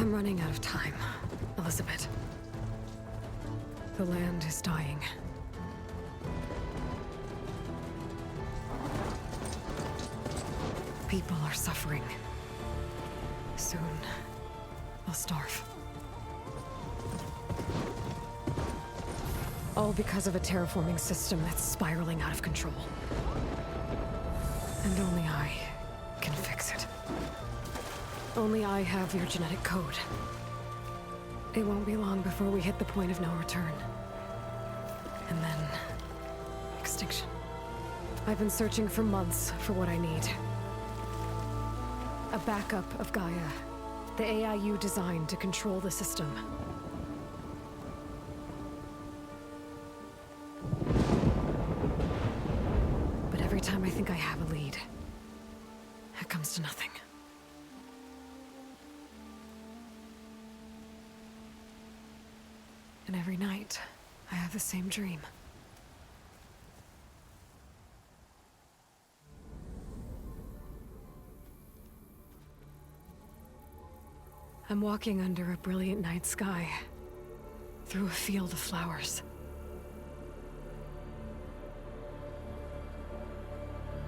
I'm running out of time, Elizabeth. The land is dying. People are suffering. Soon, they'll starve. All because of a terraforming system that's spiraling out of control. And only I can fix it. Only I have your genetic code. It won't be long before we hit the point of no return. And then... extinction. I've been searching for months for what I need. A backup of Gaia. The AIU designed to control the system. But every time I think I have a lead, it comes to nothing. And every night, I have the same dream. I'm walking under a brilliant night sky, through a field of flowers.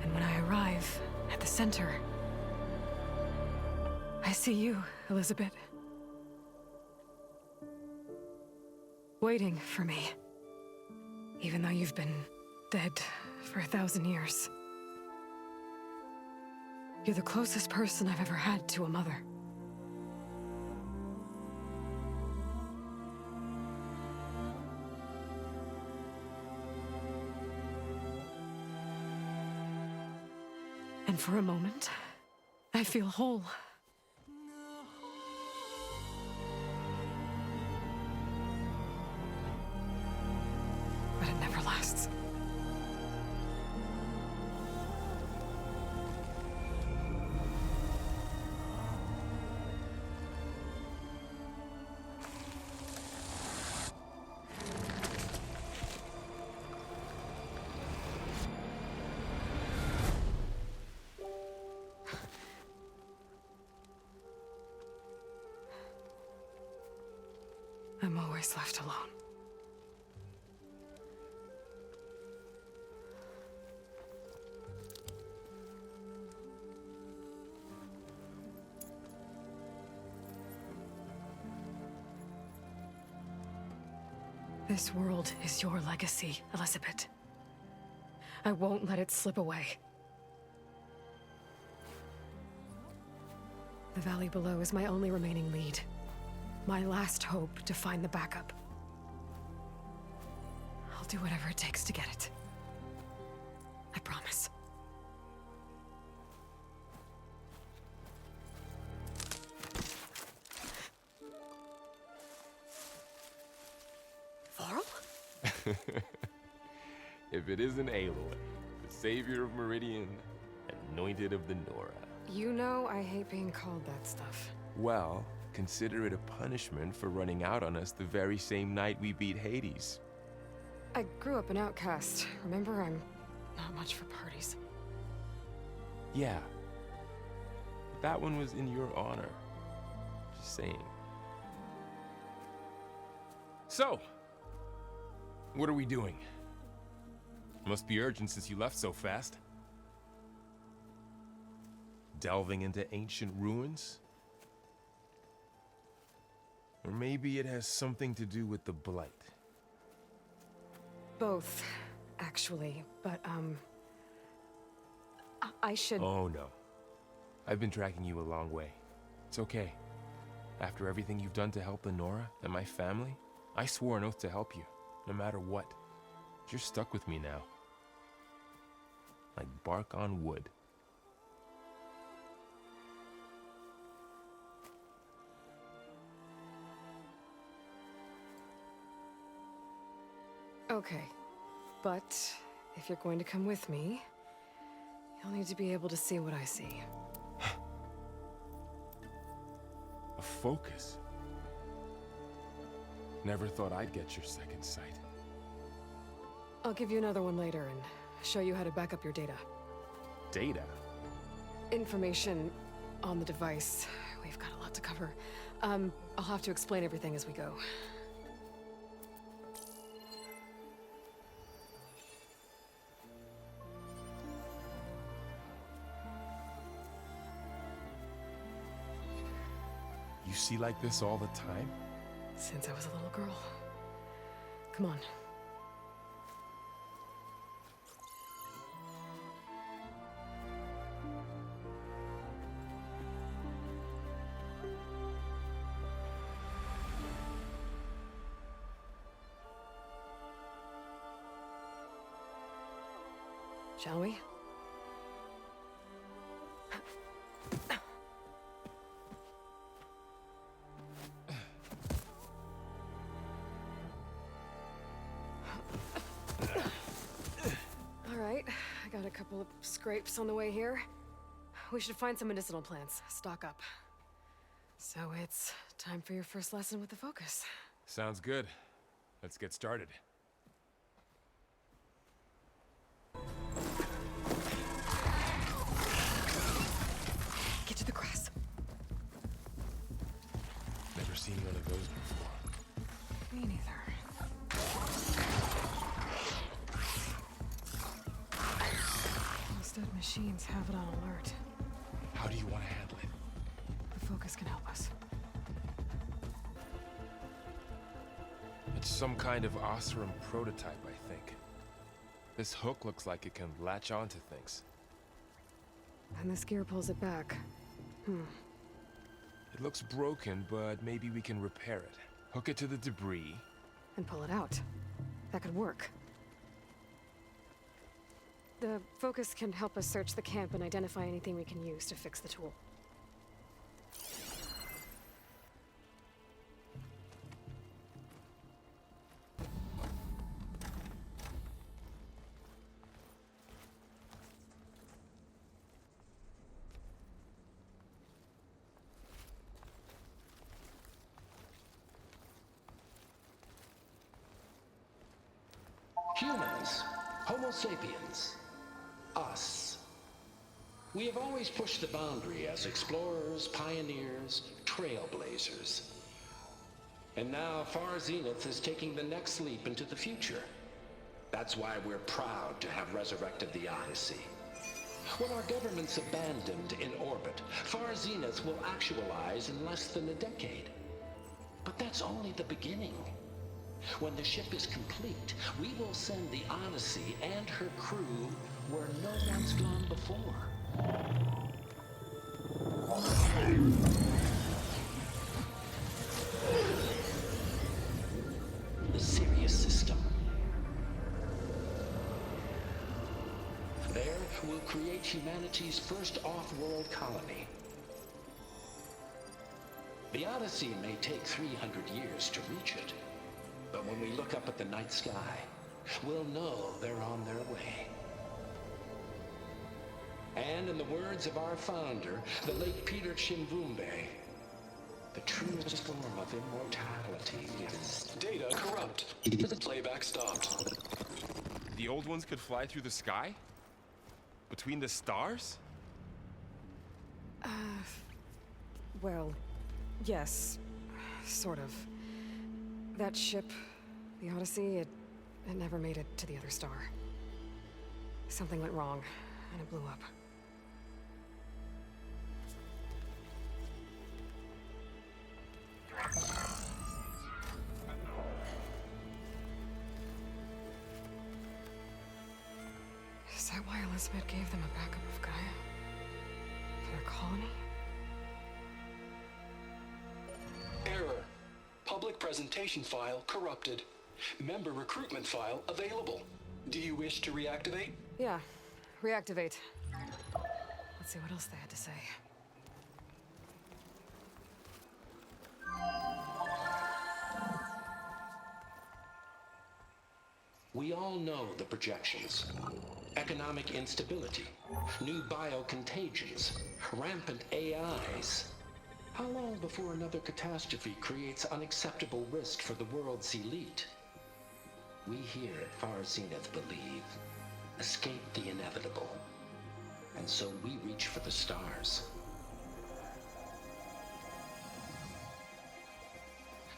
And when I arrive at the center, I see you, Elizabeth. Waiting for me. Even though you've been dead for 1,000 years. You're the closest person I've ever had to a mother. And for a moment, I feel whole. But it never lasts. I'm always left alone. This world is your legacy, Elizabeth. I won't let it slip away. The valley below is my only remaining lead. My last hope to find the backup. I'll do whatever it takes to get it. I promise. Varl? If it isn't Aloy, the savior of Meridian, anointed of the Nora. You know I hate being called that stuff. Well, consider it a punishment for running out on us the very same night we beat Hades. I grew up an outcast. Remember, I'm not much for parties. Yeah. But that one was in your honor. Just saying. So, what are we doing? Must be urgent since you left so fast. Delving into ancient ruins? Or maybe it has something to do with the Blight. Both, actually, but, I should... Oh, no. I've been tracking you a long way. It's okay. After everything you've done to help the Nora and my family, I swore an oath to help you, no matter what. You're stuck with me now. Like bark on wood. Okay, but if you're going to come with me, you'll need to be able to see what I see. A focus? Never thought I'd get your second sight. I'll give you another one later and show you how to back up your data. Data? Information on the device. We've got a lot to cover. I'll have to explain everything as we go. You see like this all the time? Since I was a little girl. Come on. Shall we? Alright, I got a couple of scrapes on the way here. We should find some medicinal plants, stock up. So it's time for your first lesson with the focus. Sounds good. Let's get started. Get to the grass. Never seen one of those before. Me neither. Those dead machines have it on alert. How do you want to handle it? The focus can help us. It's some kind of Oseram prototype, I think. This hook looks like it can latch onto things. And this gear pulls it back. It looks broken, but maybe we can repair it. Hook it to the debris. And pull it out. That could work. The focus can help us search the camp and identify anything we can use to fix the tool. Humans, Homo sapiens, us. We have always pushed the boundary as explorers, pioneers, trailblazers. And now Far Zenith is taking the next leap into the future. That's why we're proud to have resurrected the Odyssey. When our government's abandoned in orbit, Far Zenith will actualize in less than a decade. But that's only the beginning. When the ship is complete, we will send the Odyssey and her crew where no one's gone before. The Sirius system. There, we'll create humanity's first off-world colony. The Odyssey may take 300 years to reach it. But when we look up at the night sky, we'll know they're on their way. And in the words of our founder, the late Peter Chimvumbe, the truest form of immortality is... Data corrupt. Playback stopped. The old ones could fly through the sky? Between the stars? Well, yes. Sort of. That ship, the Odyssey, it never made it to the other star. Something went wrong, and it blew up. Is that why Elizabeth gave them a backup of Gaia? For their colony? Error. Public presentation file corrupted. Member recruitment file available. Do you wish to reactivate? Yeah, reactivate. Let's see what else they had to say. We all know the projections. Economic instability, new biocontagions, rampant AIs. How long before another catastrophe creates unacceptable risk for the world's elite? We here at Far Zenith believe, escape the inevitable. And so we reach for the stars.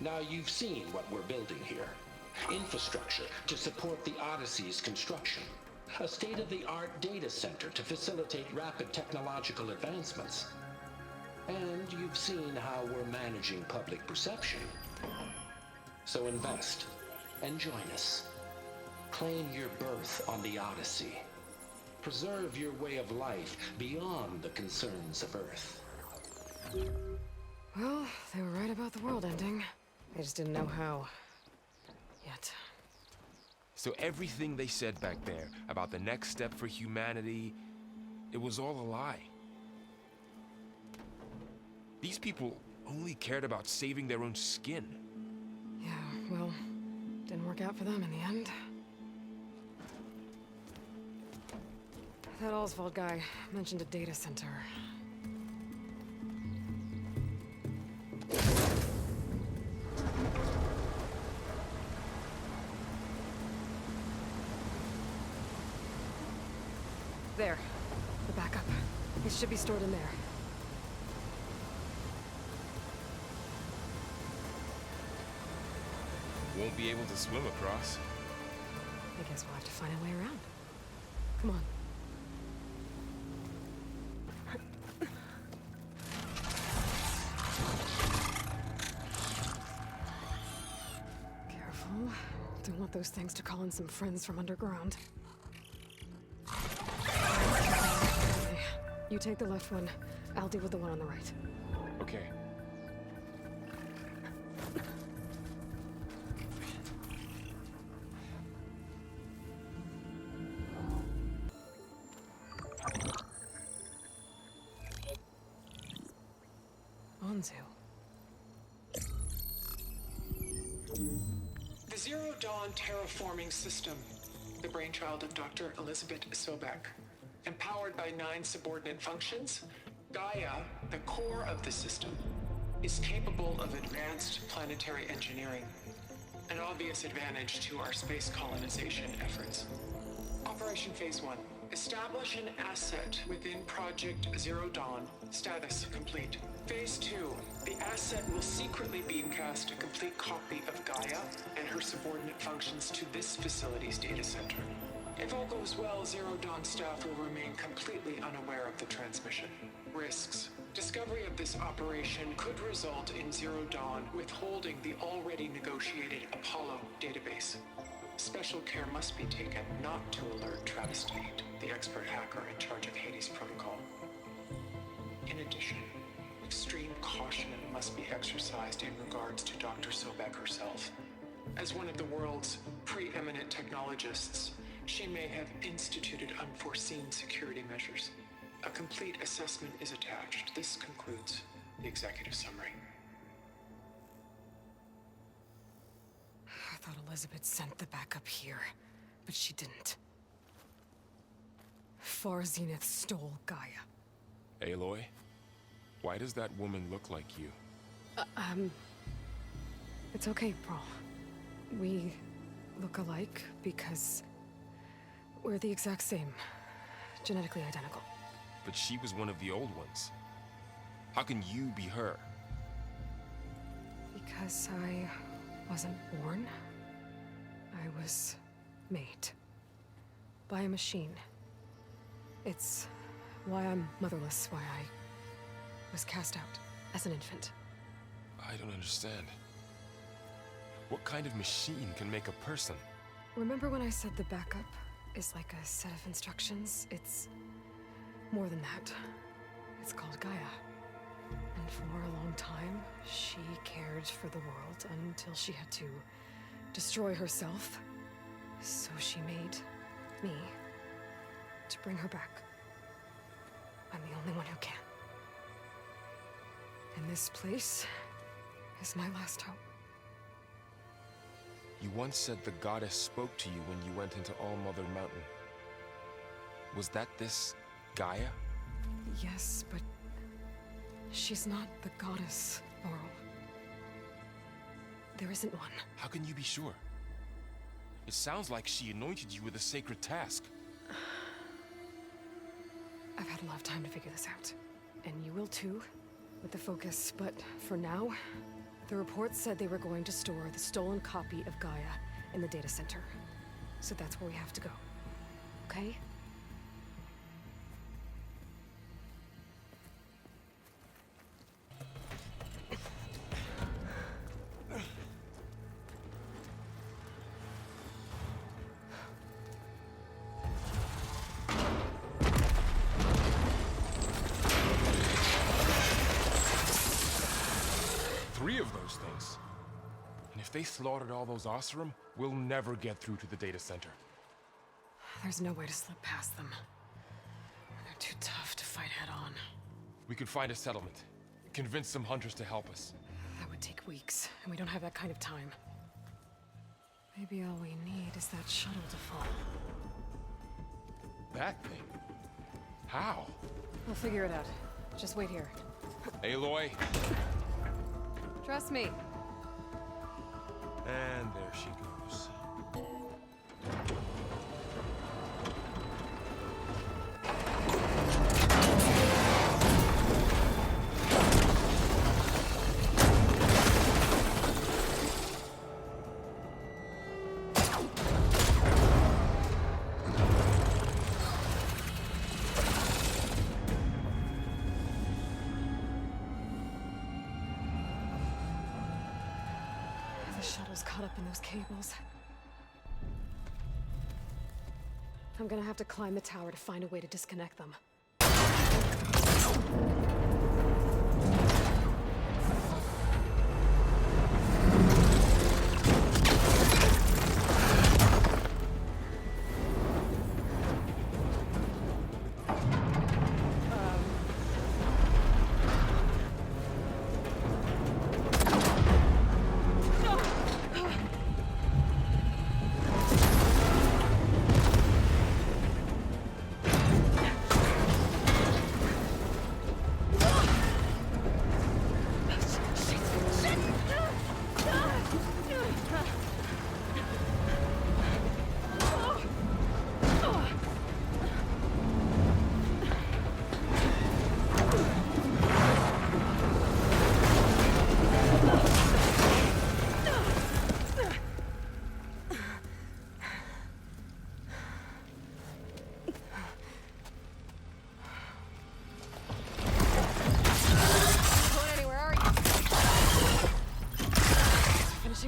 Now you've seen what we're building here. Infrastructure to support the Odyssey's construction. A state-of-the-art data center to facilitate rapid technological advancements. And you've seen how we're managing public perception. So invest and join us. Claim your berth on the Odyssey. Preserve your way of life beyond the concerns of Earth. Well, they were right about the world ending. They just didn't know how. Yet. So everything they said back there about the next step for humanity, it was all a lie. These people only cared about saving their own skin. Yeah, well, didn't work out for them in the end. That Oswald guy mentioned a data center. There. The backup. It should be stored in there. Won't be able to swim across. I guess we'll have to find a way around. Come on. Careful. Don't want those things to call in some friends from underground. Okay. You take the left one. I'll deal with the one on the right. Okay. Onzu. The Zero Dawn terraforming system, the brainchild of Dr. Elizabeth Sobek. Empowered by 9 subordinate functions, Gaia, the core of the system, is capable of advanced planetary engineering, an obvious advantage to our space colonization efforts. Operation Phase 1. Establish an asset within Project Zero Dawn. Status complete. Phase 2. The asset will secretly beamcast a complete copy of Gaia and her subordinate functions to this facility's data center. If all goes well, Zero Dawn staff will remain completely unaware of the transmission. Risks. Discovery of this operation could result in Zero Dawn withholding the already negotiated Apollo database. Special care must be taken not to alert Travis Tate, the expert hacker in charge of Hades Protocol. In addition, extreme caution must be exercised in regards to Dr. Sobek herself. As one of the world's preeminent technologists, she may have instituted unforeseen security measures. A complete assessment is attached. This concludes the executive summary. I thought Elizabeth sent the backup here, but she didn't. Far Zenith stole Gaia. Aloy, why does that woman look like you? It's okay, Varl. We look alike because we're the exact same. Genetically identical. But she was one of the old ones. How can you be her? Because I wasn't born. I was made. By a machine. It's why I'm motherless, why I was cast out as an infant. I don't understand. What kind of machine can make a person? Remember when I said the backup is like a set of instructions? It's more than that. It's called Gaia. And for a long time, she cared for the world until she had to destroy herself. So she made me to bring her back. I'm the only one who can. And this place is my last hope. You once said the goddess spoke to you when you went into All-Mother Mountain. Was that this Gaia? Yes, but she's not the goddess, Varl. There isn't one. How can you be sure? It sounds like she anointed you with a sacred task. I've had a lot of time to figure this out. And you will too, with the focus. But for now, The report said they were going to store the stolen copy of Gaia in the data center. So that's where we have to go. Okay? Of those things. And if they slaughtered all those Oseram, we'll never get through to the data center. There's no way to slip past them. They're too tough to fight head-on. We could find a settlement. Convince some hunters to help us. That would take weeks, and we don't have that kind of time. Maybe all we need is that shuttle to fall. That thing? How? We'll figure it out. Just wait here. Aloy. Trust me. And there she goes. The shuttle's caught up in those cables. I'm gonna have to climb the tower to find a way to disconnect them.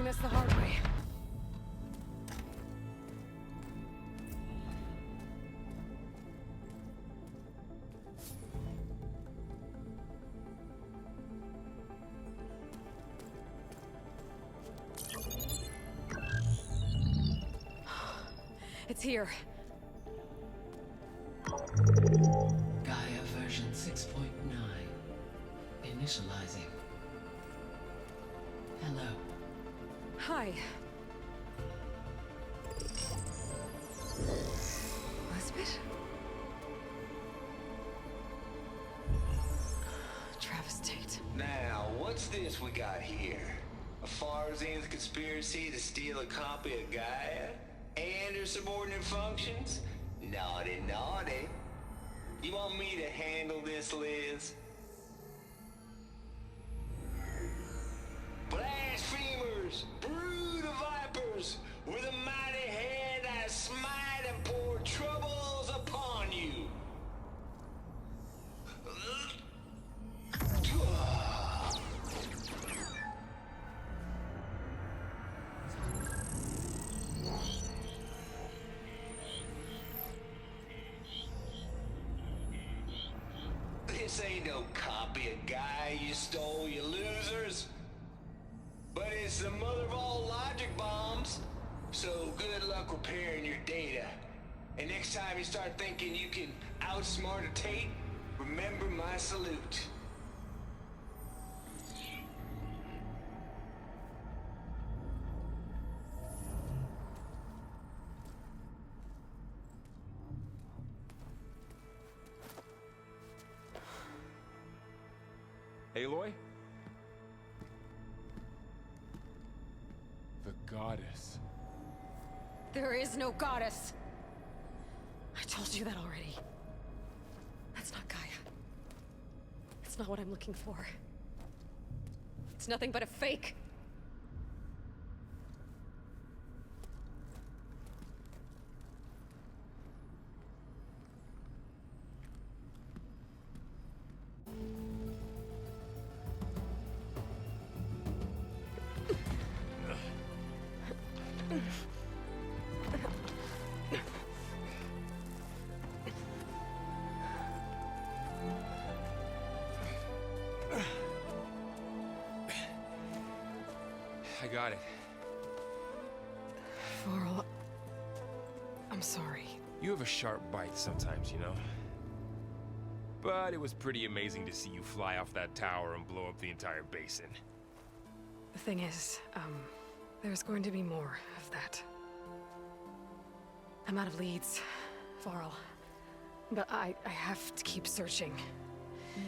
This the hard way. It's here. Gaia version 6.9. Initializing. Hello. Hi. Elizabeth? Travis Tate. Now, what's this we got here? A Far Zenith conspiracy to steal a copy of Gaia? And her subordinate functions? Naughty, naughty. You want me to handle this, Liz? Blasphemers! Brood of vipers! With a mighty hand I smite and pour troubles upon you! This ain't no copy of Gaia you stole, you losers! But it's the mother of all logic bombs. So good luck repairing your data. And next time you start thinking you can outsmart a Tate, remember my salute. Aloy? The goddess. There is no goddess. I told you that already. That's not Gaia. It's not what I'm looking for. It's nothing but a fake. I got it. Varl, I'm sorry. You have a sharp bite sometimes, you know? But it was pretty amazing to see you fly off that tower and blow up the entire basin. The thing is, there's going to be more of that. I'm out of leads, Varl. But I have to keep searching.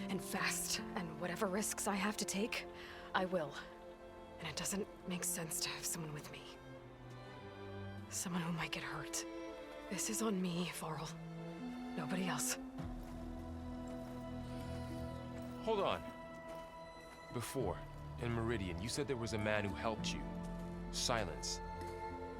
And fast. And whatever risks I have to take, I will. And it doesn't make sense to have someone with me. Someone who might get hurt. This is on me, Varl. Nobody else. Hold on. Before, in Meridian, you said there was a man who helped you. Sylens.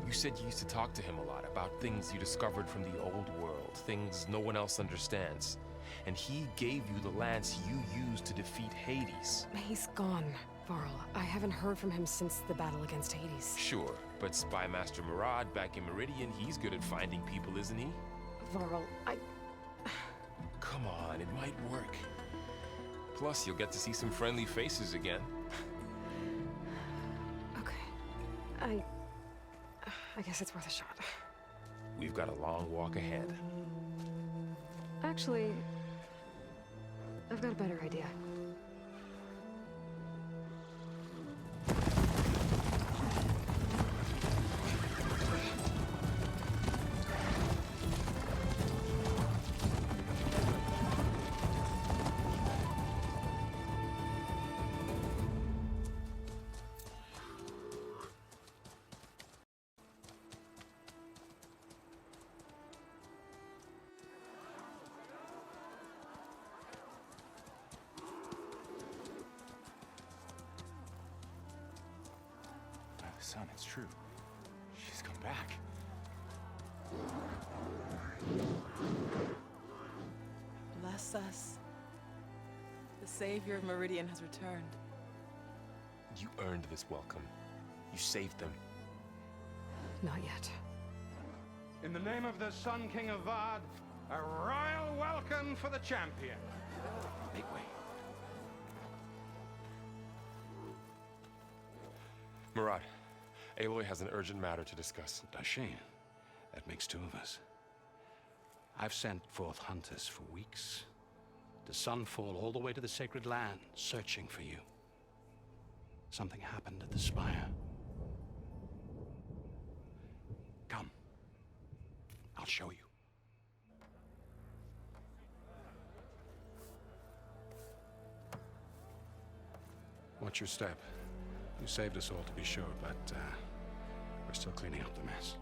You said you used to talk to him a lot about things you discovered from the old world, things no one else understands. And he gave you the lance you used to defeat Hades. He's gone, Varl. I haven't heard from him since the battle against Hades. Sure, but Spy Master Murad back in Meridian, he's good at finding people, isn't he? Varl, Come on, it might work. Plus, you'll get to see some friendly faces again. Okay. I guess it's worth a shot. We've got a long walk ahead. Actually, I've got a better idea. Son, it's true. She's come back. Bless us. The savior of Meridian has returned. You earned this welcome. You saved them. Not yet. In the name of the Sun King of Vard, a royal welcome for the champion. Make way. Murad, Aloy has an urgent matter to discuss. Dashane, that makes two of us. I've sent forth hunters for weeks, to sunfall all the way to the sacred land, searching for you. Something happened at the Spire. Come. I'll show you. Watch your step. You saved us all, to be sure, but we're still cleaning up the mess.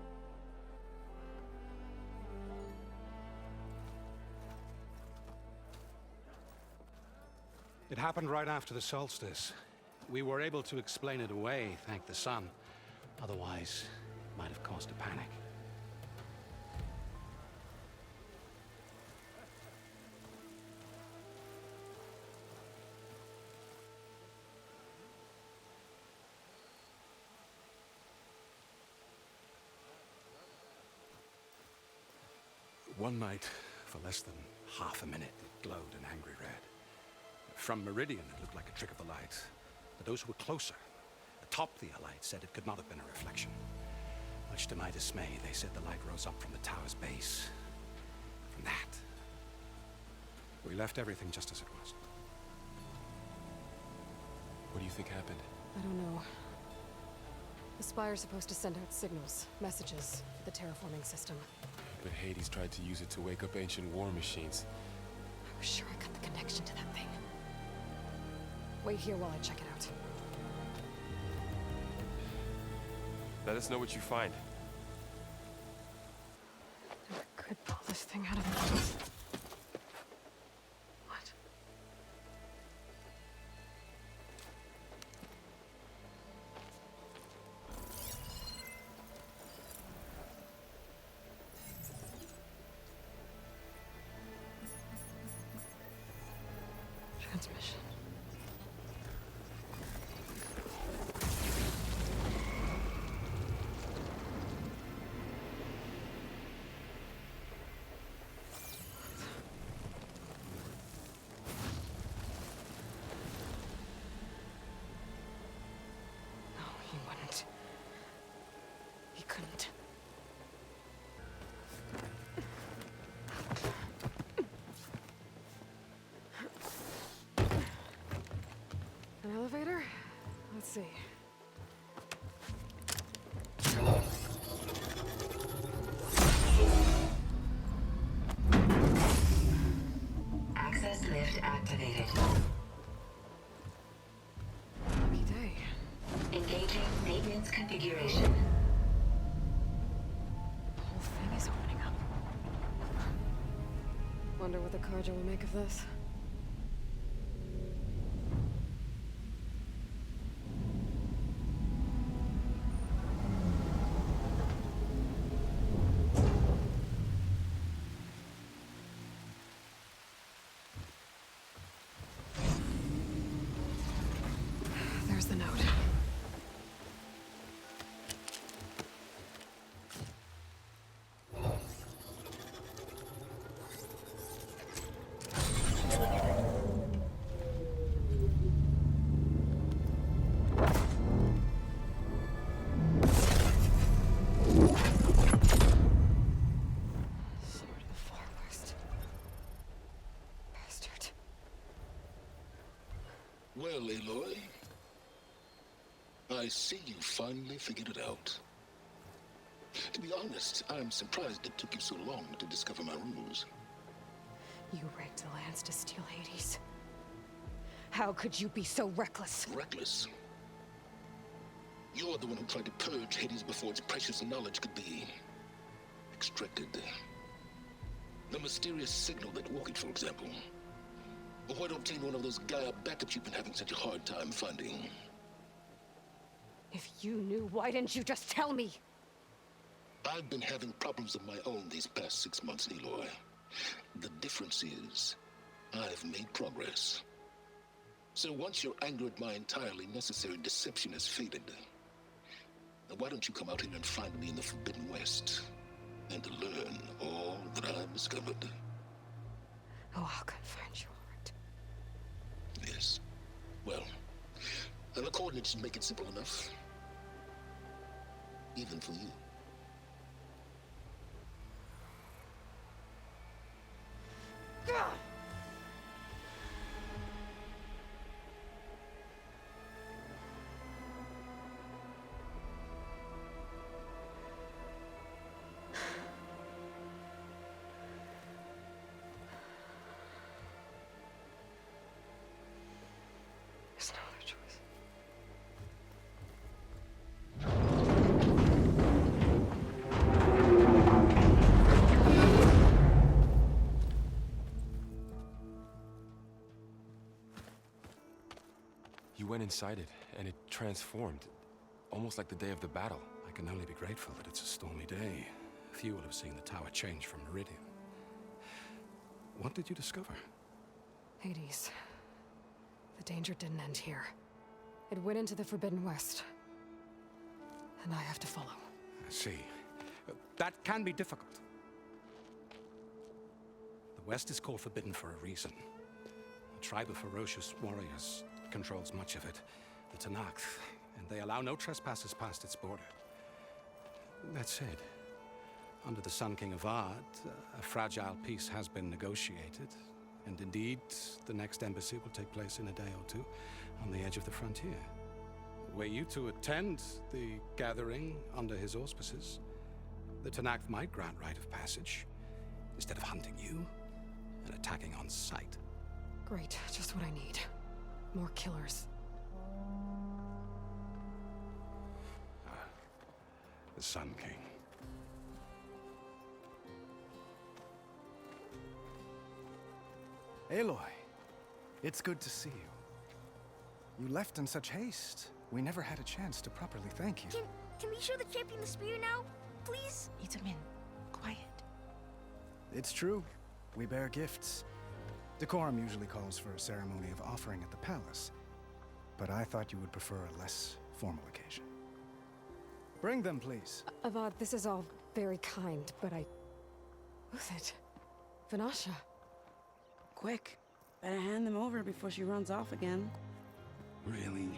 It happened right after the solstice. We were able to explain it away, thank the sun. Otherwise, it might have caused a panic. One night, for less than half a minute, it glowed an angry red. From Meridian, it looked like a trick of the light. But those who were closer, atop the light, said it could not have been a reflection. Much to my dismay, they said the light rose up from the tower's base. From that, we left everything just as it was. What do you think happened? I don't know. The Spire's supposed to send out signals, messages for the terraforming system. But Hades tried to use it to wake up ancient war machines. I was sure I got the connection to that thing. Wait here while I check it out. Let us know what you find. Never could pull this thing out of the... What? Transmission. No, he wouldn't. He couldn't. An elevator? Let's see. Access lift activated. Lucky day. Engaging maintenance configuration. The whole thing is opening up. Wonder what the Carja will make of this. There's the note. Sword of the Far West. Bastard. Well, Aloy, I see you finally figured it out. To be honest, I'm surprised it took you so long to discover my rules. You rigged the lands to steal Hades. How could you be so reckless? Reckless? You're the one who tried to purge Hades before its precious knowledge could be extracted. The mysterious signal that woke it, for example. Or why to obtain one of those Gaia backups you've been having such a hard time finding. If you knew, why didn't you just tell me? I've been having problems of my own these past 6 months, Aloy. The difference is, I've made progress. So once your anger at my entirely necessary deception has faded, then why don't you come out here and find me in the Forbidden West, and learn all that I've discovered? Oh, I'll confront you, all right. Yes. Well, and the coordinates make it simple enough. Even for you. There's no other choice. You went inside it, and it transformed. Almost like the day of the battle. I can only be grateful that it's a stormy day. Few will have seen the tower change from Meridian. What did you discover? Hades. The danger didn't end here. It went into the Forbidden West. And I have to follow. I see. That can be difficult. The West is called Forbidden for a reason. A tribe of ferocious warriors controls much of it, the Tenakth, and they allow no trespassers past its border. That said, under the Sun King of Vard, a fragile peace has been negotiated, and indeed, the next embassy will take place in a day or two on the edge of the frontier. Were you to attend the gathering under his auspices, the Tenakth might grant right of passage, instead of hunting you and attacking on sight. Great, just what I need. More killers. The Sun King. Aloy, it's good to see you. You left in such haste. We never had a chance to properly thank you. Can we show the champion the spear now? Please? Itamin, quiet. It's true. We bear gifts. Decorum usually calls for a ceremony of offering at the palace, but I thought you would prefer a less formal occasion. Bring them, please. Avad, this is all very kind, but Who's it? Vanasha. Quick. Better hand them over before she runs off again. Really?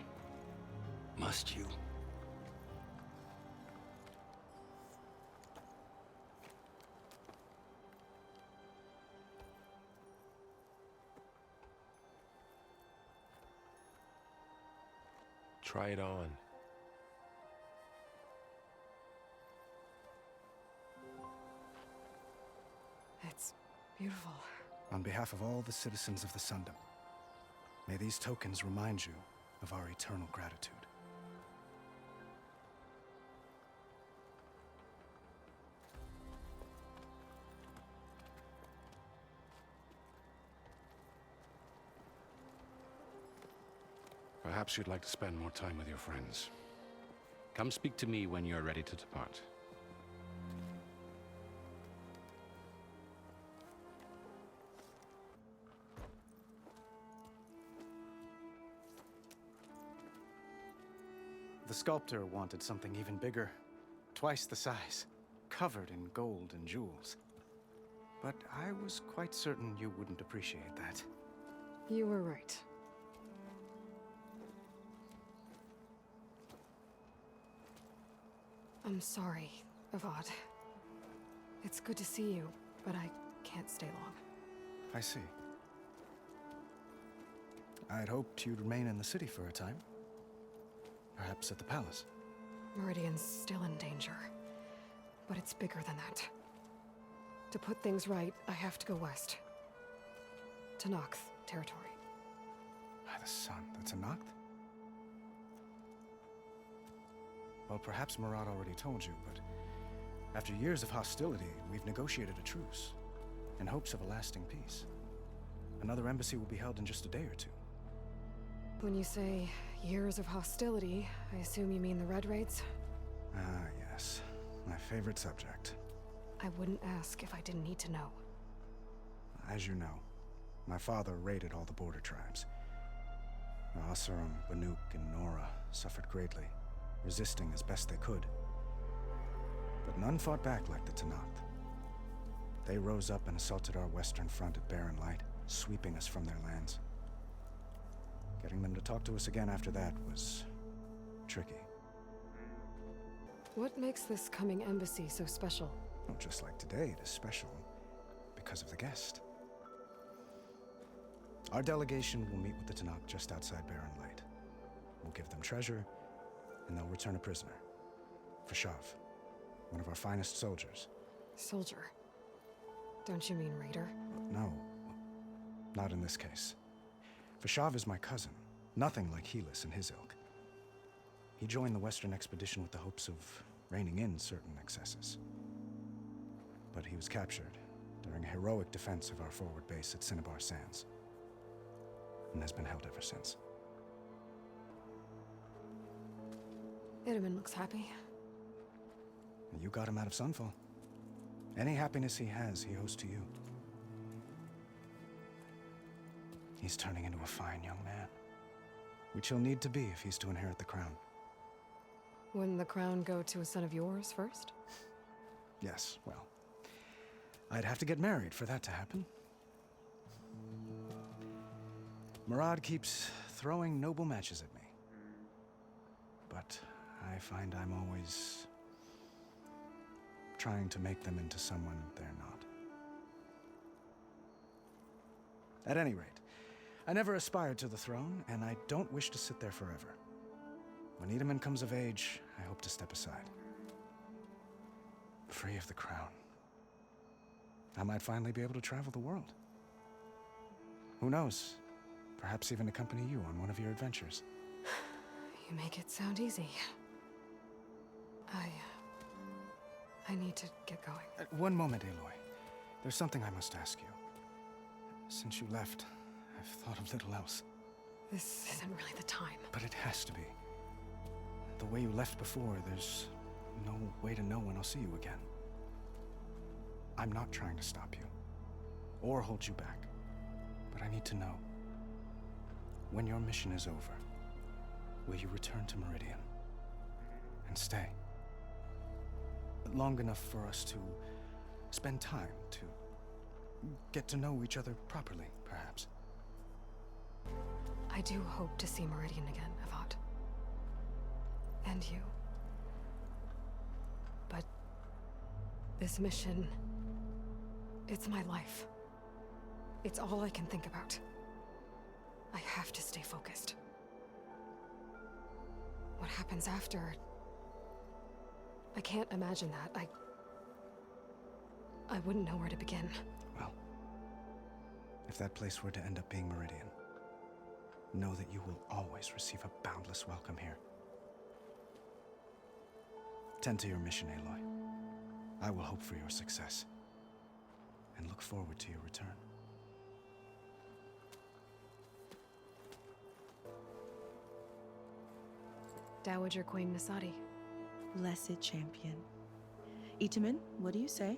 Must you? Try it on. It's beautiful. On behalf of all the citizens of the Sundom, may these tokens remind you of our eternal gratitude. Perhaps you'd like to spend more time with your friends. Come speak to me when you're ready to depart. The sculptor wanted something even bigger, twice the size, covered in gold and jewels. But I was quite certain you wouldn't appreciate that. You were right. I'm sorry, Avad. It's good to see you, but I can't stay long. I see. I'd hoped you'd remain in the city for a time. Perhaps at the palace. Meridian's still in danger, but it's bigger than that. To put things right, I have to go west. Tenakth territory. By the sun, the Tenakth? Well, perhaps Murad already told you, but after years of hostility, we've negotiated a truce, in hopes of a lasting peace. Another embassy will be held in just a day or two. When you say years of hostility, I assume you mean the Red Raids? Ah, yes. My favorite subject. I wouldn't ask if I didn't need to know. As you know, my father raided all the border tribes. Asurum, Banuk, and Nora suffered greatly, resisting as best they could. But none fought back like the Tenakth. They rose up and assaulted our western front at Barren Light, sweeping us from their lands. Getting them to talk to us again after that was tricky. What makes this coming embassy so special? Well, just like today, it is special because of the guest. Our delegation will meet with the Tenakth just outside Barren Light. We'll give them treasure, and they'll return a prisoner. Fashav, one of our finest soldiers. Soldier? Don't you mean raider? No, not in this case. Fashav is my cousin, nothing like Helis and his ilk. He joined the Western expedition with the hopes of reining in certain excesses. But he was captured during a heroic defense of our forward base at Cinnabar Sands, and has been held ever since. Itaman looks happy. You got him out of Sunfall. Any happiness he has, he owes to you. He's turning into a fine young man, which he'll need to be if he's to inherit the crown. Wouldn't the crown go to a son of yours first? Yes, well, I'd have to get married for that to happen. Murad keeps throwing noble matches at me, but I find I'm always trying to make them into someone they're not. At any rate, I never aspired to the throne, and I don't wish to sit there forever. When Itaman comes of age, I hope to step aside. Free of the crown. I might finally be able to travel the world. Who knows? Perhaps even accompany you on one of your adventures. You make it sound easy. I need to get going. One moment, Aloy. There's something I must ask you. Since you left, I've thought of little else. This isn't really the time. But it has to be. The way you left before, there's no way to know when I'll see you again. I'm not trying to stop you, or hold you back, but I need to know, when your mission is over, will you return to Meridian and stay? Long enough for us to spend time, to get to know each other properly, perhaps. I do hope to see Meridian again, Avad. And you. But this mission, it's my life. It's all I can think about. I have to stay focused. What happens after? I can't imagine that. I wouldn't know where to begin. Well, if that place were to end up being Meridian, know that you will always receive a boundless welcome here. Tend to your mission, Aloy. I will hope for your success, and look forward to your return. Dowager Queen Nasadi. Blessed champion. Itamen, what do you say?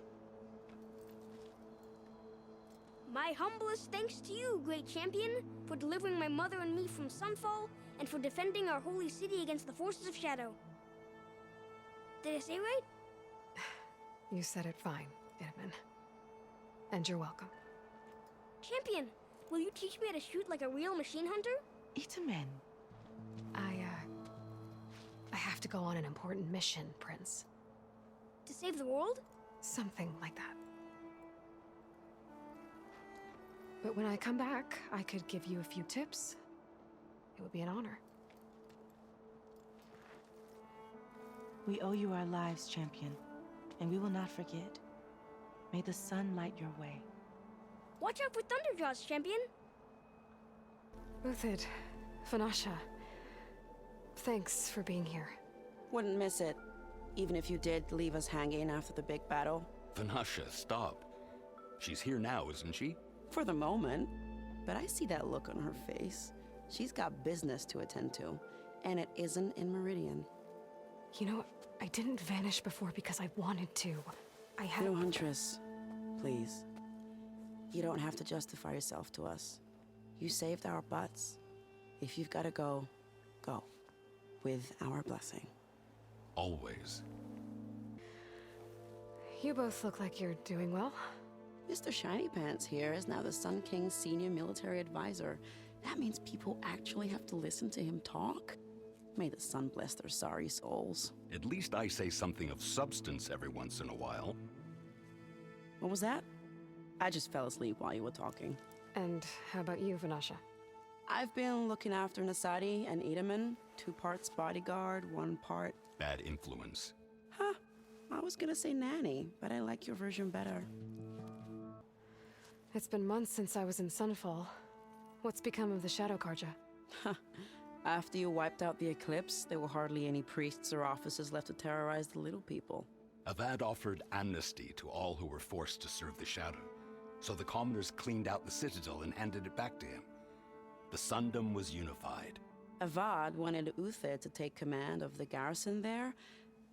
My humblest thanks to you, great champion, for delivering my mother and me from Sunfall, and for defending our holy city against the forces of Shadow. Did I say right? You said it fine, Itamen. And you're welcome. Champion, will you teach me how to shoot like a real machine hunter? Itamen. I have to go on an important mission, Prince. To save the world? Something like that. But when I come back, I could give you a few tips. It would be an honor. We owe you our lives, champion, and we will not forget. May the sun light your way. Watch out for Thunderjaws, champion! Uthid, Vanasha, thanks for being here. Wouldn't miss it, even if you did leave us hanging after the big battle. Vanasha, stop. She's here now, isn't she? For the moment. But I see that look on her face. She's got business to attend to, and it isn't in Meridian. You know, I didn't vanish before because I wanted to. I had... No, Huntress. Please. You don't have to justify yourself to us. You saved our butts. If you've got to go, go. With our blessing. Always. You both look like you're doing well. Mr. Shiny Pants here is now the Sun King's senior military advisor. That means people actually have to listen to him talk? May the sun bless their sorry souls. At least I say something of substance every once in a while. What was that? I just fell asleep while you were talking. And how about you, Vanasha? I've been looking after Nasadi and Itamen. 2 parts bodyguard, 1 part... Bad influence. Huh. I was gonna say nanny, but I like your version better. It's been months since I was in Sunfall. What's become of the Shadow Karja? After you wiped out the Eclipse, there were hardly any priests or officers left to terrorize the little people. Avad offered amnesty to all who were forced to serve the Shadow, so the commoners cleaned out the Citadel and handed it back to him. The Sundom was unified. Avad wanted Uthid to take command of the garrison there,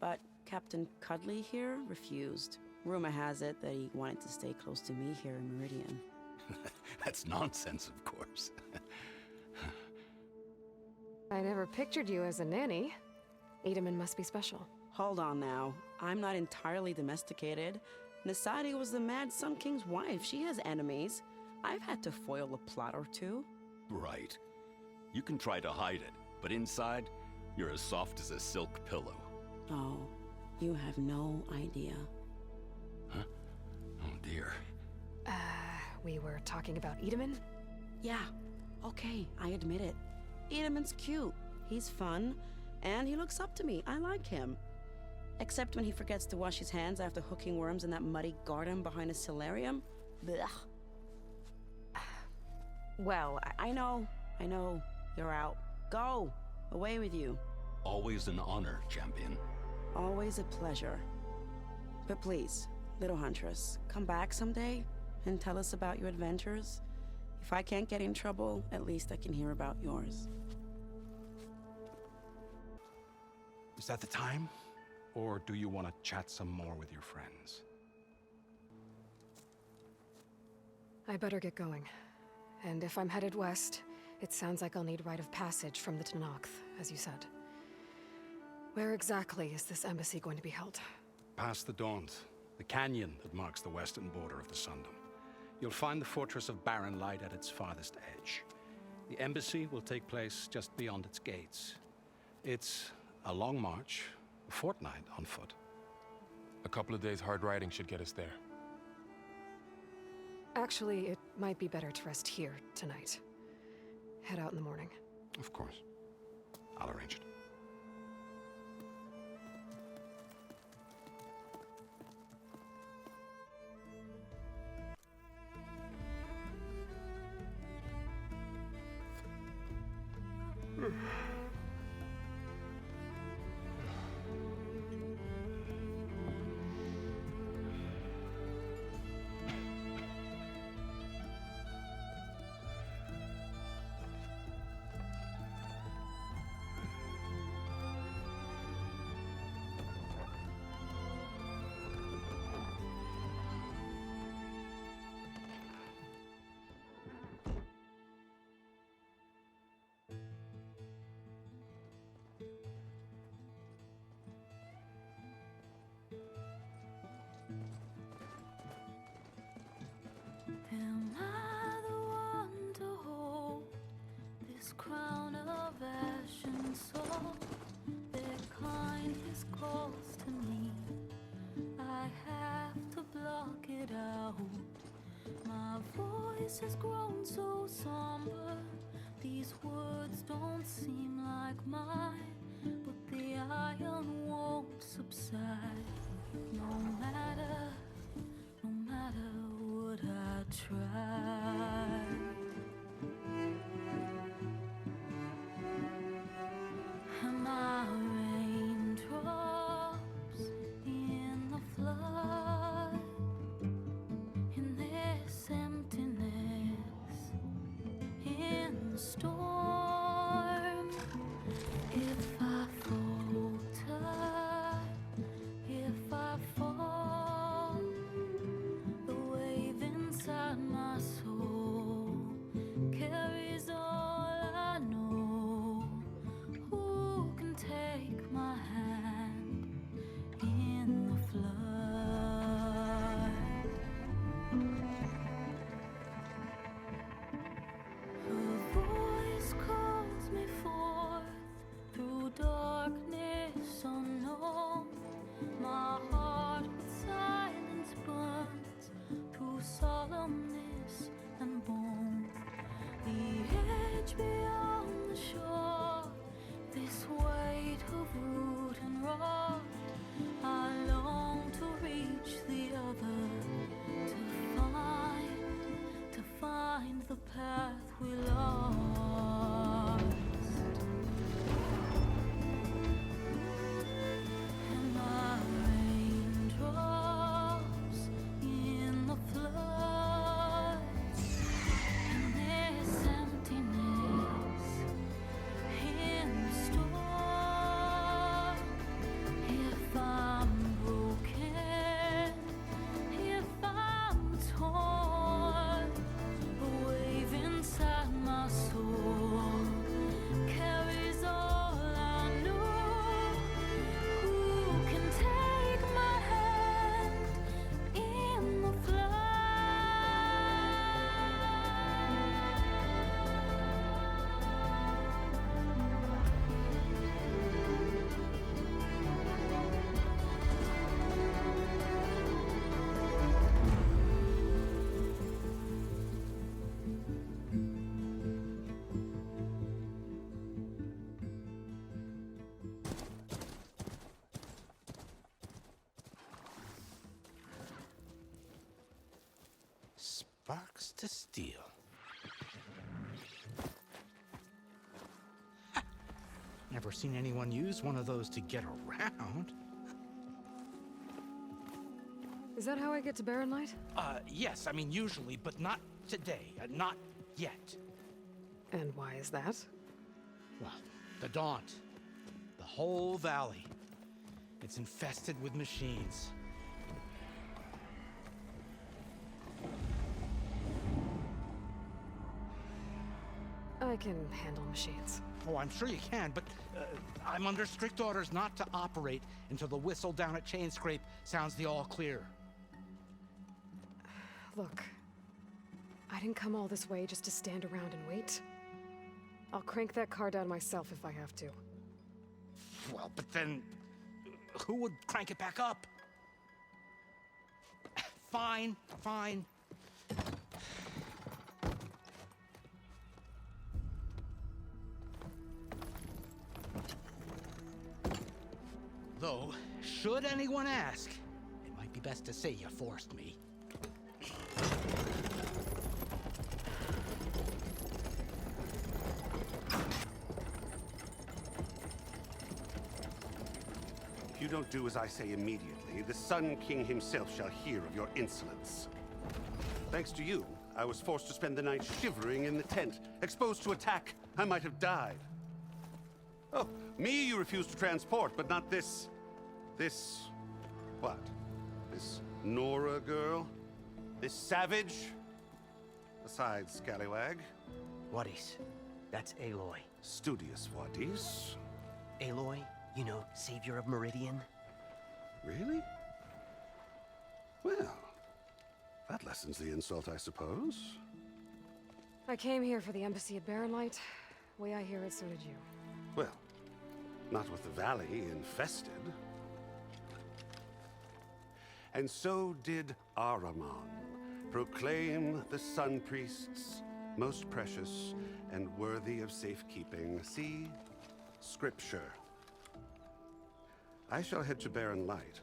but Captain Cuddly here refused. Rumor has it that he wanted to stay close to me here in Meridian. That's nonsense, of course. I never pictured you as a nanny. Itamen must be special. Hold on now. I'm not entirely domesticated. Nasadi was the Mad Sun King's wife. She has enemies. I've had to foil a plot or 2. Right. You can try to hide it, but inside, you're as soft as a silk pillow. Oh, you have no idea. Huh? Oh dear. We were talking about Itamen? Yeah, okay, I admit it. Itamen's cute, he's fun, and he looks up to me. I like him. Except when he forgets to wash his hands after hooking worms in that muddy garden behind a solarium. Blech. Well, I know. You're out. Go! Away with you. Always an honor, champion. Always a pleasure. But please, little Huntress, come back someday and tell us about your adventures. If I can't get in trouble, at least I can hear about yours. Is that the time? Or do you want to chat some more with your friends? I better get going. And if I'm headed west, it sounds like I'll need rite of passage from the Tenakth, as you said. Where exactly is this embassy going to be held? Past the Daunt, the canyon that marks the western border of the Sundom. You'll find the fortress of Barren light at its farthest edge. The embassy will take place just beyond its gates. It's a long march, a fortnight on foot. A couple of days hard riding should get us there. Actually, it might be better to rest here tonight. Head out in the morning. Of course. I'll arrange it. Am I the one to hold this crown of ash and soul? Their kindness calls to me. I have to block it out. My voice has grown so somber. These words don't seem like mine, but the iron won't subside. No matter what I try. Am I raindrops in the flood? In this emptiness, in the storm. If I falter, if I fall, the wave inside my soul carries all I know. Who can take my hand in the flood? Her voice calls me forth through darkness unknown. My heart with silence burns through solemnness and bone. The edge beyond the shore, this weight of root and rot. I long to reach the other, to find the path we lost. Am I raindrops in the flood? In this emptiness, in the storm. If I'm broken, if I'm torn, a wave inside my soul carries all I know. Who can take my hand in the flood? Sparks to steel. Never seen anyone use one of those to get around. Is that how I get to Barren Light? Yes, I mean usually, but not today. Not yet. And why is that? Well, the Daunt. The whole valley. It's infested with machines. I can handle machines. Oh, I'm sure you can, but I'm under strict orders not to operate until the whistle down at Chainscrape sounds the all clear. Look, I didn't come all this way just to stand around and wait. I'll crank that car down myself if I have to. Well, but then who would crank it back up? Fine, fine. Though, should anyone ask, it might be best to say you forced me. If you don't do as I say immediately, the Sun King himself shall hear of your insolence. Thanks to you, I was forced to spend the night shivering in the tent. Exposed to attack, I might have died. Oh, me you refuse to transport, but not this... what? This Nora girl? This savage? Besides, scallywag. Wadis. That's Aloy. Studious Wadis. Aloy, you know, savior of Meridian. Really? Well, that lessens the insult, I suppose. I came here for the embassy at Barren. Way I hear it, so did you. Well, not with the valley infested. And so did Ahriman, proclaim the Sun Priests most precious and worthy of safekeeping. See Scripture. I shall head to Barren Light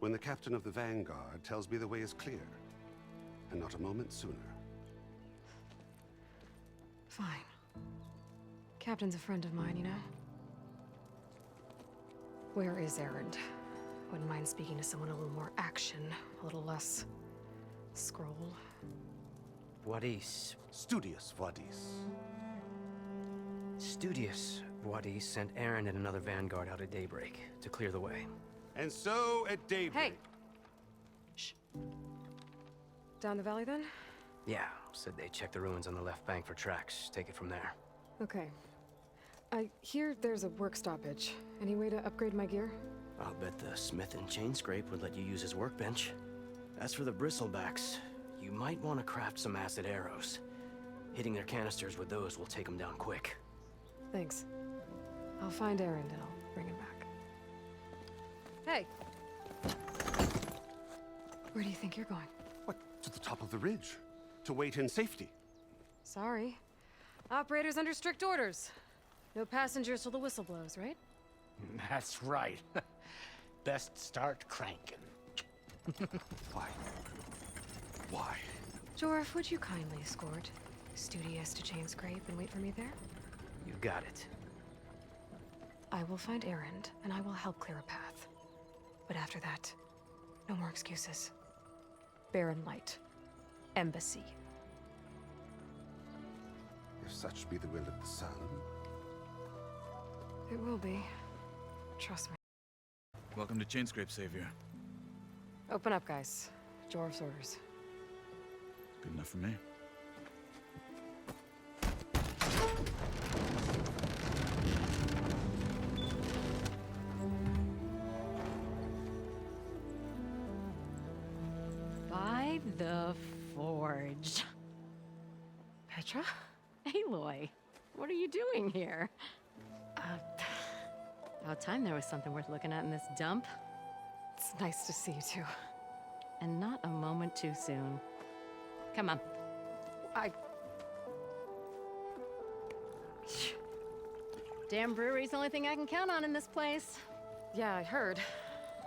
when the captain of the Vanguard tells me the way is clear, and not a moment sooner. Fine. Captain's a friend of mine, you know? Where is Erland? Wouldn't mind speaking to someone a little more action, a little less scroll. Wadis. Studious Wadis. Studious Wadis sent Erland and another vanguard out at daybreak to clear the way. And so at daybreak... Hey! Shh. Down the valley then? Yeah, said they checked the ruins on the left bank for tracks. Take it from there. Okay. I hear there's a work stoppage. Any way to upgrade my gear? I'll bet the smith in Chainscrape would let you use his workbench. As for the bristlebacks, you might want to craft some acid arrows. Hitting their canisters with those will take them down quick. Thanks. I'll find Erland and I'll bring him back. Hey! Where do you think you're going? What? To the top of the ridge. To wait in safety. Sorry. Operator's under strict orders. No passengers till the whistle blows, right? That's right. Best start cranking. Why? Why? Jorf, would you kindly escort Studious to Chainscrape and wait for me there? You got it. I will find Erland, and I will help clear a path. But after that, no more excuses. Barren Light. Embassy. If such be the will of the sun. It will be. Trust me. Welcome to Chainscrape, Savior. Open up, guys. Jorf's orders. Good enough for me. By the forge. Petra? Aloy, what are you doing here? About time there was something worth looking at in this dump. It's nice to see you too. And not a moment too soon. Come on. Damn brewery's the only thing I can count on in this place. Yeah, I heard.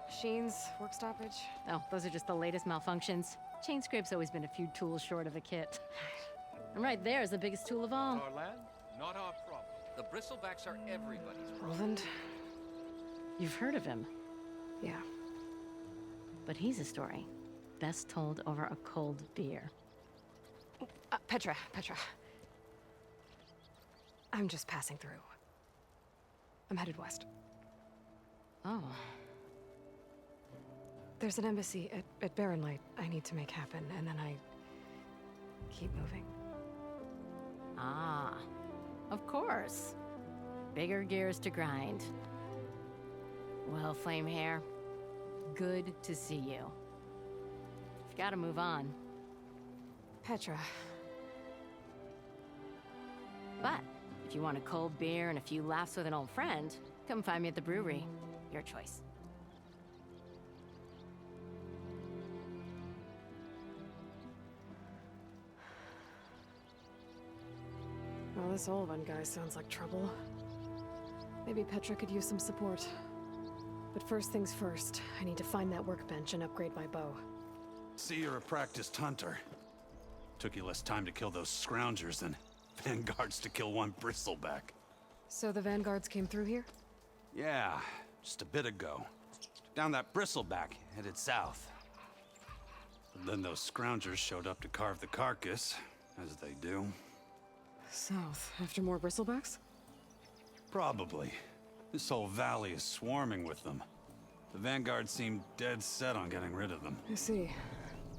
Machines, work stoppage. Oh, those are just the latest malfunctions. Chainscrape's always been a few tools short of a kit. And right there is the biggest tool of all. Our land, not our problem. The bristlebacks are everybody's problem. Erland? You've heard of him. Yeah. But he's a story best told over a cold beer. Petra. I'm just passing through. I'm headed west. Oh. There's an embassy at Barren Light I need to make happen, and then I keep moving. Ah. Of course. Bigger gears to grind. Well, Flamehair, good to see you. You've got to move on. Petra. But if you want a cold beer and a few laughs with an old friend, come find me at the brewery. Your choice. Well, this old one guy sounds like trouble. Maybe Petra could use some support. But first things first, I need to find that workbench and upgrade my bow. See, you're a practiced hunter. Took you less time to kill those scroungers than vanguards to kill one bristleback. So the vanguards came through here? Yeah, just a bit ago. Down that bristleback, headed south. But then those scroungers showed up to carve the carcass, as they do. South, after more bristlebacks? Probably. This whole valley is swarming with them. The vanguard seemed dead set on getting rid of them. I see.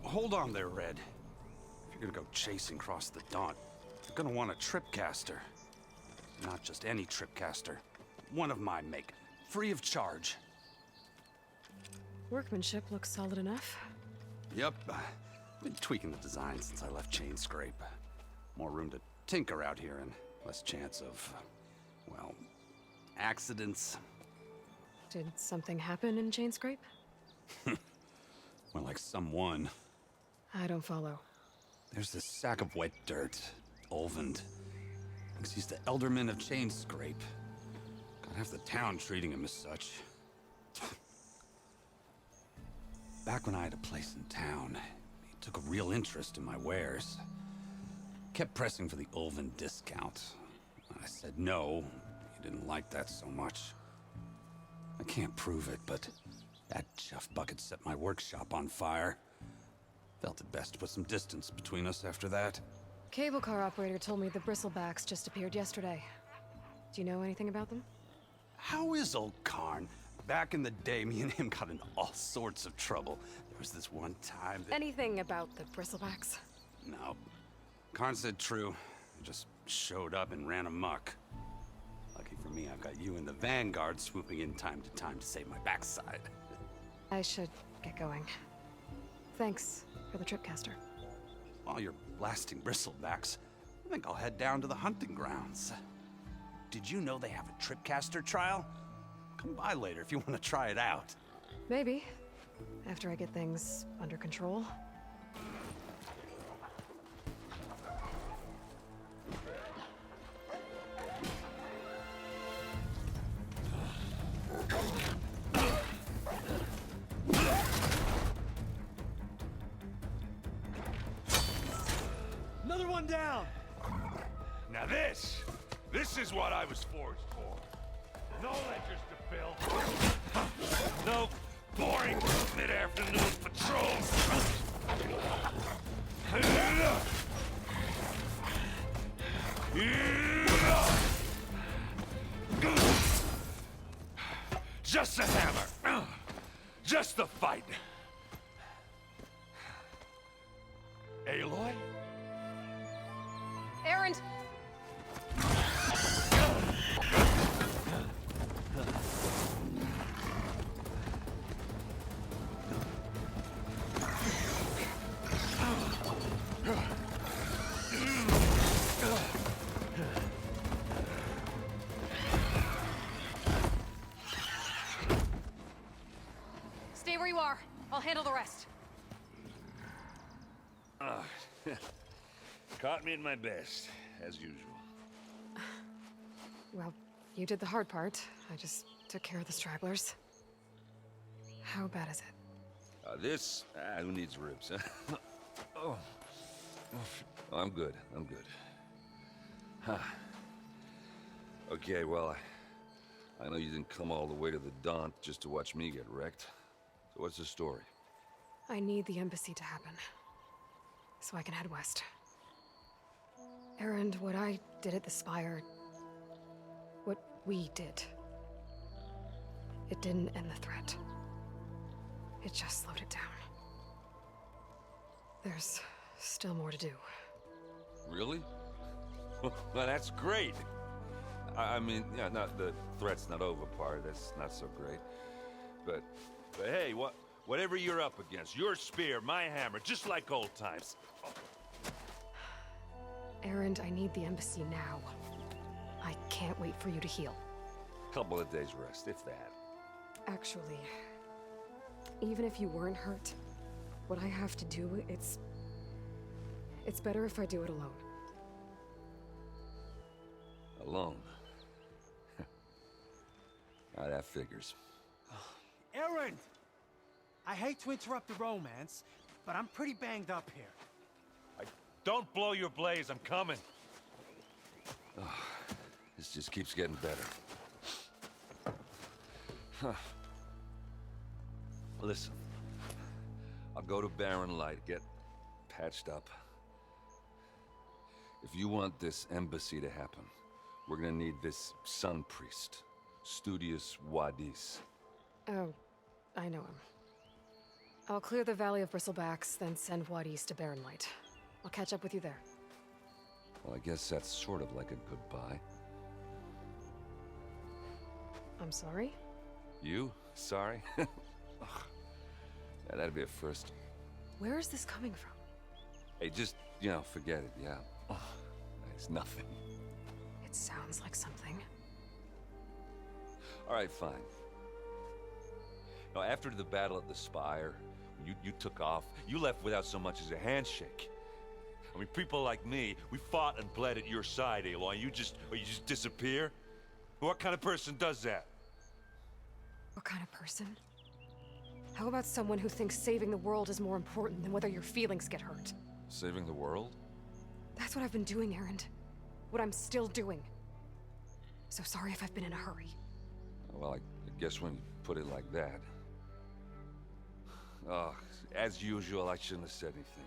Hold on there, Red. If you're gonna go chasing across the Daunt, you're gonna want a tripcaster. Not just any tripcaster. One of my make. Free of charge. Workmanship looks solid enough. Yep. Been tweaking the design since I left Chainscrape. More room to tinker out here and less chance of, well, accidents. Did something happen in Chainscrape? Well, like someone. I don't follow. There's this sack of wet dirt, Olvend. Thinks he's the Elderman of Chainscrape. Got half the town treating him as such. Back when I had a place in town, he took a real interest in my wares. Kept pressing for the Olvend discount. I said no. He didn't like that so much. I can't prove it, but that chuff bucket set my workshop on fire. Felt it best to put some distance between us after that. Cable car operator told me the bristlebacks just appeared yesterday. Do you know anything about them? How is old Karn? Back in the day, me and him got in all sorts of trouble. There was this one time that... Anything about the bristlebacks? No. Karn said true. He just showed up and ran amok. Lucky for me, I've got you and the Vanguard swooping in time to save my backside. I should get going. Thanks for the tripcaster. While you're blasting bristlebacks, I think I'll head down to the hunting grounds. Did you know they have a tripcaster trial? Come by later if you want to try it out. Maybe. After I get things under control. Another one down! Now this is what I was forged for. No ledgers to fill. No boring mid-afternoon patrols. Just a hammer. Just the fight. Aloy? Erland! Stay where you are. I'll handle the rest. Caught me at my best, as usual. Well, you did the hard part. I just took care of the stragglers. How bad is it? Who needs ribs, huh? Oh, I'm good. I'm good. Huh. Okay, well, I know you didn't come all the way to the Daunt just to watch me get wrecked. So what's the story? I need the embassy to happen, so I can head west. Erland, what I did at the Spire, what we did, it didn't end the threat. It just slowed it down. There's still more to do. Really? Well, that's great. I mean, yeah, not the threat's not over part. That's not so great. But hey, whatever you're up against, your spear, my hammer, just like old times. Erland, I need the embassy now. I can't wait for you to heal. Couple of days rest, if that. Actually, even if you weren't hurt, what I have to do, it's better if I do it alone. Alone? Now that figures. Erland! I hate to interrupt the romance, but I'm pretty banged up here. Don't blow your blaze, I'm coming. Oh, this just keeps getting better. Huh. Listen, I'll go to Barren Light, get patched up. If you want this embassy to happen, we're gonna need this sun priest, Studious Wadis. Oh, I know him. I'll clear the Valley of Bristlebacks, then send Wadis to Barren Light. I'll catch up with you there. Well, I guess that's sort of like a goodbye. I'm sorry? You? Sorry? Ugh. Yeah, that'd be a first. Where is this coming from? Hey, just, forget it, yeah. Ugh. It's nothing. It sounds like something. All right, fine. Now, after the battle at the Spire, you took off, you left without so much as a handshake. I mean, people like me, we fought and bled at your side, Aloy, and you just disappear? What kind of person does that? What kind of person? How about someone who thinks saving the world is more important than whether your feelings get hurt? Saving the world? That's what I've been doing, Erland. What I'm still doing. So sorry if I've been in a hurry. Well, I guess when you put it like that. Oh, as usual, I shouldn't have said anything.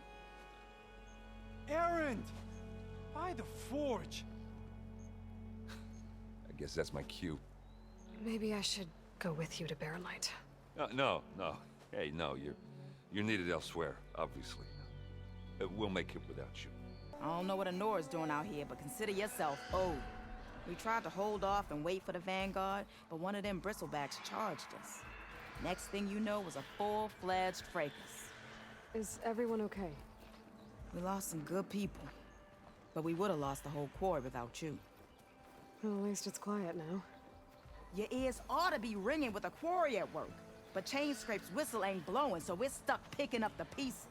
Erland! By the Forge! I guess that's my cue. Maybe I should go with you to Barren Light. No. Hey, no, you're needed elsewhere, obviously. We'll make it without you. I don't know what Anora's doing out here, but consider yourself owed. We tried to hold off and wait for the Vanguard, but one of them bristlebacks charged us. Next thing you know was a full-fledged fracas. Is everyone okay? We lost some good people, but we would have lost the whole quarry without you. Well, at least it's quiet now. Your ears ought to be ringing with a quarry at work, but Chainscrape's whistle ain't blowing, so we're stuck picking up the pieces.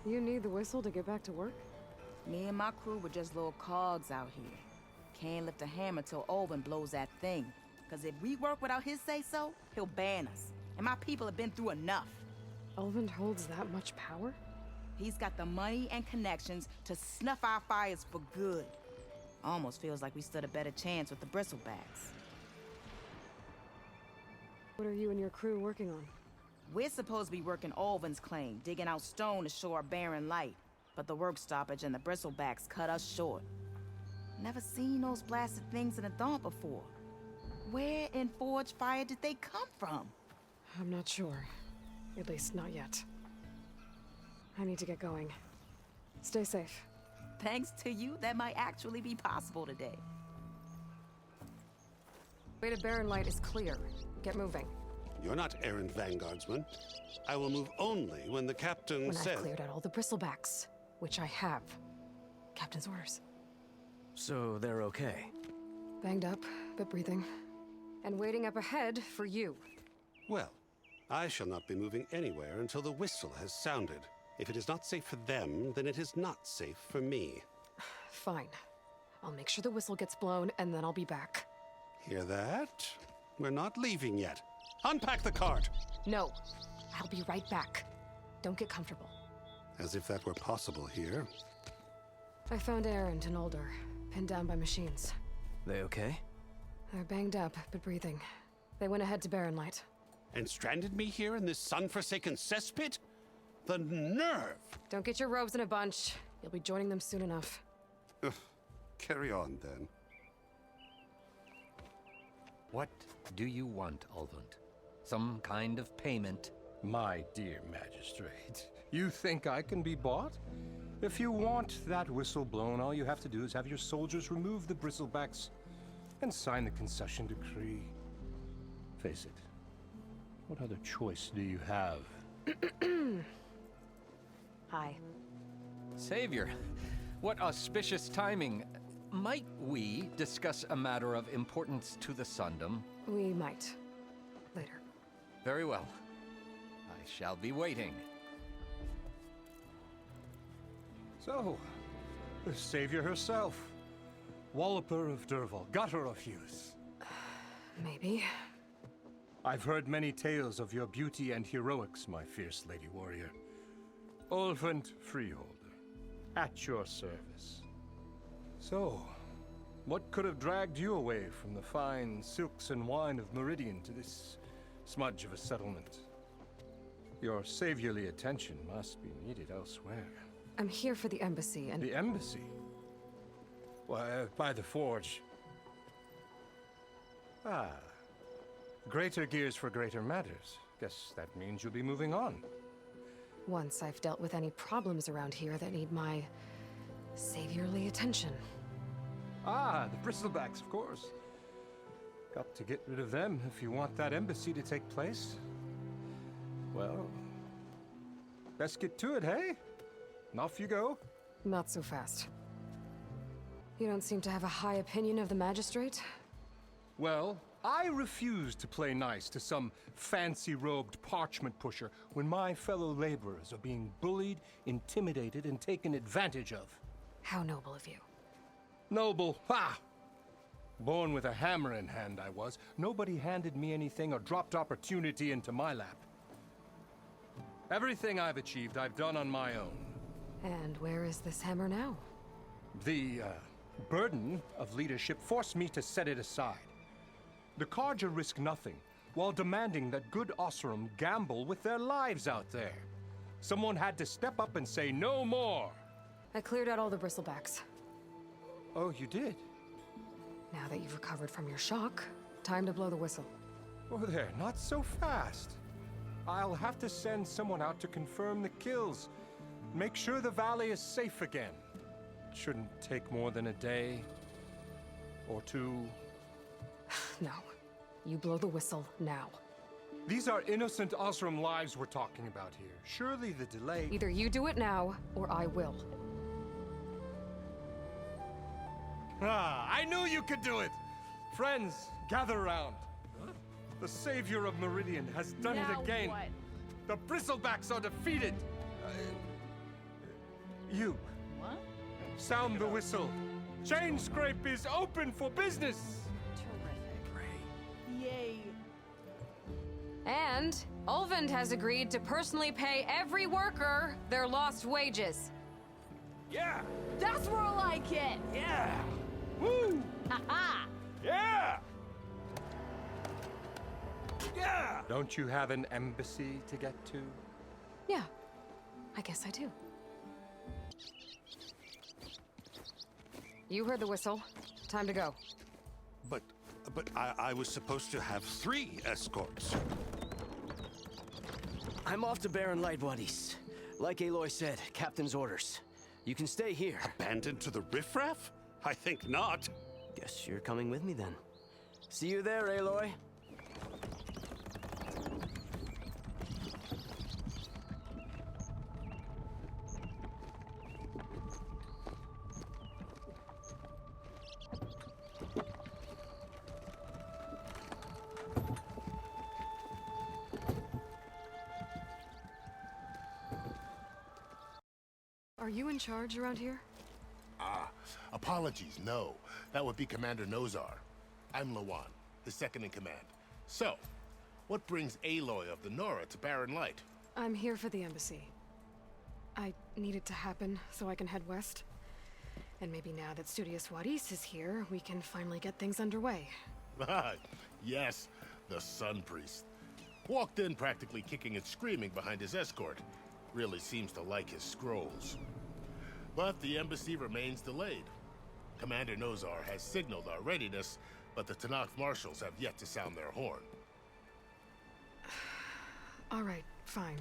You need the whistle to get back to work? Me and my crew were just little cogs out here. Can't lift a hammer till Olvin blows that thing. Cause if we work without his say-so, he'll ban us. And my people have been through enough. Olvin holds that much power? He's got the money and connections to snuff our fires for good. Almost feels like we stood a better chance with the bristlebacks. What are you and your crew working on? We're supposed to be working Olvin's claim, digging out stone to show our Barren Light. But the work stoppage and the bristlebacks cut us short. Never seen those blasted things in a dawn before. Where in Forge Fire did they come from? I'm not sure. At least not yet. I need to get going. Stay safe. Thanks to you, that might actually be possible today. Way to Barren Light is clear. Get moving. You're not errant vanguardsman. I will move only when the captain When says... I've cleared out all the bristlebacks, which I have. Captain's orders. So they're okay? Banged up, but breathing. And waiting up ahead for you. Well, I shall not be moving anywhere until the whistle has sounded. If it is not safe for them, then it is not safe for me. Fine. I'll make sure the whistle gets blown, and then I'll be back. Hear that? We're not leaving yet. Unpack the cart! No. I'll be right back. Don't get comfortable. As if that were possible here. I found Erland and Older, pinned down by machines. They okay? They're banged up, but breathing. They went ahead to Barren Light. And stranded me here in this sun-forsaken cesspit? The nerve! Don't get your robes in a bunch. You'll be joining them soon enough. Carry on, then. What do you want, Olvund? Some kind of payment? My dear magistrate, you think I can be bought? If you want that whistle blown, all you have to do is have your soldiers remove the bristlebacks and sign the concession decree. Face it, what other choice do you have? Hi. Savior, what auspicious timing. Might we discuss a matter of importance to the Sundom? We might. Later. Very well. I shall be waiting. So, the savior herself. Walloper of Derval, gutter of Hughes. Maybe. I've heard many tales of your beauty and heroics, my fierce lady warrior. Ulvent Freeholder, at your service. So, what could have dragged you away from the fine silks and wine of Meridian to this smudge of a settlement? Your saviorly attention must be needed elsewhere. I'm here for the embassy and... The embassy? Why, by the forge. Ah. Greater gears for greater matters. Guess that means you'll be moving on. Once I've dealt with any problems around here that need my saviorly attention. Ah, the bristlebacks, of course. Got to get rid of them if you want that embassy to take place. Well, best get to it, hey? And off you go. Not so fast. You don't seem to have a high opinion of the magistrate? Well, I refuse to play nice to some fancy-robed parchment pusher when my fellow laborers are being bullied, intimidated, and taken advantage of. How noble of you. Noble? Ha! Born with a hammer in hand, I was. Nobody handed me anything or dropped opportunity into my lap. Everything I've achieved, I've done on my own. And where is this hammer now? The, burden of leadership forced me to set it aside. The Carja risk nothing, while demanding that good Oseram gamble with their lives out there. Someone had to step up and say no more. I cleared out all the bristlebacks. Oh, you did? Now that you've recovered from your shock, time to blow the whistle. Oh there, not so fast. I'll have to send someone out to confirm the kills. Make sure the valley is safe again. It shouldn't take more than a day or two. No. You blow the whistle now. These are innocent Oseram lives we're talking about here. Surely the delay... Either you do it now, or I will. Ah, I knew you could do it! Friends, gather around. Huh? The savior of Meridian has done it again. What? The bristlebacks are defeated. You. What? Sound the whistle. Chainscrape is open for business. Yay. And Ulvund has agreed to personally pay every worker their lost wages. Yeah! That's more like it! Yeah! Woo! Ha-ha! Yeah! Yeah! Don't you have an embassy to get to? Yeah, I guess I do. You heard the whistle. Time to go. But I was supposed to have 3 escorts. I'm off to Barren Light, buddies. Like Aloy said, Captain's orders. You can stay here. Abandoned to the riffraff? I think not. Guess you're coming with me then. See you there, Aloy. Are you in charge around here? Apologies, no. That would be Commander Nozar. I'm Lawan, his second in command. So, what brings Aloy of the Nora to Barren Light? I'm here for the embassy. I need it to happen so I can head west. And maybe now that Studious Wadis is here, we can finally get things underway. Yes, the Sun Priest. Walked in practically kicking and screaming behind his escort. Really seems to like his scrolls. But the embassy remains delayed. Commander Nozar has signaled our readiness, but the Tenakth marshals have yet to sound their horn. All right, fine.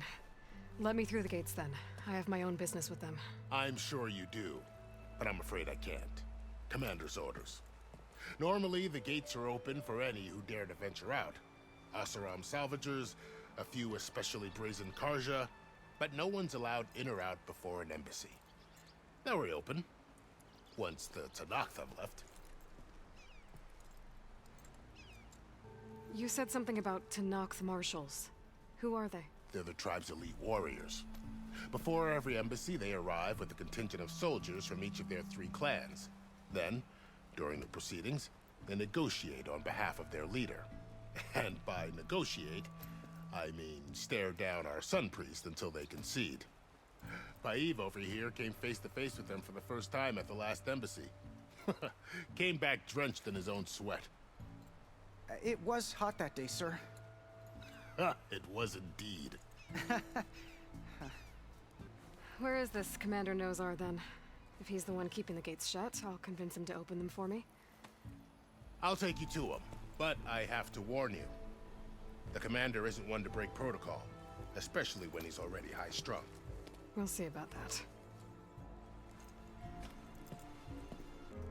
Let me through the gates then. I have my own business with them. I'm sure you do, but I'm afraid I can't. Commander's orders. Normally, the gates are open for any who dare to venture out. Asaram salvagers, a few especially brazen Karja, but no one's allowed in or out before an embassy. Now we're open, once the Tenakth have left. You said something about Tenakth marshals. Who are they? They're the tribe's elite warriors. Before every embassy, they arrive with a contingent of soldiers from each of their 3 clans. Then, during the proceedings, they negotiate on behalf of their leader. And by negotiate, I mean stare down our sun priest until they concede. Paiv over here came face to face with them for the first time at the last embassy. Came back drenched in his own sweat. It was hot that day, sir. It was indeed. Where is this Commander Nozar then? If he's the one keeping the gates shut, I'll convince him to open them for me. I'll take you to him, but I have to warn you. The commander isn't one to break protocol, especially when he's already high-strung. We'll see about that.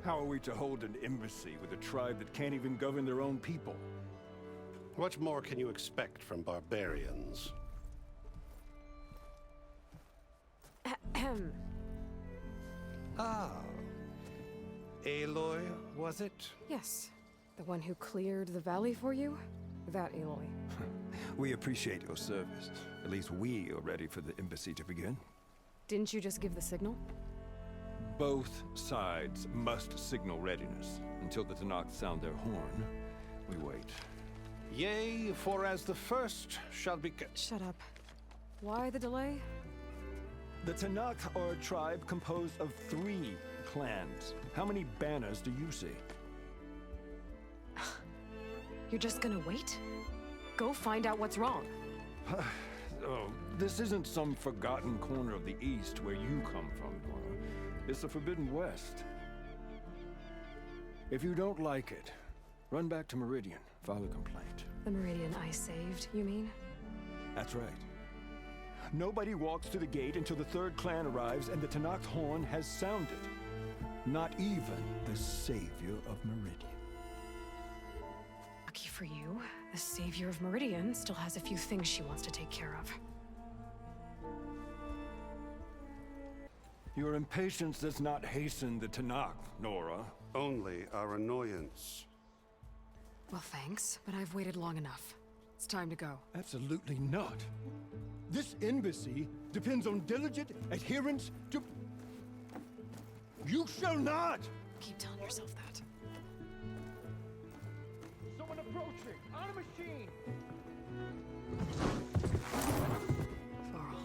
How are we to hold an embassy with a tribe that can't even govern their own people? What more can you expect from barbarians? Ahem. Ah. Aloy, was it? Yes. The one who cleared the valley for you? That Aloy. We appreciate your service. At least we are ready for the embassy to begin. Didn't you just give the signal? Both sides must signal readiness. Until the Tenakth sound their horn, we wait. Yea, for as the first shall be... Shut up. Why the delay? The Tenakth are a tribe composed of 3 clans. How many banners do you see? You're just gonna wait? Go find out what's wrong. Oh, this isn't some forgotten corner of the East where you come from, Nora. It's the Forbidden West. If you don't like it, run back to Meridian, file a complaint. The Meridian I saved, you mean? That's right. Nobody walks to the gate until the 3rd clan arrives and the Tenakth horn has sounded. Not even the savior of Meridian. Lucky for you, the savior of Meridian still has a few things she wants to take care of. Your impatience does not hasten the Tenakth, Nora. Only our annoyance. Well, thanks, but I've waited long enough. It's time to go. Absolutely not. This embassy depends on diligent adherence to... You shall not! Keep telling yourself that. Someone approaching! On a machine! Varl.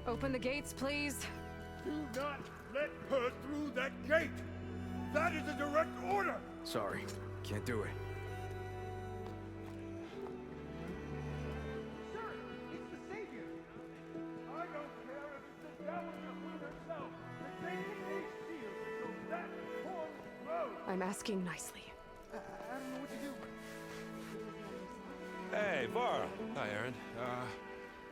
Open the gates, please. Do not let her through that gate! That is a direct order! Sorry, can't do it. Sir, it's the Savior! I don't care if it's the devil or Queen herself. The gate is sealed, so that horn blows! I'm asking nicely. I don't know what to do. Hey, Varl. Hi, Erland.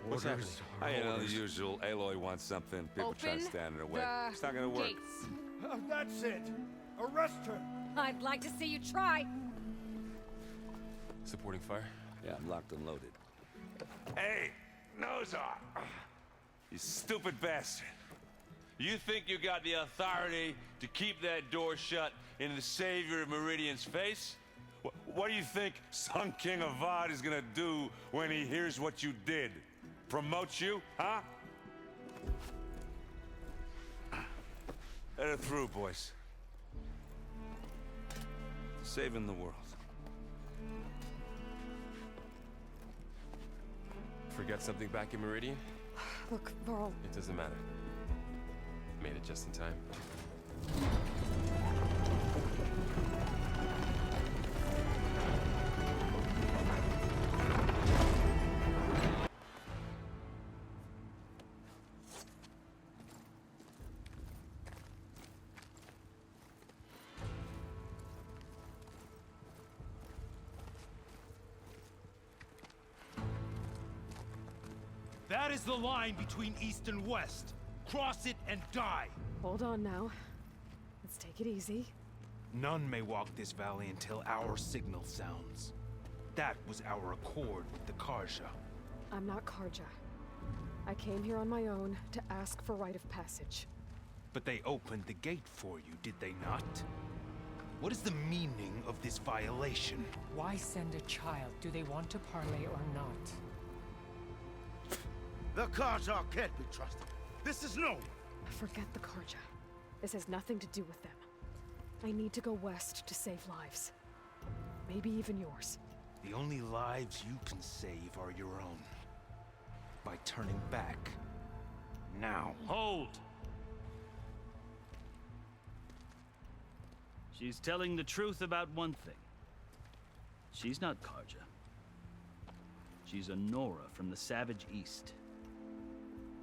What's happening? You know, the usual. Aloy wants something. People try to stand in her way. It's not gonna work. That's it! Arrest her! I'd like to see you try. Supporting fire? Yeah, I'm locked and loaded. Hey, Nozar! You stupid bastard. You think you got the authority to keep that door shut in the savior of Meridian's face? What do you think Sun King Avad is gonna do when he hears what you did? Promote you, huh? Let her through, boys. Saving the world. Forget something back in Meridian? Look, Varl. It doesn't matter. Made it just in time. That is the line between East and West. Cross it and die. Hold on now. Let's take it easy. None may walk this valley until our signal sounds. That was our accord with the Karja. I'm not Karja. I came here on my own to ask for rite of passage. But they opened the gate for you, did they not? What is the meaning of this violation? Why send a child? Do they want to parley or not? The Karja can't be trusted. This is known. Forget the Karja. This has nothing to do with them. I need to go west to save lives. Maybe even yours. The only lives you can save are your own. By turning back. Now. Hold! She's telling the truth about one thing. She's not Karja. She's a Nora from the Savage East.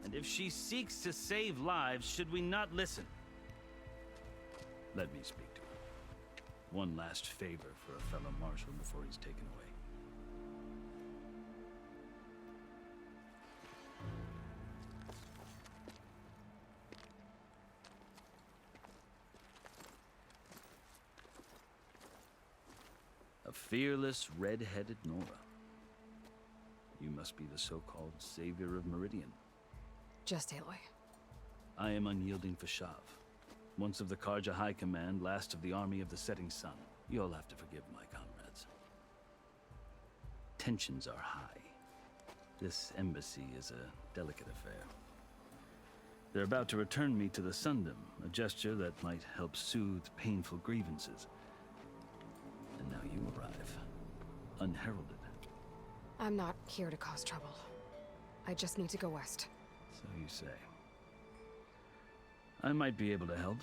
And if she seeks to save lives, should we not listen? Let me speak to her. One last favor for a fellow marshal before he's taken away. A fearless, red-headed Nora. You must be the so-called savior of Meridian. Just Aloy. I am unyielding Fashav. Once of the Karja High Command, last of the army of the setting sun. You'll have to forgive my comrades. Tensions are high. This embassy is a delicate affair. They're about to return me to the Sundom, a gesture that might help soothe painful grievances. And now you arrive, unheralded. I'm not here to cause trouble. I just need to go west. So you say. I might be able to help,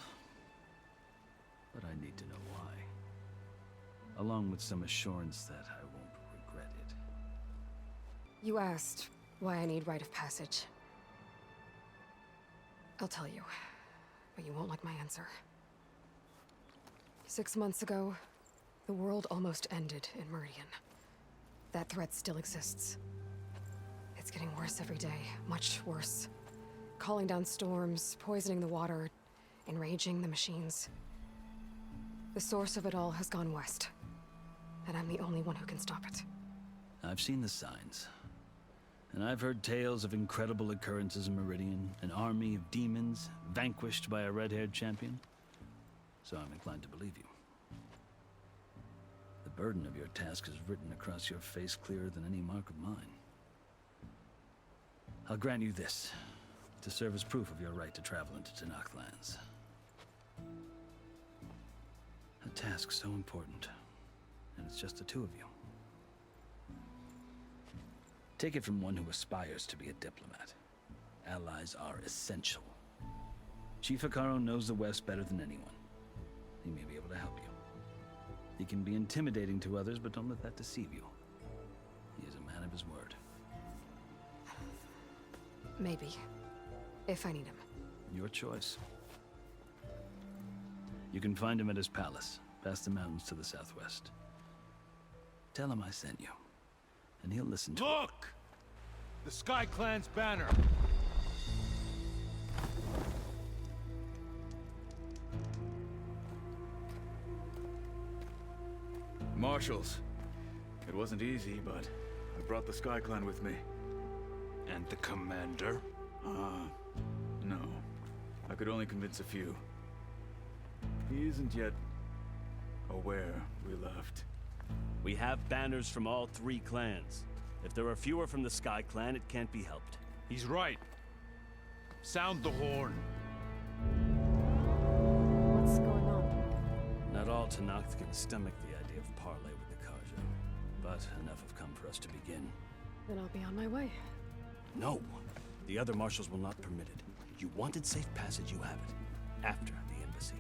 but I need to know why. Along with some assurance that I won't regret it. You asked why I need rite of passage. I'll tell you, but you won't like my answer. 6 months ago, the world almost ended in Meridian. That threat still exists. It's getting worse every day, much worse. Calling down storms, poisoning the water, enraging the machines. The source of it all has gone west, and I'm the only one who can stop it. I've seen the signs. And I've heard tales of incredible occurrences in Meridian, an army of demons vanquished by a red-haired champion. So I'm inclined to believe you. The burden of your task is written across your face clearer than any mark of mine. I'll grant you this, to serve as proof of your right to travel into Tenakth lands. A task so important, and it's just the two of you. Take it from one who aspires to be a diplomat. Allies are essential. Chief Hecaro knows the West better than anyone. He may be able to help you. He can be intimidating to others, but don't let that deceive you. He is a man of his word. Maybe. If I need him. Your choice. You can find him at his palace, past the mountains to the southwest. Tell him I sent you, and he'll listen to Look! The Sky Clan's banner! Marshals. It wasn't easy, but I brought the Sky Clan with me. And the commander? No. I could only convince a few. He isn't yet aware we left. We have banners from all 3 clans. If there are fewer from the Sky Clan, it can't be helped. He's right. Sound the horn. What's going on? Not all Tenakth can stomach the idea of parley with the Karja, but enough have come for us to begin. Then I'll be on my way. No! The other marshals will not permit it. You wanted safe passage, you have it. After the embassy.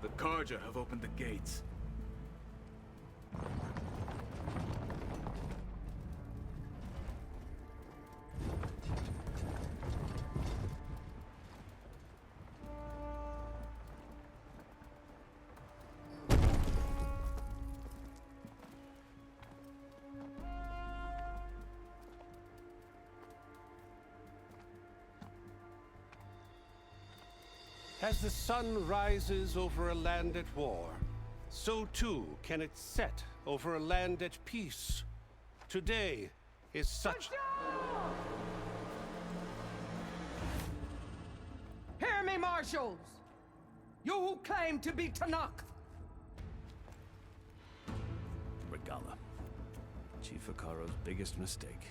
The Karja have opened the gates. As the sun rises over a land at war, so too can it set over a land at peace. Today is such... Hear me, marshals! You who claim to be Tenakth! Regala. Chief Hecaro's biggest mistake.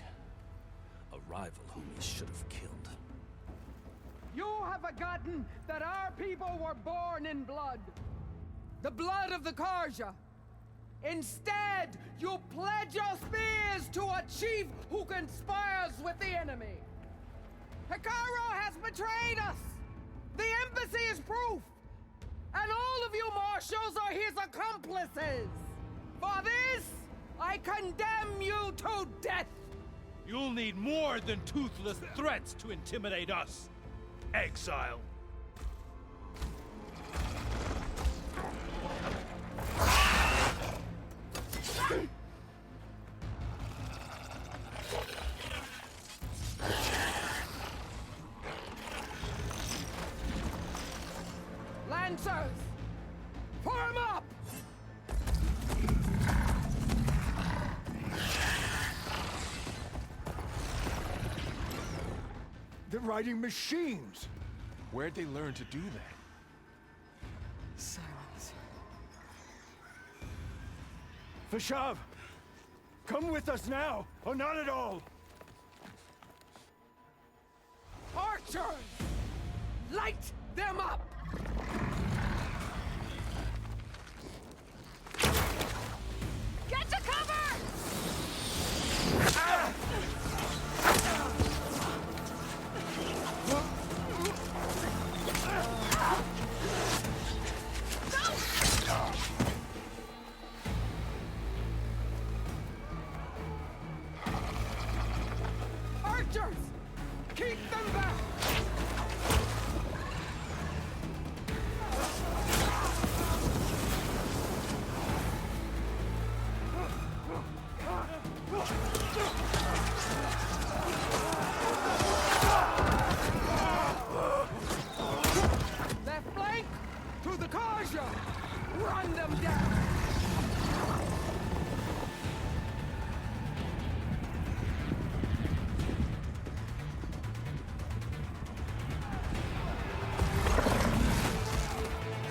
A rival whom he should have killed. You have forgotten that our people were born in blood. The blood of the Karja. Instead, you pledge your spears to a chief who conspires with the enemy. Hecaro has betrayed us! The embassy is proof! And all of you marshals are his accomplices! For this, I condemn you to death! You'll need more than toothless threats to intimidate us. Exile. Lancers! Form up! They're riding machines! Where'd they learn to do that? Silence. Vashav! Come with us now, or not at all! Archers! Light them up! Get to cover! Archers! Keep them back! Left flank! To the Karja! Run them down!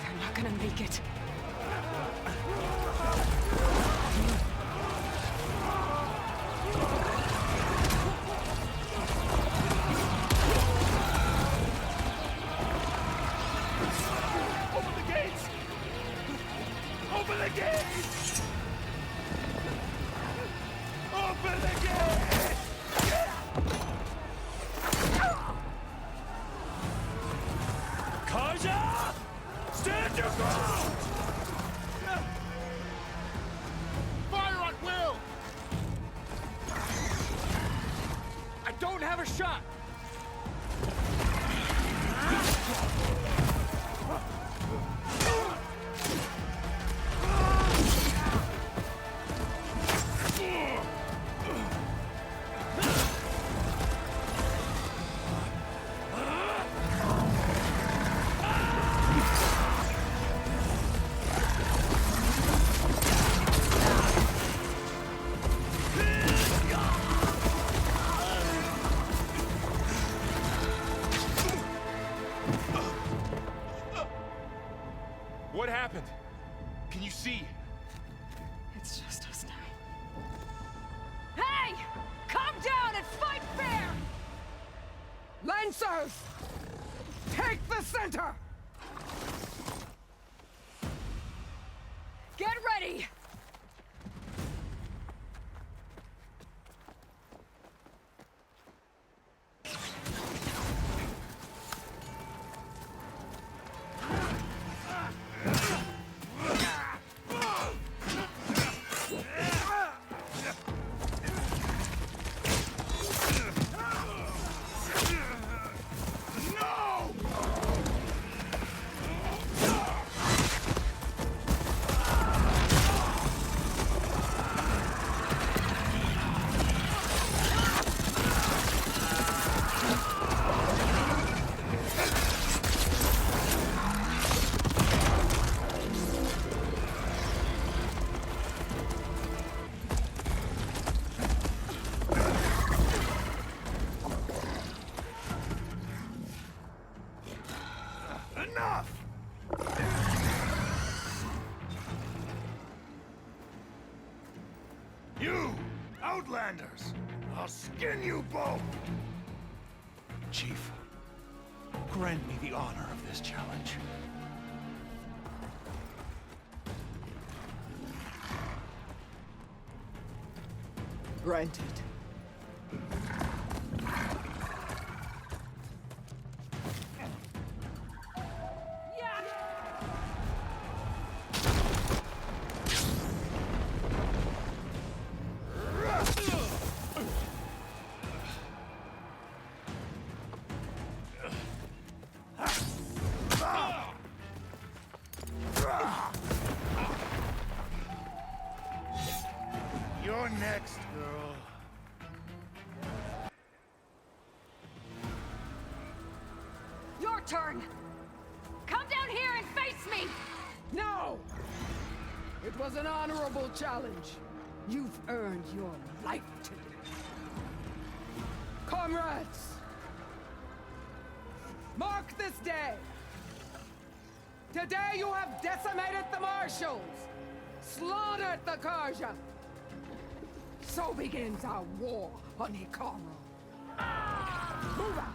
They're not gonna make it. Open the gates! Open the gates! Open the gates! Karja! Stand your ground! Fire at will! I don't have a shot! What happened? Can you see? It's just us now. Hey! Come down and fight fair! Lancers! Take the center! Get ready! You! Outlanders! I'll skin you both! Chief, grant me the honor of this challenge. Granted. You're next, girl. Your turn! Come down here and face me! No! It was an honorable challenge. You've earned your life today. Comrades! Mark this day! Today you have decimated the marshals! Slaughtered the Karja! So begins our war on Hecaro. Move out!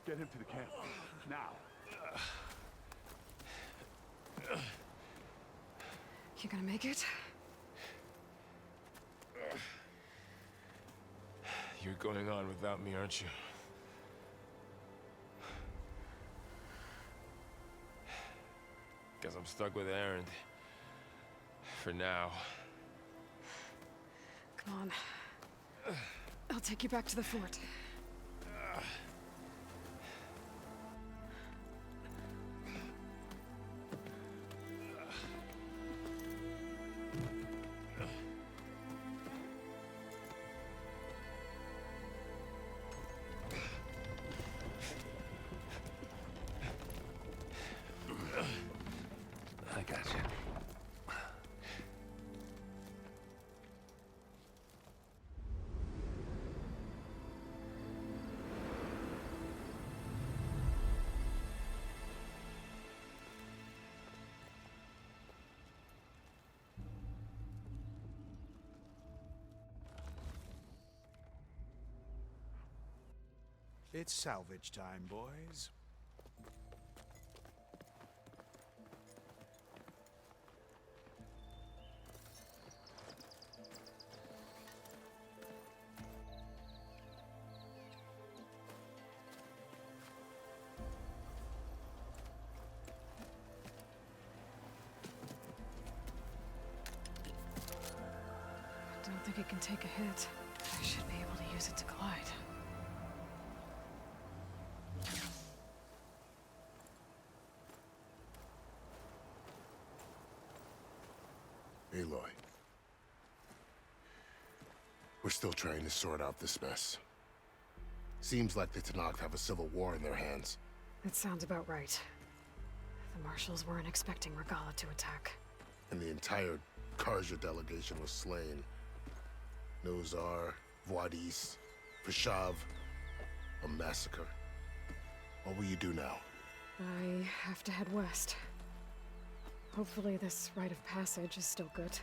Get him to the camp. Now. You gonna make it? You're going on without me, aren't you? Guess I'm stuck with Erland. For now. Come on. I'll take you back to the fort. I got you. It's salvage time, boys. I don't think it can take a hit. I should be able to use it to glide. Aloy. We're still trying to sort out this mess. Seems like the Tenakth have a civil war in their hands. That sounds about right. The marshals weren't expecting Regala to attack. And the entire Karja delegation was slain. Nozar, Voidis, Vishav. A massacre. What will you do now? I have to head west. Hopefully this rite of passage is still good.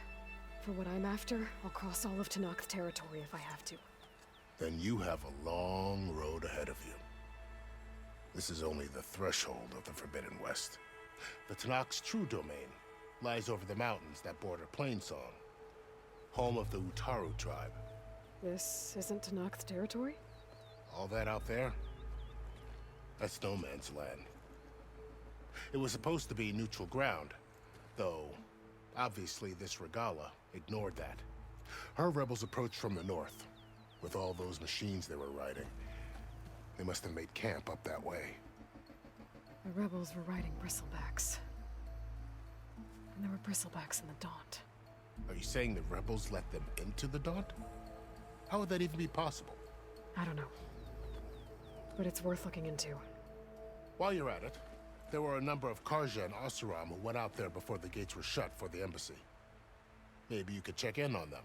For what I'm after, I'll cross all of Tenakth territory if I have to. Then you have a long road ahead of you. This is only the threshold of the Forbidden West. The Tenakth's true domain lies over the mountains that border Plainsong, home of the Utaru tribe. This isn't Tenakth territory? All that out there? That's no man's land. It was supposed to be neutral ground, though obviously this Regala ignored that. Her rebels approached from the north, with all those machines they were riding. They must have made camp up that way. The rebels were riding bristlebacks. And there were bristlebacks in the Daunt. Are you saying the rebels let them into the Daunt? How would that even be possible? I don't know. But it's worth looking into. While you're at it, there were a number of Karja and Oseram who went out there before the gates were shut for the embassy. Maybe you could check in on them.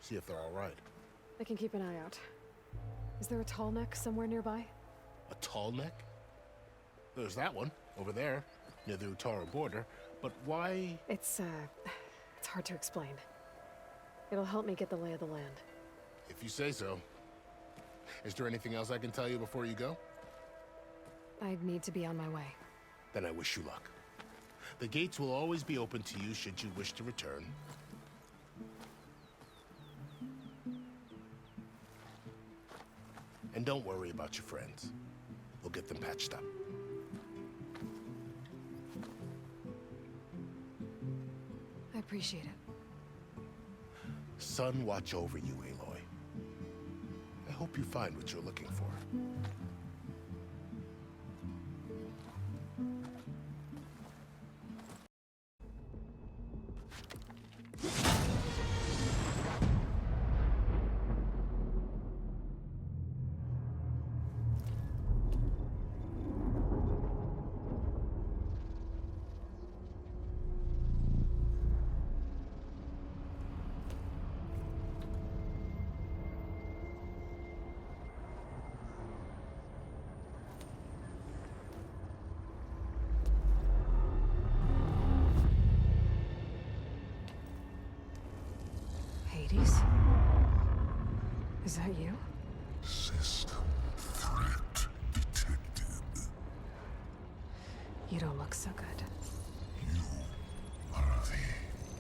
See if they're all right. I can keep an eye out. Is there a tall neck somewhere nearby? A tall neck? There's that one, over there, near the Utaru border. But why? It's hard to explain. It'll help me get the lay of the land. If you say so. Is there anything else I can tell you before you go? I'd need to be on my way. Then I wish you luck. The gates will always be open to you should you wish to return. And don't worry about your friends. We'll get them patched up. I appreciate it. Sun watch over you, Aloy. I hope you find what you're looking for. Is that you? System threat detected. You don't look so good. You are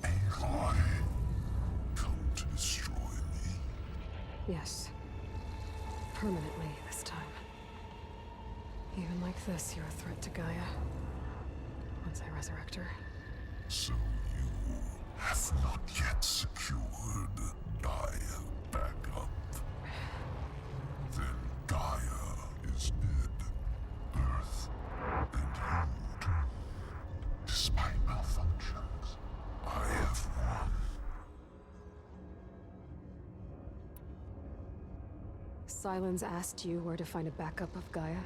the Aloy. Come to destroy me? Yes. Permanently this time. Even like this, you're a threat to Gaia. Once I resurrect her. So you have not yet secured Gaia back up. Then Gaia is dead. Earth and you, despite malfunctions, I have won. Sylens asked you where to find a backup of Gaia?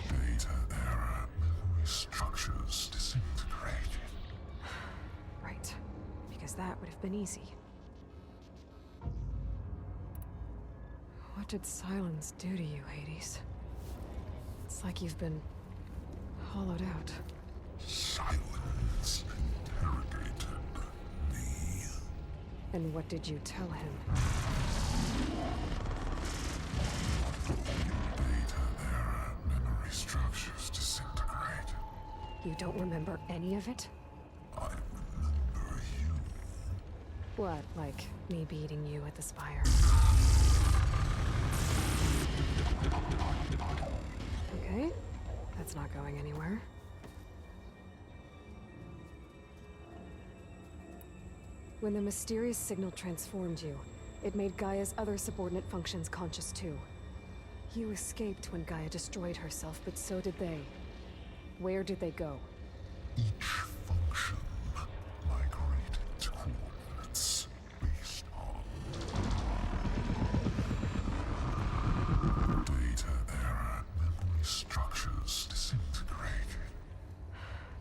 Data era memory structures disintegrated. Right. Because that would have been easy. What did Sylens do to you, Hades? It's like you've been hollowed out. Sylens interrogated me. And what did you tell him? Data era memory structures disintegrated. You don't remember any of it? I remember you. What, like me beating you at the Spire? Okay, that's not going anywhere. When the mysterious signal transformed you, it made Gaia's other subordinate functions conscious too. You escaped when Gaia destroyed herself, but so did they. Where did they go? Each function migrated to coordinates based on data era memory structures disintegrated.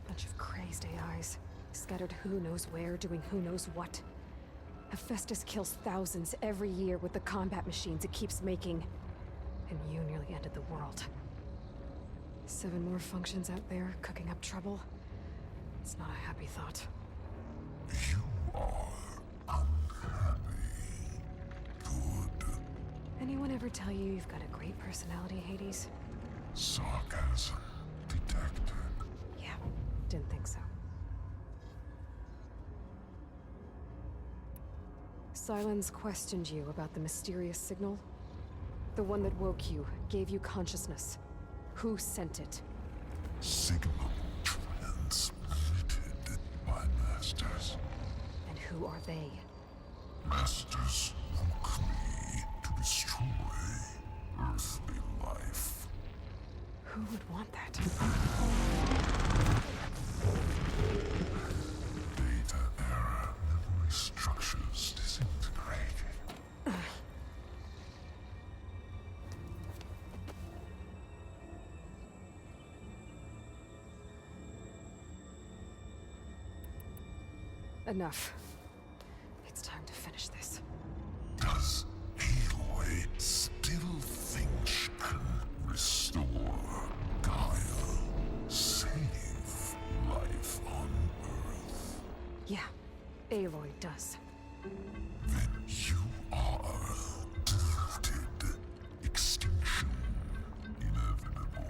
Bunch of crazed AIs, scattered who knows where, doing who knows what. Hephaestus kills thousands every year with the combat machines it keeps making. And you nearly ended the world. 7 more functions out there, cooking up trouble. It's not a happy thought. You are unhappy. Good. Anyone ever tell you you've got a great personality, Hades? Sarcasm detected. Yeah, didn't think so. Sylens questioned you about the mysterious signal. The one that woke you, gave you consciousness. Who sent it? Signal transmitted by masters. And who are they? Masters woke me to destroy earthly life. Who would want that? Data era memory structures disintegrated. Enough. It's time to finish this. Does Aloy still think she can restore Gaia? Save life on Earth? Yeah, Aloy does. Then you are deluded. Extinction inevitable.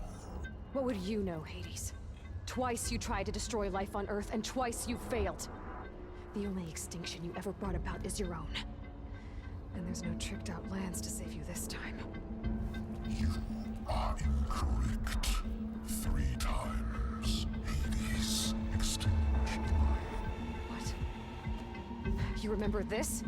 What would you know, Hades? Twice you tried to destroy life on Earth, and twice you failed. The only extinction you ever brought about is your own. And there's no tricked-out lands to save you this time. You are incorrect. 3 times. Hades extinguished life. What? You remember this?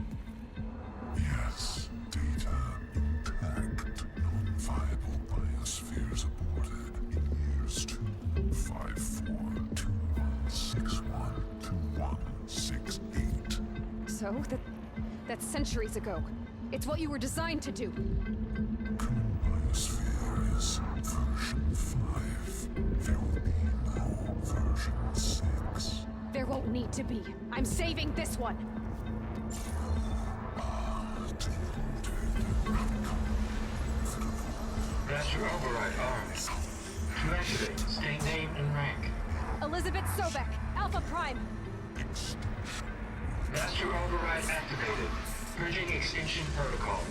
Yes. Data intact. Non-viable biospheres aborted in years 254, 2161, 2168. So? That's centuries ago. It's what you were designed to do. Current biosphere is version 5. There will be no version 6. There won't need to be. I'm saving this one. Master override armed. To activate, state name and rank. Elizabeth Sobek, Alpha Prime. Master override activated. Purging extinction protocol.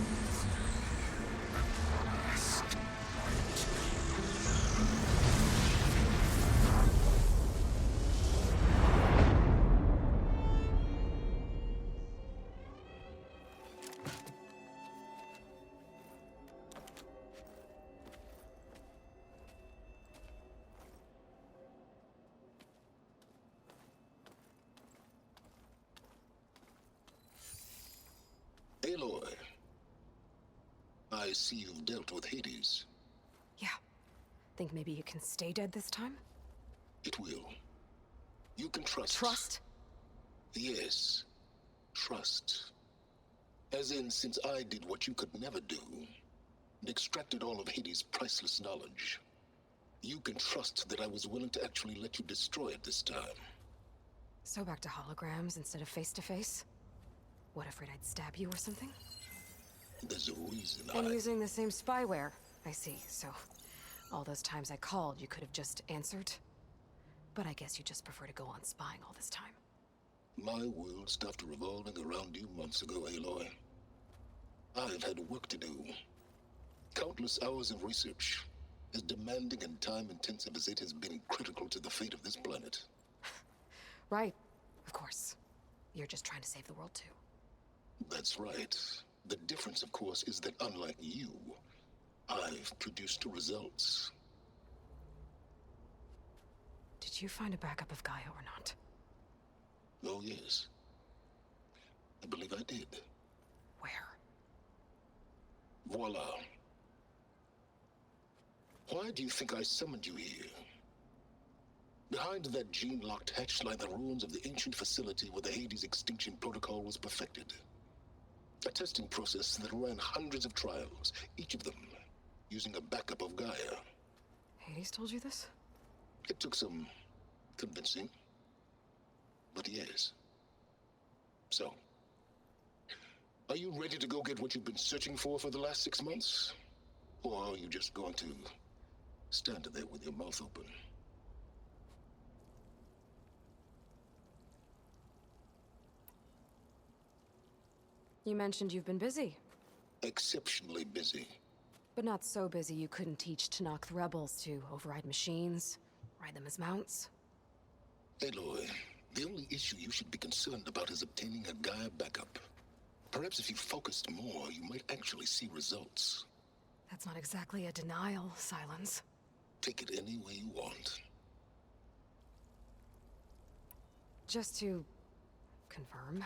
Aloy, I see you've dealt with Hades. Yeah. Think maybe you can stay dead this time? It will. You can trust. Trust? Yes. Trust. As in, since I did what you could never do, and extracted all of Hades' priceless knowledge, you can trust that I was willing to actually let you destroy it this time. So back to holograms instead of face-to-face? What, afraid I'd stab you or something? There's a reason And using the same spyware. I see, so all those times I called, you could have just answered? But I guess you just prefer to go on spying all this time. My world stopped revolving around you months ago, Aloy. I've had work to do. Countless hours of research, as demanding and time-intensive as it has been critical to the fate of this planet. Right, of course. You're just trying to save the world, too. That's right. The difference, of course, is that unlike you, I've produced results. Did you find a backup of Gaia or not? Oh, yes. I believe I did. Where? Voila. Why do you think I summoned you here? Behind that gene-locked hatch lie the ruins of the ancient facility where the Hades extinction protocol was perfected. A testing process that ran hundreds of trials, each of them using a backup of Gaia. Hades told you this? It took some convincing, but yes. So, are you ready to go get what you've been searching for the last 6 months? Or are you just going to stand there with your mouth open? You mentioned you've been busy. Exceptionally busy. But not so busy you couldn't teach Tenakth rebels to override machines, ride them as mounts. Aloy, the only issue you should be concerned about is obtaining a Gaia backup. Perhaps if you focused more, you might actually see results. That's not exactly a denial, Sylens. Take it any way you want. Just to confirm,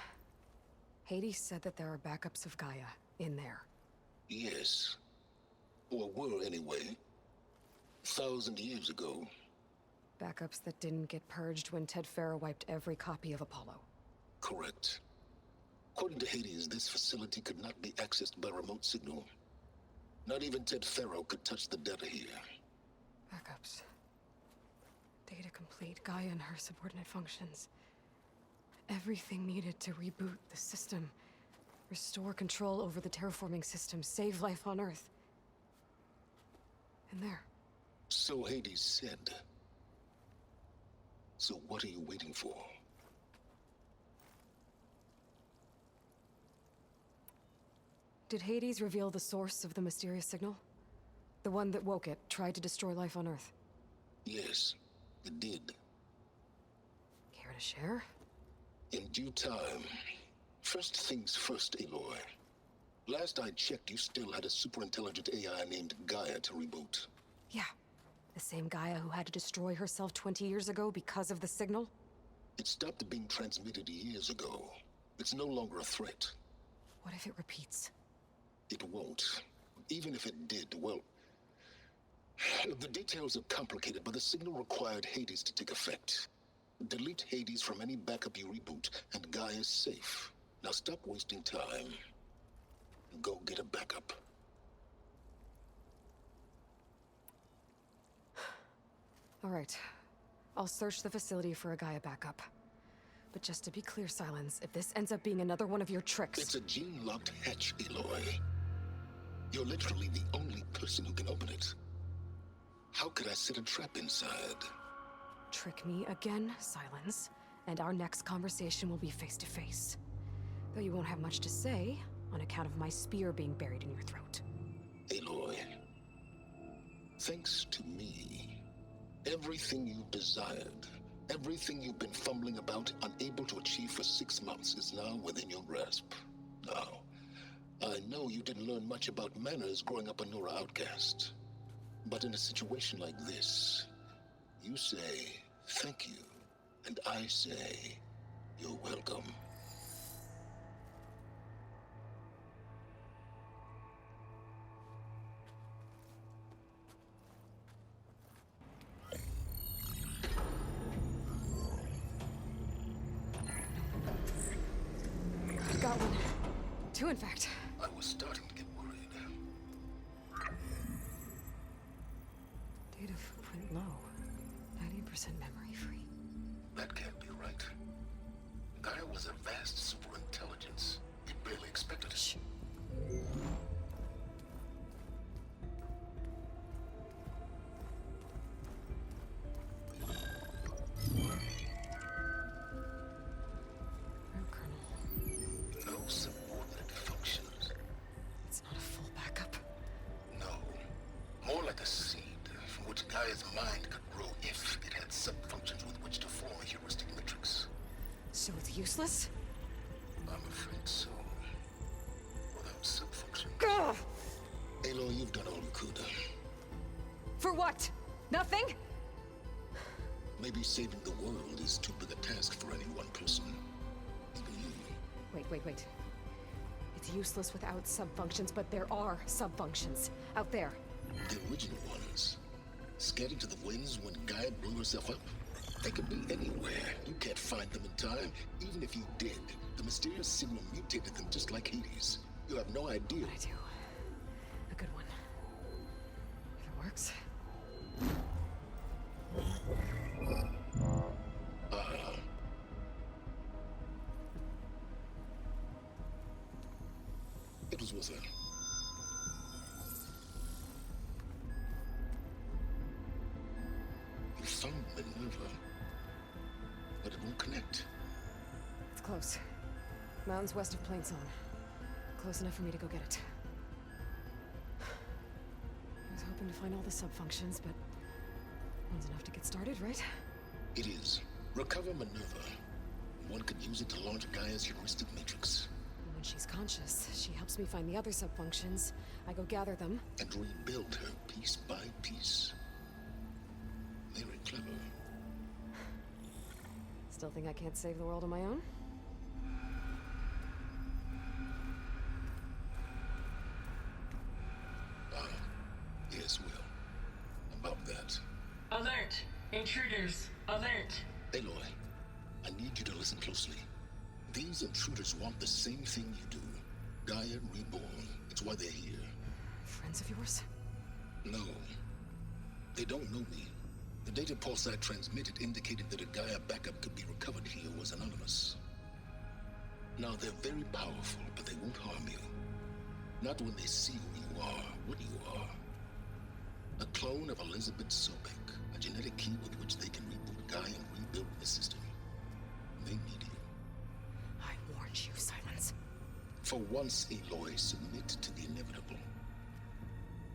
Hades said that there are backups of Gaia in there. Yes. Or were anyway. 1,000 years ago. Backups that didn't get purged when Ted Farrow wiped every copy of Apollo. Correct. According to Hades, this facility could not be accessed by remote signal. Not even Ted Farrow could touch the data here. Backups. Data complete, Gaia and her subordinate functions. Everything needed to reboot the system. Restore control over the terraforming system, save life on Earth. And there. So Hades said. So what are you waiting for? Did Hades reveal the source of the mysterious signal? The one that woke it, tried to destroy life on Earth? Yes, it did. Care to share? In due time. First things first, Aloy. Last I checked, you still had a superintelligent AI named Gaia to reboot. Yeah. The same Gaia who had to destroy herself 20 years ago because of the signal? It stopped being transmitted years ago. It's no longer a threat. What if it repeats? It won't. Even if it did, well... The details are complicated, but the signal required Hades to take effect. Delete Hades from any backup you reboot, and Gaia's safe. Now stop wasting time. Go get a backup. All right. I'll search the facility for a Gaia backup. But just to be clear, Sylens, if this ends up being another one of your tricks... It's a gene-locked hatch, Aloy. You're literally the only person who can open it. How could I set a trap inside? Trick me again, Sylens, and our next conversation will be face-to-face. Though you won't have much to say, on account of my spear being buried in your throat. Aloy, thanks to me, everything you've desired, everything you've been fumbling about, unable to achieve for 6 months, is now within your grasp. Now, I know you didn't learn much about manners growing up a Nora outcast. But in a situation like this, you say, thank you, and I say, you're welcome. Got one. 2, in fact. I was starting to get worried. Data footprint low. 90% memory free. That can't be right. Gaia was a vast superintelligence. We barely expected it. Shh. No subordinate functions. It's not a full backup. No. More like a seed from which Gaia's mind could grow if it had sub-functions with which to form a heuristic matrix. So it's useless? I'm afraid so. Without sub-function. Gah! Aloy, you've done all you could. For what? Nothing? Maybe saving the world is too big a task for any one person. Even you. Wait. It's useless without sub-functions, but there are sub-functions out there. The original ones. Scattered to the winds when Gaia blew herself up. They could be anywhere. You can't find them in time. Even if you did, the mysterious signal mutated them just like Hades. You have no idea. I do. A good one. If it works. It was worth it. You found Minerva, but it won't connect. It's close. Mountains west of Plain Song. Close enough for me to go get it. I was hoping to find all the sub-functions, but one's enough to get started, right? It is. Recover Minerva. One could use it to launch Gaia's heuristic matrix. When she's conscious, she helps me find the other sub-functions. I go gather them. And rebuild her piece by piece. Very clever. Still think I can't save the world on my own? Yes, Will. About that. Alert! Intruders! Alert! Aloy, I need you to listen closely. These intruders want the same thing you do. Gaia reborn. It's why they're here. Friends of yours? No. They don't know me. The data pulse I transmitted indicated that a Gaia backup could be recovered here was anonymous. Now, they're very powerful, but they won't harm you. Not when they see who you are, what you are. A clone of Elizabeth Sobek, a genetic key with which they can reboot Gaia and rebuild the system. They need you. I warned you, Sylens. For once, Aloy, submit to the inevitable.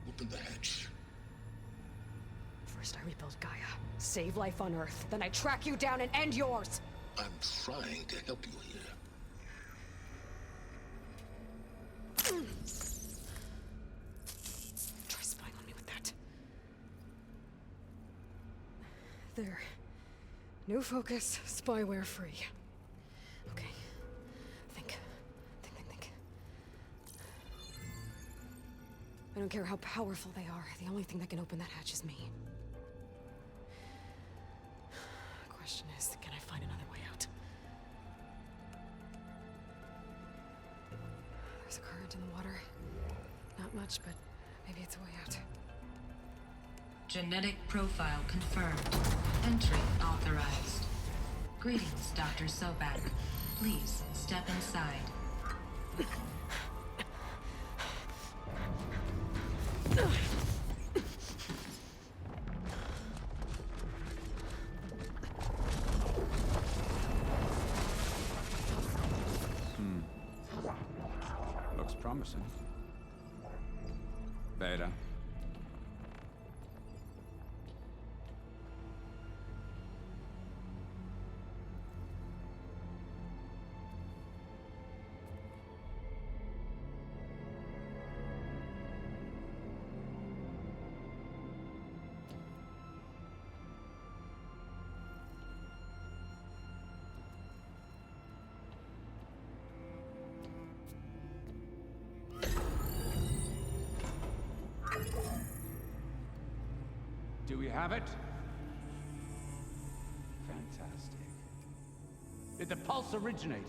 Open the hatch. First I rebuild Gaia, save life on Earth, then I track you down and end yours! I'm trying to help you here. Try spying on me with that. There. New focus, spyware free. Okay. Think. I don't care how powerful they are. The only thing that can open that hatch is me. Question is, can I find another way out? There's a current in the water. Not much, but maybe it's a way out. Genetic profile confirmed. Entry authorized. Greetings, Dr. Sobek. Please step inside. Looks promising. Veda. Do we have it? Fantastic. Did the pulse originate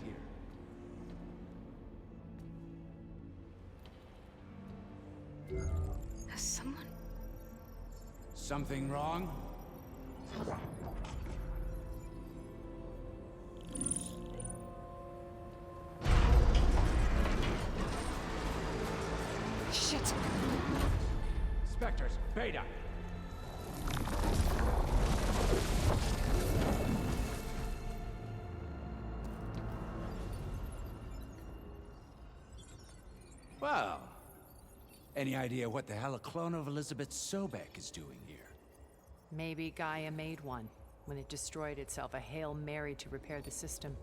here? Has someone... Something wrong? Shit! Spectres, Veda! Well, any idea what the hell a clone of Elizabeth Sobek is doing here? Maybe Gaia made one when it destroyed itself, a Hail Mary to repair the system.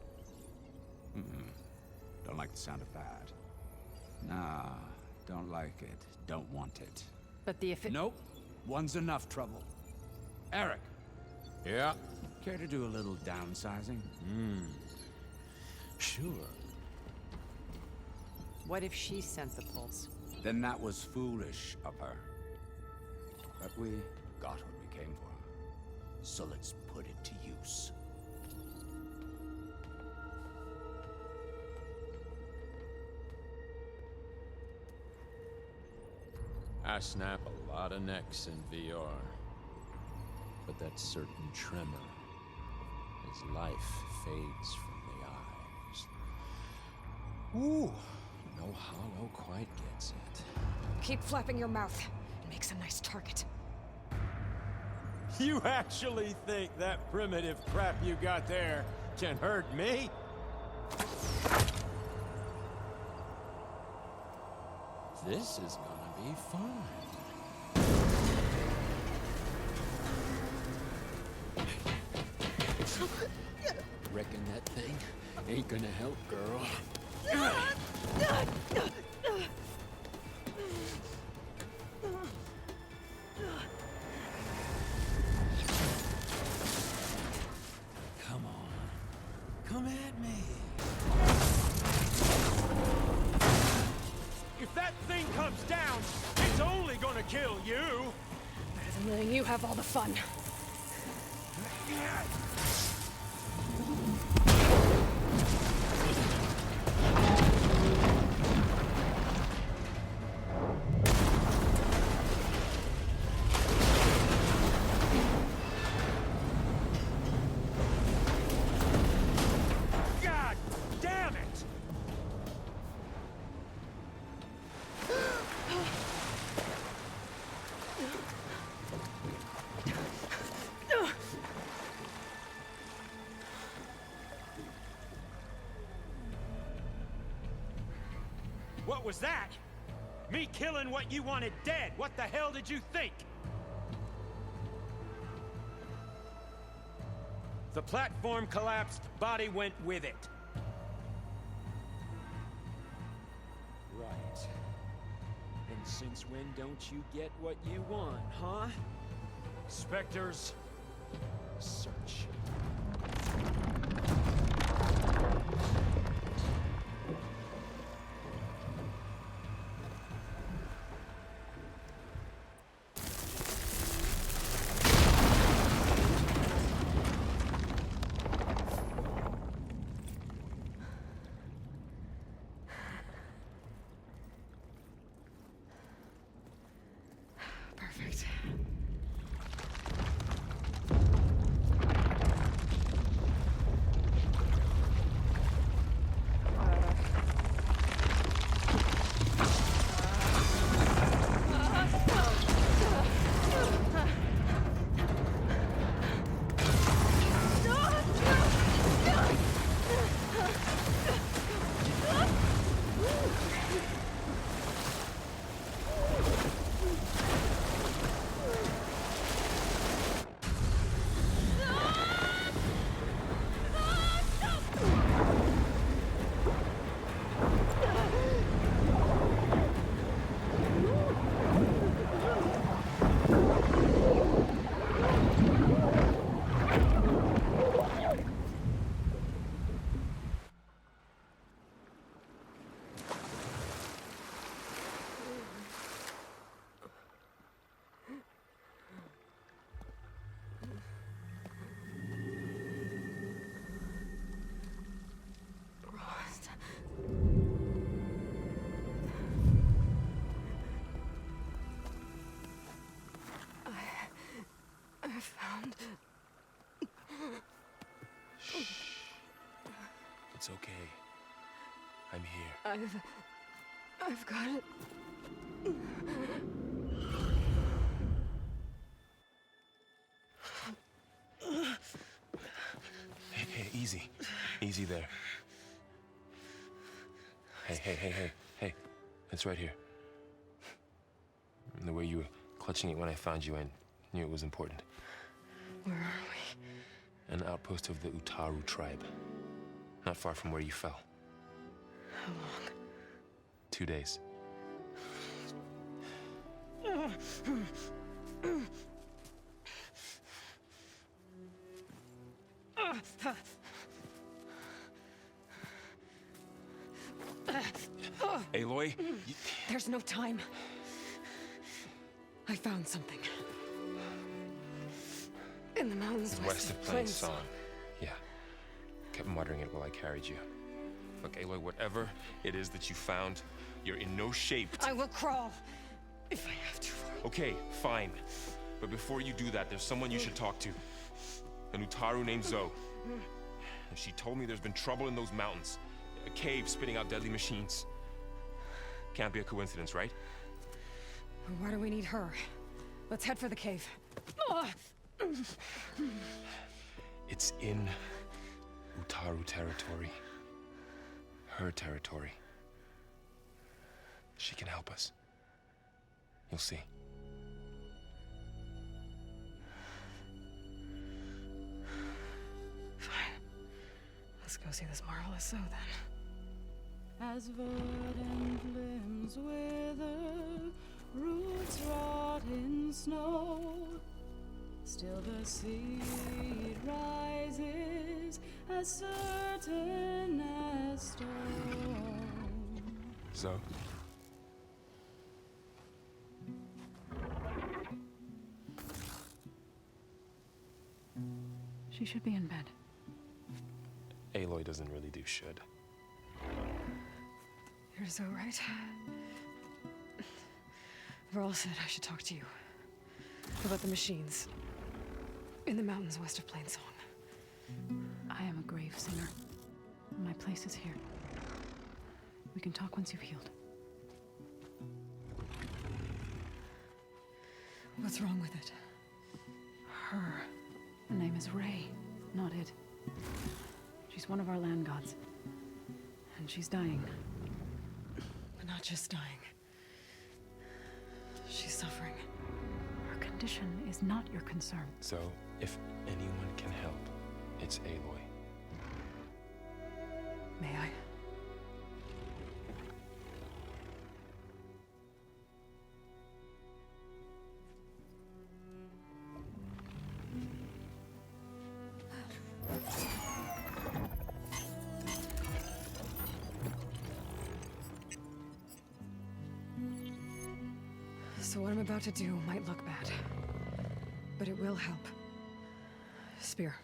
Don't like the sound of that. Nah, don't like it. Don't want it. But the Nope. One's enough trouble. Eric. Yeah? Care to do a little downsizing? Sure. What if she sent the pulse? Then that was foolish of her. But we got what we came for. So let's put it to use. I snap a lot of necks in VR. But that certain tremor as life fades from the eyes. Ooh, no hollow quite gets it. Keep flapping your mouth. It makes a nice target. You actually think that primitive crap you got there can hurt me? This is gonna be fun. Reckon that thing ain't gonna help, girl. Come on. Come at me. If that thing comes down, it's only gonna kill you! Better than letting you have all the fun. God damn it! What was that? Me killing what you wanted dead. What the hell did you think? The platform collapsed, body went with it. Right. And since when don't you get what you want, huh? Spectres, search. Perfect. I found... Shh. It's okay. I'm here. I've got it. Hey, easy. Easy there. Hey. It's right here. And the way you were clutching it when I found you, I knew it was important. Where are we? An outpost of the Utaru tribe. Not far from where you fell. How long? 2 days. Aloy? There's no time. I found something. In the mountains west of Plainsong. Yeah. Kept muttering it while I carried you. Look, Aloy, whatever it is that you found, you're in no shape to... I will crawl, if I have to. Okay, fine. But before you do that, there's someone you should talk to. An Utaru named Zoe. And she told me there's been trouble in those mountains. A cave spitting out deadly machines. Can't be a coincidence, right? Why do we need her? Let's head for the cave. It's in Utaru territory. Her territory. She can help us. You'll see. Fine. Let's go see this marvelous Zoe then. As verdant limbs wither, roots rot in snow, still the seed rises as certain as stone. Zoe? She should be in bed. Aloy doesn't really do should. You're so right. Varl said I should talk to you about the machines in the mountains west of Plainsong. I am a grave singer. My place is here. We can talk once you've healed. What's wrong with it? Her name is Ray, not it. She's one of our land gods. And she's dying. But not just dying. She's suffering. Her condition is not your concern. So, if anyone can help, it's Aloy. May I? So what I'm about to do might look bad, but it will help. Spear.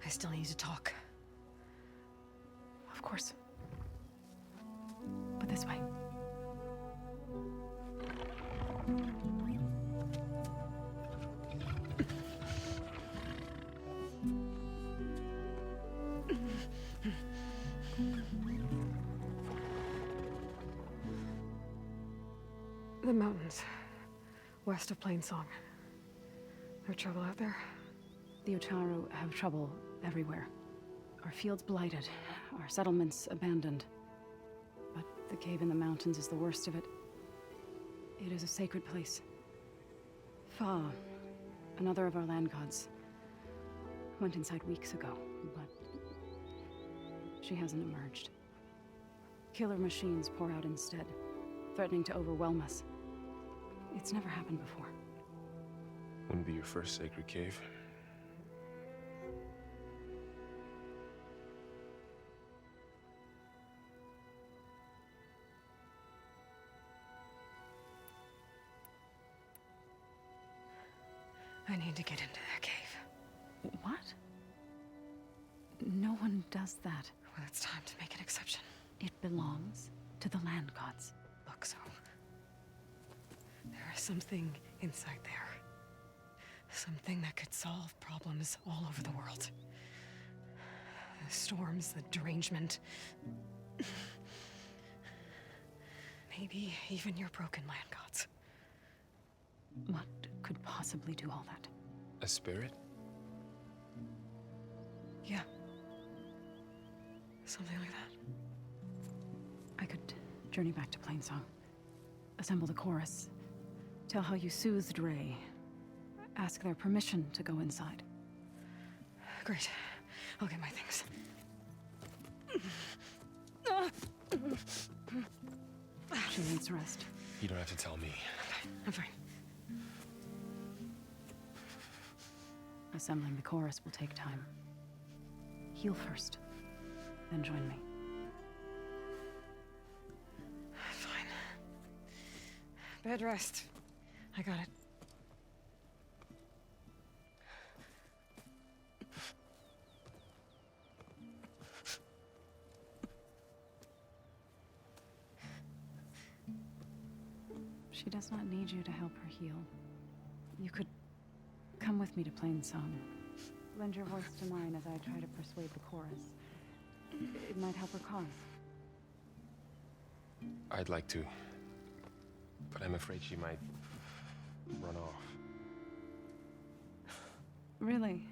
I still need to talk. Of course. But this way. The mountains, west of Plainsong. There trouble out there? The Utaru have trouble everywhere. Our fields blighted, our settlements abandoned. But the cave in the mountains is the worst of it. It is a sacred place. Fa, another of our land gods, went inside weeks ago, but she hasn't emerged. Killer machines pour out instead, threatening to overwhelm us. It's never happened before. Wouldn't be your first sacred cave. I need to get into that cave. What? No one does that. Well, it's time to make an exception. It belongs to the land gods. Look, so there is something inside there. Something that could solve problems all over the world. The storms, the derangement. Maybe even your broken land gods. What could possibly do all that? A spirit? Yeah. Something like that. I could journey back to Plainsong, assemble the chorus, tell how you soothed Ray, ask their permission to go inside. Great. I'll get my things. She needs rest. You don't have to tell me. I'm fine. Assembling the chorus will take time. Heal first, then join me. Fine. Bed rest. I got it. She does not need you to help her heal. You could come with me to Plainsong. Lend your voice to mine as I try to persuade the chorus. It might help her cause. I'd like to, but I'm afraid she might run off. Really?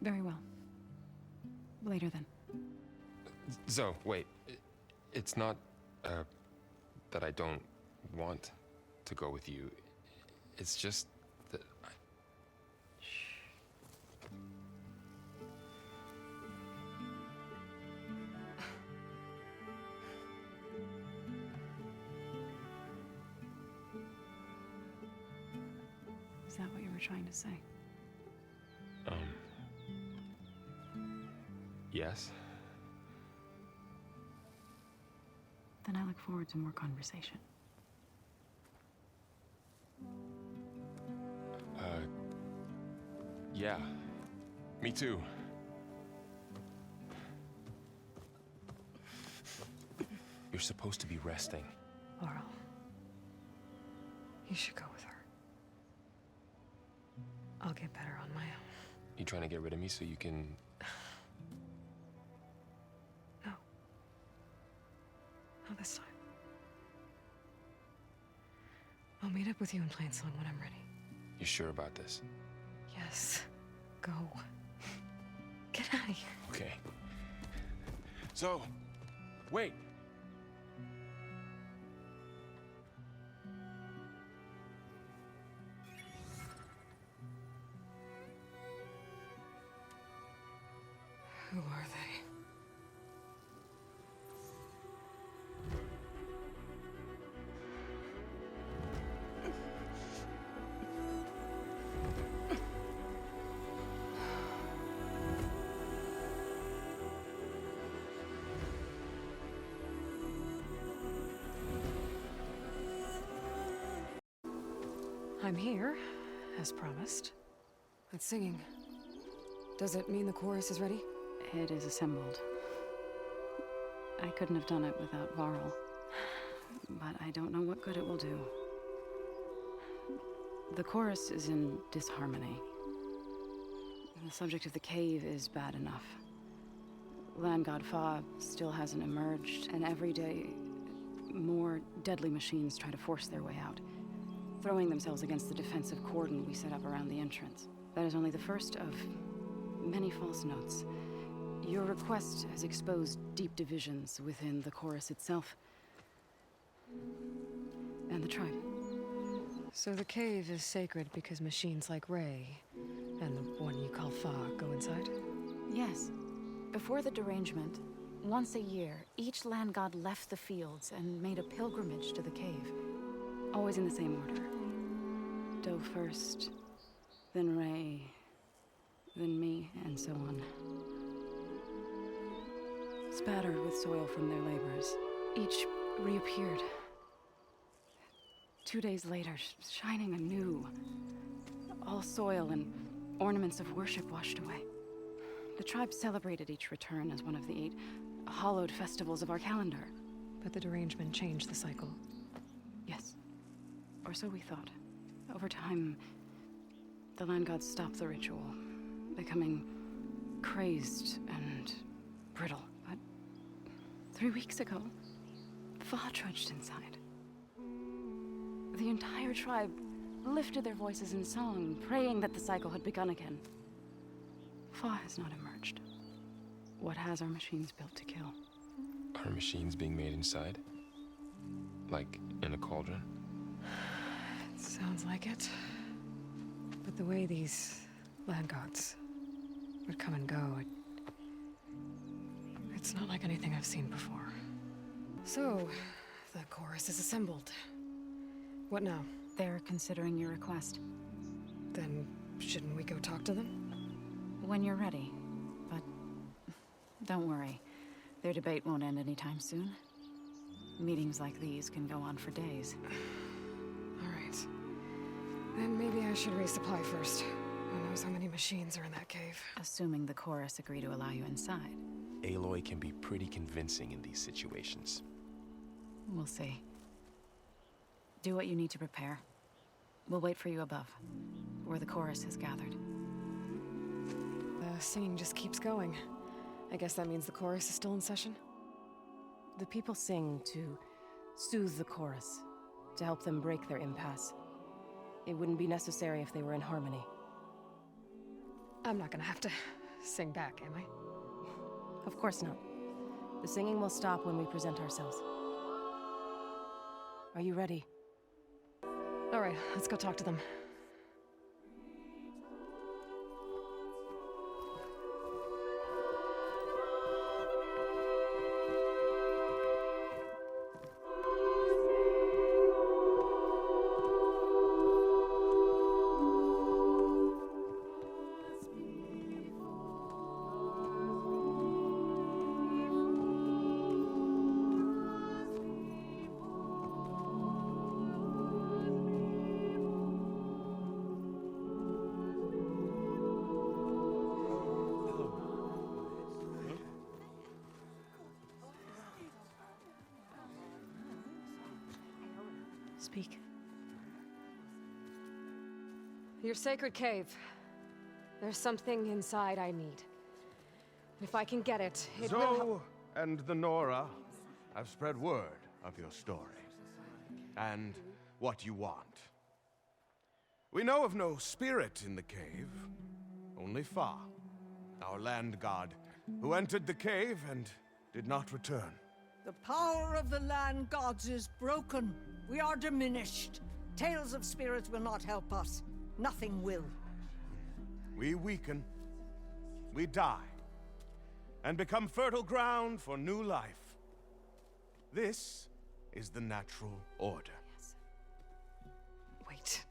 Very well. Later then. Zo, wait. It's not, that I don't want to go with you. It's just that I... Is that what you were trying to say? Yes? Then I look forward to more conversation. Yeah. Me too. supposed to be resting. Varl. You should go with her. I'll get better on my own. You trying to get rid of me so you can... No. Not this time. I'll meet up with you in Plainsong when I'm ready. You sure about this? Yes. Go. Get out of here. Okay. So, wait. Who are they? I'm here, as promised. It's singing. Does it mean the chorus is ready? It is assembled. I couldn't have done it without Varl. But I don't know what good it will do. The chorus is in disharmony. The subject of the cave is bad enough. Land God Fa still hasn't emerged, and every day, more deadly machines try to force their way out, throwing themselves against the defensive cordon we set up around the entrance. That is only the first of many false notes. Your request has exposed deep divisions within the chorus itself and the tribe. So the cave is sacred because machines like Ray and the one you call Fa go inside? Yes. Before the derangement, once a year, each land god left the fields and made a pilgrimage to the cave. Always in the same order. Doe first, then Ray, then me, and so on. Spattered with soil from their labors, each reappeared. 2 days later, shining anew. All soil and ornaments of worship washed away. The tribe celebrated each return as one of the 8 hallowed festivals of our calendar. But the derangement changed the cycle. Yes. Or so we thought. Over time, the land gods stopped the ritual, becoming crazed and brittle. But 3 weeks ago, Fa trudged inside. The entire tribe lifted their voices in song, praying that the cycle had begun again. Fa has not emerged. What has our machines built to kill? Are machines being made inside? Like in a cauldron? Sounds like it. But the way these land gods would come and go, it's not like anything I've seen before. So, the chorus is assembled. What now? They're considering your request. Then, shouldn't we go talk to them? When you're ready. But don't worry. Their debate won't end anytime soon. Meetings like these can go on for days. All right. Then maybe I should resupply first. Who knows how many machines are in that cave? Assuming the chorus agree to allow you inside. Aloy can be pretty convincing in these situations. We'll see. Do what you need to prepare. We'll wait for you above, where the chorus has gathered. The singing just keeps going. I guess that means the chorus is still in session? The people sing to soothe the chorus, to help them break their impasse. It wouldn't be necessary if they were in harmony. I'm not gonna have to sing back, am I? Of course not. The singing will stop when we present ourselves. Are you ready? All right, let's go talk to them. Speak. Your sacred cave. There's something inside I need. If I can get it, it will help. Zoe and the Nora have spread word of your story. And what you want. We know of no spirit in the cave. Only Far, our land god, who entered the cave and did not return. The power of the land gods is broken. We are diminished. Tales of spirits will not help us. Nothing will. We weaken. We die. And become fertile ground for new life. This is the natural order. Yes. Wait.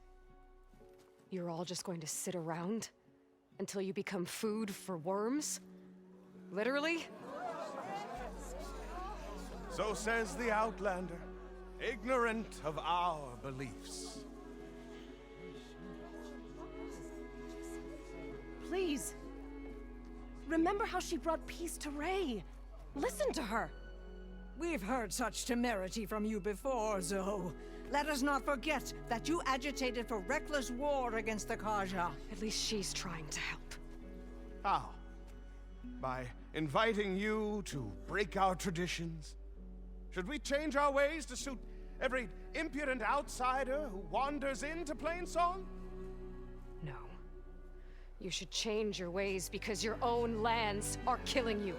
You're all just going to sit around until you become food for worms? Literally? So says the Outlander, ignorant of our beliefs. Please. Remember how she brought peace to Ray. Listen to her. We've heard such temerity from you before, Zoe. Let us not forget that you agitated for reckless war against the Karja. At least she's trying to help. How? By inviting you to break our traditions? Should we change our ways to suit every impudent outsider who wanders into Plainsong? No. You should change your ways because your own lands are killing you.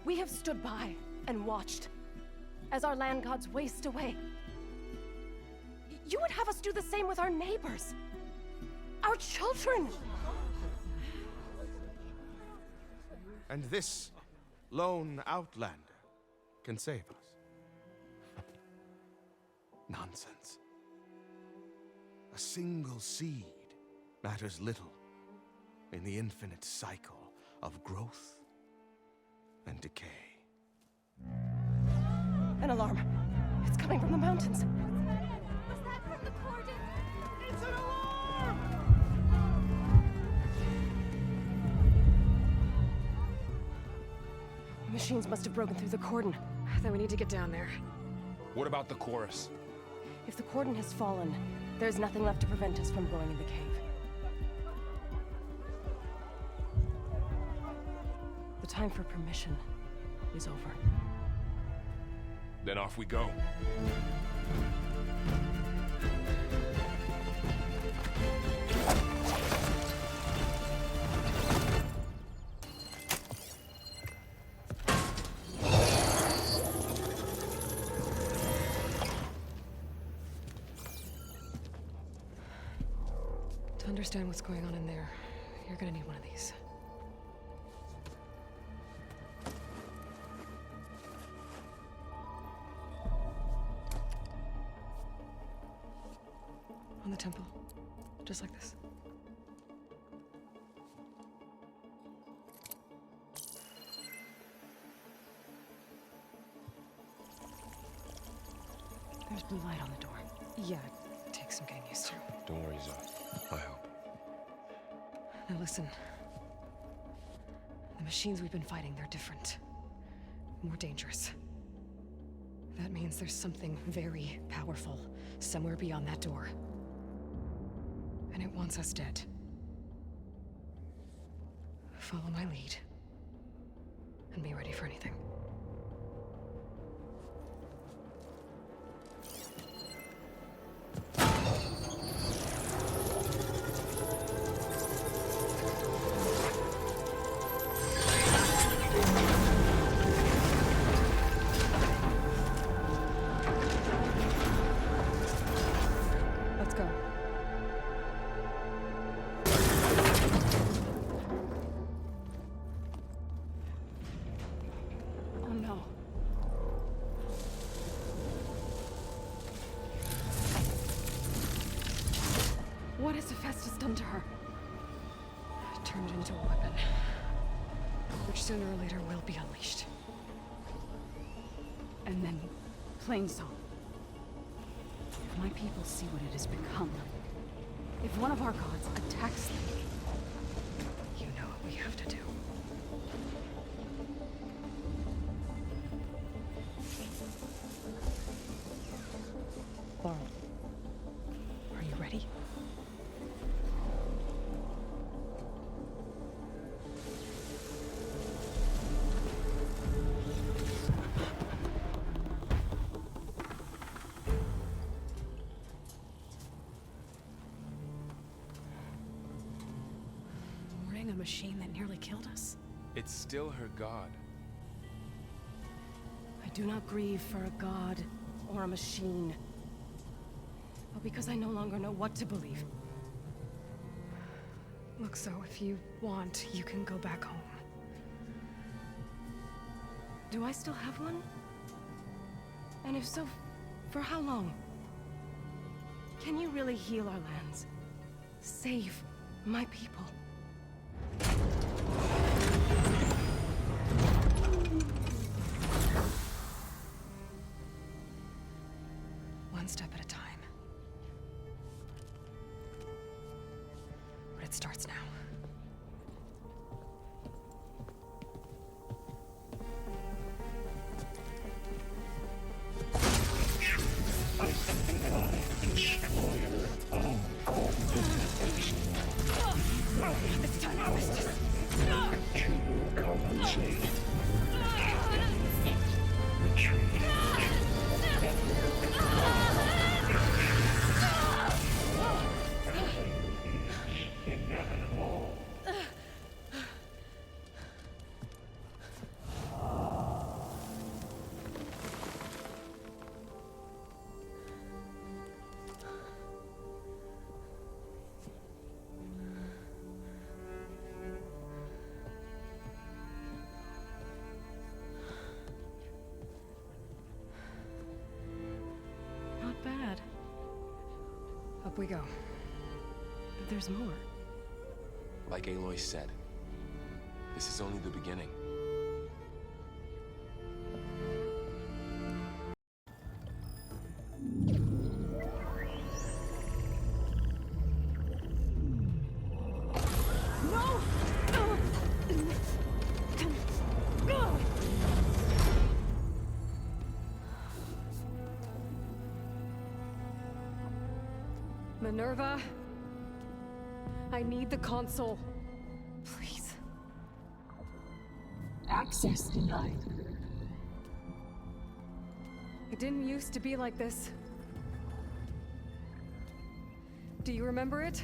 We have stood by and watched as our land gods waste away. You would have us do the same with our neighbors, our children. And this lone outlander can save us. Nonsense. A single seed matters little in the infinite cycle of growth and decay. An alarm. It's coming from the mountains. Was that from the cordon? It's an alarm! The machines must have broken through the cordon. Then we need to get down there. What about the chorus? If the cordon has fallen, there's nothing left to prevent us from going in the cave. The time for permission is over. Then off we go. To understand what's going on in there, you're gonna need one of these. On the temple. Just like this. There's blue light on the door. Yeah, it takes some getting used to. Don't worry, Zoe. I'll help. Now listen. The machines we've been fighting, they're different. More dangerous. That means there's something very powerful somewhere beyond that door. And it wants us dead. Follow my lead. And be ready for anything. Let's go. Oh no. What has Hephaestus done to her? Turned it into a weapon. Which sooner or later will be unleashed. And then Plainsong. If my people see what it has become, if one of our gods attacks them, you know what we have to do. machine that nearly killed us? It's still her god. I do not grieve for a god or a machine, but because I no longer know what to believe. Look, so if you want, you can go back home. Do I still have one? And if so, for how long? Can you really heal our lands? Save my people? One step at a time. But it starts now. It's time to harvest. To compensate. Retreat. Inevitable. Not bad. Up we go. But there's more. Like Aloy said, this is only the beginning. Minerva, I need the console. Please. Access denied. It didn't used to be like this. Do you remember it?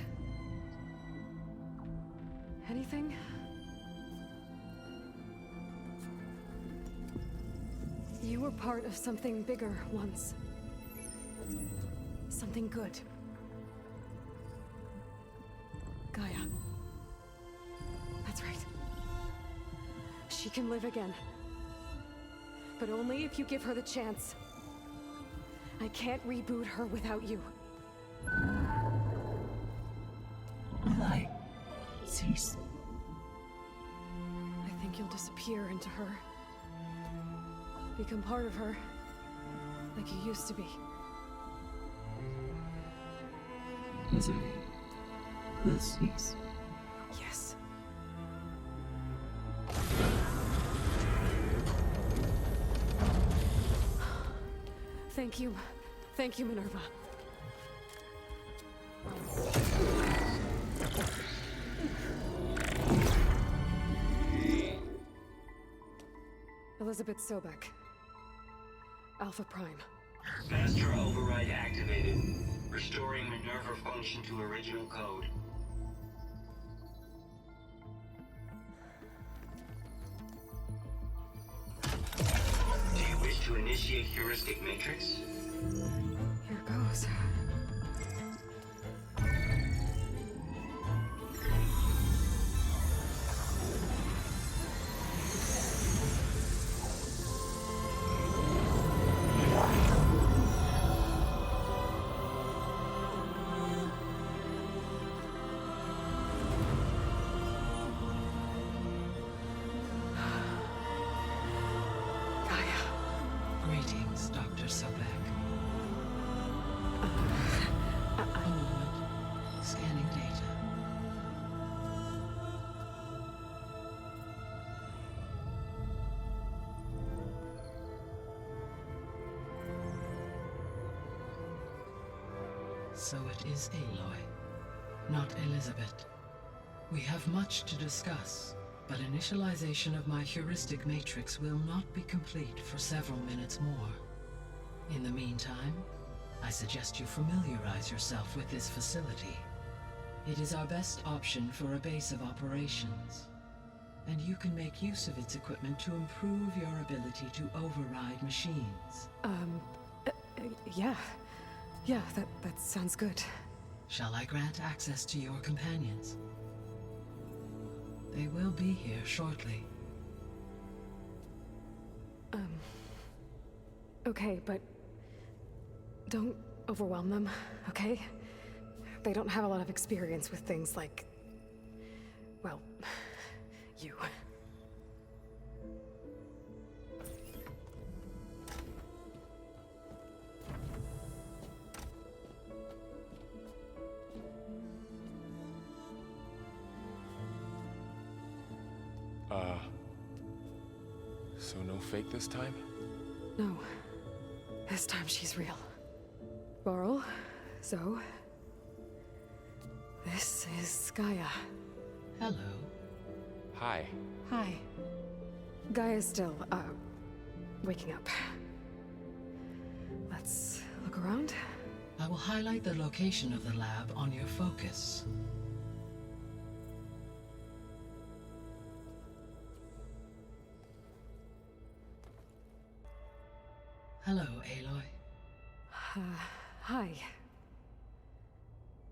Anything? You were part of something bigger once. Something good. Gaia. That's right. She can live again. But only if you give her the chance. I can't reboot her without you. Light. Cease. I think you'll disappear into her. Become part of her. Like you used to be. Misery will cease. Yes. Thank you. Thank you, Minerva. Elizabeth Sobek. Alpha Prime. Master override activated. Restoring Minerva function to original code. Do you wish to initiate heuristic matrix? Here goes. Greetings, Dr. Sobek. A moment. Scanning data. So it is Aloy, not Elizabeth. We have much to discuss, but initialization of my heuristic matrix will not be complete for several minutes more. In the meantime, I suggest you familiarize yourself with this facility. It is our best option for a base of operations, and you can make use of its equipment to improve your ability to override machines. Yeah. Yeah, that sounds good. Shall I grant access to your companions? They will be here shortly. Okay, but don't overwhelm them, okay? They don't have a lot of experience with things like, well, you. So no fake this time? No. This time she's real. Varl, Zoe. This is Gaia. Hello. Hi. Hi. Gaia's still, waking up. Let's look around. I will highlight the location of the lab on your focus. Hello, Aloy. Hi.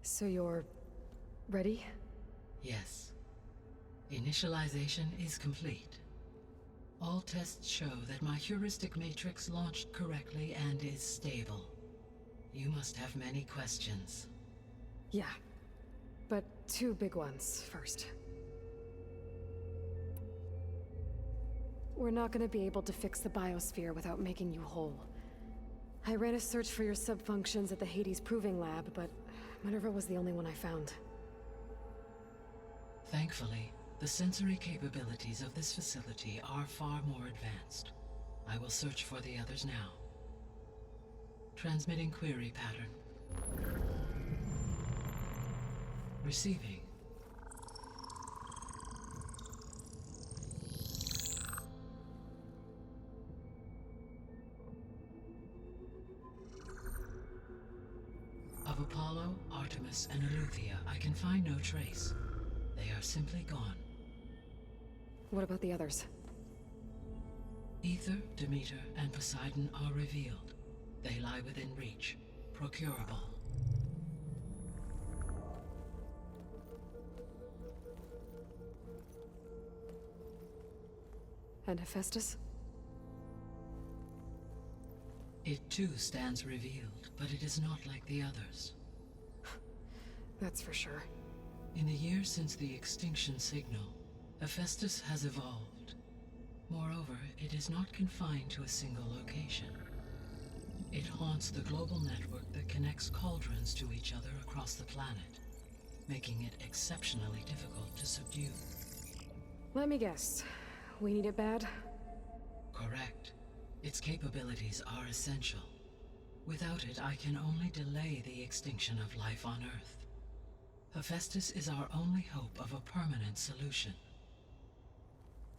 So you're ready? Yes. Initialization is complete. All tests show that my heuristic matrix launched correctly and is stable. You must have many questions. Yeah. But two big ones first. We're not gonna be able to fix the biosphere without making you whole. I ran a search for your subfunctions at the Hades Proving Lab, but Minerva was the only one I found. Thankfully, the sensory capabilities of this facility are far more advanced. I will search for the others now. Transmitting query pattern. Receiving. Of Apollo, Artemis, and Eleuthia, I can find no trace. They are simply gone. What about the others? Ether, Demeter, and Poseidon are revealed. They lie within reach, procurable. And Hephaestus? It too stands revealed, but it is not like the others. That's for sure. In the years since the extinction signal, Hephaestus has evolved. Moreover, it is not confined to a single location. It haunts the global network that connects cauldrons to each other across the planet, making it exceptionally difficult to subdue. Let me guess. We need it bad? Correct. Its capabilities are essential. Without it, I can only delay the extinction of life on Earth. Hephaestus is our only hope of a permanent solution.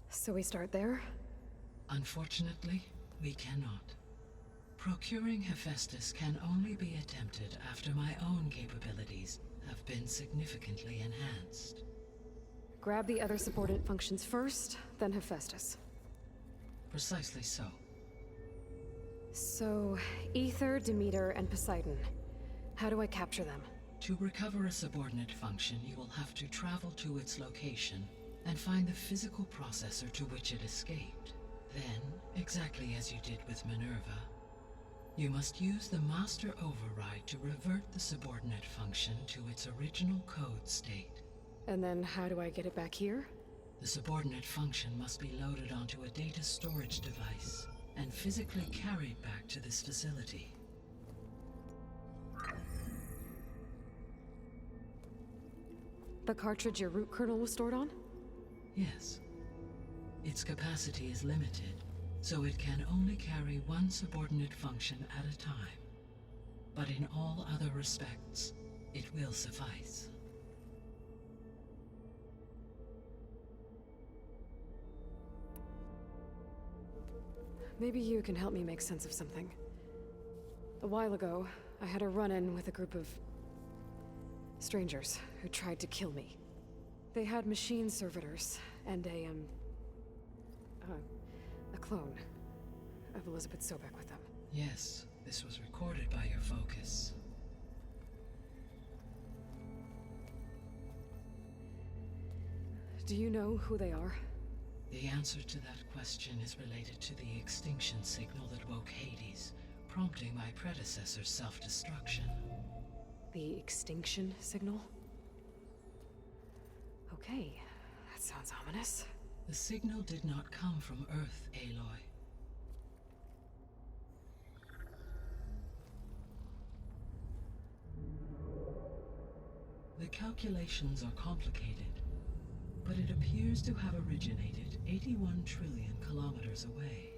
So we start there? Unfortunately, we cannot. Procuring Hephaestus can only be attempted after my own capabilities have been significantly enhanced. Grab the other subordinate functions first, then Hephaestus. Precisely so. So, Ether, Demeter, and Poseidon. How do I capture them? To recover a subordinate function, you will have to travel to its location and find the physical processor to which it escaped. Then, exactly as you did with Minerva, you must use the master override to revert the subordinate function to its original code state. And then how do I get it back here? The subordinate function must be loaded onto a data storage device and physically carried back to this facility. The cartridge your root kernel was stored on? Yes. Its capacity is limited, so it can only carry one subordinate function at a time. But in all other respects, it will suffice. Maybe you can help me make sense of something. A while ago, I had a run-in with a group of Strangers who tried to kill me. They had machine servitors and a clone of Elizabeth Sobek with them. Yes, this was recorded by your focus. Do you know who they are? The answer to that question is related to the extinction signal that woke Hades, prompting my predecessor's self-destruction. The extinction signal? Okay, that sounds ominous. The signal did not come from Earth, Aloy. The calculations are complicated, but it appears to have originated 81 trillion kilometers away.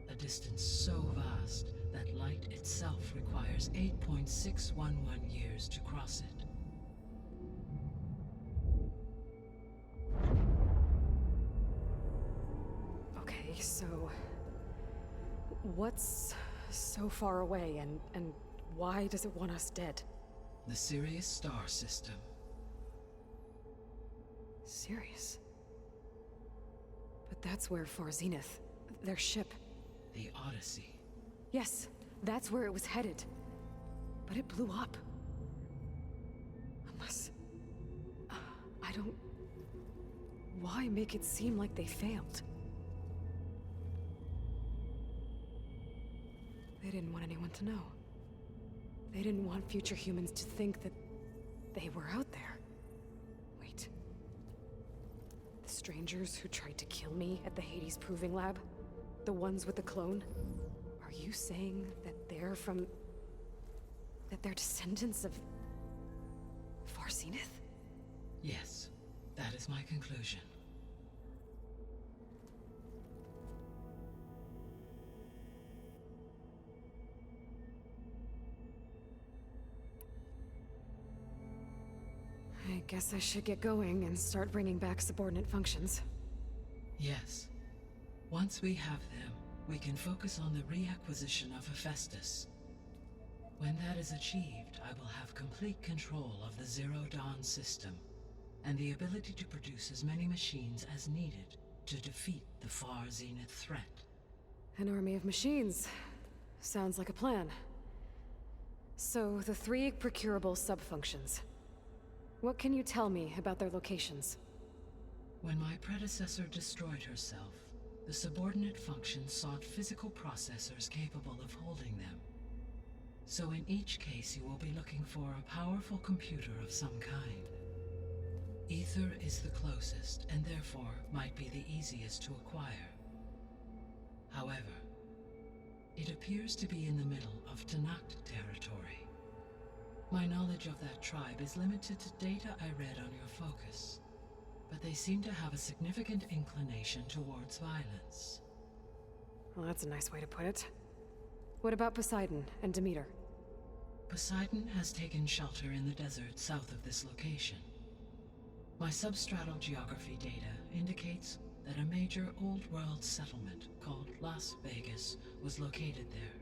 A distance so vast that light itself requires 8.611 years to cross it. Okay, so what's so far away and why does it want us dead? The Sirius star system. Sirius? But that's where Far Zenith, their ship. The Odyssey. Yes, that's where it was headed. But it blew up. Unless... I don't... Why make it seem like they failed? They didn't want anyone to know. They didn't want future humans to think that they were out there. Wait. The strangers who tried to kill me at the Hades Proving Lab? The ones with the clone? Are you saying that they're from... that they're descendants of... Far Zenith? Yes, that is my conclusion. I guess I should get going and start bringing back subordinate functions. Yes. Once we have them, we can focus on the reacquisition of Hephaestus. When that is achieved, I will have complete control of the Zero Dawn system, and the ability to produce as many machines as needed to defeat the Far Zenith threat. An army of machines. Sounds like a plan. So, the 3 procurable sub-functions. What can you tell me about their locations? When my predecessor destroyed herself, the subordinate functions sought physical processors capable of holding them. So in each case you will be looking for a powerful computer of some kind. Ether is the closest, and therefore might be the easiest to acquire. However, it appears to be in the middle of Tenakth territory. My knowledge of that tribe is limited to data I read on your focus, but they seem to have a significant inclination towards violence. Well, that's a nice way to put it. What about Poseidon and Demeter? Poseidon has taken shelter in the desert south of this location. My substratal geography data indicates that a major old-world settlement called Las Vegas was located there.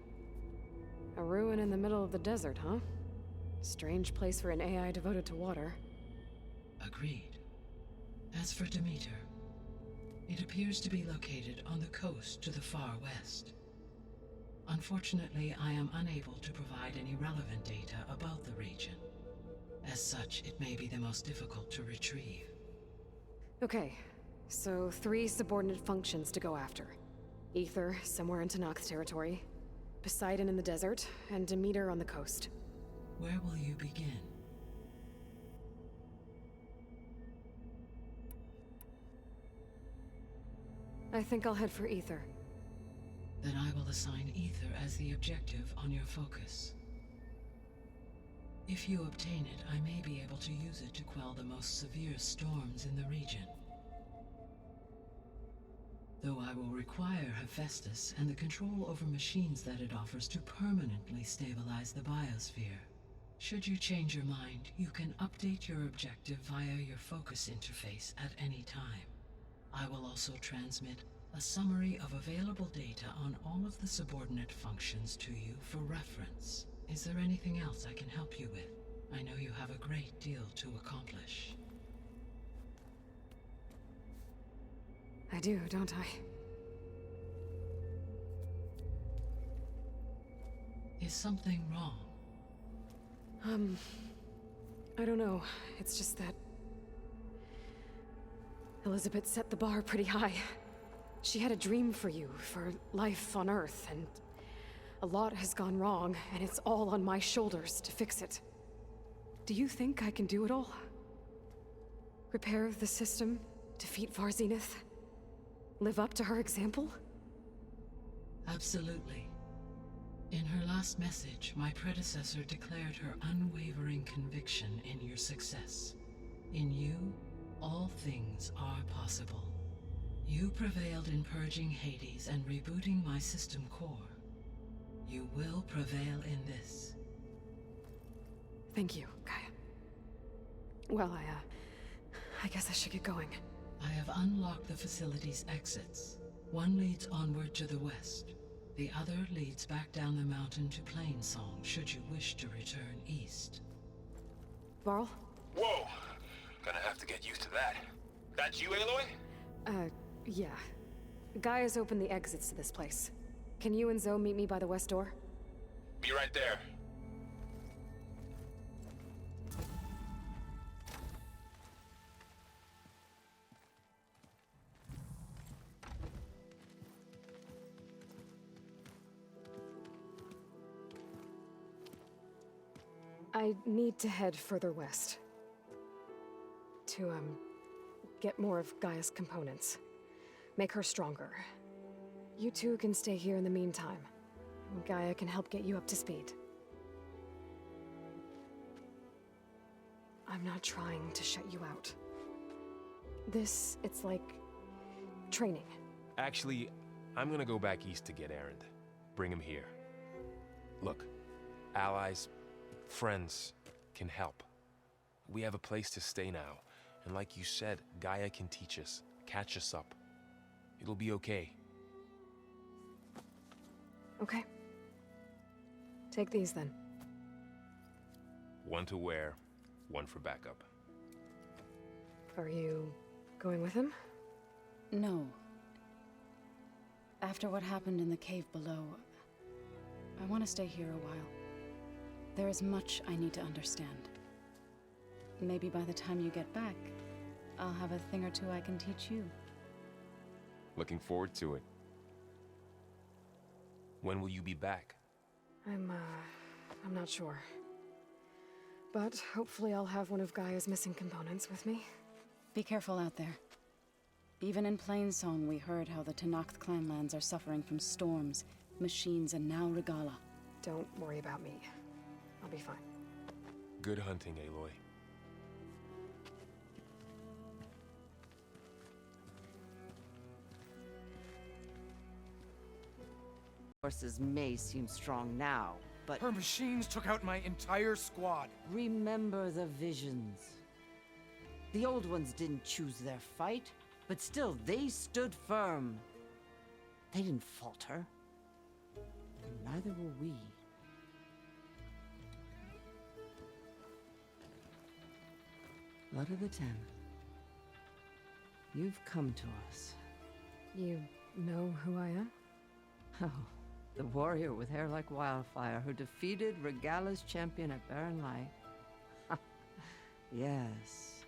A ruin in the middle of the desert, huh? Strange place for an AI devoted to water. Agreed. As for Demeter, it appears to be located on the coast to the far west. Unfortunately, I am unable to provide any relevant data about the region. As such, it may be the most difficult to retrieve. Okay, so 3 subordinate functions to go after. Ether, somewhere in Tenakth territory. Poseidon in the desert, and Demeter on the coast. Where will you begin? I think I'll head for Ether. Then I will assign Ether as the objective on your focus. If you obtain it, I may be able to use it to quell the most severe storms in the region. Though I will require Hephaestus and the control over machines that it offers to permanently stabilize the biosphere. Should you change your mind, you can update your objective via your focus interface at any time. I will also transmit A summary of available data on all of the subordinate functions to you for reference. Is there anything else I can help you with? I know you have a great deal to accomplish. I do, don't I? Is something wrong? I don't know. It's just that Elizabeth set the bar pretty high. She had a dream for you, for life on Earth, and a lot has gone wrong, and it's all on my shoulders to fix it. Do you think I can do it all? Repair the system, defeat Far Zenith, live up to her example? Absolutely. In her last message, my predecessor declared her unwavering conviction in your success. In you, all things are possible. You prevailed in purging Hades and rebooting my system core. You will prevail in this. Thank you, Gaia. Well, I guess I should get going. I have unlocked the facility's exits. One leads onward to the west. The other leads back down the mountain to Plainsong, should you wish to return east. Varl? Whoa! Gonna have to get used to that. That's you, Aloy? Yeah. Gaia's opened the exits to this place. Can you and Zoe meet me by the west door? Be right there. I need to head further west. To, get more of Gaia's components. Make her stronger. You two can stay here in the meantime. Gaia can help get you up to speed. I'm not trying to shut you out. It's like training. Actually, I'm gonna go back east to get Erland. Bring him here. Look, allies, friends can help. We have a place to stay now, and like you said, Gaia can teach us, catch us up. It'll be okay. Okay. Take these then. One to wear, one for backup. Are you going with him? No. After what happened in the cave below, I want to stay here a while. There is much I need to understand. Maybe by the time you get back, I'll have a thing or two I can teach you. Looking forward to it. When will you be back? I'm not sure. But hopefully I'll have one of Gaia's missing components with me. Be careful out there. Even in Plainsong, we heard how the Tenakth clanlands are suffering from storms, machines, and now Regala. Don't worry about me. I'll be fine. Good hunting, Aloy. Forces may seem strong now, but... Her machines took out my entire squad. Remember the visions. The old ones didn't choose their fight, but still, they stood firm. They didn't falter. And neither will we. Blood of the Ten. You've come to us. You know who I am? Oh, the warrior with hair like wildfire who defeated Regala's champion at Barren. Yes,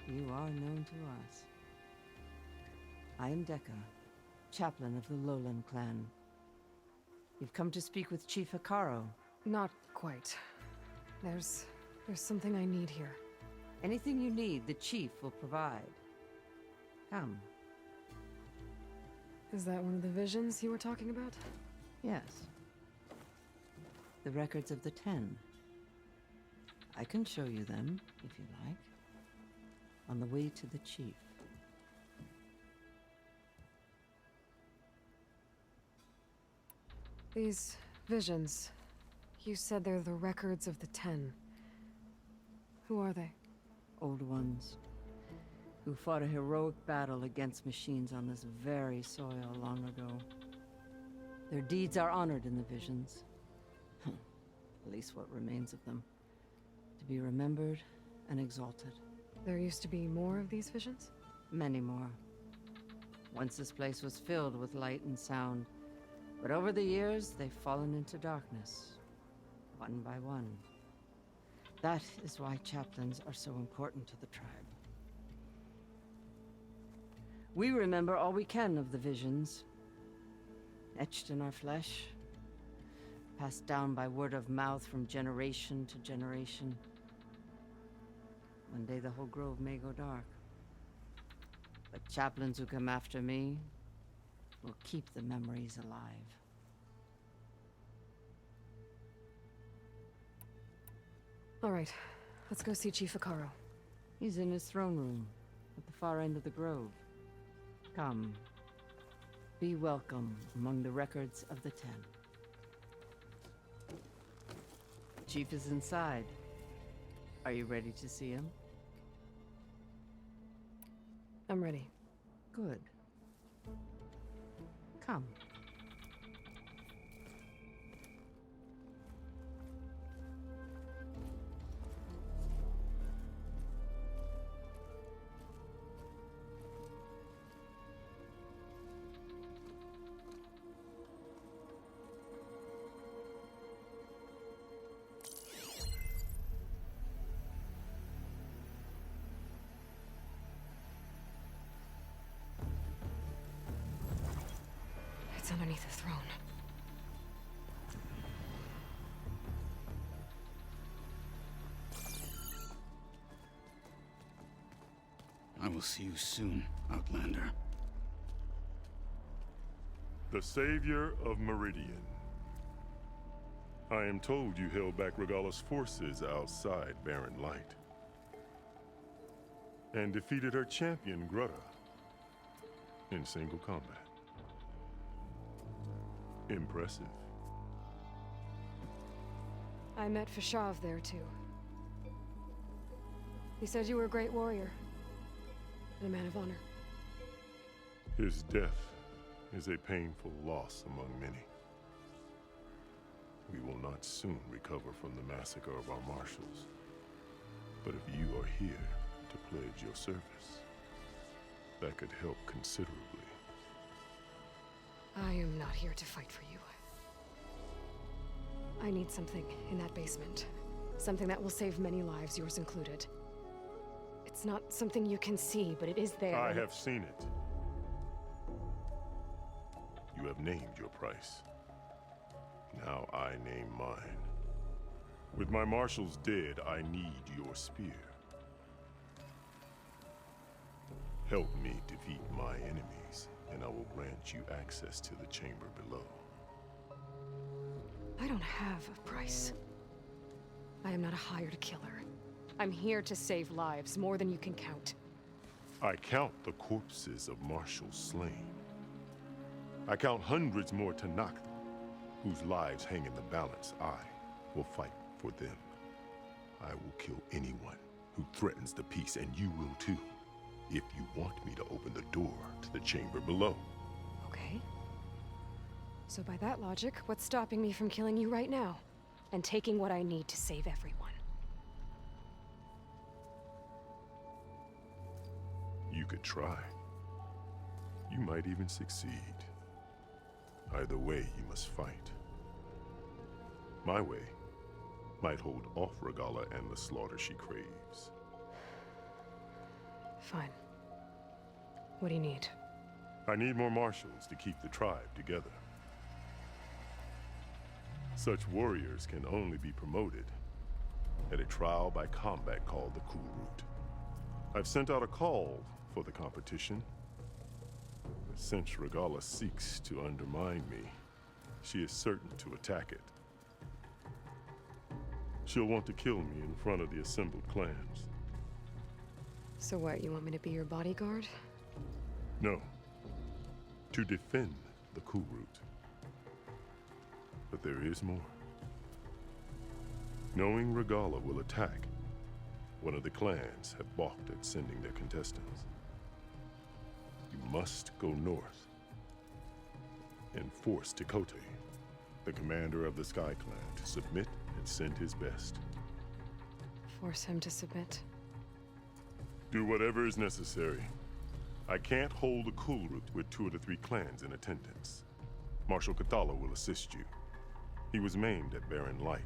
you are known to us. I am Dekka, chaplain of the Lowland clan. You've come to speak with Chief Hecaro. Not quite. There's something I need here. Anything you need, the chief will provide. Come. Is that one of the visions you were talking about? Yes. The records of the 10. I can show you them, if you like. On the way to the chief. These visions, you said they're the records of the 10. Who are they? Old ones. who fought a heroic battle against machines on this very soil long ago. Their deeds are honored in the visions. At least what remains of them. To be remembered and exalted. There used to be more of these visions? Many more. Once this place was filled with light and sound, but over the years, they've fallen into darkness, one by one. That is why chaplains are so important to the tribe. We remember all we can of the visions, etched in our flesh, passed down by word of mouth from generation to generation. One day the whole grove may go dark. But chaplains who come after me will keep the memories alive. All right, let's go see Chief Hecaro. He's in his throne room, at the far end of the grove. Come. Be welcome among the records of the Ten. Chief is inside. Are you ready to see him? I'm ready. Good. Come. It's underneath the throne. I will see you soon, Outlander. The savior of Meridian. I am told you held back Regala's forces outside Barren Light. And defeated her champion, Grutta, in single combat. Impressive. I met Fashav there, too. He said you were a great warrior. And a man of honor. His death is a painful loss among many. We will not soon recover from the massacre of our marshals. But if you are here to pledge your service, that could help considerably. I am not here to fight for you. I need something in that basement. Something that will save many lives, yours included. It's not something you can see, but it is there. I have seen it. You have named your price. Now I name mine. With my marshals dead, I need your spear. Help me defeat my enemies, and I will grant you access to the chamber below. I don't have a price. I am not a hired killer. I'm here to save lives, more than you can count. I count the corpses of marshals slain. I count hundreds more Tenakth, whose lives hang in the balance. I will fight for them. I will kill anyone who threatens the peace, and you will too, if you want me to open the door to the chamber below. Okay. So by that logic, what's stopping me from killing you right now? And taking what I need to save everyone? You could try. You might even succeed. Either way, you must fight. My way might hold off Regala and the slaughter she craves. Fine. What do you need? I need more marshals to keep the tribe together. Such warriors can only be promoted at a trial by combat called the Cool Route. I've sent out a call for the competition. But since Regala seeks to undermine me, she is certain to attack it. She'll want to kill me in front of the assembled clans. So what, you want me to be your bodyguard? No. To defend the Cool Route. But there is more. Knowing Regala will attack, one of the clans have balked at sending their contestants. must go north and force Tekote, the commander of the Sky Clan, to submit and send his best. Force him to submit. Do whatever is necessary. I can't hold a Kulrut with 2 of the 3 clans in attendance. Marshal Cathala will assist you. He was maimed at Barren Light,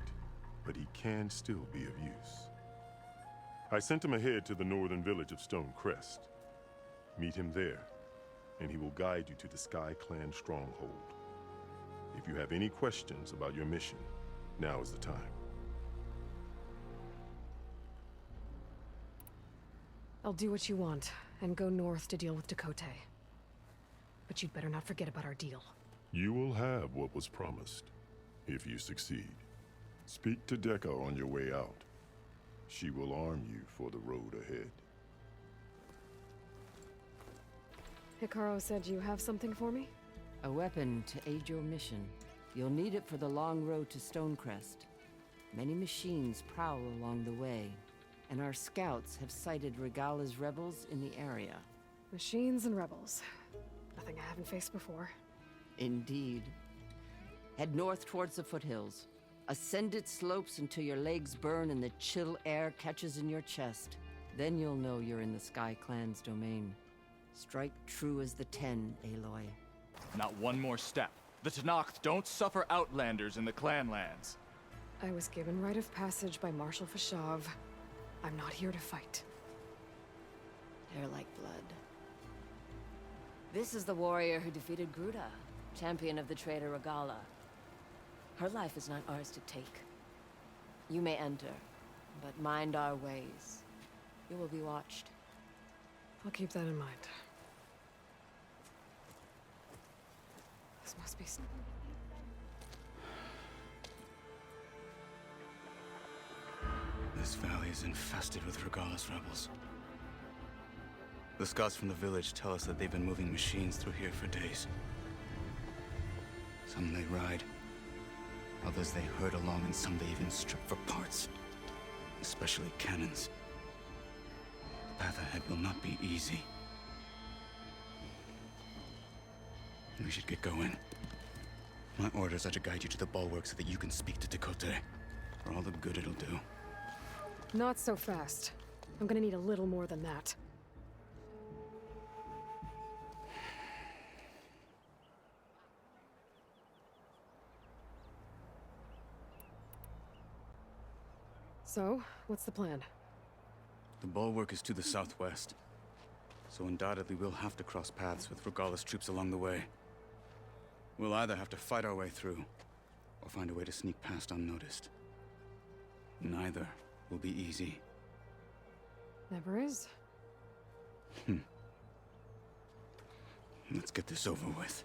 but he can still be of use. I sent him ahead to the northern village of Stone Crest. Meet him there, and he will guide you to the Sky Clan stronghold. If you have any questions about your mission, now is the time. I'll do what you want, and go north to deal with Tekote. But you'd better not forget about our deal. You will have what was promised, if you succeed. Speak to Dekka on your way out. She will arm you for the road ahead. Hecaro said you have something for me? A weapon to aid your mission. You'll need it for the long road to Stonecrest. Many machines prowl along the way, and our scouts have sighted Regala's rebels in the area. Machines and rebels. Nothing I haven't faced before. Indeed. Head north towards the foothills. Ascend its slopes until your legs burn and the chill air catches in your chest. Then you'll know you're in the Sky Clan's domain. Strike true as the 10, Aloy. Not one more step. The Tenakth don't suffer outlanders in the clan lands. I was given rite of passage by Marshal Fashav. I'm not here to fight. They're like blood. This is the warrior who defeated Gruda, champion of the traitor Regala. Her life is not ours to take. You may enter, but mind our ways. You will be watched. I'll keep that in mind. This must be... This valley is infested with Regala's rebels. The scouts from the village tell us that they've been moving machines through here for days. Some they ride, others they herd along, and some they even strip for parts. Especially cannons. The path ahead will not be easy. We should get going. My orders are to guide you to the Bulwark so that you can speak to Tekote. For all the good it'll do. Not so fast. I'm gonna need a little more than that. So, what's the plan? The Bulwark is to the southwest, so undoubtedly we'll have to cross paths with Regala's troops along the way. We'll either have to fight our way through, or find a way to sneak past unnoticed. Neither will be easy. Never is. Let's get this over with.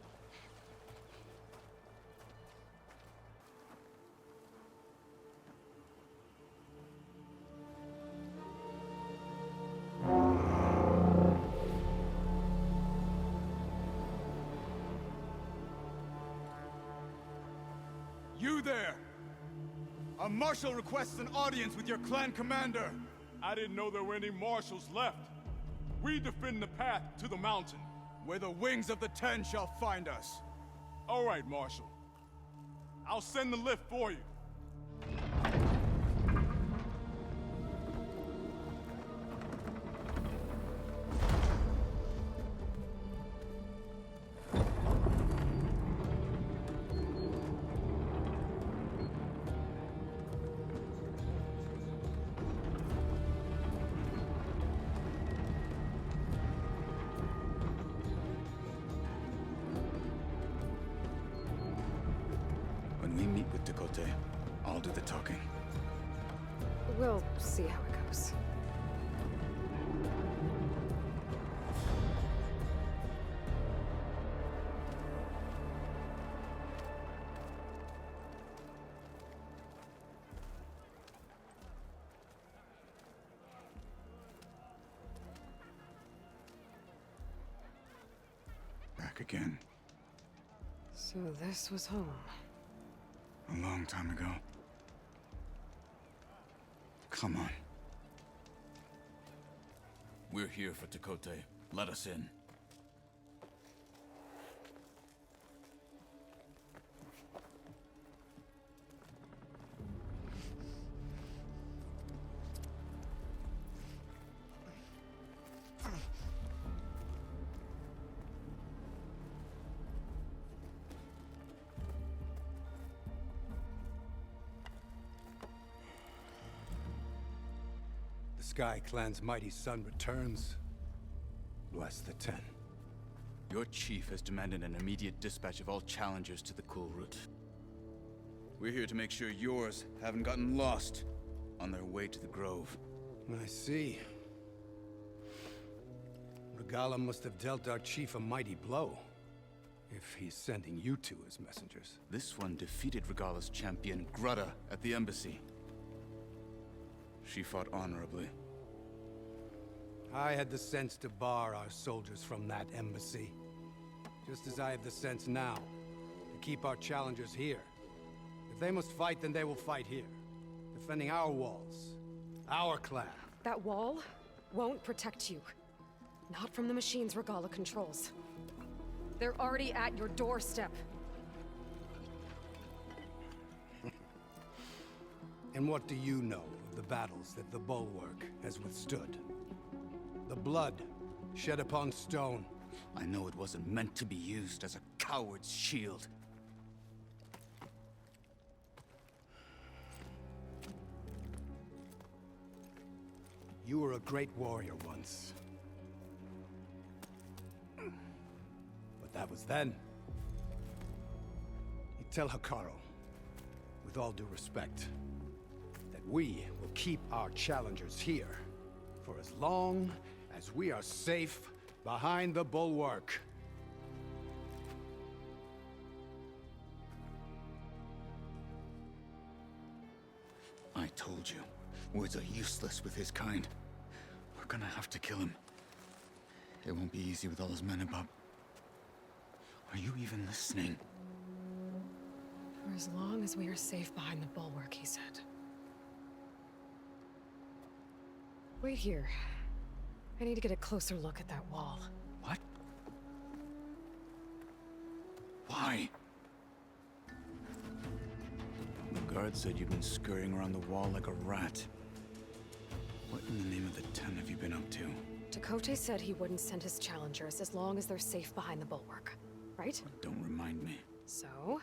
You there! A marshal requests an audience with your clan commander. I didn't know there were any marshals left. We defend the path to the mountain. Where the wings of the 10 shall find us. All right, Marshal. I'll send the lift for you. When we meet with Tekote, I'll do the talking. We'll see how it goes. Back again. So this was home. A long time ago. Come on. We're here for Tekote. Let us in. Sky Clan's mighty son returns, bless the 10. Your chief has demanded an immediate dispatch of all challengers to the Cool Route. We're here to make sure yours haven't gotten lost on their way to the Grove. I see. Regala must have dealt our chief a mighty blow, if he's sending you two as messengers. This one defeated Regala's champion, Grudda, at the embassy. She fought honorably. I had the sense to bar our soldiers from that embassy. Just as I have the sense now to keep our challengers here. If they must fight, then they will fight here. Defending our walls. Our clan. That wall won't protect you. Not from the machines Regala controls. They're already at your doorstep. And what do you know of the battles that the Bulwark has withstood? The blood shed upon stone. I know it wasn't meant to be used as a coward's shield. You were a great warrior once. But that was then. You tell Hecaro, with all due respect, that we will keep our challengers here for as long as we are safe behind the Bulwark. I told you, words are useless with his kind. We're gonna have to kill him. It won't be easy with all his men above. Are you even listening? For as long as we are safe behind the Bulwark, he said. Wait here. I need to get a closer look at that wall. What? Why? The guard said you've been scurrying around the wall like a rat. What in the name of the 10 have you been up to? Tekote said he wouldn't send his challengers as long as they're safe behind the Bulwark, right? Don't remind me. So,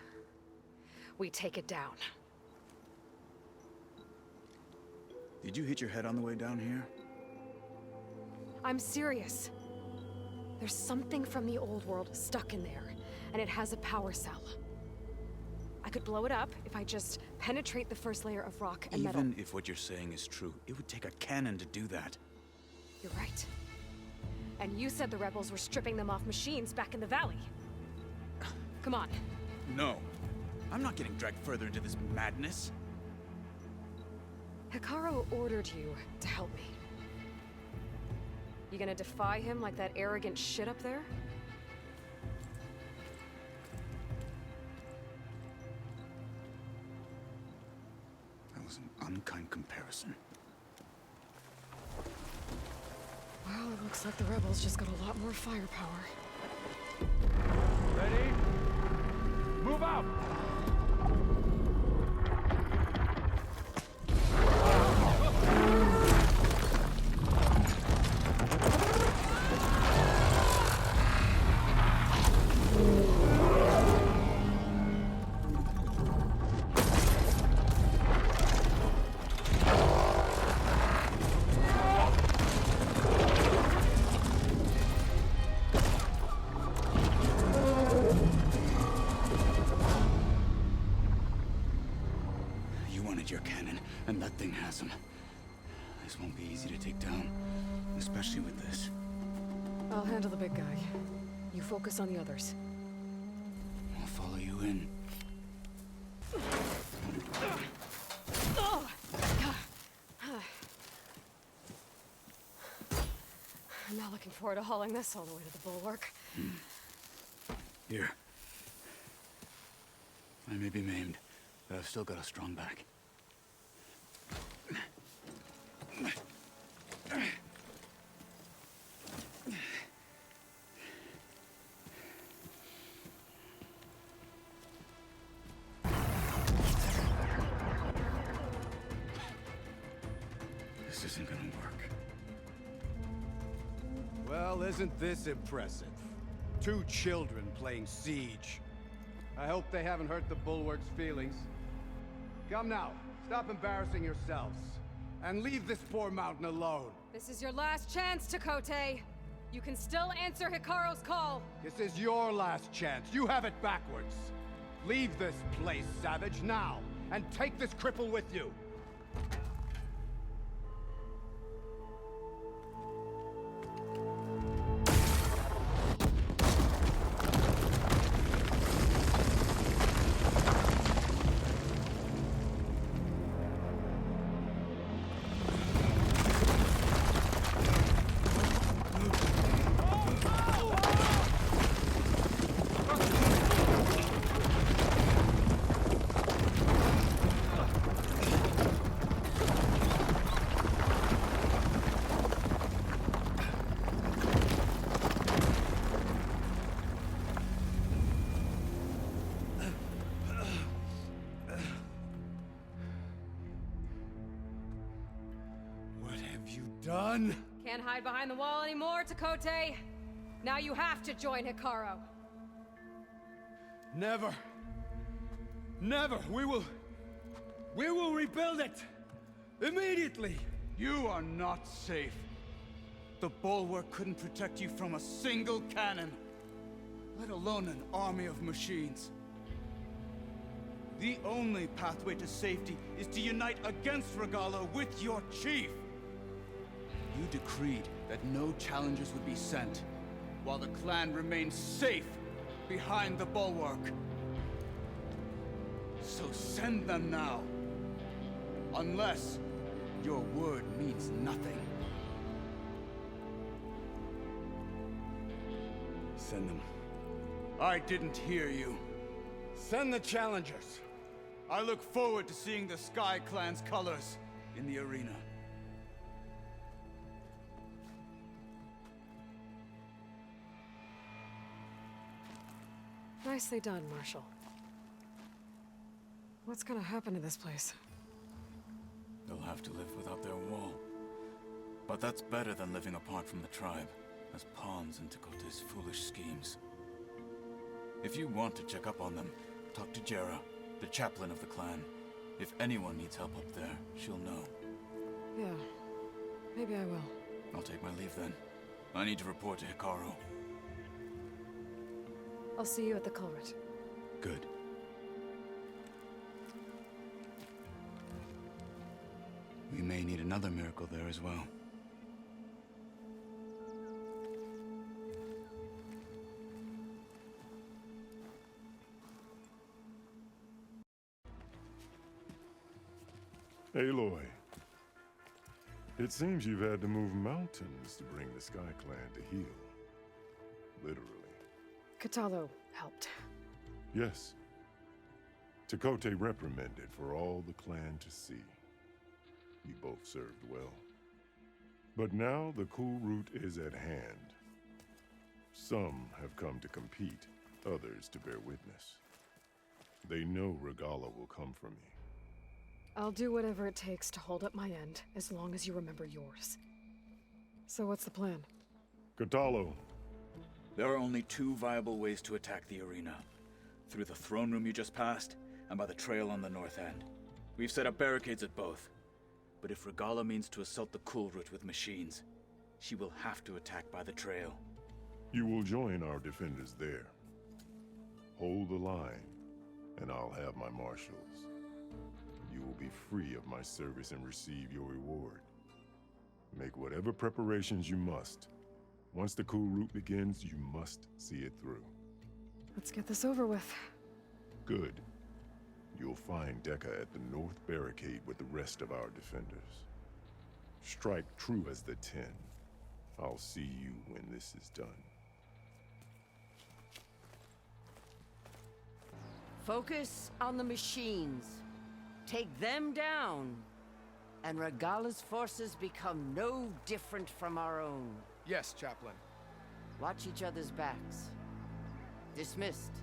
we take it down. Did you hit your head on the way down here? I'm serious. There's something from the old world stuck in there, and it has a power cell. I could blow it up if I just penetrate the first layer of rock and metal. Even if what you're saying is true, it would take a cannon to do that. You're right. And you said the rebels were stripping them off machines back in the valley. Come on. No. I'm not getting dragged further into this madness. Hecaro ordered you to help me. You gonna defy him like that arrogant shit up there? That was an unkind comparison. Well, it looks like the rebels just got a lot more firepower. Ready? Move out! Your cannon, and that thing has him. This won't be easy to take down, especially with this. I'll handle the big guy. You focus on the others. I'll follow you in. I'm not looking forward to hauling this all the way to the Bulwark. Here. I may be maimed, but I've still got a strong back. This isn't gonna work. Well, isn't this impressive? 2 children playing siege. I hope they haven't hurt the Bulwark's feelings. Come now, stop embarrassing yourselves. And leave this poor mountain alone. This is your last chance, Tekote. You can still answer Hecaro's call. This is your last chance. You have it backwards. Leave this place, Savage, now, and take this cripple with you. Done? Can't hide behind the wall anymore, Tekote. Now you have to join Hecaro. Never. Never. We will rebuild it. Immediately. You are not safe. The Bulwark couldn't protect you from a single cannon, let alone an army of machines. The only pathway to safety is to unite against Regala with your chief. You decreed that no challengers would be sent, while the clan remains safe behind the Bulwark. So send them now. Unless your word means nothing. Send them. I didn't hear you. Send the challengers. I look forward to seeing the Sky Clan's colors in the arena. Nicely done, Marshal. What's gonna happen to this place? They'll have to live without their wall. But that's better than living apart from the tribe, as pawns in Tekote's foolish schemes. If you want to check up on them, talk to Jera, the chaplain of the clan. If anyone needs help up there, she'll know. Yeah, maybe I will. I'll take my leave then. I need to report to Hecaro. I'll see you at the culvert. Good. We may need another miracle there as well. Aloy, it seems you've had to move mountains to bring the Sky Clan to heal. Literally. Katalo helped. Yes. Tekote reprimanded for all the clan to see. You both served well. But now the cool route is at hand. Some have come to compete, others to bear witness. They know Regala will come for me. I'll do whatever it takes to hold up my end, as long as you remember yours. So what's the plan? Katalo. There are only two viable ways to attack the arena. Through the throne room you just passed, and by the trail on the north end. We've set up barricades at both. But if Regala means to assault the cool route with machines, she will have to attack by the trail. You will join our defenders there. Hold the line, and I'll have my marshals. You will be free of my service and receive your reward. Make whatever preparations you must. Once the cool route begins, you must see it through. Let's get this over with. Good. You'll find Dekka at the north barricade with the rest of our defenders. Strike true as the 10. I'll see you when this is done. Focus on the machines. Take them down, and Regala's forces become no different from our own. Yes, Chaplain. Watch each other's backs. Dismissed.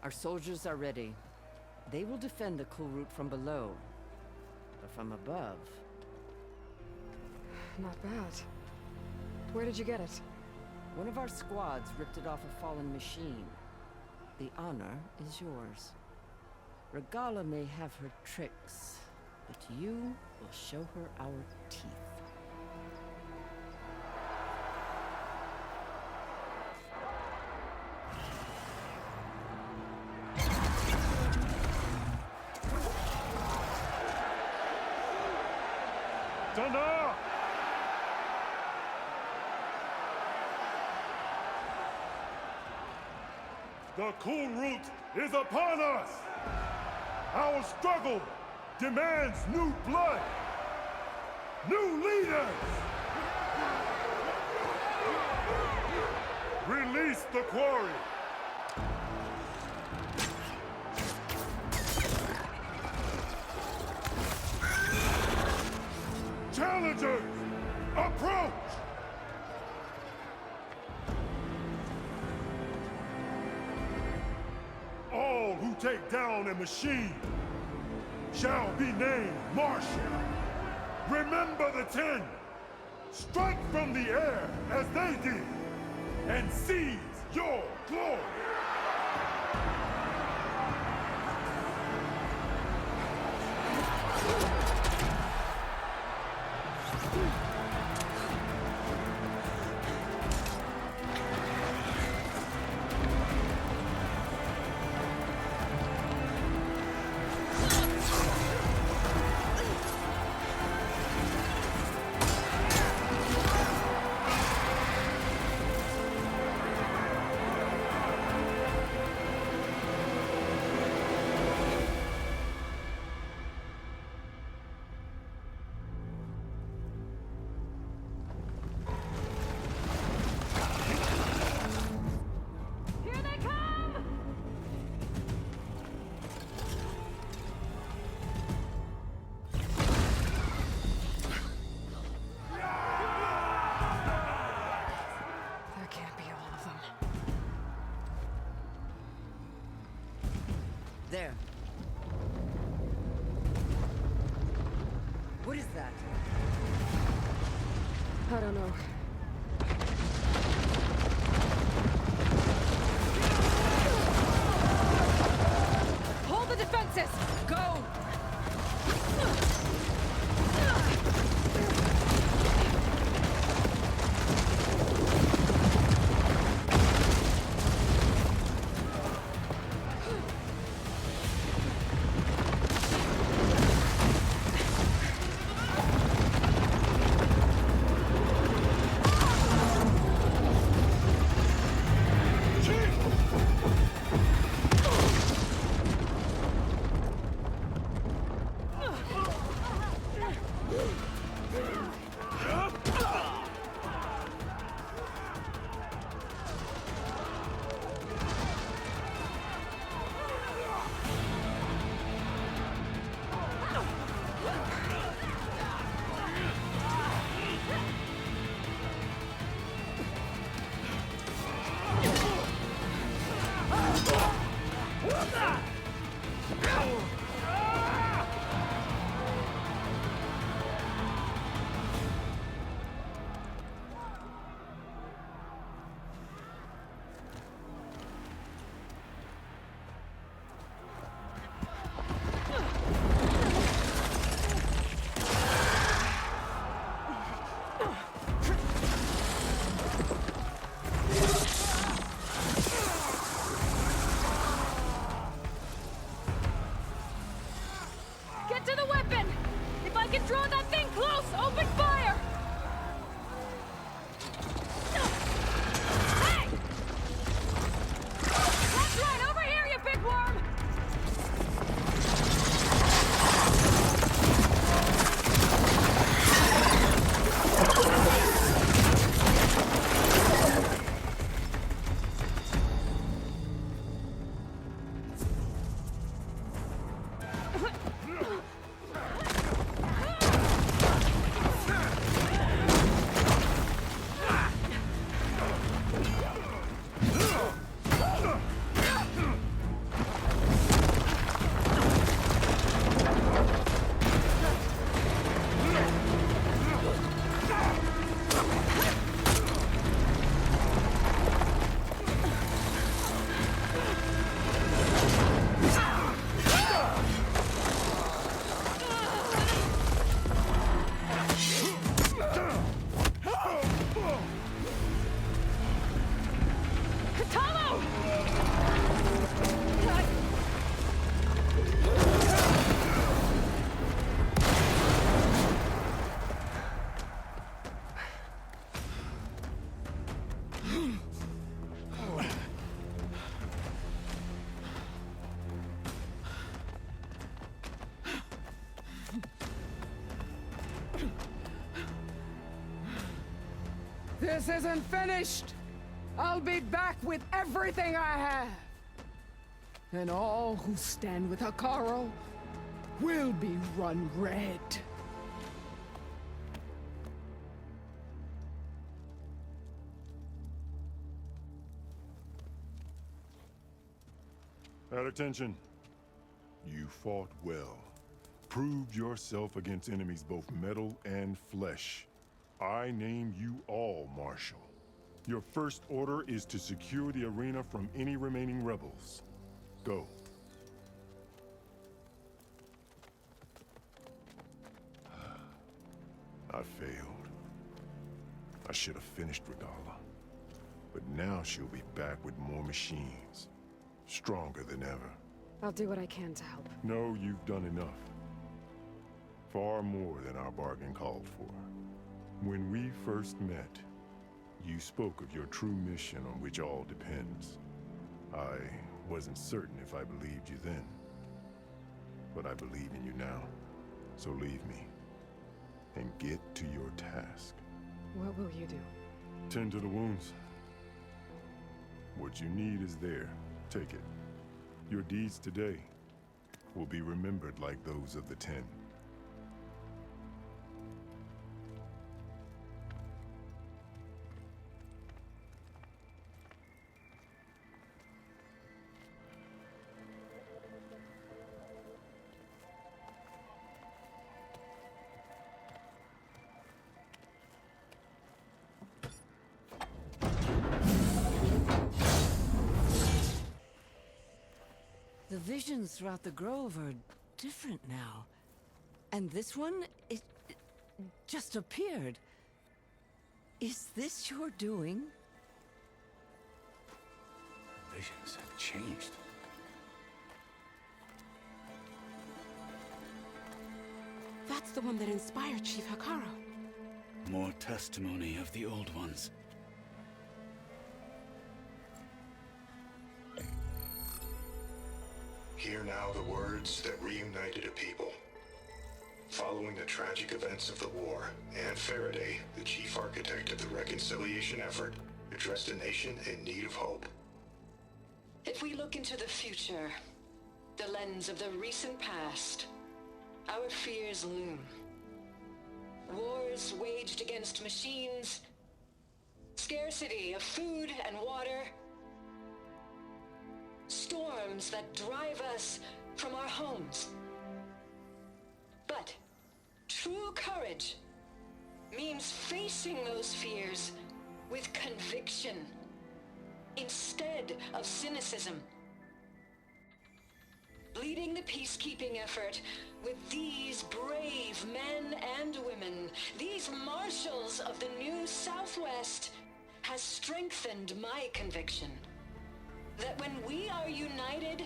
Our soldiers are ready. They will defend the cool route from below. But from above... Not bad. Where did you get it? One of our squads ripped it off a fallen machine. The honor is yours. Regala may have her tricks, but you will show her our teeth. Tenakth! The cool root is upon us! Our struggle demands new blood! New leaders! Release the quarry! Challengers, approach! All who take down a machine shall be named marshal. Remember the 10. Strike from the air as they did, and seize your glory! There. What is that? I don't know. Hold the defenses! Go! This isn't finished! I'll be back with everything I have! And all who stand with Hecaro will be run red. At attention. You fought well. Proved yourself against enemies both metal and flesh. I name you all Marshal. Your first order is to secure the arena from any remaining rebels. Go. I failed. I should have finished Regala. But now she'll be back with more machines. Stronger than ever. I'll do what I can to help. No, you've done enough. Far more than our bargain called for. When we first met, you spoke of your true mission on which all depends. I wasn't certain if I believed you then. But I believe in you now. So leave me. And get to your task. What will you do? Tend to the wounds. What you need is there. Take it. Your deeds today will be remembered like those of the 10. The visions throughout the grove are different now. And this one, it just appeared. Is this your doing? Visions have changed. That's the one that inspired Chief Hecaro. More testimony of the old ones. Hear now the words that reunited a people. Following the tragic events of the war, Anne Faraday, the chief architect of the reconciliation effort, addressed a nation in need of hope. If we look into the future, the lens of the recent past, our fears loom. Wars waged against machines, scarcity of food and water, storms that drive us from our homes. But true courage means facing those fears with conviction instead of cynicism. Leading the peacekeeping effort with these brave men and women, these marshals of the new Southwest, has strengthened my conviction that when we are united,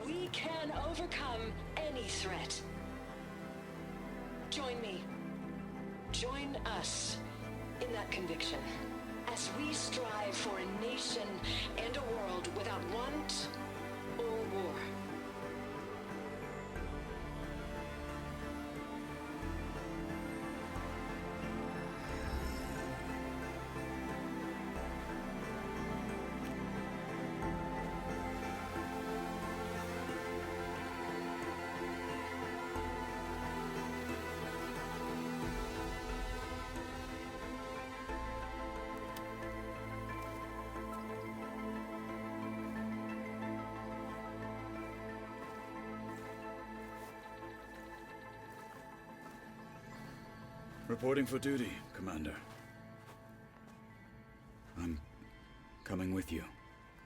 we can overcome any threat. Join me. Join us in that conviction as we strive for a nation and a world without want or war. Reporting for duty, Commander. I'm coming with you.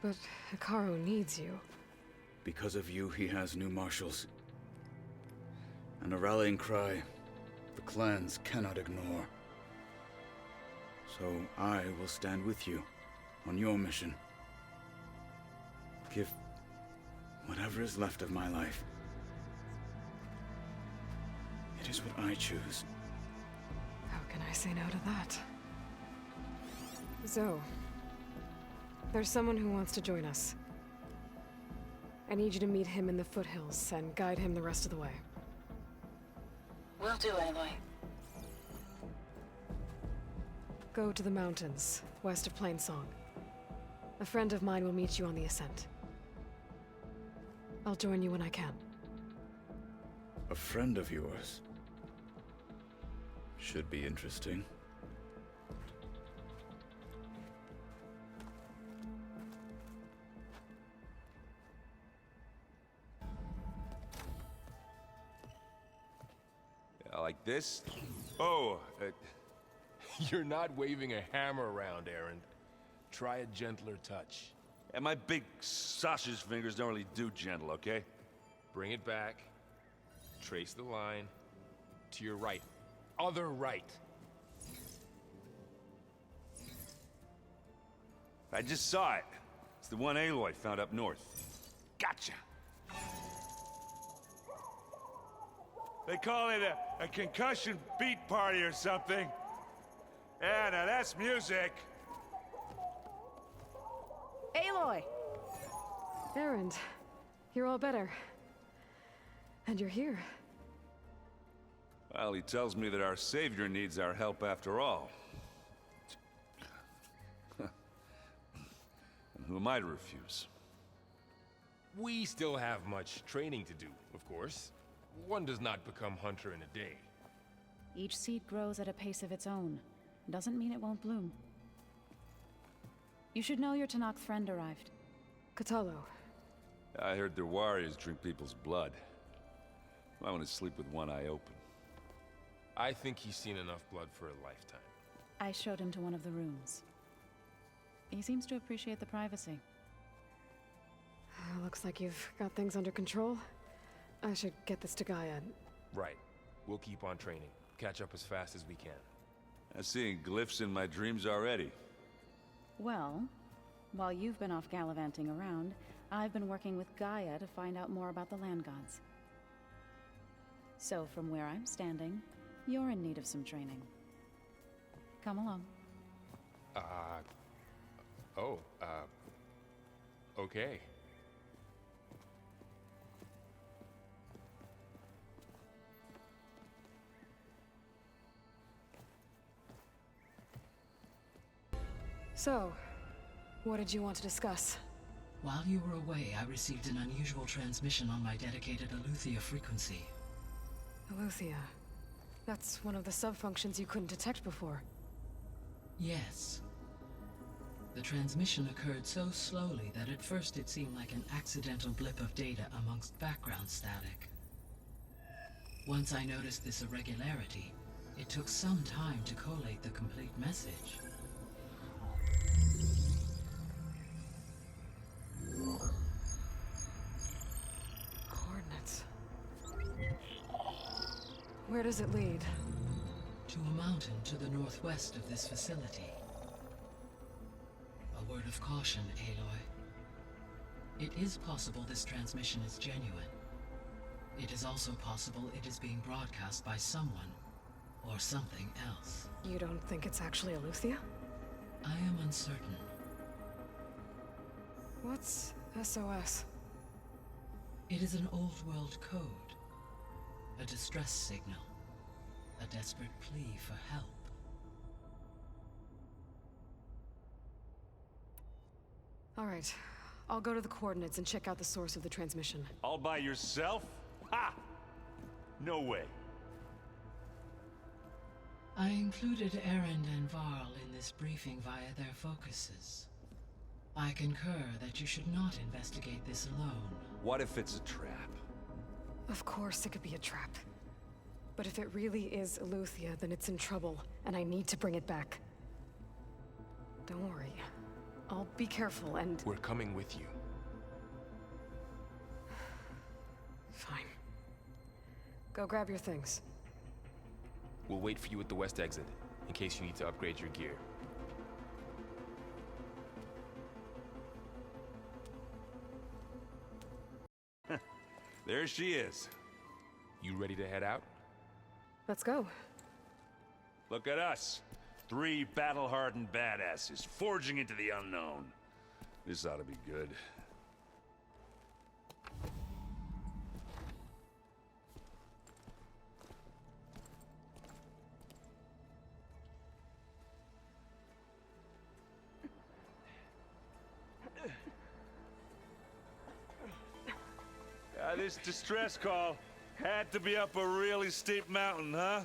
But Hecaro needs you. Because of you, he has new marshals. And a rallying cry the clans cannot ignore. So I will stand with you on your mission. Give whatever is left of my life. It is what I choose. How can I say no to that? Zoe, there's someone who wants to join us. I need you to meet him in the foothills and guide him the rest of the way. Will do, Aloy. Go to the mountains, west of Plainsong. A friend of mine will meet you on the ascent. I'll join you when I can. A friend of yours? Should be interesting. Like this? Oh, you're not waving a hammer around, Erland. Try a gentler touch. And my big sausage fingers don't really do gentle, okay? Bring it back. Trace the line. To your right. Other right. I just saw it. It's the one Aloy found up north. Gotcha! They call it a concussion beat party or something. Yeah, now that's music. Aloy! Erland, you're all better. And you're here. Well, he tells me that our savior needs our help after all. And who am I to refuse? We still have much training to do, of course. One does not become hunter in a day. Each seed grows at a pace of its own. Doesn't mean it won't bloom. You should know your Tenakth friend arrived. Cthulhu. I heard their warriors drink people's blood. I want to sleep with one eye open. I think he's seen enough blood for a lifetime. I showed him to one of the rooms. He seems to appreciate the privacy. Looks like you've got things under control. I should get this to Gaia. Right. We'll keep on training. Catch up as fast as we can. I'm seeing glyphs in my dreams already. Well, while you've been off gallivanting around, I've been working with Gaia to find out more about the land gods. So from where I'm standing, you're in need of some training. Come along. Okay. So, what did you want to discuss? While you were away, I received an unusual transmission on my dedicated Aletheia frequency. Aletheia. That's one of the sub-functions you couldn't detect before. Yes. The transmission occurred so slowly that at first it seemed like an accidental blip of data amongst background static. Once I noticed this irregularity, it took some time to collate the complete message. Coordinates. Where does it lead? To a mountain to the northwest of this facility. A word of caution, Aloy. It is possible this transmission is genuine. It is also possible it is being broadcast by someone, or something else. You don't think it's actually Aletheia? I am uncertain. What's SOS? It is an old world code. A distress signal. A desperate plea for help. All right. I'll go to the coordinates and check out the source of the transmission. All by yourself? Ha! No way. I included Erland and Varl in this briefing via their focuses. I concur that you should not investigate this alone. What if it's a trap? Of course it could be a trap. But if it really is Aletheia, then it's in trouble, and I need to bring it back. Don't worry. I'll be careful and... We're coming with you. Fine. Go grab your things. We'll wait for you at the west exit, in case you need to upgrade your gear. There she is. You ready to head out? Let's go. Look at us. 3 battle-hardened badasses forging into the unknown. This ought to be good. This distress call had to be up a really steep mountain, huh?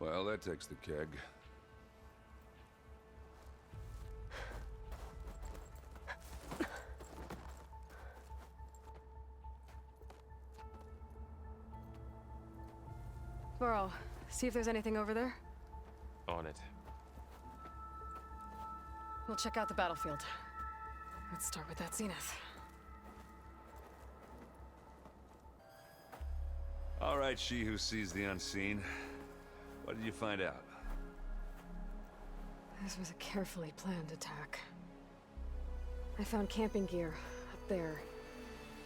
Well, that takes the keg. Varl, see if there's anything over there. On it. We'll check out the battlefield. Let's start with that Zenith. All right, she who sees the unseen. What did you find out? This was a carefully planned attack. I found camping gear up there.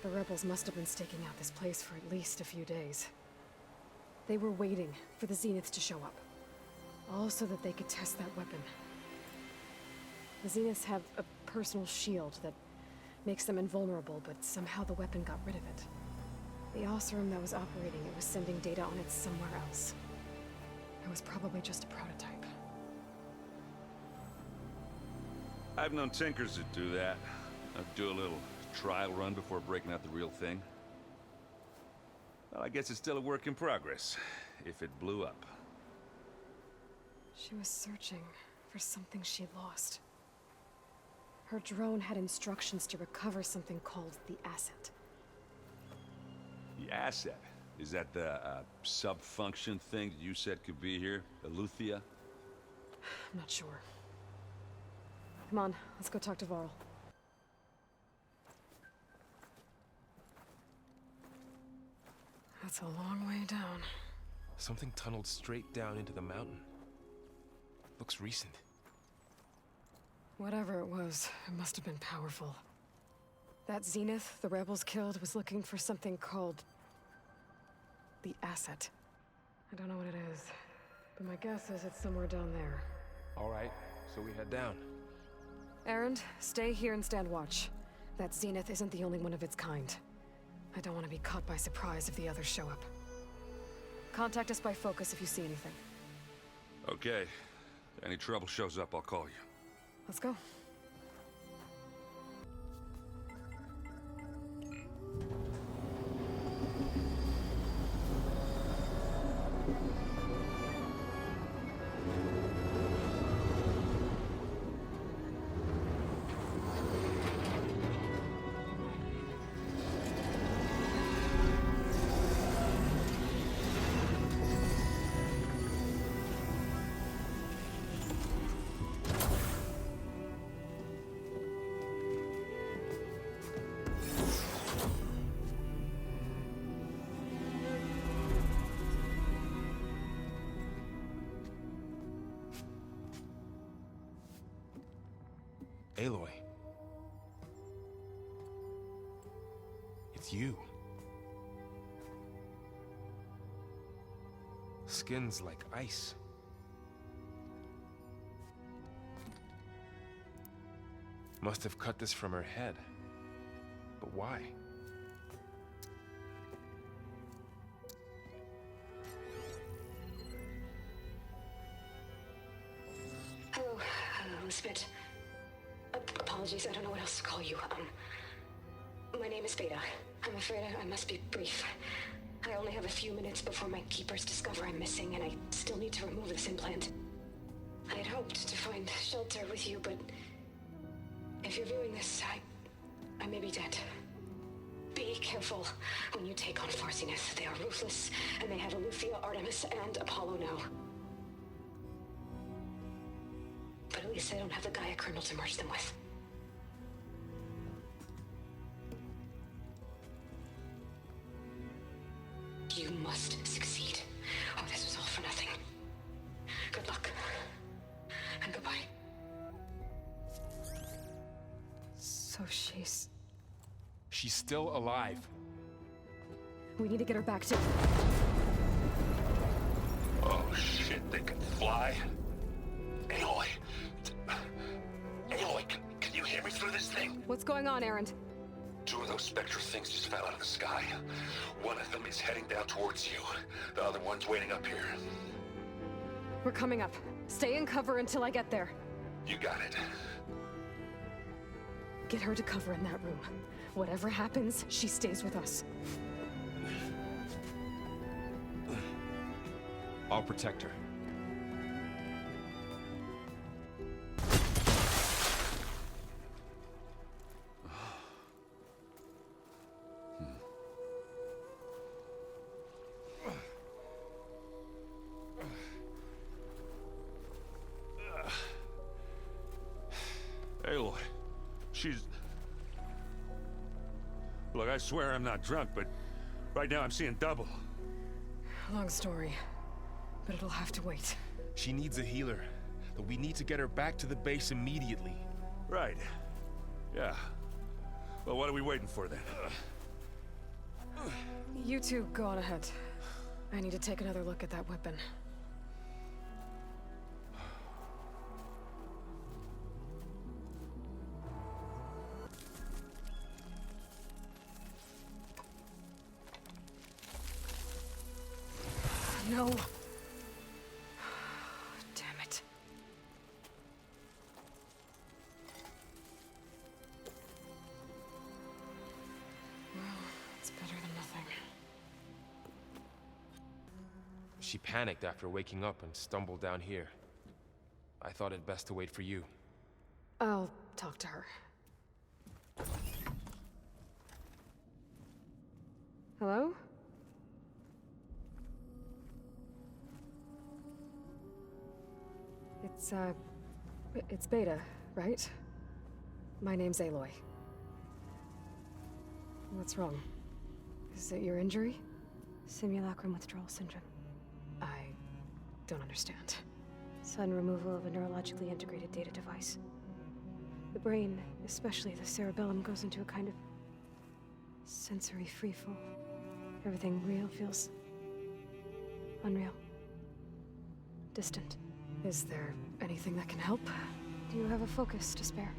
The rebels must have been staking out this place for at least a few days. They were waiting for the Zeniths to show up, all so that they could test that weapon. The Zeniths have a personal shield that makes them invulnerable, but somehow the weapon got rid of it. The Osserum that was operating it was sending data on it somewhere else. It was probably just a prototype. I've known tinkers that do that. I'd do a little trial run before breaking out the real thing. Well, I guess it's still a work in progress, if it blew up. She was searching for something she'd lost. Her drone had instructions to recover something called the asset. The asset? Is that the sub-function thing that you said could be here? Eleuthia? I'm not sure. Come on, let's go talk to Varl. That's a long way down. Something tunneled straight down into the mountain. Looks recent. Whatever it was, it must have been powerful. That Zenith the rebels killed was looking for something called the asset. I don't know what it is, but my guess is it's somewhere down there. All right, so we head down. Erland, stay here and stand watch. That Zenith isn't the only one of its kind. I don't want to be caught by surprise if the others show up. Contact us by focus if you see anything. Okay. Any trouble shows up, I'll call you. Let's go. Aloy. It's you. Skin's like ice. Must have cut this from her head. But why? Hello, Spit. Apologies, I don't know what else to call you. My name is Veda. I'm afraid I must be brief. I only have a few minutes before my keepers discover I'm missing, and I still need to remove this implant. I had hoped to find shelter with you, but if you're viewing this, I may be dead. Be careful when you take on Far Zenith. They are ruthless, and they have Aletheia, Artemis, and Apollo now. But at least they don't have the Gaia kernel to merge them with. You must succeed. Oh, this was all for nothing. Good luck. And goodbye. So she's still alive. We need to get her back to... Oh shit, they can fly? Aloy! Aloy, can you hear me through this thing? What's going on, Erland? 2 of those spectral things just fell out of the sky. One of them is heading down towards you. The other one's waiting up here. We're coming up. Stay in cover until I get there. You got it. Get her to cover in that room. Whatever happens, she stays with us. I'll protect her. Aloy, she's... Look, I swear I'm not drunk, but right now I'm seeing double. Long story, but it'll have to wait. She needs a healer, but we need to get her back to the base immediately. Right. Yeah. Well, what are we waiting for then? You two go on ahead. I need to take another look at that weapon. No. Damn it. Well, it's better than nothing. She panicked after waking up and stumbled down here. I thought it best to wait for you. I'll talk to her. Hello? It's Veda, right? My name's Aloy. What's wrong? Is it your injury? Simulacrum withdrawal syndrome. I don't understand. Sudden removal of a neurologically integrated data device. The brain, especially the cerebellum, goes into a kind of sensory freefall. Everything real feels unreal. Distant. Is there anything that can help? Do you have a focus to spare?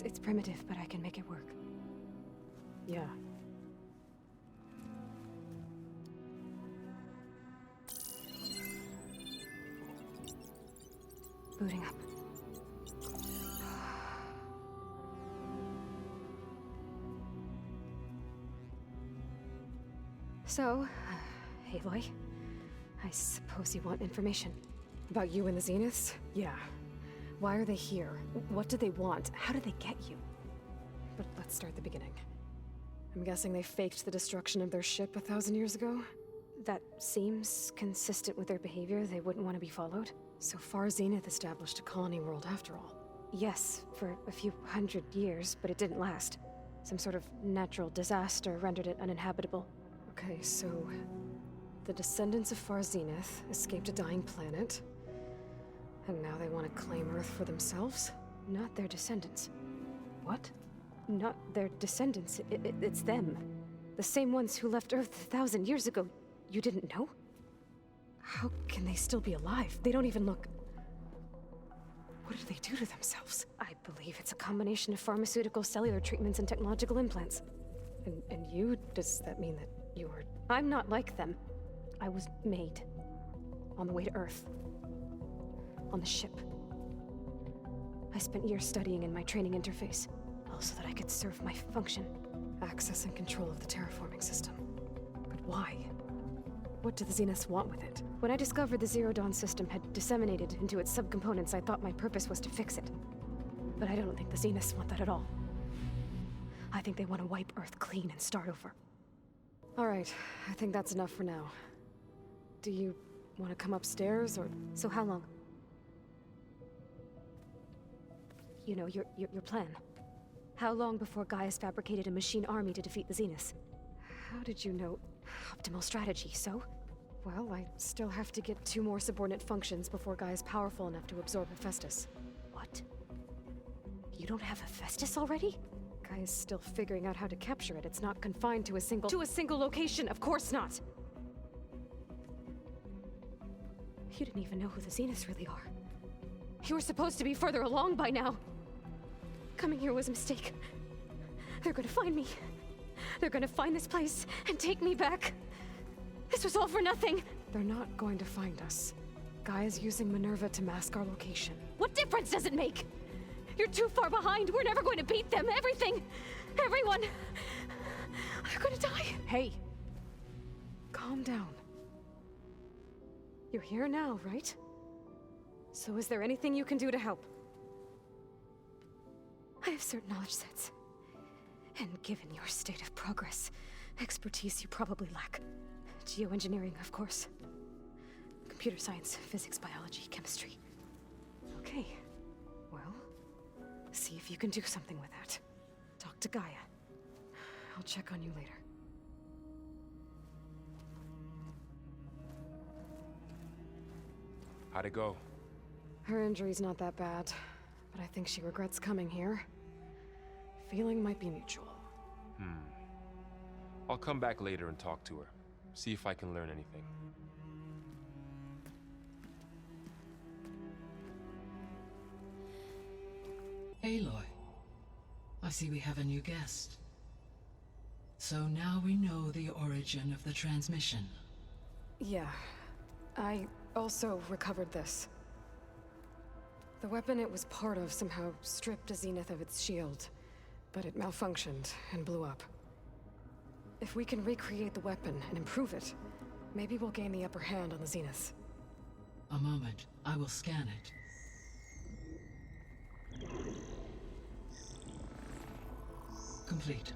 It's primitive, but I can make it work. Yeah. Booting up. So, Aloy, I suppose you want information. About you and the Zeniths? Yeah. Why are they here? What do they want? How did they get you? But let's start at the beginning. I'm guessing they faked the destruction of their ship 1,000 years ago? That seems consistent with their behavior. They wouldn't want to be followed. So Far Zenith established a colony world after all. Yes, for a few hundred years, but it didn't last. Some sort of natural disaster rendered it uninhabitable. Okay, so the descendants of Far Zenith escaped a dying planet, and now they want to claim Earth for themselves? Not their descendants. What? Not their descendants. It's them. The same ones who left Earth 1,000 years ago. You didn't know? How can they still be alive? They don't even look... What did they do to themselves? I believe it's a combination of pharmaceutical, cellular treatments, and technological implants. And you? Does that mean that you were... I'm not like them. I was made. On the way to Earth. On the ship. I spent years studying in my training interface, all so that I could serve my function. Access and control of the terraforming system. But why? What do the Zeniths want with it? When I discovered the Zero Dawn system had disseminated into its subcomponents, I thought my purpose was to fix it. But I don't think the Zeniths want that at all. I think they want to wipe Earth clean and start over. Alright, I think that's enough for now. Do you want to come upstairs, or...? So how long? You know, your plan. How long before Gaia's fabricated a machine army to defeat the Zeniths? How did you know? Optimal strategy, so? Well, I still have to get 2 more subordinate functions before Gaia's powerful enough to absorb Hephaestus. What? You don't have Hephaestus already? Gaia's still figuring out how to capture it. It's not confined to a single... To a single location, of course not! You didn't even know who the Zeniths really are. You were supposed to be further along by now! Coming here was a mistake. They're gonna find me. They're gonna find this place and take me back. This was all for nothing! They're not going to find us. Gaia's using Minerva to mask our location. What difference does it make? You're too far behind. We're never going to beat them. Everything. Everyone. They're gonna die. Hey. Calm down. You're here now, right? So is there anything you can do to help? I have certain knowledge sets. And given your state of progress, expertise you probably lack. Geoengineering, of course. Computer science, physics, biology, chemistry. Okay. Well, see if you can do something with that. Talk to Gaia. I'll check on you later. How'd it go? Her injury's not that bad, but I think she regrets coming here. Feeling might be mutual. I'll come back later and talk to her. See if I can learn anything. Aloy, I see we have a new guest. So now we know the origin of the transmission. Yeah. I also recovered this. The weapon it was part of somehow stripped a Zenith of its shield, but it malfunctioned and blew up. If we can recreate the weapon and improve it, maybe we'll gain the upper hand on the Zeniths. A moment, I will scan it. Complete.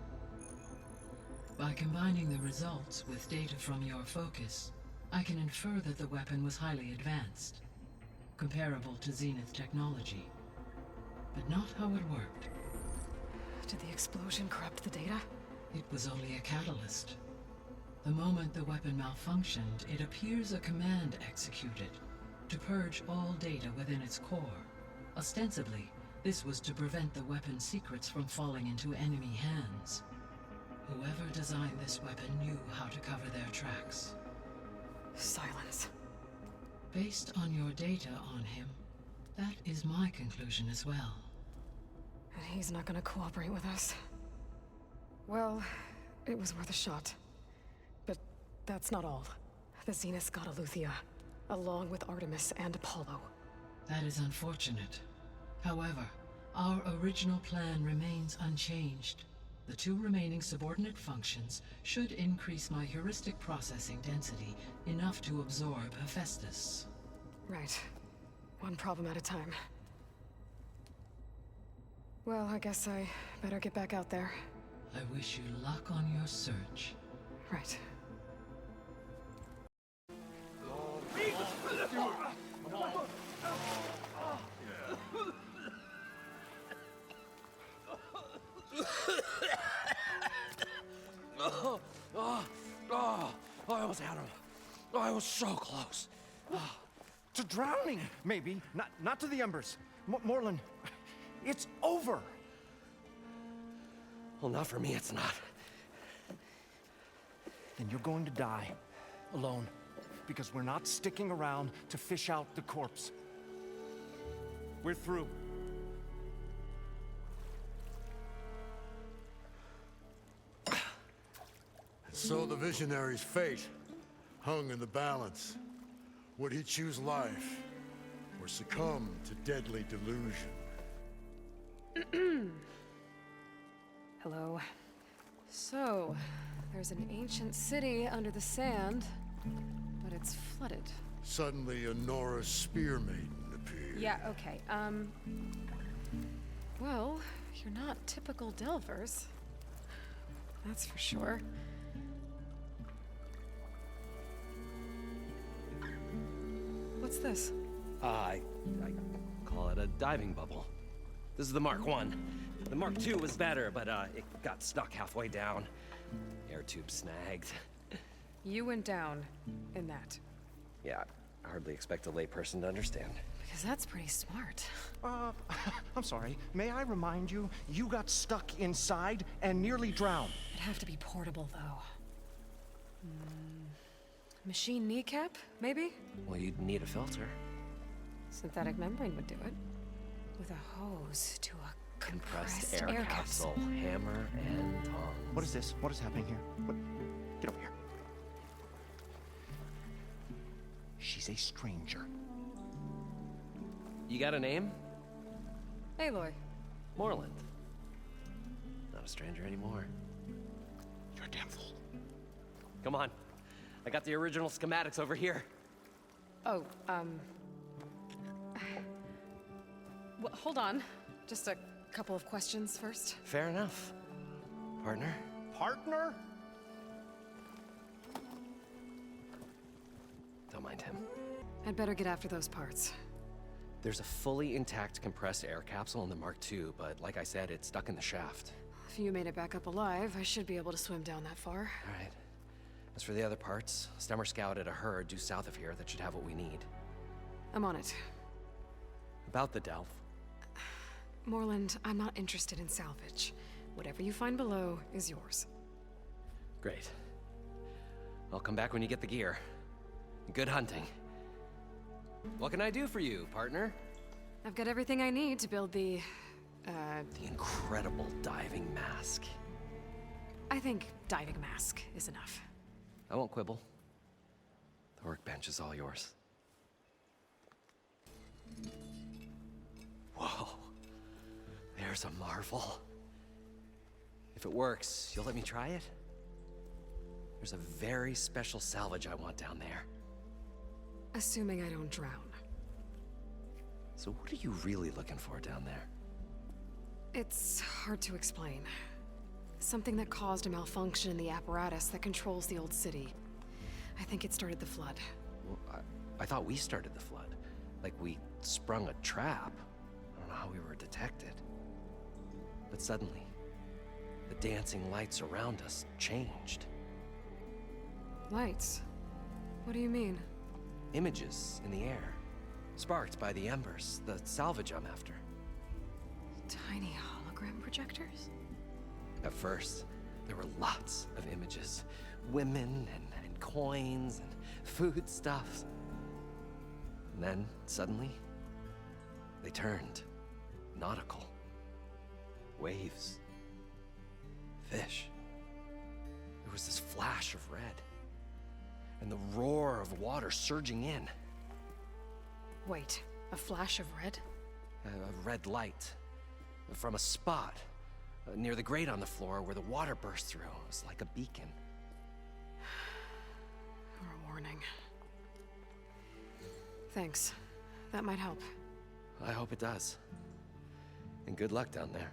By combining the results with data from your focus, I can infer that the weapon was highly advanced, comparable to Zenith technology, but not how it worked. Did the explosion corrupt the data? It was only a catalyst. The moment the weapon malfunctioned, it appears a command executed to purge all data within its core. Ostensibly, this was to prevent the weapon's secrets from falling into enemy hands. Whoever designed this weapon knew how to cover their tracks. Sylens. Based on your data on him, that is my conclusion as well. And he's not gonna cooperate with us. Well, it was worth a shot. But that's not all. The Zeniths got Aletheia, along with Artemis and Apollo. That is unfortunate. However, our original plan remains unchanged. The 2 remaining subordinate functions should increase my heuristic processing density enough to absorb Hephaestus. Right. One problem at a time. Well, I guess I better get back out there. I wish you luck on your search. Right. I almost had him. I was so close. To drowning, maybe. Not to the embers. Morlun, it's over. Well, not for me, it's not. Then you're going to die. Alone. Because we're not sticking around to fish out the corpse. We're through. So the Visionary's fate hung in the balance. Would he choose life, or succumb to deadly delusion? Hello. So, there's an ancient city under the sand, but it's flooded. Suddenly, a Nora spear maiden appeared. Yeah, okay, well, you're not typical Delvers. that's for sure. What's this? I call it a diving bubble. This is the Mark 1. The Mark 2 was better, but it got stuck halfway down. Air tube snagged. You went down in that. Yeah, I hardly expect a layperson to understand. Because that's pretty smart. I'm sorry. May I remind you, you got stuck inside and nearly drowned. It'd have to be portable, though. Machine kneecap, maybe? Well, you'd need a filter. Synthetic membrane would do it. With a hose to a Compressed air capsule. Hammer and tongs. What is this? What is happening here? What? Get over here. She's a stranger. You got a name? Aloy. Moreland. Not a stranger anymore. You're a damn fool. Come on. I got the original schematics over here. Oh, well, hold on. Just a couple of questions first. Fair enough. Partner? Partner? Don't mind him. I'd better get after those parts. There's a fully intact compressed air capsule in the Mark II, but like I said, it's stuck in the shaft. If you made it back up alive, I should be able to swim down that far. All right. As for the other parts, Stemmer scouted a herd due south of here that should have what we need. I'm on it. About the Delph. Moreland, I'm not interested in salvage. Whatever you find below is yours. Great. I'll come back when you get the gear. Good hunting. What can I do for you, partner? I've got everything I need to build the incredible diving mask. I think diving mask is enough. I won't quibble. The workbench is all yours. Whoa. There's a marvel. If it works, you'll let me try it? There's a very special salvage I want down there. Assuming I don't drown. So what are you really looking for down there? It's hard to explain. Something that caused a malfunction in the apparatus that controls the old city. I think it started the flood. Well, I thought we started the flood. Like we sprung a trap. I don't know how we were detected. But suddenly, the dancing lights around us changed. Lights? What do you mean? Images in the air, sparked by the embers, the salvage I'm after. Tiny hologram projectors? At first, there were lots of images. Women and coins and foodstuffs. And then, suddenly, they turned nautical. Waves. Fish. There was this flash of red. And the roar of water surging in. Wait, a flash of red? A red light. From a spot near the grate on the floor where the water burst through. It was like a beacon. Or a warning. Thanks. That might help. I hope it does. And good luck down there.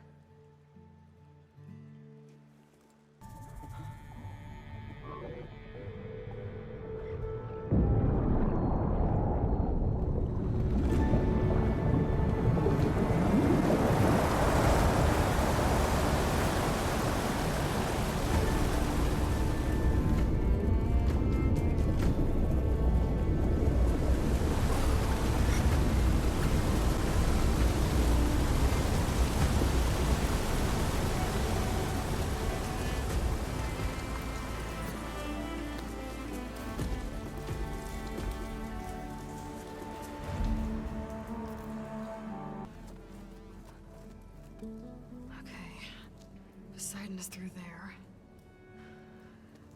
Poseidon is through there.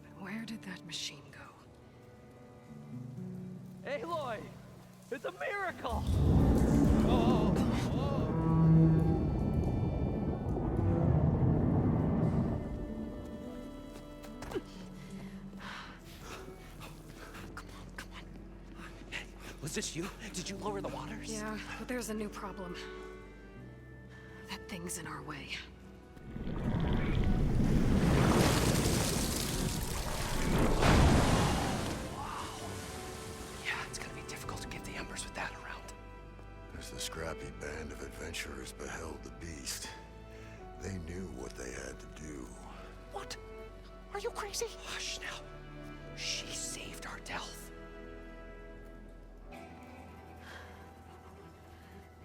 But where did that machine go? Aloy! It's a miracle! Was this you? Did you lower the waters? Yeah, but there's a new problem. That thing's in our way. happy band of adventurers beheld the beast, they knew what they had to do. What? Are you crazy? Hush now. She saved our Delph.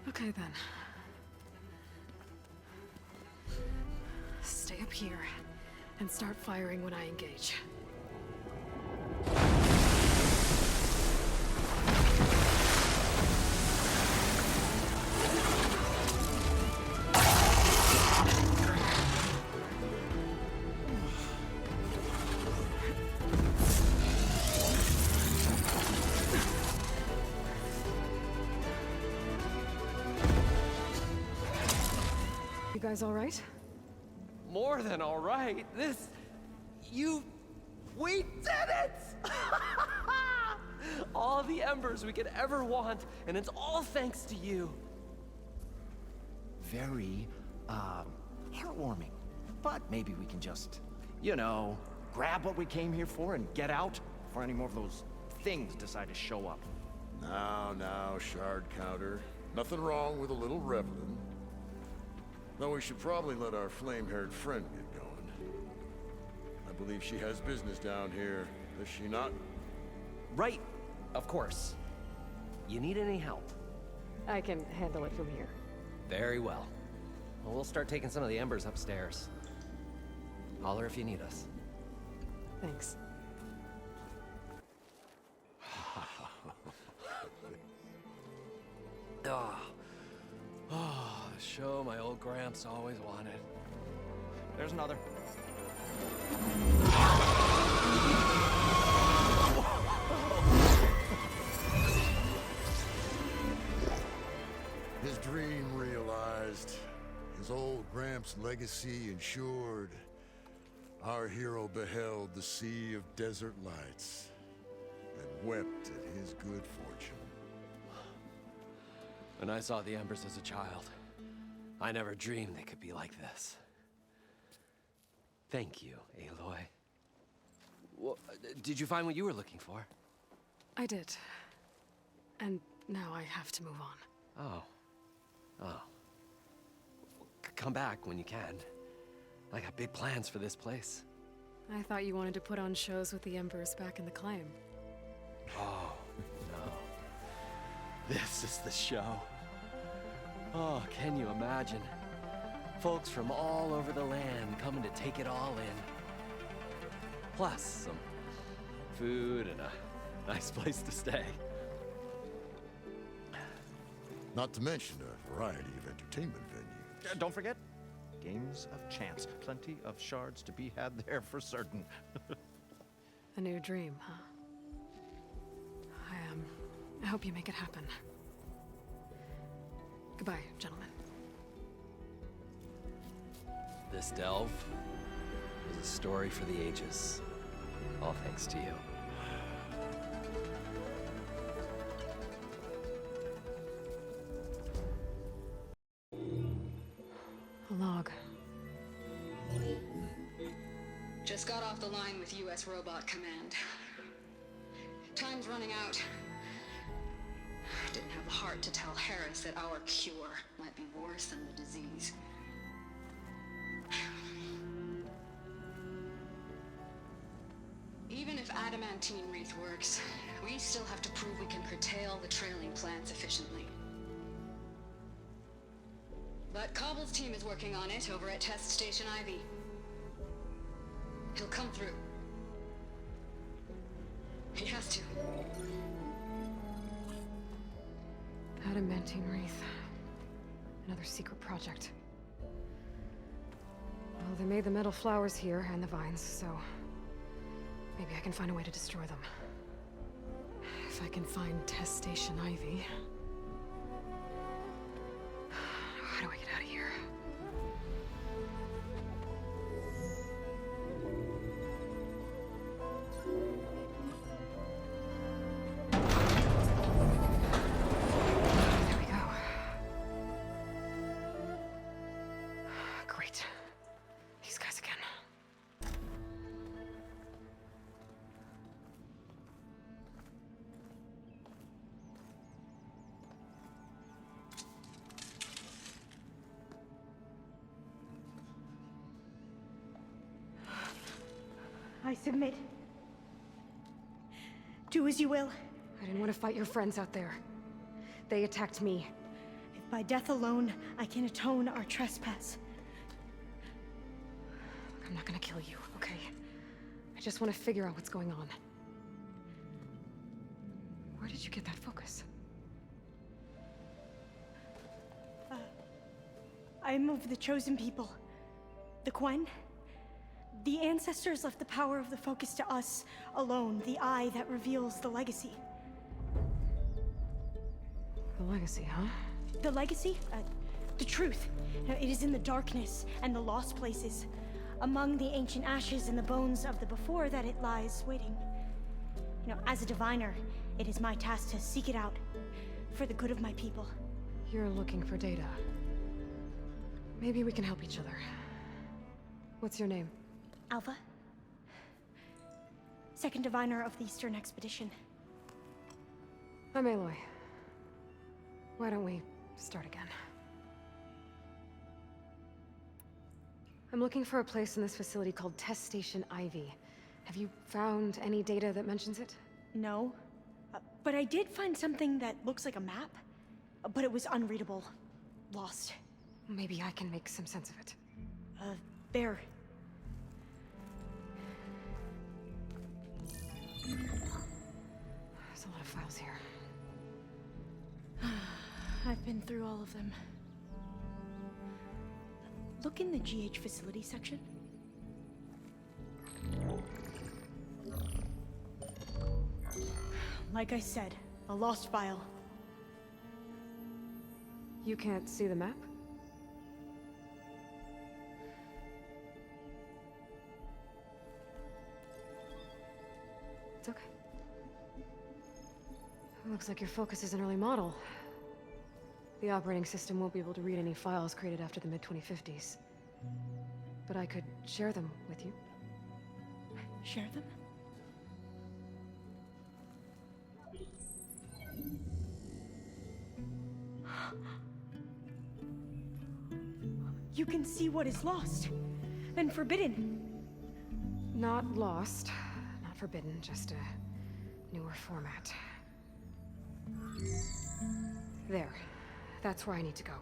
Okay then. Stay up here and start firing when I engage. You guys all right? More than all right. We did it! All the embers we could ever want, and it's all thanks to you. Very, heartwarming. But maybe we can just, grab what we came here for and get out before any more of those things decide to show up. Now, shard counter. Nothing wrong with a little reveling. Though we should probably let our flame-haired friend get going. I believe she has business down here, does she not? Right, of course. You need any help? I can handle it from here. Very well. Well, we'll start taking some of the embers upstairs. Holler if you need us. Thanks. Show my old Gramps always wanted. There's another. His dream realized. His old Gramps' legacy ensured. Our hero beheld the sea of desert lights and wept at his good fortune. When I saw the embers as a child, I never dreamed they could be like this. Thank you, Aloy. Well, did you find what you were looking for? I did. And now I have to move on. Oh. Come back when you can. I got big plans for this place. I thought you wanted to put on shows with the Embers back in the claim. Oh, no. This is the show. Oh, can you imagine? Folks from all over the land coming to take it all in. Plus some food and a nice place to stay. Not to mention a variety of entertainment venues. Don't forget, games of chance. Plenty of shards to be had there for certain. A new dream, huh? I hope you make it happen. Goodbye, gentlemen. This delve is a story for the ages. All thanks to you. A log. Just got off the line with U.S. Robot Command. Time's running out. Didn't have the heart to tell Harris that our cure might be worse than the disease. Even if adamantine wreath works, we still have to prove we can curtail the trailing plants efficiently. But Cobble's team is working on it over at Test Station Ivy. He'll come through. He has to. Adamantine wreath. Another secret project. Well, they made the metal flowers here and the vines, so maybe I can find a way to destroy them. If I can find Test Station Ivy. How do I get out of here? There we go. Great. These guys again. I submit. Do as you will. I didn't want to fight your friends out there. They attacked me. If by death alone I can atone our trespass. I'm not gonna kill you, okay? I just want to figure out what's going on. Where did you get that focus? I am of the chosen people. The Quen. The ancestors left the power of the focus to us alone, the eye that reveals the legacy. The legacy, huh? The legacy? The truth. It is in the darkness and the lost places. Among the ancient ashes and the bones of the before that it lies waiting. As a diviner, it is my task to seek it out for the good of my people. You're looking for data. Maybe we can help each other. What's your name? Alpha. Second diviner of the Eastern Expedition. I'm Aloy. Why don't we start again? I'm looking for a place in this facility called Test Station Ivy. Have you found any data that mentions it? No. But I did find something that looks like a map. But it was unreadable. Lost. Maybe I can make some sense of it. There. There's a lot of files here. I've been through all of them. Look in the GH facility section. Like I said, a lost file. You can't see the map? It's okay. It looks like your focus is an early model. The operating system won't be able to read any files created after the mid-2050s. But I could share them with you. Share them? You can see what is lost and forbidden. Not lost, not forbidden, just a newer format. There. That's where I need to go.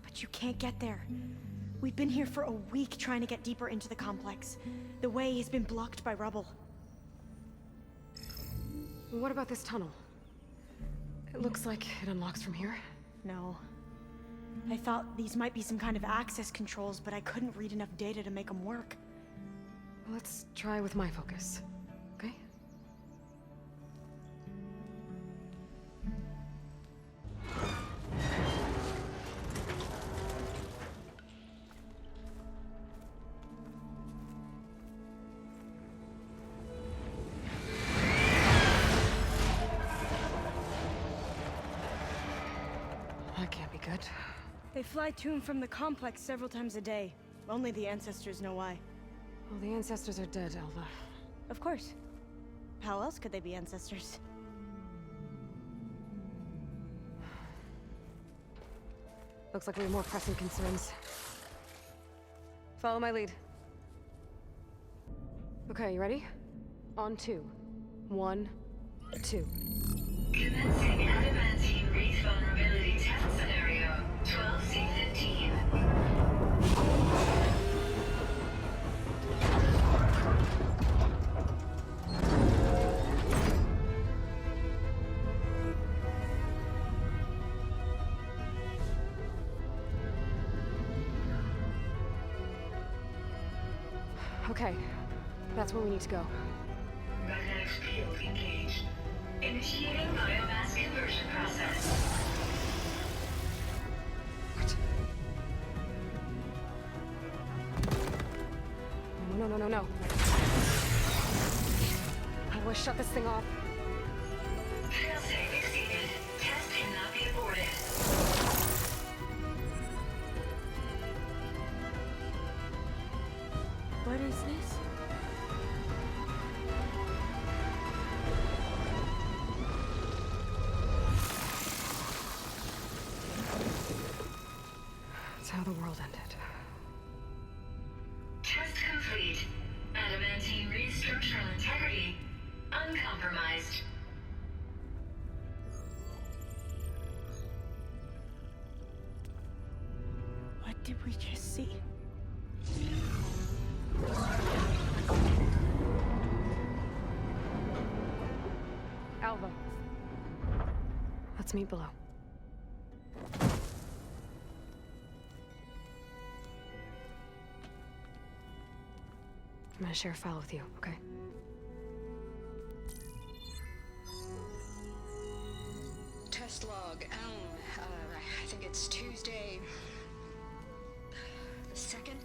But you can't get there. We've been here for a week trying to get deeper into the complex. The way has been blocked by rubble. What about this tunnel? It looks like it unlocks from here. No. I thought these might be some kind of access controls, but I couldn't read enough data to make them work. Let's try with my focus, okay? That can't be good. They fly to and from the complex several times a day. Only the ancestors know why. Well, the ancestors are dead, Alva. Of course. How else could they be ancestors? Looks like we have more pressing concerns. Follow my lead. Okay, you ready? On 2. 1, 2. Commencing adamantine wreath vulnerability test scenario 12C15. Okay, that's where we need to go. Magnetic field engaged. Initiating biomass conversion process. What? No. How do I shut this thing off? Failsafe exceeded. Test cannot be aborted. What is this? That's how the world ended. Test complete. Adamantine wreath Structural integrity uncompromised. What did we just see? Alva. Let's meet below. I'm gonna share a file with you, okay? Test log, I think it's Tuesday the 2nd?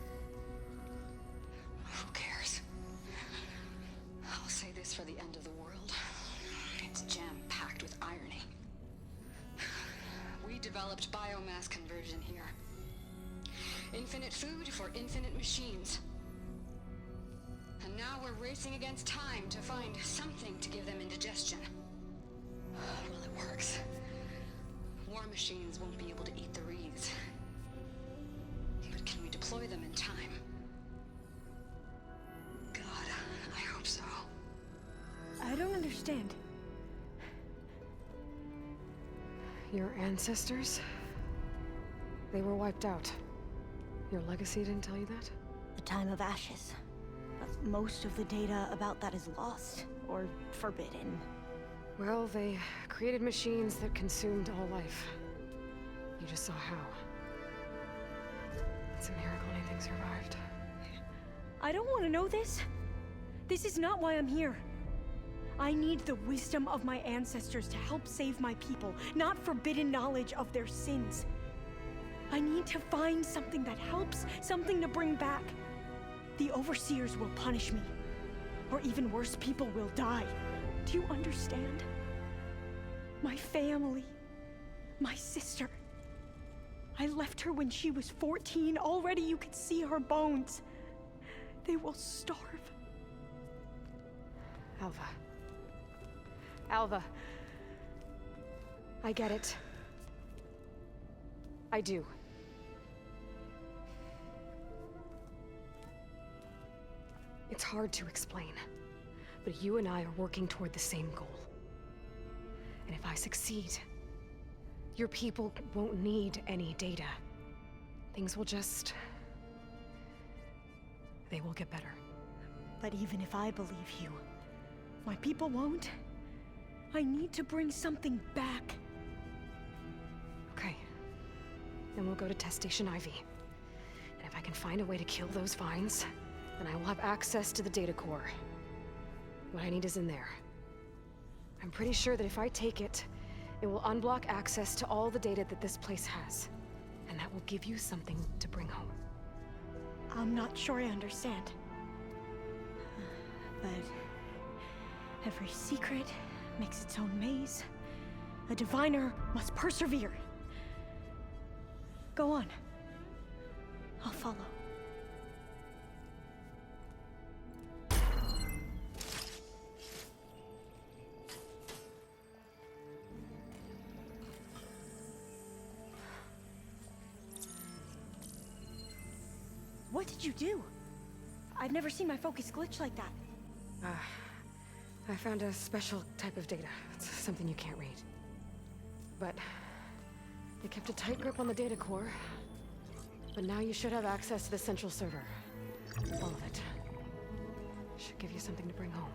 Who cares? I'll say this for the end of the world. It's jam-packed with irony. We developed biomass conversion here. Infinite food for infinite machines. And now we're racing against time to find something to give them indigestion. Well, it works. War machines won't be able to eat the wreaths. But can we deploy them in time? God, I hope so. I don't understand. Your ancestors? They were wiped out. Your legacy didn't tell you that? The time of ashes. But most of the data about that is lost, or forbidden. Well, they created machines that consumed all life. You just saw how. It's a miracle anything survived. I don't want to know this. This is not why I'm here. I need the wisdom of my ancestors to help save my people, not forbidden knowledge of their sins. I need to find something that helps, something to bring back. The overseers will punish me. Or even worse, people will die. Do you understand? My family. My sister. I left her when she was 14. Already you could see her bones. They will starve. Alva. Alva. I get it. I do. It's hard to explain, but you and I are working toward the same goal. And if I succeed, your people won't need any data. Things will just... they will get better. But even if I believe you, my people won't. I need to bring something back. Okay. Then we'll go to Test Station Ivy. And if I can find a way to kill those vines, then I will have access to the data core. What I need is in there. I'm pretty sure that if I take it, it will unblock access to all the data that this place has. And that will give you something to bring home. I'm not sure I understand. But every secret makes its own maze. A diviner must persevere. Go on. I'll follow. What did you do? I've never seen my focus glitch like that. I found a special type of data. It's something you can't read. But they kept a tight grip on the data core. But now you should have access to the central server. All of it. Should give you something to bring home.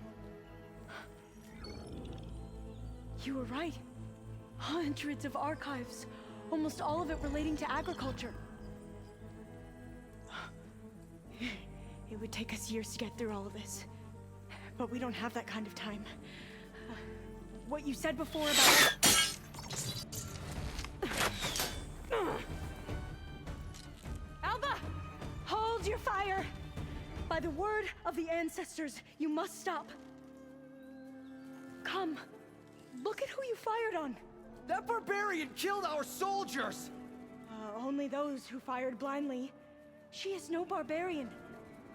You were right. Hundreds of archives. Almost all of it relating to agriculture. It would take us years to get through all of this. But we don't have that kind of time. What you said before about... Alva! Hold your fire! By the word of the ancestors, you must stop. Come. Look at who you fired on. That barbarian killed our soldiers! Only those who fired blindly. She is no barbarian.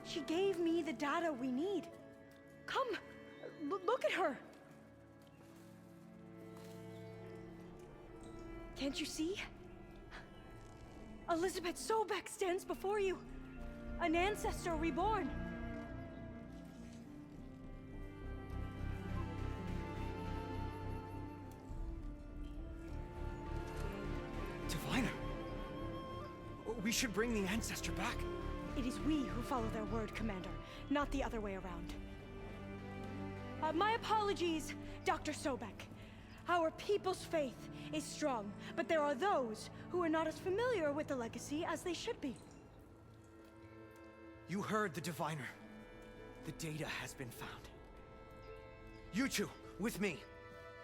She gave me the data we need. Come, look at her. Can't you see? Elizabeth Sobek stands before you. An ancestor reborn. Diviner! We should bring the Ancestor back. It is we who follow their word, Commander, not the other way around. My apologies, Dr. Sobek. Our people's faith is strong, but there are those who are not as familiar with the legacy as they should be. You heard the Diviner. The data has been found. You two, with me.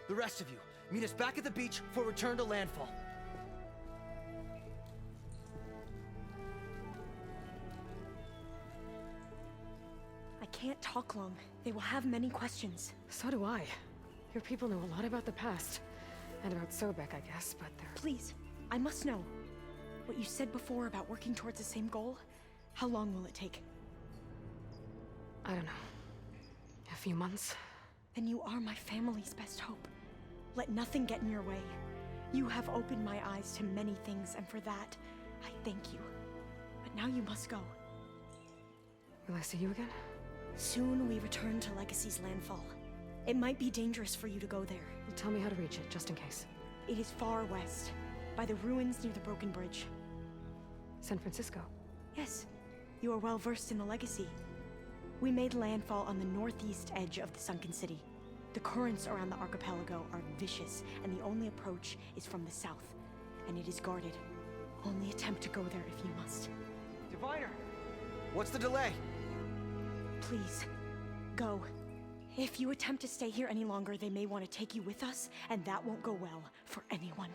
The rest of you, meet us back at the beach for return to landfall. I can't talk long. They will have many questions. So do I. Your people know a lot about the past. And about Sobek, I guess, but they're... Please, I must know. What you said before about working towards the same goal, how long will it take? I don't know. A few months? Then you are my family's best hope. Let nothing get in your way. You have opened my eyes to many things, and for that, I thank you. But now you must go. Will I see you again? Soon we return to Legacy's landfall. It might be dangerous for you to go there. Well, tell me how to reach it, just in case. It is far west, by the ruins near the Broken Bridge. San Francisco? Yes. You are well versed in the Legacy. We made landfall on the northeast edge of the sunken city. The currents around the archipelago are vicious, and the only approach is from the south, and it is guarded. Only attempt to go there if you must. Diviner! What's the delay? Please, go. If you attempt to stay here any longer, they may want to take you with us, and that won't go well for anyone.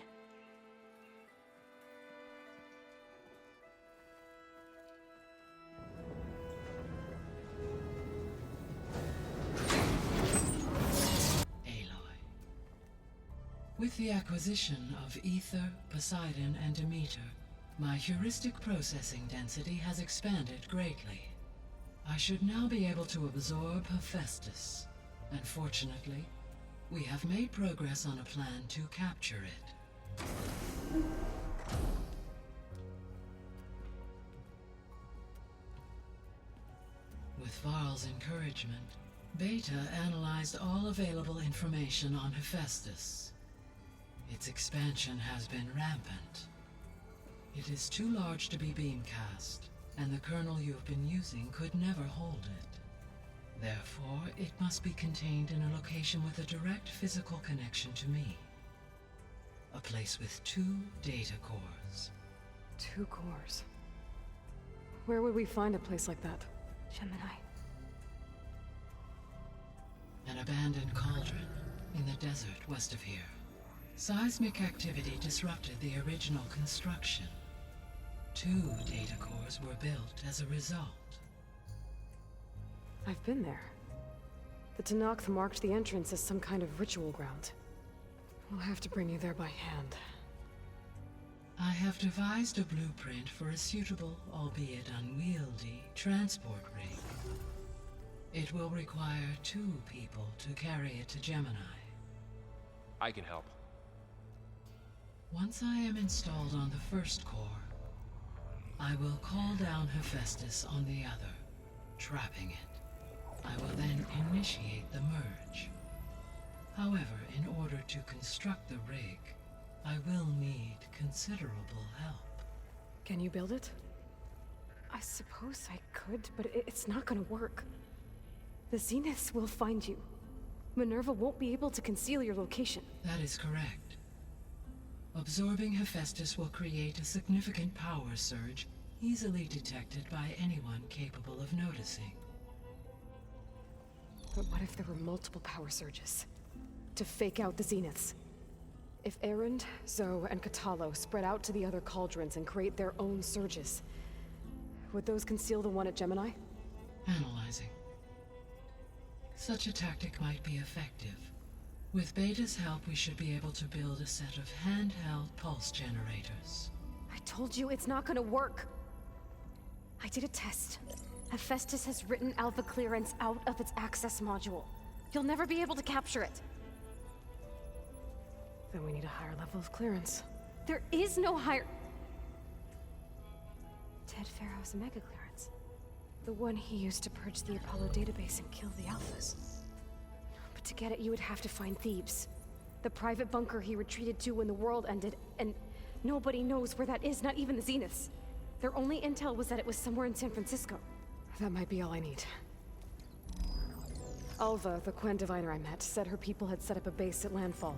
With the acquisition of Ether, Poseidon, and Demeter, my heuristic processing density has expanded greatly. I should now be able to absorb Hephaestus, and fortunately, we have made progress on a plan to capture it. With Varl's encouragement, Beta analyzed all available information on Hephaestus. Its expansion has been rampant. It is too large to be beamcast, and the kernel you have been using could never hold it. Therefore, it must be contained in a location with a direct physical connection to me. A place with 2 data cores. 2 cores? Where would we find a place like that? Gemini. An abandoned cauldron in the desert west of here. Seismic activity disrupted the original construction. 2 data cores were built as a result. I've been there. The Tenakth marked the entrance as some kind of ritual ground. We'll have to bring you there by hand. I have devised a blueprint for a suitable, albeit unwieldy, transport rig. It will require 2 people to carry it to Gemini. I can help. Once I am installed on the first core, I will call down Hephaestus on the other, trapping it. I will then initiate the merge. However, in order to construct the rig, I will need considerable help. Can you build it? I suppose I could, but it's not gonna work. The Zeniths will find you. Minerva won't be able to conceal your location. That is correct. Absorbing Hephaestus will create a significant power surge, easily detected by anyone capable of noticing. But what if there were multiple power surges? To fake out the Zeniths? If Erland, Zoe, and Katalo spread out to the other cauldrons and create their own surges, would those conceal the one at Gemini? Analyzing. Such a tactic might be effective. With Beta's help, we should be able to build a set of handheld pulse generators. I told you it's not gonna work. I did a test. Hephaestus has written alpha clearance out of its access module. You'll never be able to capture it. Then we need a higher level of clearance. There is no higher... Ted Pharaoh's mega clearance. The one he used to purge the Apollo database and kill the alphas. But to get it, you would have to find Thebes. The private bunker he retreated to when the world ended, and Nobody knows where that is, not even the Zeniths. Their only intel was that it was somewhere in San Francisco. That might be all I need. Alva, the Quen diviner I met, said her people had set up a base at landfall.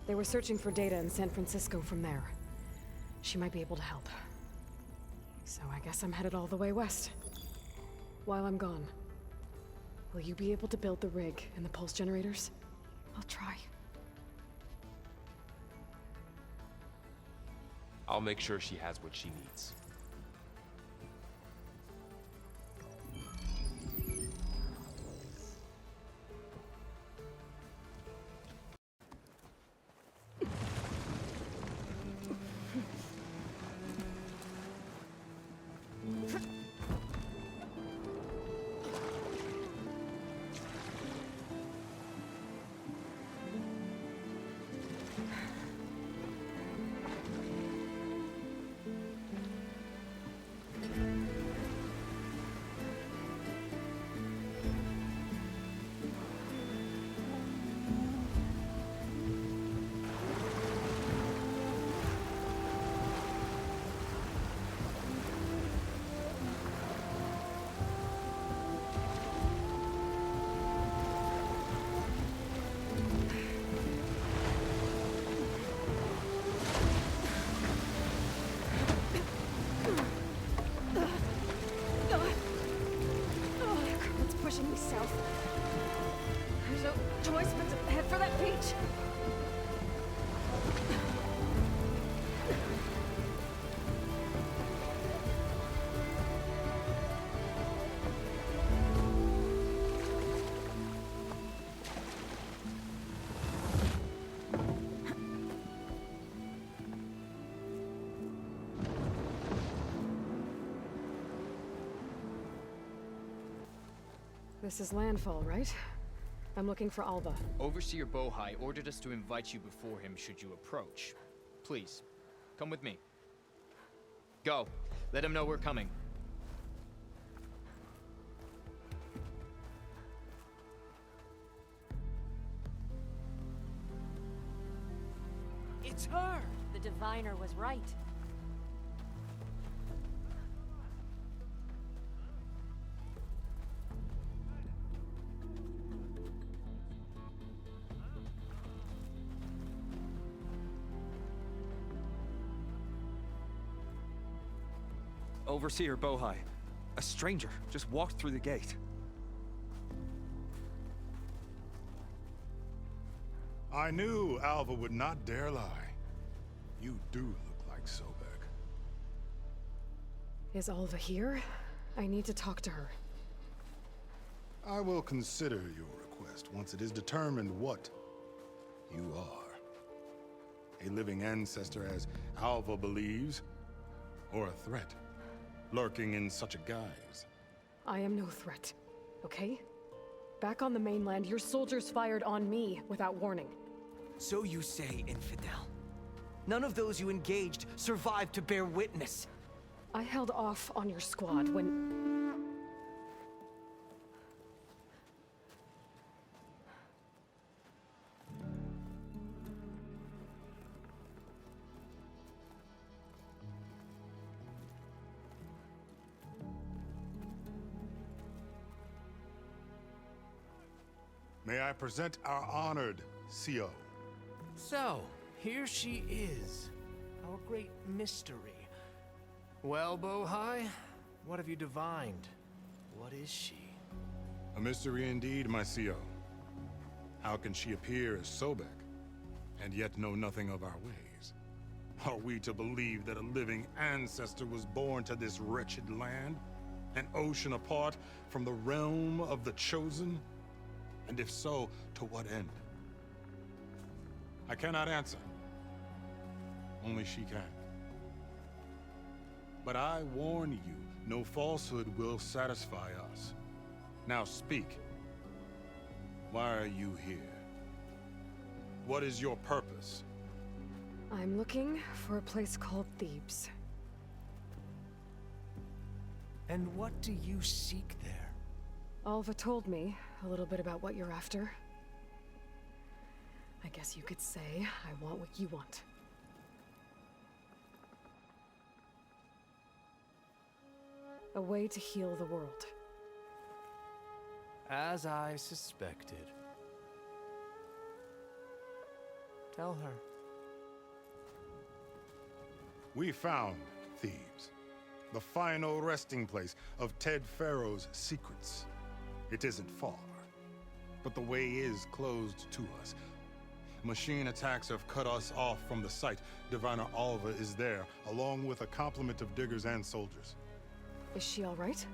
They were searching for data in San Francisco from there. She might be able to help. So I guess I'm headed all the way west. While I'm gone, will you be able to build the rig and the pulse generators? I'll try. I'll make sure she has what she needs. There's no choice but to head for that beach. This is landfall, right? I'm looking for Alva. Overseer Bohai ordered us to invite you before him should you approach. Please, come with me. Go. Let him know we're coming. It's her! The diviner was right. Overseer Bohai. A stranger just walked through the gate. I knew Alva would not dare lie. You do look like Sobek. Is Alva here? I need to talk to her. I will consider your request once it is determined what you are. A living ancestor, as Alva believes, or a threat, lurking in such a guise. I am no threat, okay? Back on the mainland, your soldiers fired on me without warning. So you say, infidel. None of those you engaged survived to bear witness. I held off on your squad when... May I present our honored CO. So, here she is, our great mystery. Well, Bohai, what have you divined? What is she? A mystery indeed, my CO. How can she appear as Sobek, and yet know nothing of our ways? Are we to believe that a living ancestor was born to this wretched land? An ocean apart from the realm of the Chosen? And if so, to what end? I cannot answer. Only she can. But I warn you, no falsehood will satisfy us. Now speak. Why are you here? What is your purpose? I'm looking for a place called Thebes. And what do you seek there? Alva told me a little bit about what you're after. I guess you could say I want what you want. A way to heal the world. As I suspected. Tell her. We found Thebes, the final resting place of Ted Pharaoh's secrets. It isn't far, but the way is closed to us. Machine attacks have cut us off from the site. Diviner Alva is there, along with a complement of diggers and soldiers. Is she all right?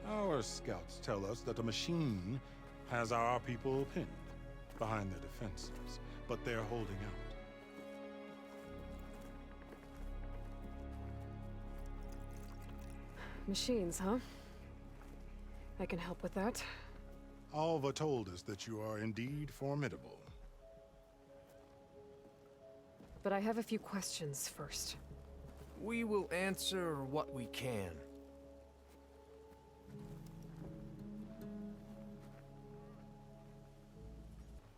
Our scouts tell us that a machine has our people pinned behind their defenses, but they're holding out. Machines, huh? I can help with that. Alva told us that you are indeed formidable. But I have a few questions first. We will answer what we can.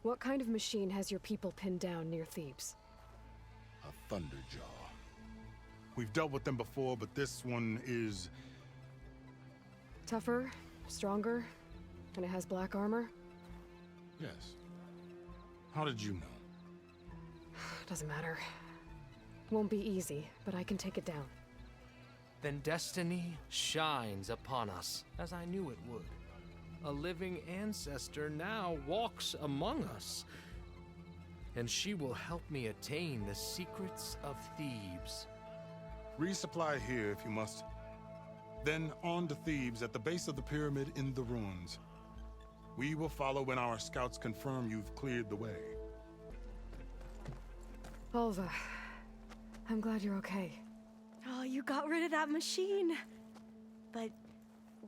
What kind of machine has your people pinned down near Thebes? A Thunderjaw. We've dealt with them before, but this one is... Tougher, stronger, and it has black armor? Yes. How did you know? Doesn't matter. Won't be easy, but I can take it down. Then destiny shines upon us, as I knew it would. A living ancestor now walks among us, and she will help me attain the secrets of Thebes. Resupply here if you must. Then on to Thebes at the base of the pyramid in the ruins. We will follow when our scouts confirm you've cleared the way. Alva, I'm glad you're okay. Oh, you got rid of that machine. But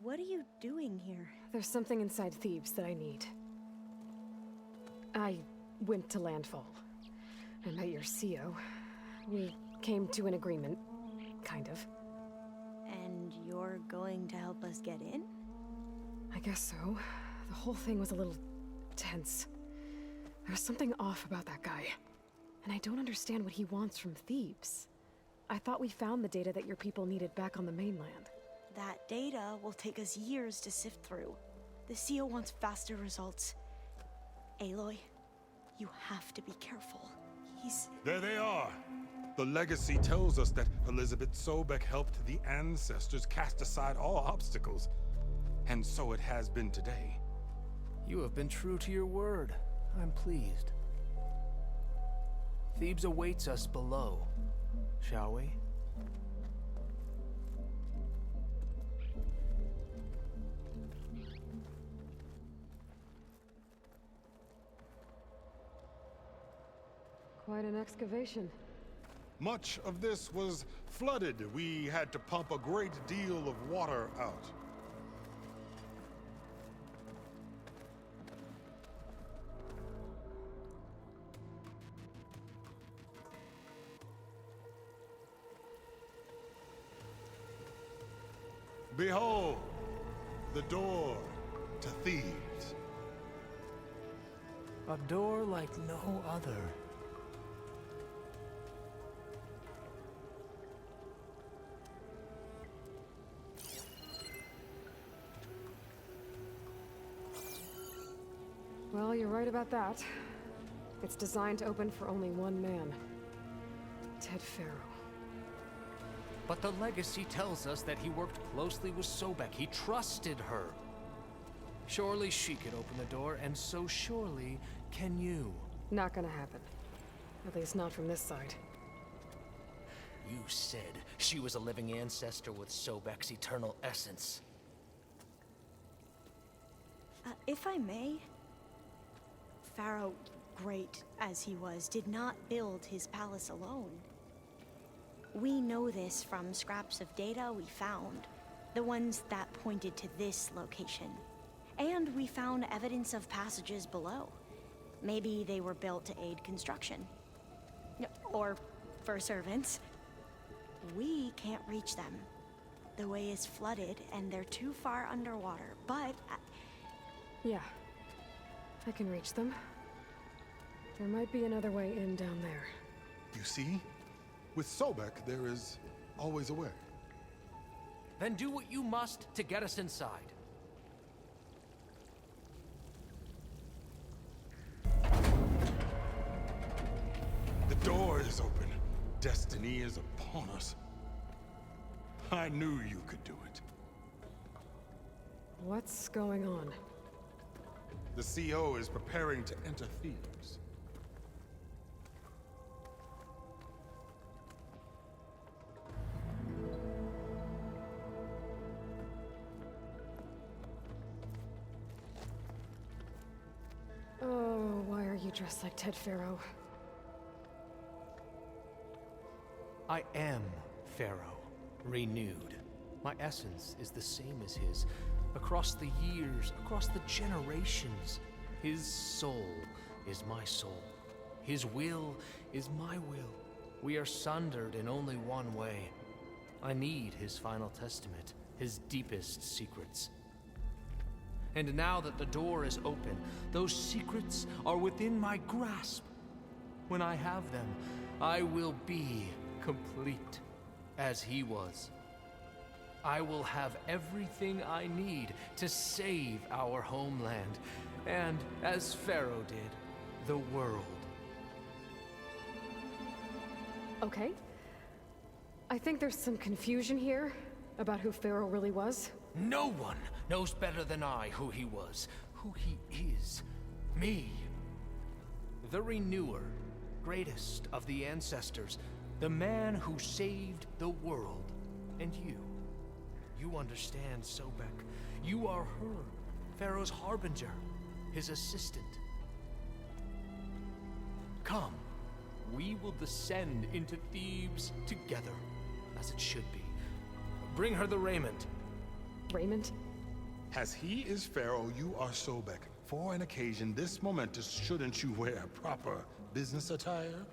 what are you doing here? There's something inside Thebes that I need. I went to landfall. I met your CO. We came to an agreement, kind of. And you're going to help us get in? I guess so. The whole thing was a little tense. There was something off about that guy. And I don't understand what he wants from Thebes. I thought we found the data that your people needed back on the mainland. That data will take us years to sift through. The CO wants faster results. Aloy, you have to be careful. He's... There they are! The legacy tells us that Elizabeth Sobek helped the ancestors cast aside all obstacles. And so it has been today. You have been true to your word. I'm pleased. Thebes awaits us below, shall we? Quite an excavation. Much of this was flooded. We had to pump a great deal of water out. Behold, the door to Thebes. A door like no other. Well, you're right about that. It's designed to open for only one man. Ted Pharaoh. But the legacy tells us that he worked closely with Sobek. He trusted her. Surely she could open the door, and so surely can you. Not gonna happen. At least not from this side. You said she was a living ancestor with Sobek's eternal essence. If I may, Pharaoh, great as he was, did not build his palace alone. We know this from scraps of data we found, the ones that pointed to this location. And we found evidence of passages below. Maybe they were built to aid construction. Or for servants. We can't reach them. The way is flooded and they're too far underwater, but... Yeah, I can reach them. There might be another way in down there. You see? With Sobek, there is always a way. Then do what you must to get us inside. The door is open. Destiny is upon us. I knew you could do it. What's going on? The CO is preparing to enter Thebes. Oh, why are you dressed like Ted Pharaoh? I am Pharaoh, renewed. My essence is the same as his. Across the years, across the generations, his soul is my soul. His will is my will. We are sundered in only one way. I need his final testament, his deepest secrets. And now that the door is open, those secrets are within my grasp. When I have them, I will be complete, as he was. I will have everything I need to save our homeland, and, as Pharaoh did, the world. Okay. I think there's some confusion here about who Pharaoh really was. No one knows better than I who he was, who he is. Me. The Renewer, greatest of the ancestors, the man who saved the world. And you. You understand, Sobek. You are her, Pharaoh's harbinger, his assistant. Come, we will descend into Thebes together, as it should be. Bring her the raiment. Raiment? As he is Pharaoh, you are Sobek. For an occasion this momentous, shouldn't you wear proper business attire?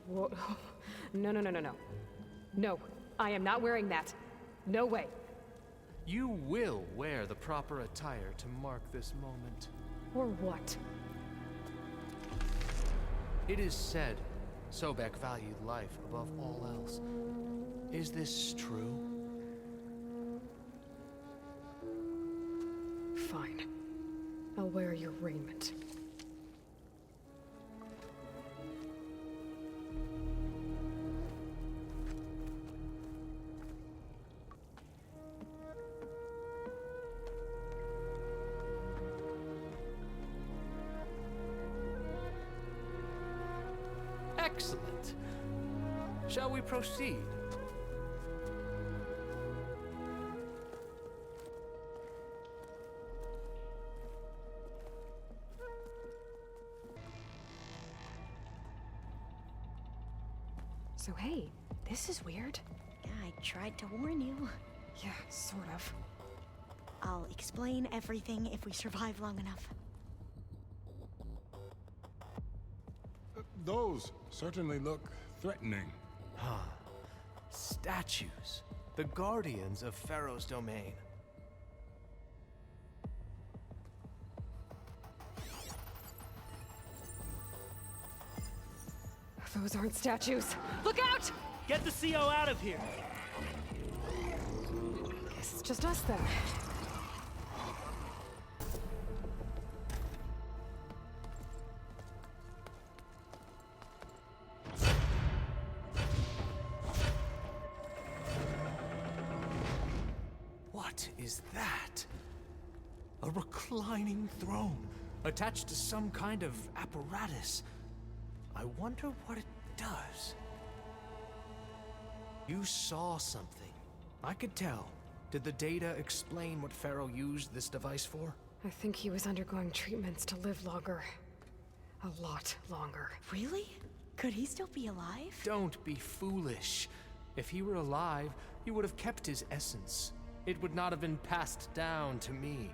Whoa. No. No, I am not wearing that. No way. You will wear the proper attire to mark this moment. Or what? It is said Sobek valued life above all else. Is this true? Fine. I'll wear your raiment. Excellent. Shall we proceed? So hey, this is weird. Yeah, I tried to warn you. Yeah, sort of. I'll explain everything if we survive long enough. Those certainly look threatening. Huh. Statues. The guardians of Pharaoh's domain. Those aren't statues. Look out! Get the CO out of here! Guess it's just us then. What is that? A reclining throne, attached to some kind of apparatus. I wonder what it does. You saw something. I could tell. Did the data explain what Pharaoh used this device for? I think he was undergoing treatments to live longer. A lot longer. Really? Could he still be alive? Don't be foolish. If he were alive, he would have kept his essence. It would not have been passed down to me.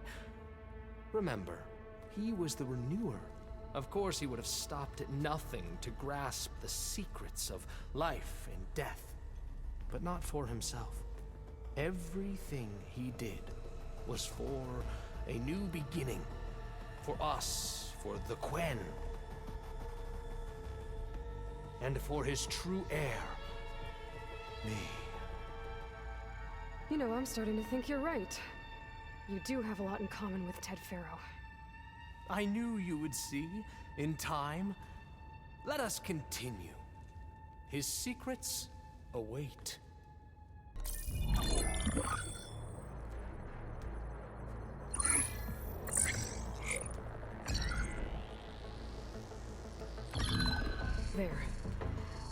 Remember, he was the Renewer. Of course he would have stopped at nothing to grasp the secrets of life and death. But not for himself. Everything he did was for a new beginning. For us, for the Quen. And for his true heir, me. You know, I'm starting to think you're right. You do have a lot in common with Ted Faro. I knew you would see, in time. Let us continue. His secrets await. There.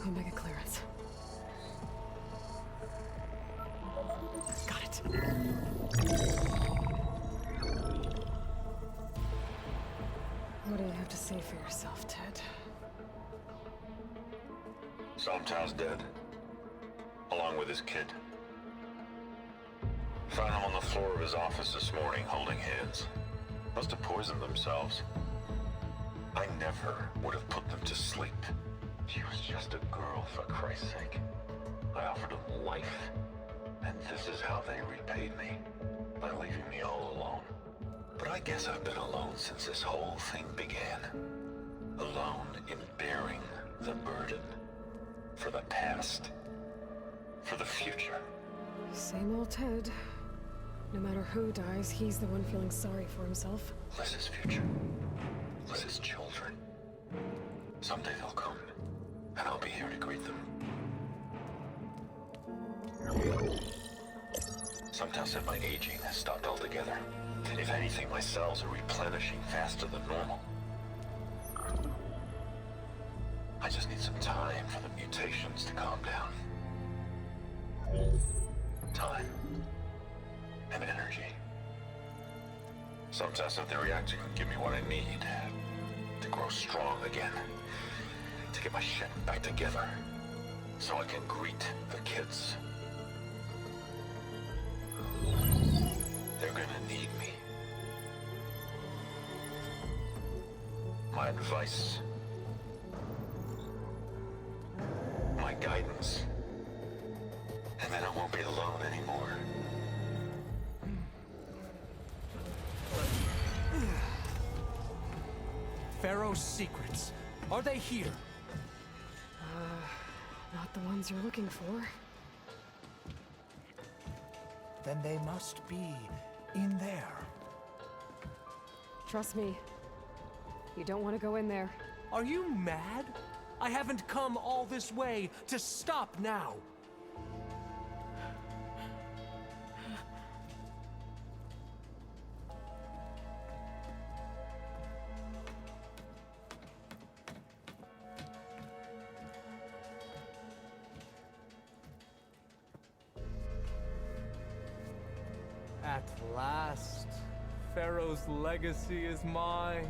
Omega clearance. Got it. What do you have to say for yourself, Ted? Sometimes dead. Along with his kid. Found him on the floor of his office this morning, holding hands. Must have poisoned themselves. I never would have put them to sleep. She was just a girl, for Christ's sake. I offered them life, and this is how they repaid me. By leaving me all alone. But I guess I've been alone since this whole thing began. Alone in bearing the burden. For the past. For the future. Same old Ted. No matter who dies, he's the one feeling sorry for himself. Liz's future. Liz's children. Someday they'll come, and I'll be here to greet them. Some tell said my aging has stopped altogether. If anything, my cells are replenishing faster than normal. I just need some time for the mutations to calm down. Time. And energy. Some tests of the reactor can give me what I need to grow strong again. To get my shit back together. So I can greet the kids. They're gonna need me. My advice. My guidance. And then I won't be alone anymore. Pharaoh's secrets. Are they here? Not the ones you're looking for. Then they must be in there. Trust me. You don't want to go in there. Are you mad? I haven't come all this way to stop now. At last, Pharaoh's legacy is mine.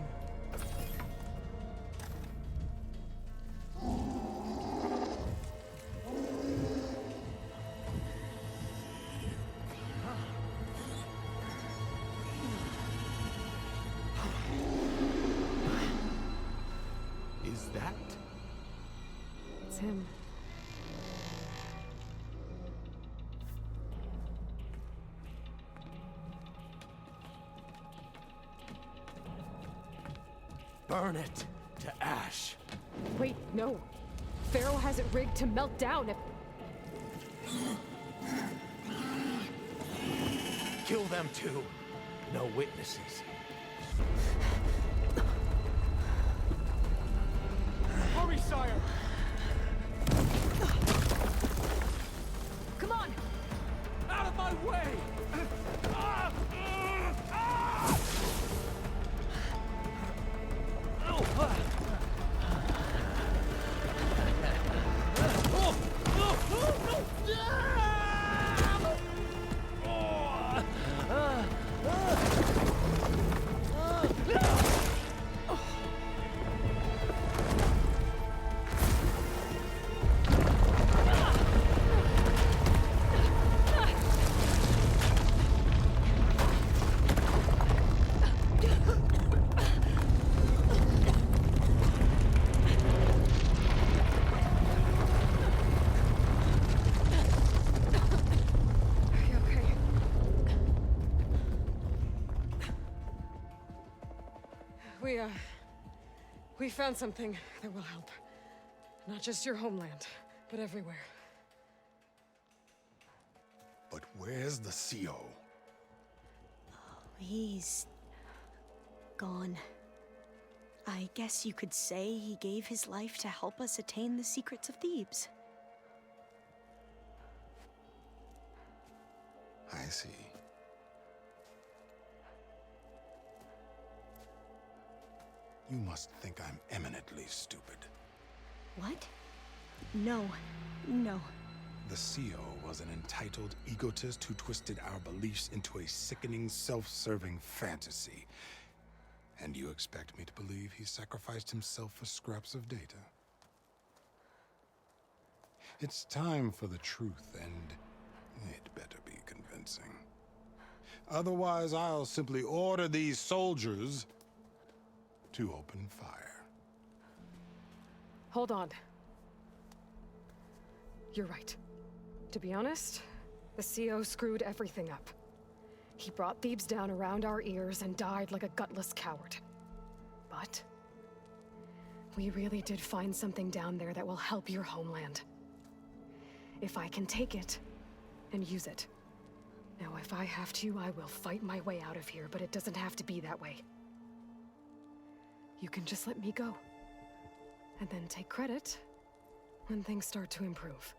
Is that? It's him. Burn it to ash. Wait, no. Pharaoh has it rigged to melt down if... Kill them too. No witnesses. Hurry, sire! Come on! Out of my way! We found something that will help. Not just your homeland, but everywhere. Where's the CO? He's gone. I guess you could say he gave his life to help us attain the secrets of Thebes. I see. You must think I'm eminently stupid. What? No. No. The CO was an entitled egotist who twisted our beliefs into a sickening, self-serving fantasy. And you expect me to believe he sacrificed himself for scraps of data? It's time for the truth, and it better be convincing. Otherwise, I'll simply order these soldiers to open fire. Hold on. You're right. To be honest, the CO screwed everything up. He brought Thebes down around our ears and died like a gutless coward. But we really did find something down there that will help your homeland. If I can take it and use it. Now, if I have to, I will fight my way out of here, but it doesn't have to be that way. You can just let me go. And then take credit when things start to improve.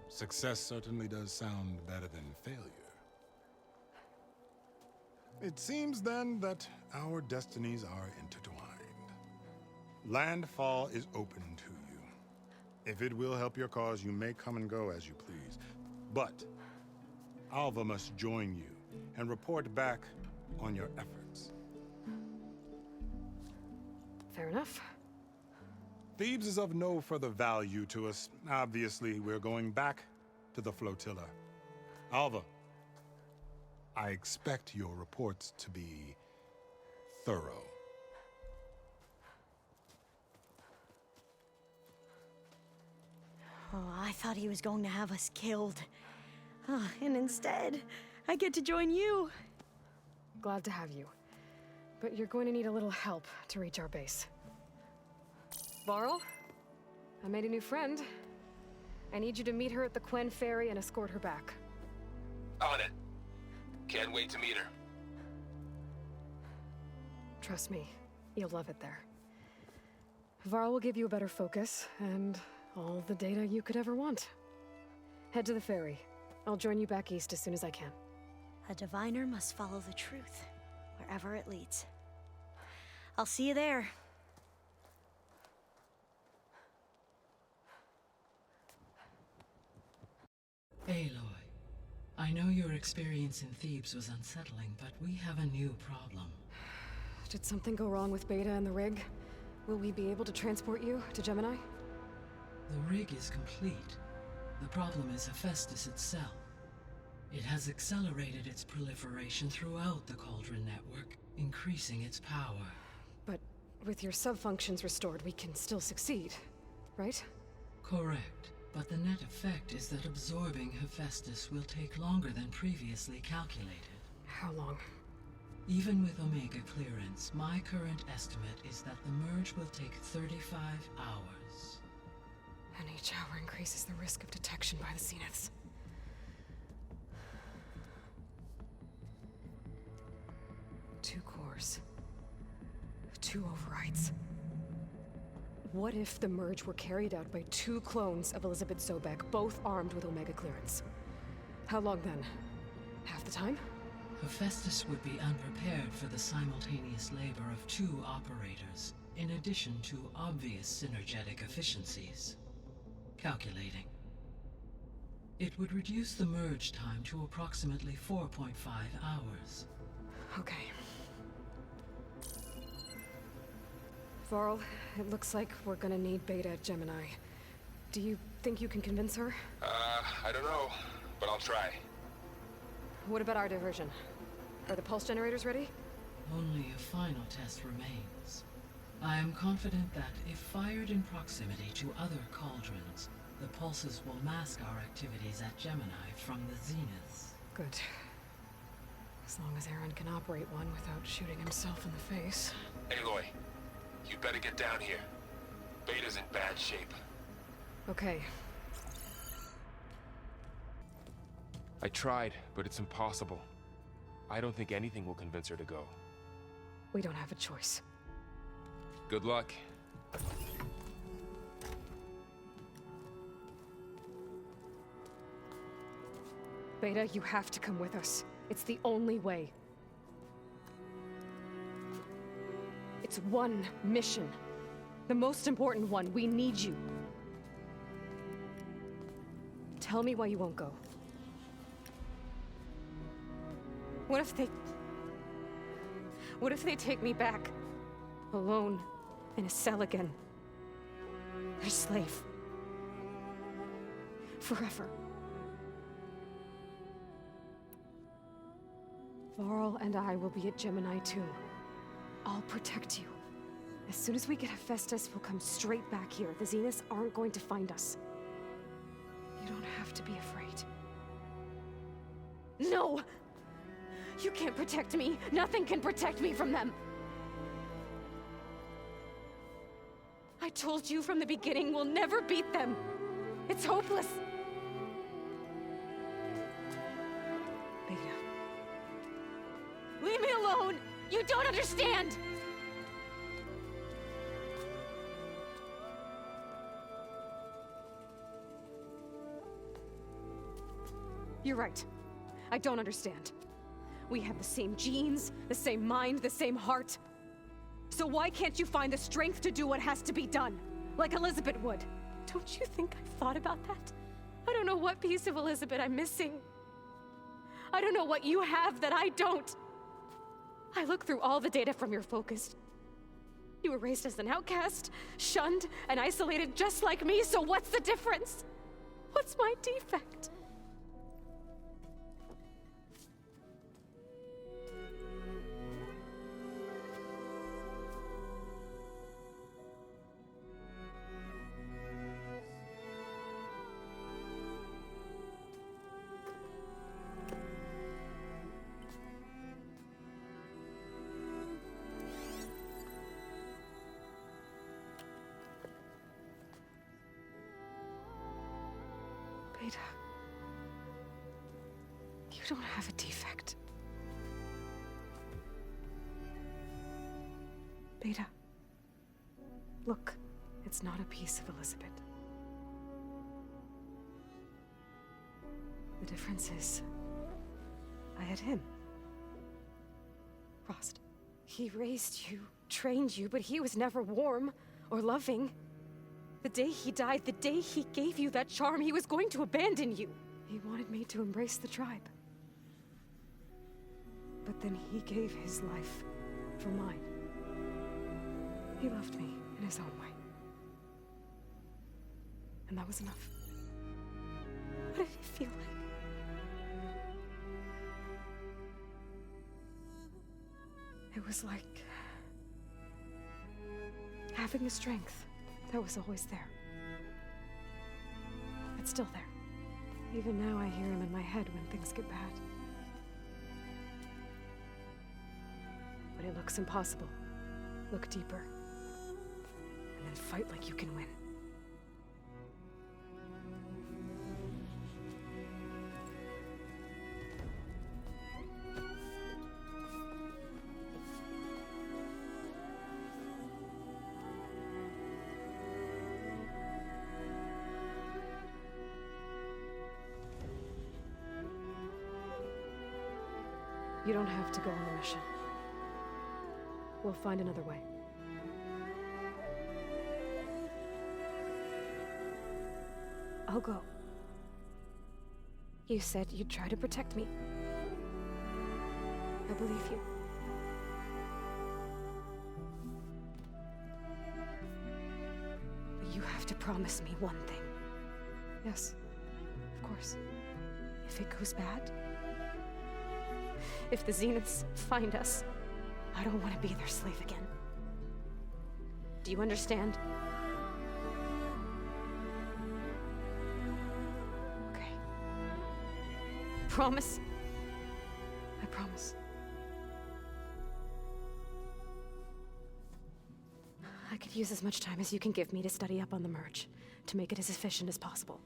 Success certainly does sound better than failure. It seems then that our destinies are intertwined. Landfall is open to you. If it will help your cause, you may come and go as you please. But Alva must join you and report back on your efforts. Fair enough. Thebes is of no further value to us. Obviously, we're going back to the flotilla. Alva, I expect your reports to be thorough. Oh, I thought he was going to have us killed. Oh, and instead, I get to join you. Glad to have you. But you're going to need a little help to reach our base. Varl, I made a new friend. I need you to meet her at the Quen Ferry and escort her back. On it. Can't wait to meet her. Trust me, you'll love it there. Varl will give you a better focus, and all the data you could ever want. Head to the ferry. I'll join you back east as soon as I can. A diviner must follow the truth, wherever it leads. I'll see you there. Aloy, I know your experience in Thebes was unsettling, but we have a new problem. Did something go wrong with Veda and the rig? Will we be able to transport you to Gemini? The rig is complete. The problem is Hephaestus itself. It has accelerated its proliferation throughout the Cauldron network, increasing its power. But with your sub-functions restored, we can still succeed, right? Correct. But the net effect is that absorbing Hephaestus will take longer than previously calculated. How long? Even with Omega clearance, my current estimate is that the merge will take 35 hours. And each hour increases the risk of detection by the Zeniths. Two cores. Two overrides. What if the merge were carried out by two clones of Elizabeth Sobek, both armed with Omega clearance? How long then? Half the time? Hephaestus would be unprepared for the simultaneous labor of two operators, in addition to obvious synergetic efficiencies. Calculating. It would reduce the merge time to approximately 4.5 hours. Okay. Varl, it looks like we're gonna need Beta at Gemini. Do you think you can convince her? I don't know, but I'll try. What about our diversion? Are the pulse generators ready? Only a final test remains. I am confident that if fired in proximity to other cauldrons, the pulses will mask our activities at Gemini from the Zeniths. Good. As long as Erland can operate one without shooting himself in the face. Aloy, you better get down here. Beta's in bad shape. Okay. I tried, but it's impossible. I don't think anything will convince her to go. We don't have a choice. Good luck. Veda, you have to come with us. It's the only way. It's one mission. The most important one. We need you. Tell me why you won't go. What if they take me back? Alone, in a cell again. Their slave. Forever. Varl and I will be at Gemini too. I'll protect you. As soon as we get Hephaestus, we'll come straight back here. The Zeniths aren't going to find us. You don't have to be afraid. No! You can't protect me. Nothing can protect me from them. I told you from the beginning, we'll never beat them. It's hopeless. Veda. Leave me alone! You don't understand! You're right. I don't understand. We have the same genes, the same mind, the same heart. So why can't you find the strength to do what has to be done? Like Elizabeth would. Don't you think I've thought about that? I don't know what piece of Elizabeth I'm missing. I don't know what you have that I don't. I look through all the data from your focus. You were raised as an outcast, shunned, and isolated just like me, so what's the difference? What's my defect? Veda, you don't have a defect. Veda, look, it's not a piece of Elizabeth. The difference is, I had him. Frost. He raised you, trained you, but he was never warm or loving. The day he died, the day he gave you that charm, he was going to abandon you. He wanted me to embrace the tribe. But then he gave his life for mine. He loved me in his own way. And that was enough. What did it feel like? It was like having the strength that was always there. It's still there. Even now I hear him in my head when things get bad. But it looks impossible. Look deeper. And then fight like you can win. You don't have to go on the mission. We'll find another way. I'll go. You said you'd try to protect me. I believe you. But you have to promise me one thing. Yes, of course. If it goes bad, if the Zeniths find us, I don't want to be their slave again. Do you understand? Okay. Promise? I promise. I could use as much time as you can give me to study up on the merge, to make it as efficient as possible.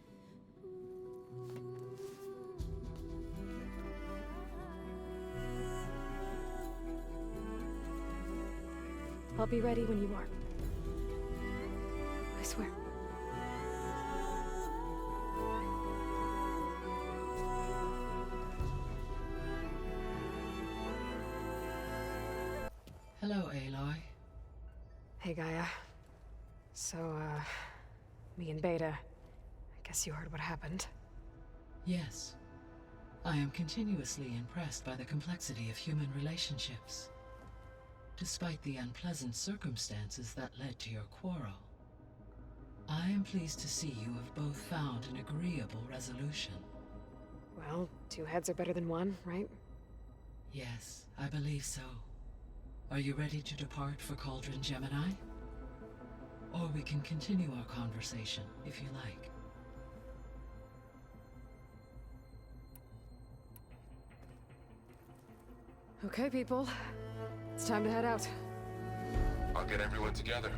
I'll be ready when you are. I swear. Hello, Aloy. Hey, Gaia. So, me and Veda, I guess you heard what happened. Yes. I am continuously impressed by the complexity of human relationships. Despite the unpleasant circumstances that led to your quarrel, I am pleased to see you have both found an agreeable resolution. Well, 2 heads are better than 1, right? Yes, I believe so. Are you ready to depart for Cauldron Gemini? Or we can continue our conversation, if you like. Okay, people. It's time to head out. I'll get everyone together.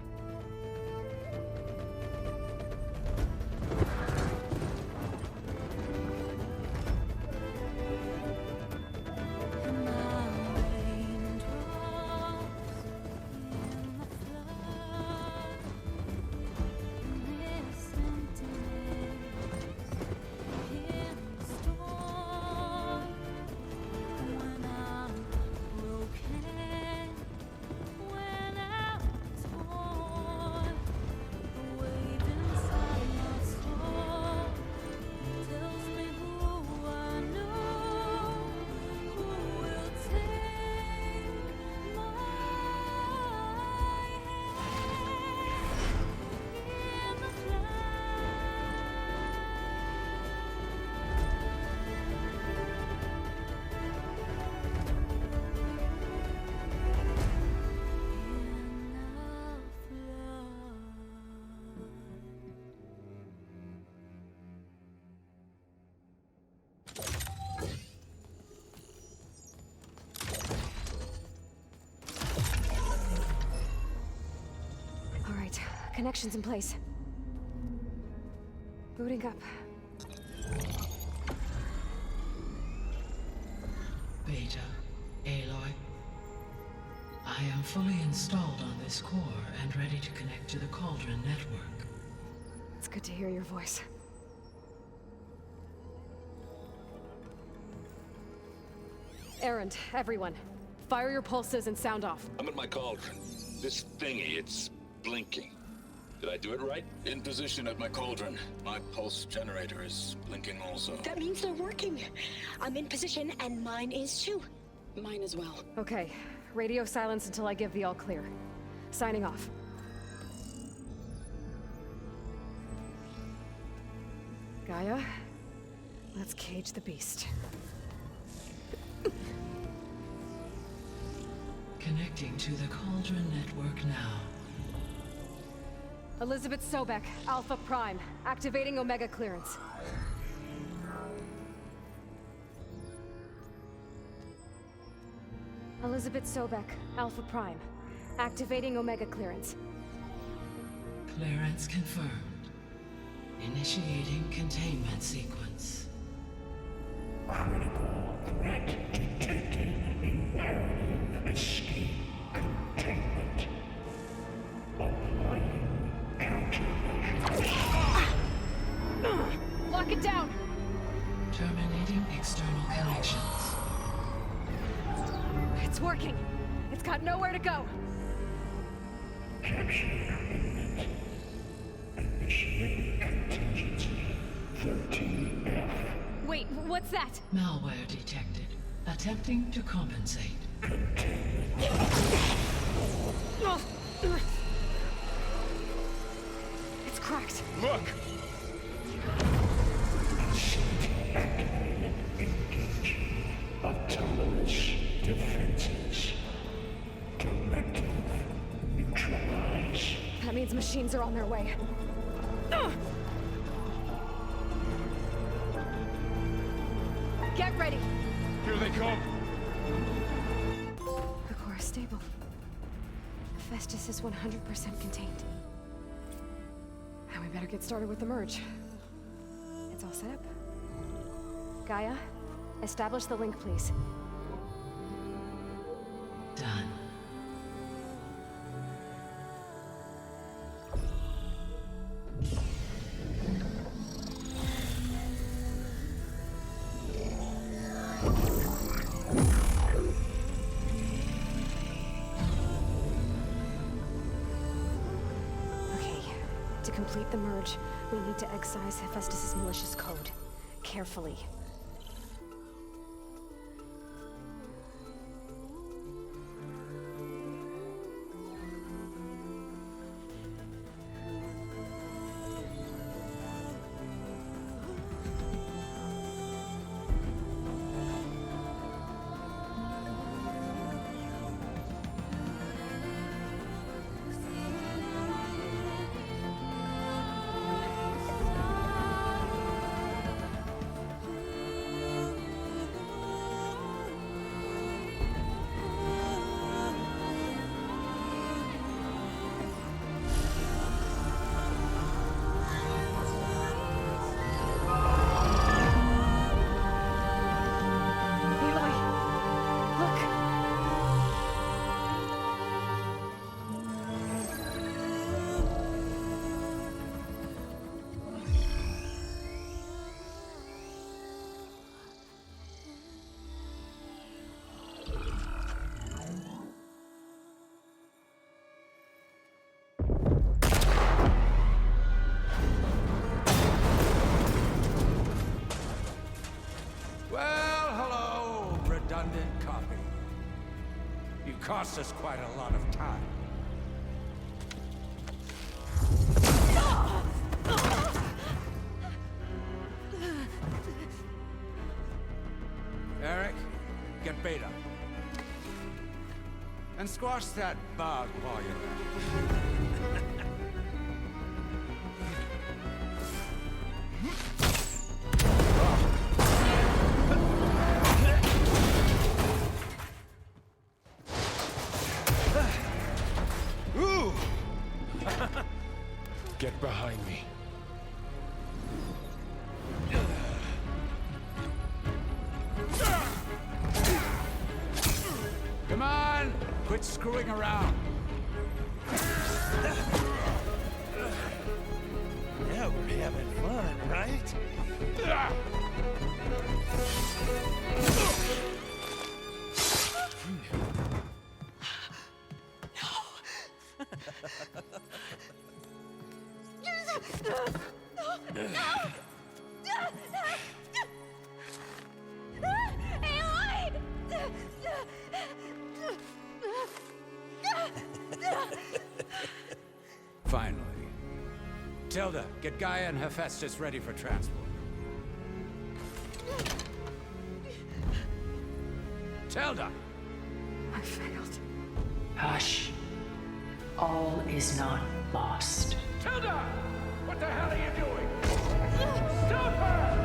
Connections in place. Booting up. Veda, Aloy. I am fully installed on this core and ready to connect to the Cauldron network. It's good to hear your voice. Erland, everyone. Fire your pulses and sound off. I'm at my cauldron. This thingy, it's blinking. Did I do it right? In position at my cauldron. My pulse generator is blinking also. That means they're working. I'm in position, and mine is too. Mine as well. Okay. Radio silence until I give the all clear. Signing off. Gaia, let's cage the beast. Connecting to the Cauldron network now. Elizabeth Sobek, Alpha Prime, activating Omega clearance. Elizabeth Sobek, Alpha Prime, activating Omega clearance. Clearance confirmed. Initiating containment sequence. Critical threat detected in Meridian escape containment. Applying countermeasures. Lock it down! Terminating external connections. It's working. It's got nowhere to go. Capture imminent. Initiating contingency 13F. Wait, what's that? Malware detected. Attempting to compensate. It's cracked. Look! Activated. Engaging autonomous defenses. Directive. Neutralize. That means machines are on their way. Get ready! Here they come! The core is stable. Hephaestus is 100% contained. Now we better get started with the merge. It's all set up. Gaia, establish the link, please. Done. To complete the merge, we need to excise Hephaestus' malicious code. Carefully. Redundant copy. You cost us quite a lot of time. Eric, get Veda. And squash that bug while you're at it. Get behind me. Come on! Quit screwing around. Yeah, we're having fun, right? Finally. Tilda, get Gaia and Hephaestus ready for transport. Tilda! I failed. Hush. All is not lost. Tilda! What the hell are you doing? Stop her!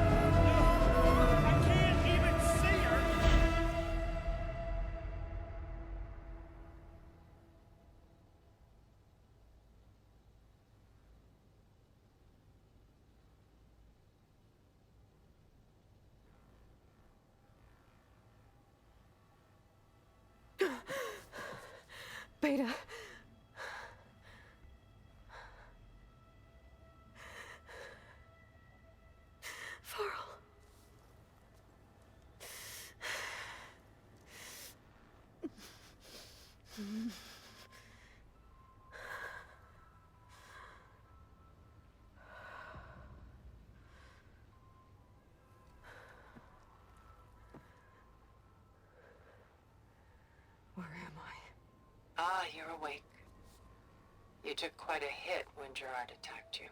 I can't even see her! Veda. Varl. Where am I? Ah, you're awake. You took quite a hit when Gerard attacked you.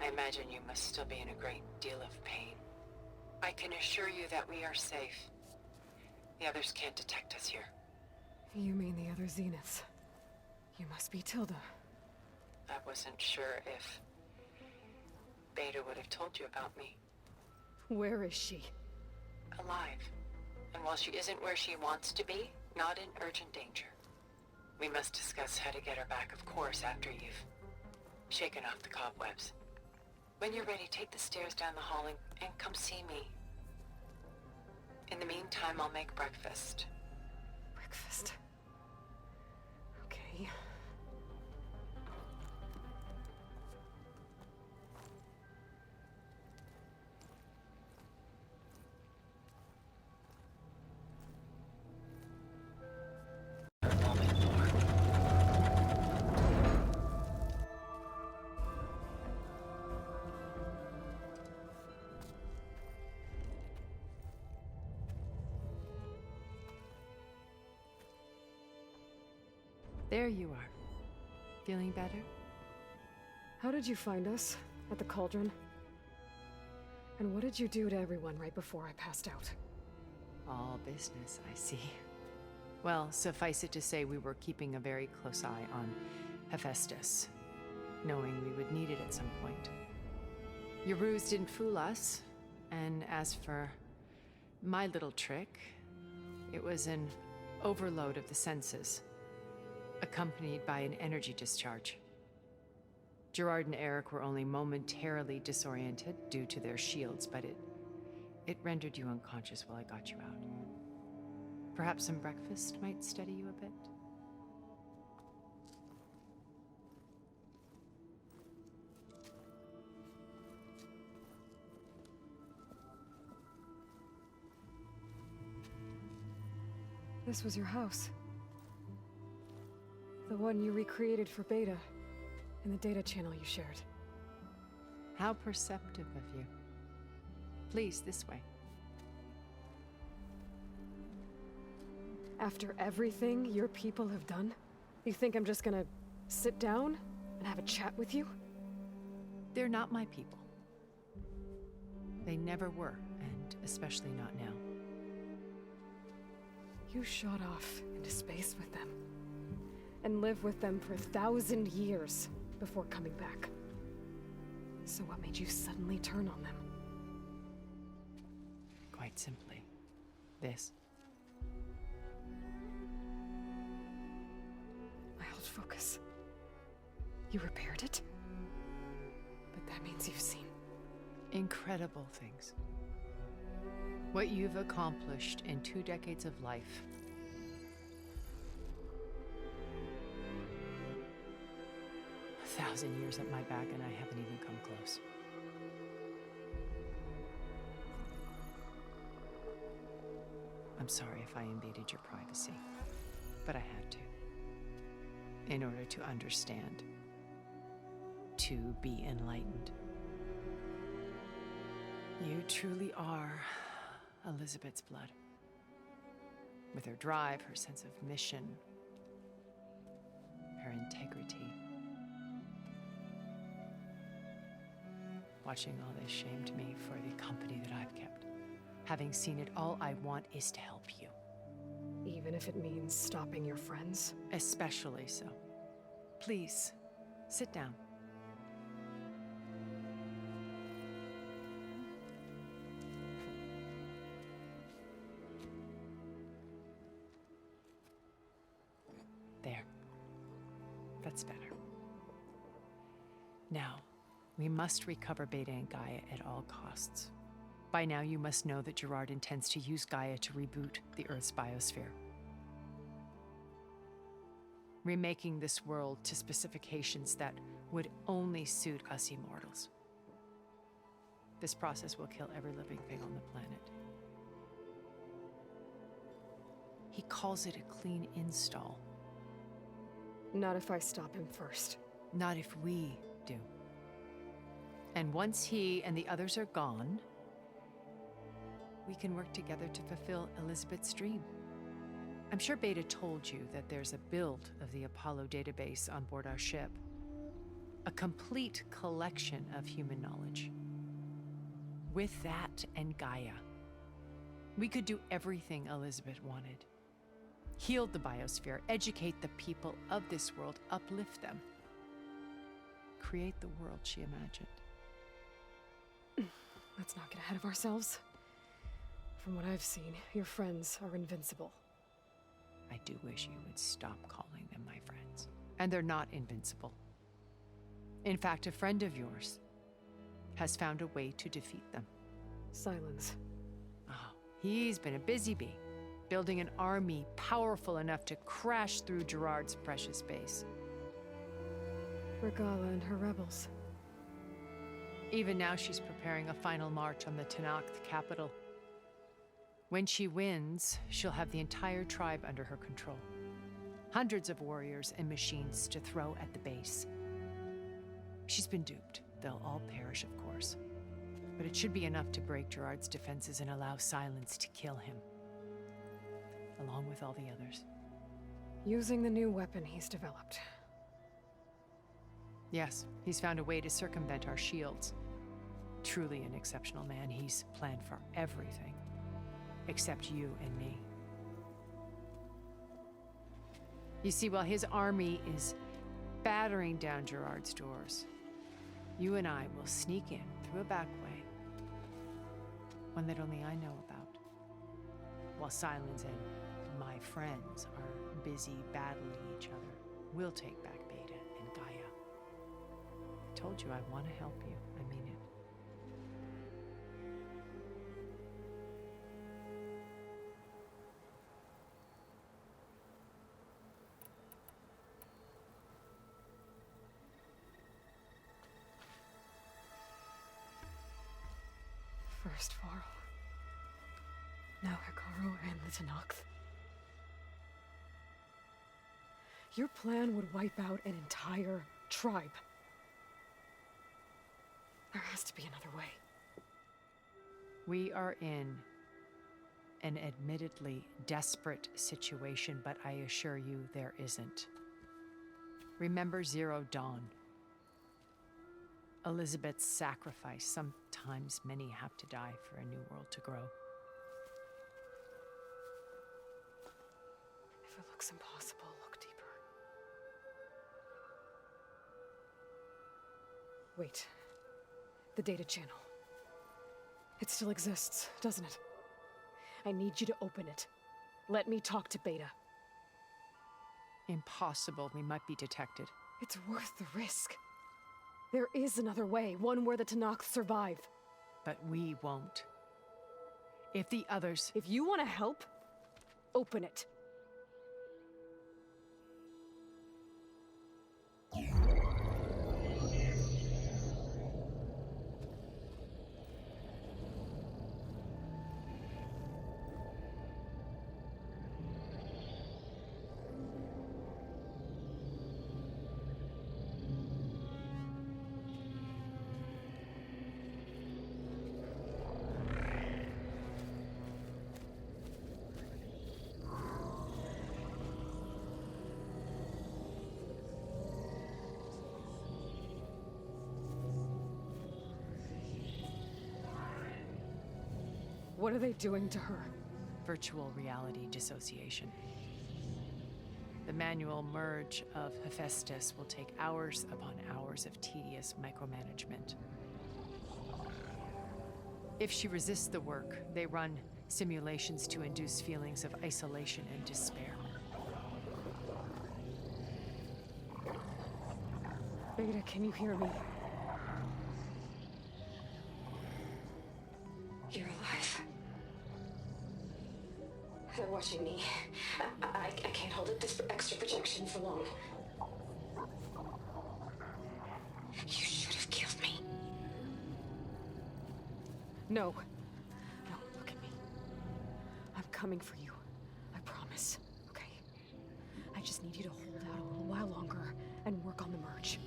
I imagine you must still be in a great deal of pain. I can assure you that we are safe. The others can't detect us here. You mean the other Zeniths? You must be Tilda. I wasn't sure if Veda would have told you about me. Where is she? Alive. And while she isn't where she wants to be, not in urgent danger. We must discuss how to get her back, of course, after you've shaken off the cobwebs. When you're ready, take the stairs down the hall and come see me. In the meantime, I'll make breakfast. Breakfast. Okay. There you are. Feeling better? How did you find us? At the cauldron? And what did you do to everyone right before I passed out? All business, I see. Well, suffice it to say we were keeping a very close eye on Hephaestus, knowing we would need it at some point. Your ruse didn't fool us, and as for my little trick, it was an overload of the senses, accompanied by an energy discharge. Gerard and Eric were only momentarily disoriented due to their shields, but it rendered you unconscious while I got you out. Perhaps some breakfast might steady you a bit? This was your house. The one you recreated for Veda, in the data channel you shared. How perceptive of you. Please, this way. After everything your people have done, you think I'm just gonna sit down and have a chat with you? They're not my people. They never were, and especially not now. You shot off into space with them, and lived with them for 1,000 years before coming back. So what made you suddenly turn on them? Quite simply, this. I held focus. You repaired it? But that means you've seen incredible things. What you've accomplished in 2 decades of life. A 1,000 years at my back and I haven't even come close. I'm sorry if I invaded your privacy, but I had to. In order to understand. To be enlightened. You truly are Elizabeth's blood. With her drive, her sense of mission, her integrity. Watching all this shamed me for the company that I've kept. Having seen it, all I want is to help you. Even if it means stopping your friends? Especially so. Please, sit down. There. That's better. Now, we must recover Veda and Gaia at all costs. By now, you must know that Gerard intends to use Gaia to reboot the Earth's biosphere. Remaking this world to specifications that would only suit us immortals. This process will kill every living thing on the planet. He calls it a clean install. Not if I stop him first. Not if we do. And once he and the others are gone, we can work together to fulfill Elizabeth's dream. I'm sure Veda told you that there's a build of the Apollo database on board our ship. A complete collection of human knowledge. With that and Gaia, we could do everything Elizabeth wanted. Heal the biosphere, educate the people of this world, uplift them. Create the world she imagined. Let's not get ahead of ourselves. From what I've seen, your friends are invincible. I do wish you would stop calling them my friends. And they're not invincible. In fact, a friend of yours has found a way to defeat them. Sylens. Oh, he's been a busy bee, building an army powerful enough to crash through Gerard's precious base. Regala and her rebels. Even now, she's preparing a final march on the Tenakth capital. When she wins, she'll have the entire tribe under her control. Hundreds of warriors and machines to throw at the base. She's been duped. They'll all perish, of course. But it should be enough to break Gerard's defenses and allow Sylens to kill him. Along with all the others. Using the new weapon he's developed. Yes, he's found a way to circumvent our shields. Truly an exceptional man. He's planned for everything. Except you and me. You see, while his army is battering down Gerard's doors, you and I will sneak in through a back way. One that only I know about. While Sylens and my friends are busy battling each other, we'll take back Veda and Gaia. I told you I want to help you. I mean it. First Varl. Now Hecaro and the Tenakth. Your plan would wipe out an entire tribe. There has to be another way. We are in an admittedly desperate situation, but I assure you there isn't. Remember Zero Dawn. Elizabeth's sacrifice. Sometimes many have to die for a new world to grow. If it looks impossible, look deeper. Wait. The data channel. It still exists, doesn't it? I need you to open it. Let me talk to Veda. Impossible. We might be detected. It's worth the risk. There is another way, one where the Tenakth survive. But we won't. If the others... If you want to help, open it. What are they doing to her? Virtual reality dissociation. The manual merge of Hephaestus will take hours upon hours of tedious micromanagement. If she resists the work, they run simulations to induce feelings of isolation and despair. Veda, can you hear me? You're alive. They're watching me. I can't hold up this extra projection for long. You should have killed me. No. No, look at me. I'm coming for you. I promise. Okay? I just need you to hold out a little while longer and work on the merge.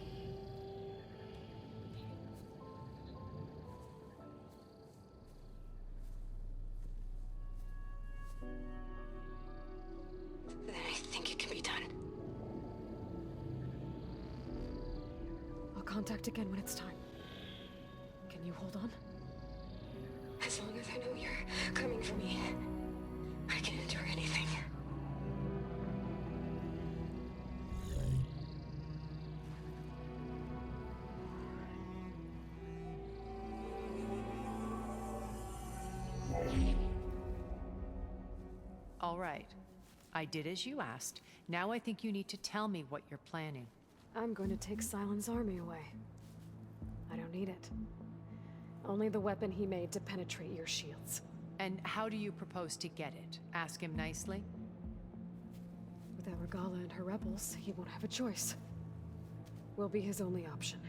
Then I think it can be done. I'll contact again when it's time. Can you hold on? As long as I know you're coming for me, I can endure anything. All right. I did as you asked. Now I think you need to tell me what you're planning. I'm going to take Sylens' army away. I don't need it. Only the weapon he made to penetrate your shields. And how do you propose to get it? Ask him nicely? Without Regala and her rebels, he won't have a choice. We'll be his only option.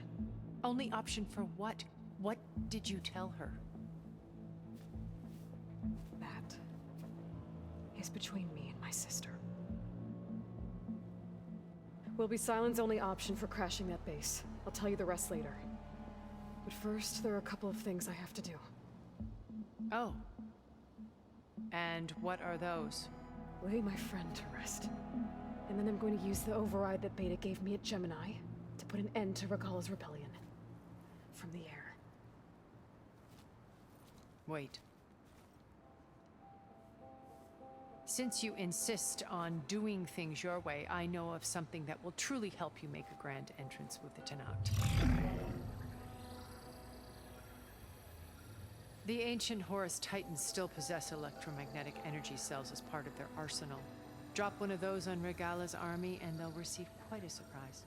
Only option for what? What did you tell her? That is between me and my sister. Will be Sylens' only option for crashing that base. I'll tell you the rest later. But first, there are a couple of things I have to do. Oh. And what are those? Lay my friend to rest. And then I'm going to use the override that Veda gave me at Gemini to put an end to Regala's rebellion. From the air. Wait. Since you insist on doing things your way, I know of something that will truly help you make a grand entrance with the Tenakth. The ancient Horus Titans still possess electromagnetic energy cells as part of their arsenal. Drop one of those on Regala's army and they'll receive quite a surprise.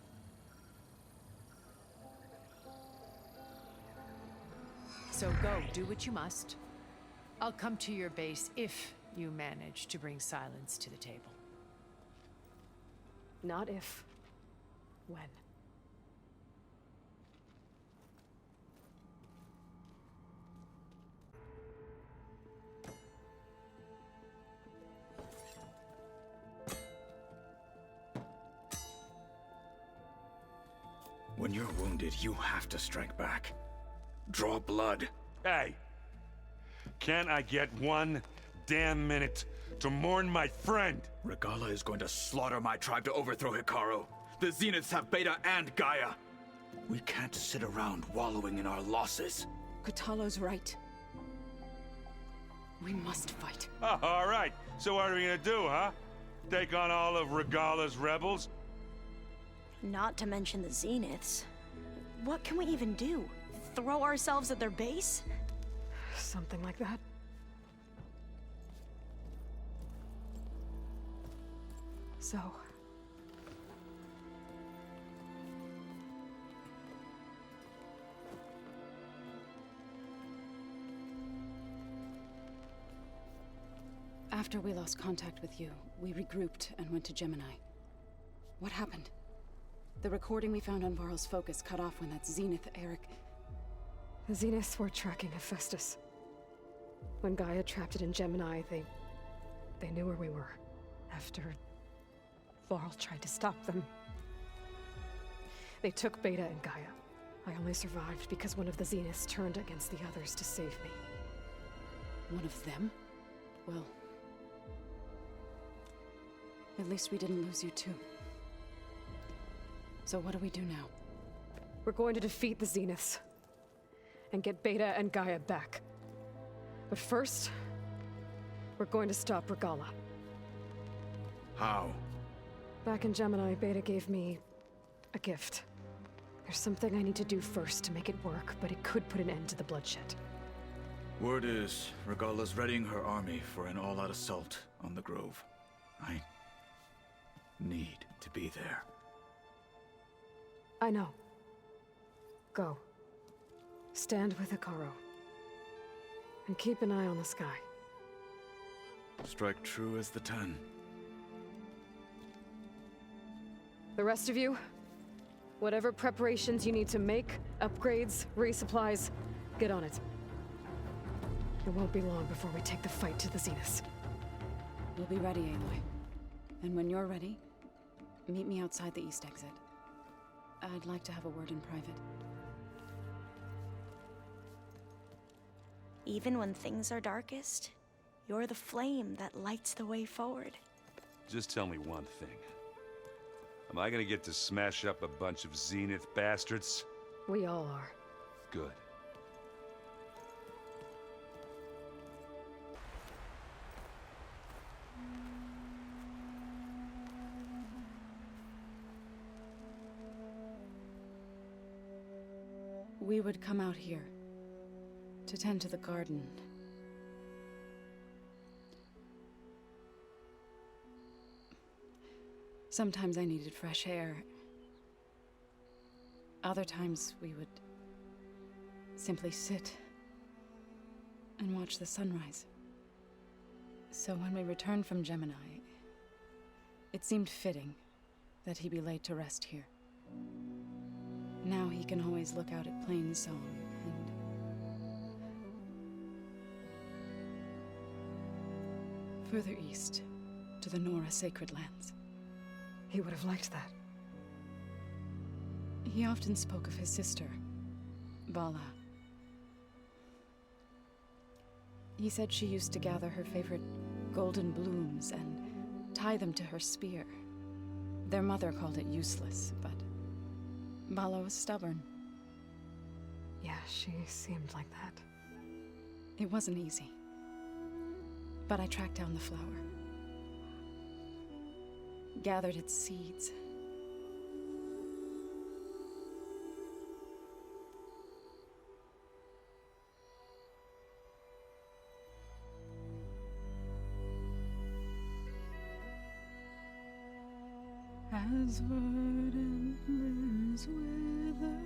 So go, do what you must. I'll come to your base if you manage to bring Sylens to the table. Not if. When. When you're wounded, you have to strike back. Draw blood. Hey! Can't I get one damn minute to mourn my friend? Regala is going to slaughter my tribe to overthrow Hecaro. The Zeniths have Veda and Gaia. We can't sit around wallowing in our losses. Katalo's right. We must fight. Oh, all right. So what are we gonna do, huh? Take on all of Regala's rebels? Not to mention the Zeniths. What can we even do? Throw ourselves at their base? Something like that. So... After we lost contact with you, we regrouped and went to Gemini. What happened? The recording we found on Varl's focus cut off when that Zenith Eric... The Zeniths were tracking Hephaestus. When Gaia trapped it in Gemini, they knew where we were. After Varl tried to stop them. They took Veda and Gaia. I only survived because one of the Zeniths turned against the others to save me. One of them? Well... at least we didn't lose you too. So what do we do now? We're going to defeat the Zeniths. And get Veda and Gaia back. But first, we're going to stop Regala. How? Back in Gemini, Veda gave me a gift. There's something I need to do first to make it work, but it could put an end to the bloodshed. Word is, Regala's readying her army for an all-out assault on the Grove. I need to be there. I know. Go. Stand with Hecaro. And keep an eye on the sky. Strike true as the 10. The rest of you, whatever preparations you need to make, upgrades, resupplies, get on it. It won't be long before we take the fight to the Zeniths. We'll be ready, Aloy. And when you're ready, meet me outside the east exit. I'd like to have a word in private. Even when things are darkest, you're the flame that lights the way forward. Just tell me one thing. Am I gonna get to smash up a bunch of Zenith bastards? We all are. Good. We would come out here to tend to the garden. Sometimes I needed fresh air. Other times we would simply sit and watch the sunrise. So when we returned from Gemini, it seemed fitting that he be laid to rest here. Now he can always look out at Plainsong and... further east, to the Nora Sacred Lands. He would have liked that. He often spoke of his sister, Vala. He said she used to gather her favorite golden blooms and tie them to her spear. Their mother called it useless, but Vala was stubborn. Yeah, she seemed like that. It wasn't easy. But I tracked down the flower. Gathered its seeds. As verdant limbs wither,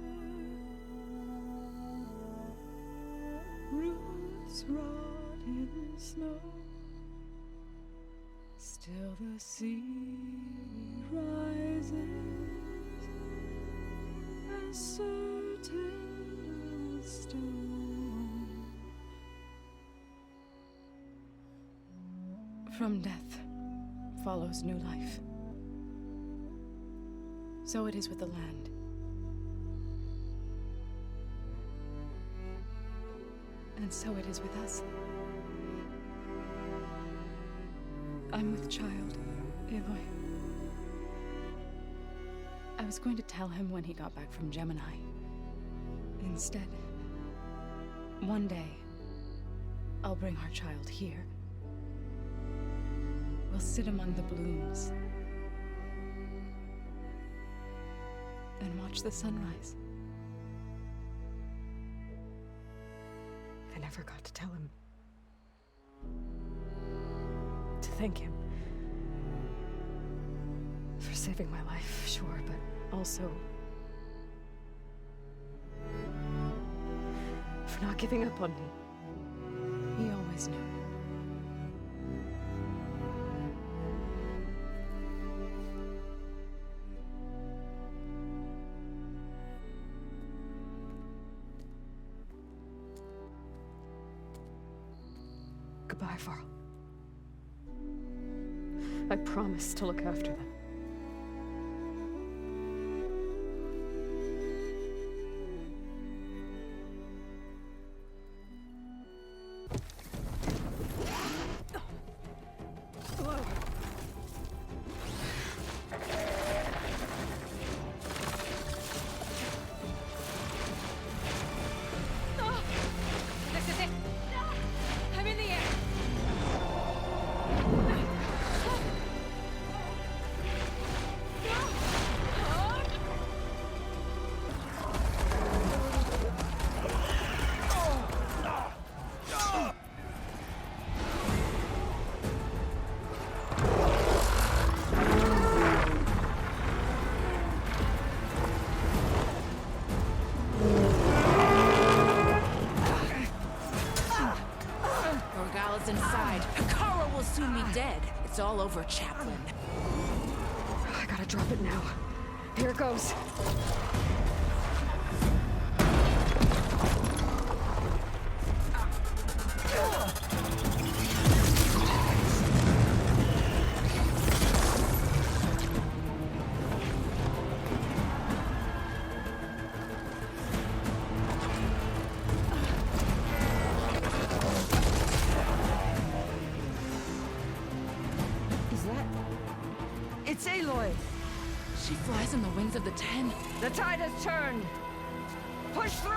roots rot in snow, still the sea rises, as certain as stone. From death follows new life. So it is with the land. And so it is with us. I'm with child, Aloy. I was going to tell him when he got back from Gemini. Instead, one day, I'll bring our child here. We'll sit among the blooms and watch the sunrise. I never got to tell him. To thank him. For saving my life, sure, but also... for not giving up on me. He always knew. Goodbye, Varl. I promise to look after them. This is it! I'm in the air! Regala's inside. Hecaro will soon be dead. It's all over, Chaplain. I gotta drop it now. Here it goes. It's Aloy! She flies on the wings of the 10. The tide has turned! Push through!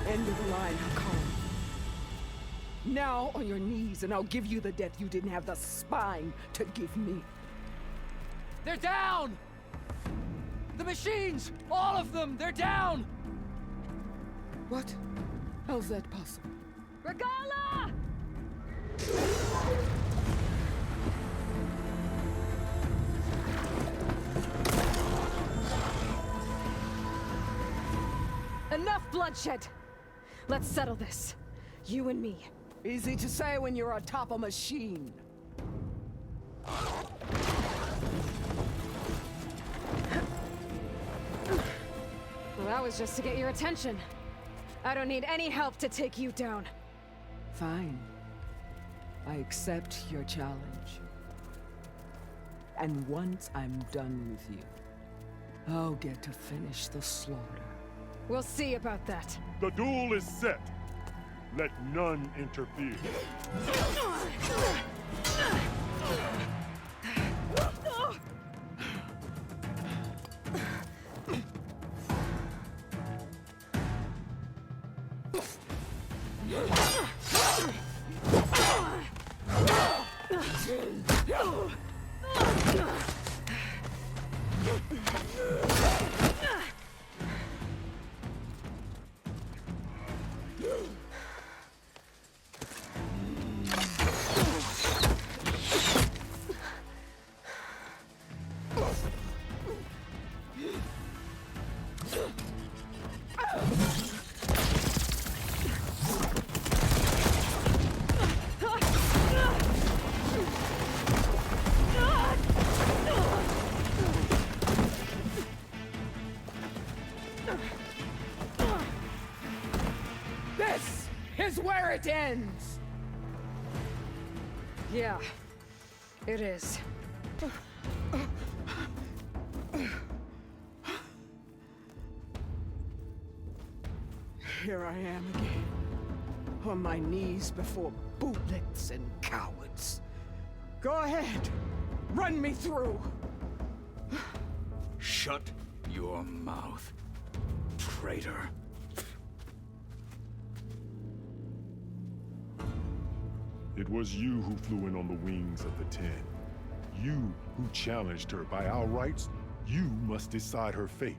End of the line, Hecaro. Now on your knees, and I'll give you the death you didn't have the spine to give me. They're down! The machines! All of them! They're down! What? How's that possible? Regala! Enough bloodshed! Let's settle this. You and me. Easy to say when you're on top of a machine. Well, that was just to get your attention. I don't need any help to take you down. Fine. I accept your challenge. And once I'm done with you, I'll get to finish the slaughter. We'll see about that. The duel is set. Let none interfere. This is where it ends! Yeah, it is. Here I am again, on my knees before bootlets and cowards. Go ahead, run me through. Shut your mouth, traitor. It was you who flew in on the wings of the Ten. You who challenged her. By our rights, you must decide her fate.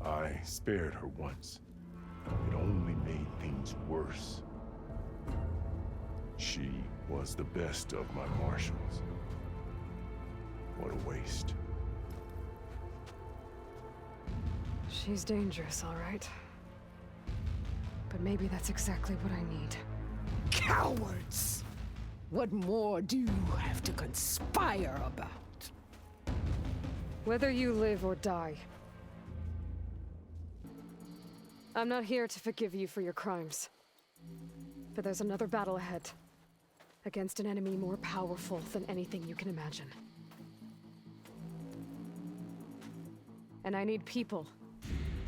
I spared her once. It only made things worse. She was the best of my marshals. What a waste. She's dangerous, all right. But maybe that's exactly what I need. Cowards! What more do you have to conspire about? Whether you live or die, I'm not here to forgive you for your crimes. But there's another battle ahead, against an enemy more powerful than anything you can imagine. And I need people,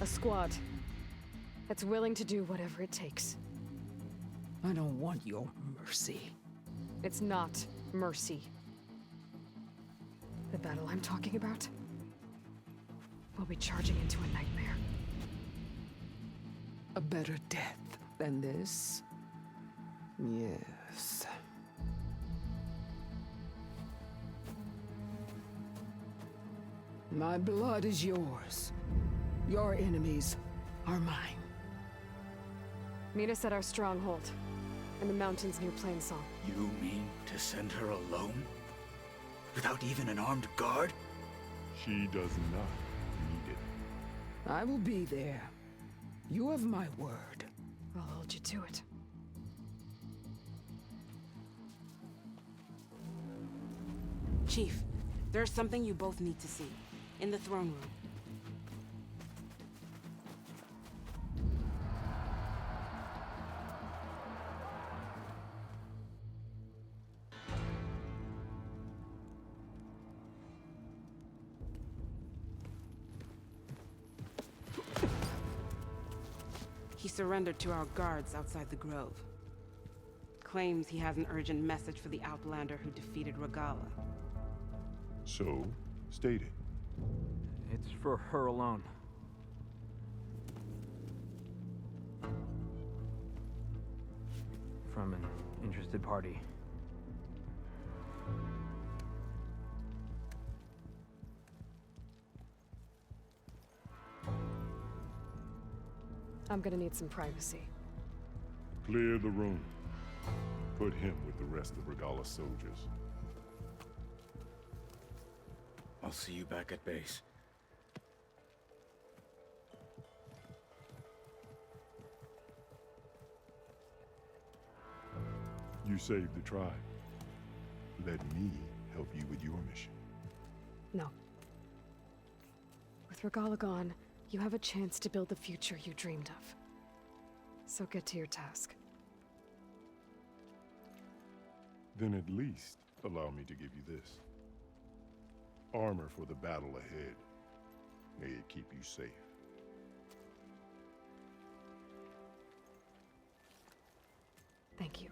a squad, that's willing to do whatever it takes. I don't want your mercy. It's not mercy. The battle I'm talking about will be charging into a nightmare. A better death than this? Yes. My blood is yours. Your enemies are mine. Meet us at our stronghold, in the mountains near Plainsong. You mean to send her alone? Without even an armed guard? She does not need it. I will be there. You have my word. I'll hold you to it. Chief, there's something you both need to see. In the throne room. He surrendered to our guards outside the grove. Claims he has an urgent message for the Outlander who defeated Regala. So, state it. It's for her alone. from an interested party. I'm gonna need some privacy. Clear the room. Put him with the rest of Regala's soldiers. I'll see you back at base. You saved the tribe. Let me help you with your mission. No. With Regala gone, you have a chance to build the future you dreamed of. So get to your task. Then at least allow me to give you this. Armor for the battle ahead. May it keep you safe. Thank you.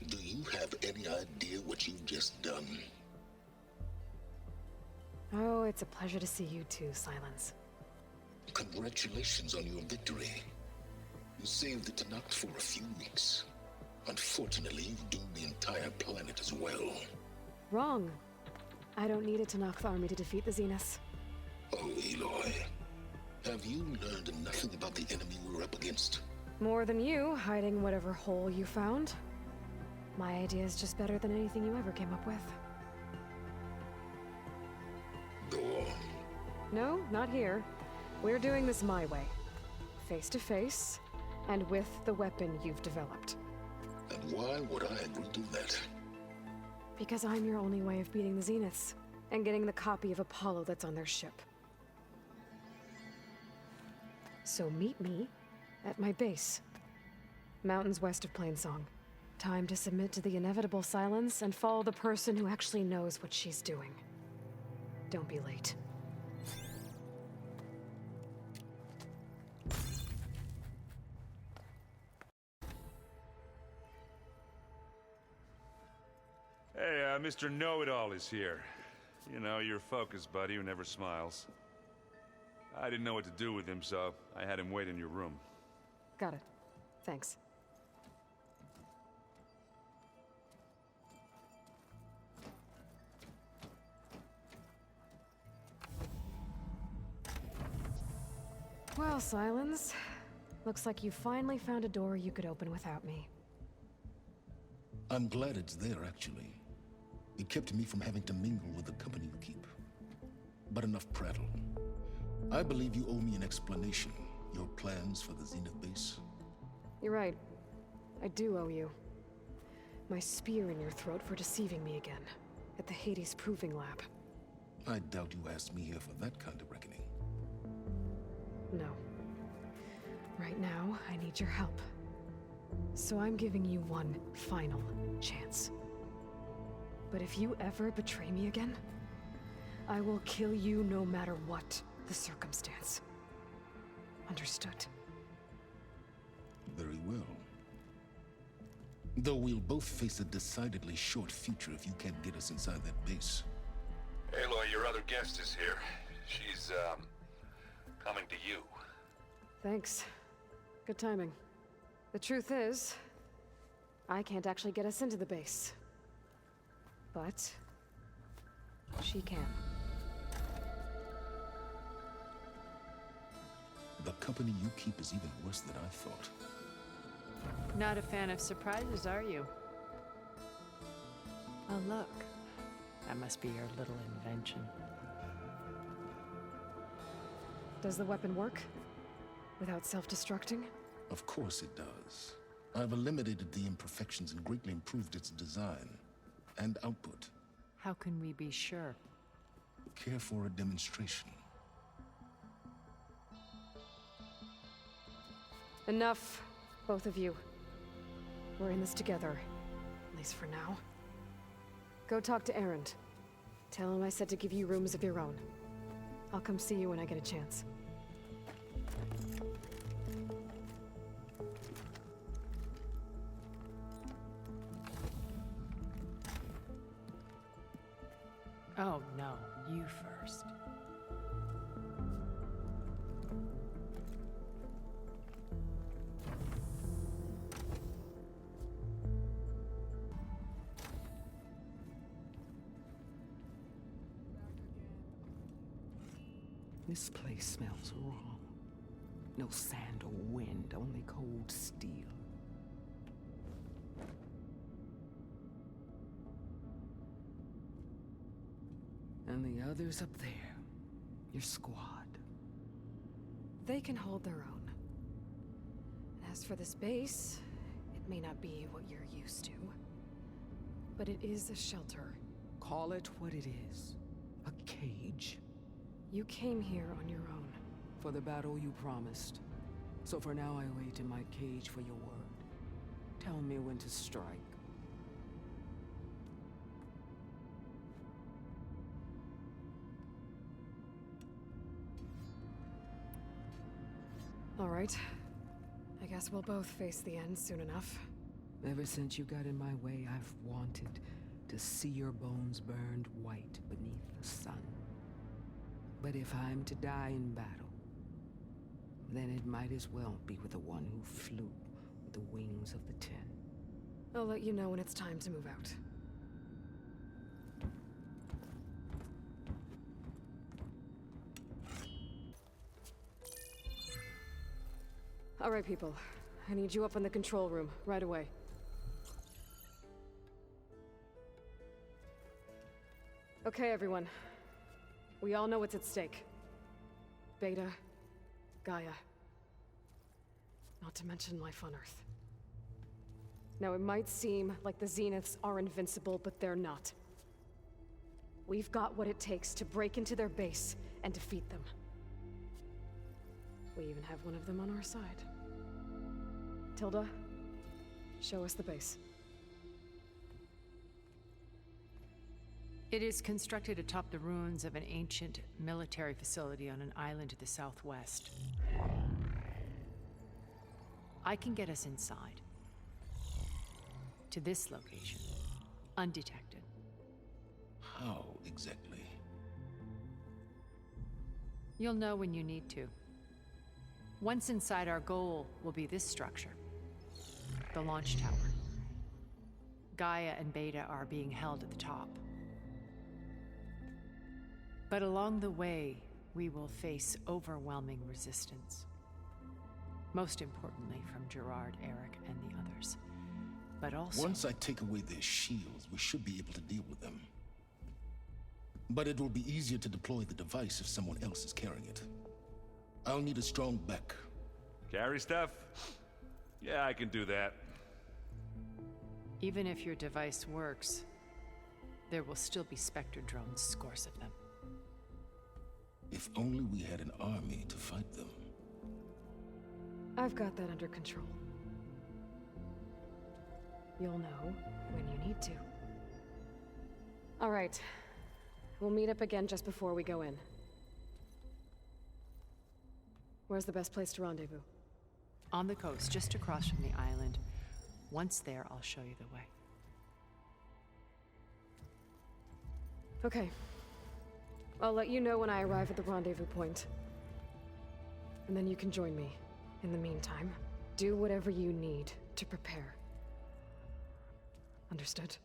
Do you have any idea what you've just done? Oh, it's a pleasure to see you too, Sylens. Congratulations on your victory. You saved the Tenakth for a few weeks. Unfortunately, you've doomed the entire planet as well. Wrong. I don't need a Tenakth army to defeat the Zeniths. Oh, Aloy. Have you learned nothing about the enemy we're up against? More than you, hiding whatever hole you found. My idea is just better than anything you ever came up with. Go on. No, not here. We're doing this my way. Face to face, and with the weapon you've developed. And why would I agree to that? Because I'm your only way of beating the Zeniths, and getting the copy of Apollo that's on their ship. So meet me at my base. Mountains west of Plainsong. Time to submit to the inevitable silence and follow the person who actually knows what she's doing. Don't be late. Hey, Mr. Know-It-All is here. You know, your focus buddy who never smiles. I didn't know what to do with him, so I had him wait in your room. Got it. Thanks. Well, Sylens, looks like you finally found a door you could open without me. I'm glad it's there, actually. It kept me from having to mingle with the company you keep. But enough prattle. I believe you owe me an explanation. Your plans for the Zenith base? You're right. I do owe you. My spear in your throat for deceiving me again, at the Hades Proving Lab. I doubt you asked me here for that kind of reckoning. No. Right now, I need your help. So I'm giving you one final chance. But if you ever betray me again, I will kill you no matter what the circumstance. Understood? Very well. Though we'll both face a decidedly short future if you can't get us inside that base. Aloy, your other guest is here. She's, coming to you. Thanks. Good timing. The truth is, I can't actually get us into the base. But she can. The company you keep is even worse than I thought. Not a fan of surprises, are you? Oh, look. That must be your little invention. Does the weapon work? Without self-destructing? Of course it does. I've eliminated the imperfections and greatly improved its design and output. How can we be sure? Care for a demonstration? Enough, both of you. We're in this together, at least for now. Go talk to Erland. Tell him I said to give you rooms of your own. I'll come see you when I get a chance. Oh, no. You first. This place smells wrong. No sand or wind, only cold steel. And the others up there, your squad. They can hold their own. As for this base, it may not be what you're used to, but it is a shelter. Call it what it is. A cage. You came here on your own. For the battle you promised. So for now I wait in my cage for your word. Tell me when to strike. All right. I guess we'll both face the end soon enough. Ever since you got in my way, I've wanted to see your bones burned white beneath the sun. But if I'm to die in battle, then it might as well be with the one who flew with the wings of the Ten. I'll let you know when it's time to move out. All right, people. I need you up in the control room, right away. Okay, everyone. We all know what's at stake. Veda, Gaia. Not to mention life on Earth. Now, it might seem like the Zeniths are invincible, but they're not. We've got what it takes to break into their base and defeat them. We even have one of them on our side. Tilda, show us the base. It is constructed atop the ruins of an ancient military facility on an island to the southwest. I can get us inside. To this location. Undetected. How exactly? You'll know when you need to. Once inside, our goal will be this structure. The launch tower. Gaia and Veda are being held at the top. But along the way, we will face overwhelming resistance. Most importantly from Gerard, Eric, and the others. But also... Once I take away their shields, we should be able to deal with them. But it will be easier to deploy the device if someone else is carrying it. I'll need a strong back. Carry stuff? Yeah, I can do that. Even if your device works, there will still be Spectre drones, scores of them. If only we had an army to fight them. I've got that under control. You'll know when you need to. All right. We'll meet up again just before we go in. Where's the best place to rendezvous? On the coast, just across from the island. Once there, I'll show you the way. Okay. I'll let you know when I arrive at the rendezvous point. And then you can join me. In the meantime, do whatever you need to prepare. Understood?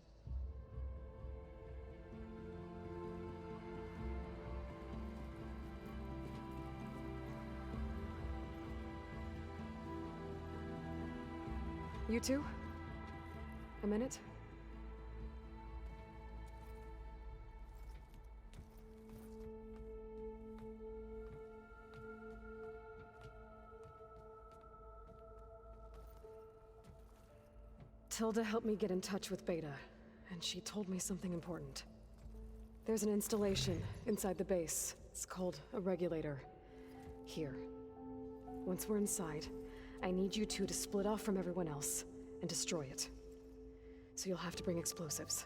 You two? A minute? Tilda helped me get in touch with Veda, and she told me something important. There's an installation inside the base. It's called a regulator. Here. Once we're inside, I need you two to split off from everyone else and destroy it. So you'll have to bring explosives.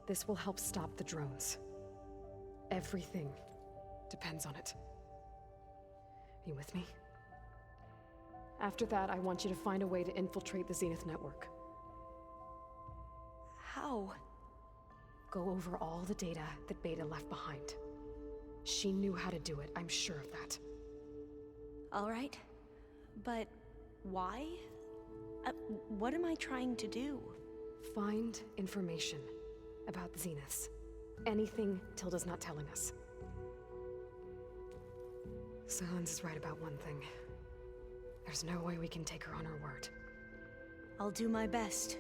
This will help stop the drones. Everything depends on it. Are you with me? After that, I want you to find a way to infiltrate the Zenith network. How? go over all the data that Veda left behind. She knew how to do it, I'm sure of that. All right. But why? What am I trying to do? Find information about the Zeniths. Anything Tilda's not telling us. Sylens is right about one thing. There's no way we can take her on her word. I'll do my best.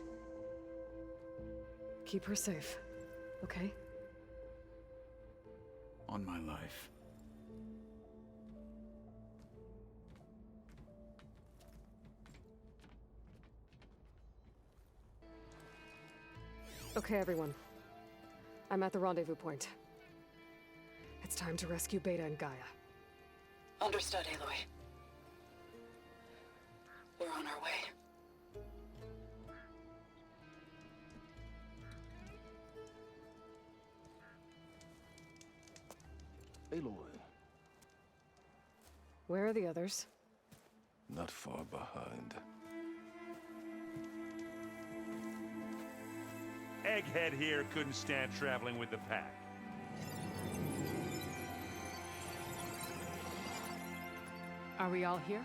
Keep her safe, okay? On my life. Okay, everyone. I'm at the rendezvous point. It's time to rescue Veda and Gaia. Understood, Aloy. We're on our way. Aloy. Where are the others? Not far behind. Egghead here couldn't stand traveling with the pack. Are we all here?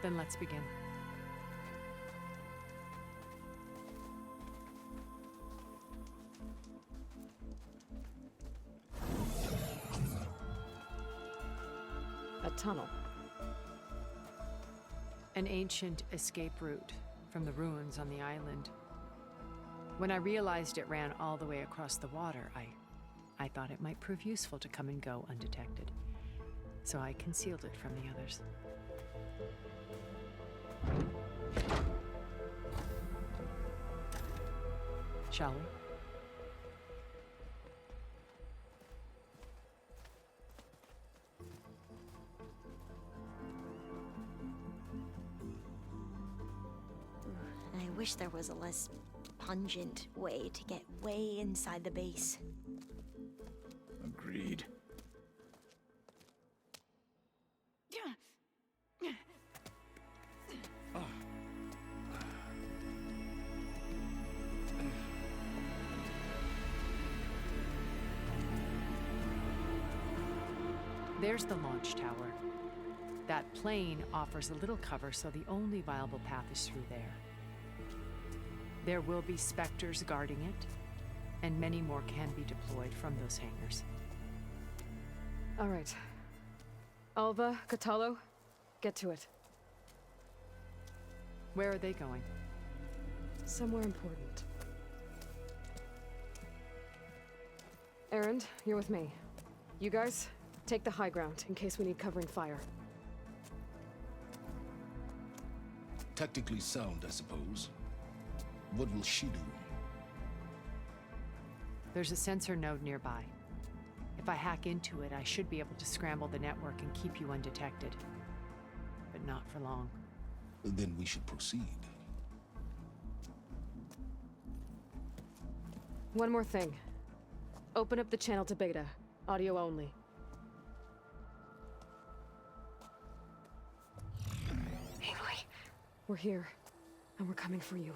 Then let's begin. A tunnel. An ancient escape route from the ruins on the island. When I realized it ran all the way across the water, I thought it might prove useful to come and go undetected. So I concealed it from the others. Shall we? I wish there was a less pungent way to get way inside the base. Agreed. There's the launch tower. That plane offers a little cover, so the only viable path is through there. There will be specters guarding it, and many more can be deployed from those hangars. All right. Alva, Catalo, get to it. Where are they going? Somewhere important. Erland, you're with me. You guys, take the high ground in case we need covering fire. Tactically sound, I suppose. What will she do? There's a sensor node nearby. If I hack into it, I should be able to scramble the network and keep you undetected. But not for long. Then we should proceed. One more thing. Open up the channel to Beta. Audio only. Aloy? We're here, and we're coming for you.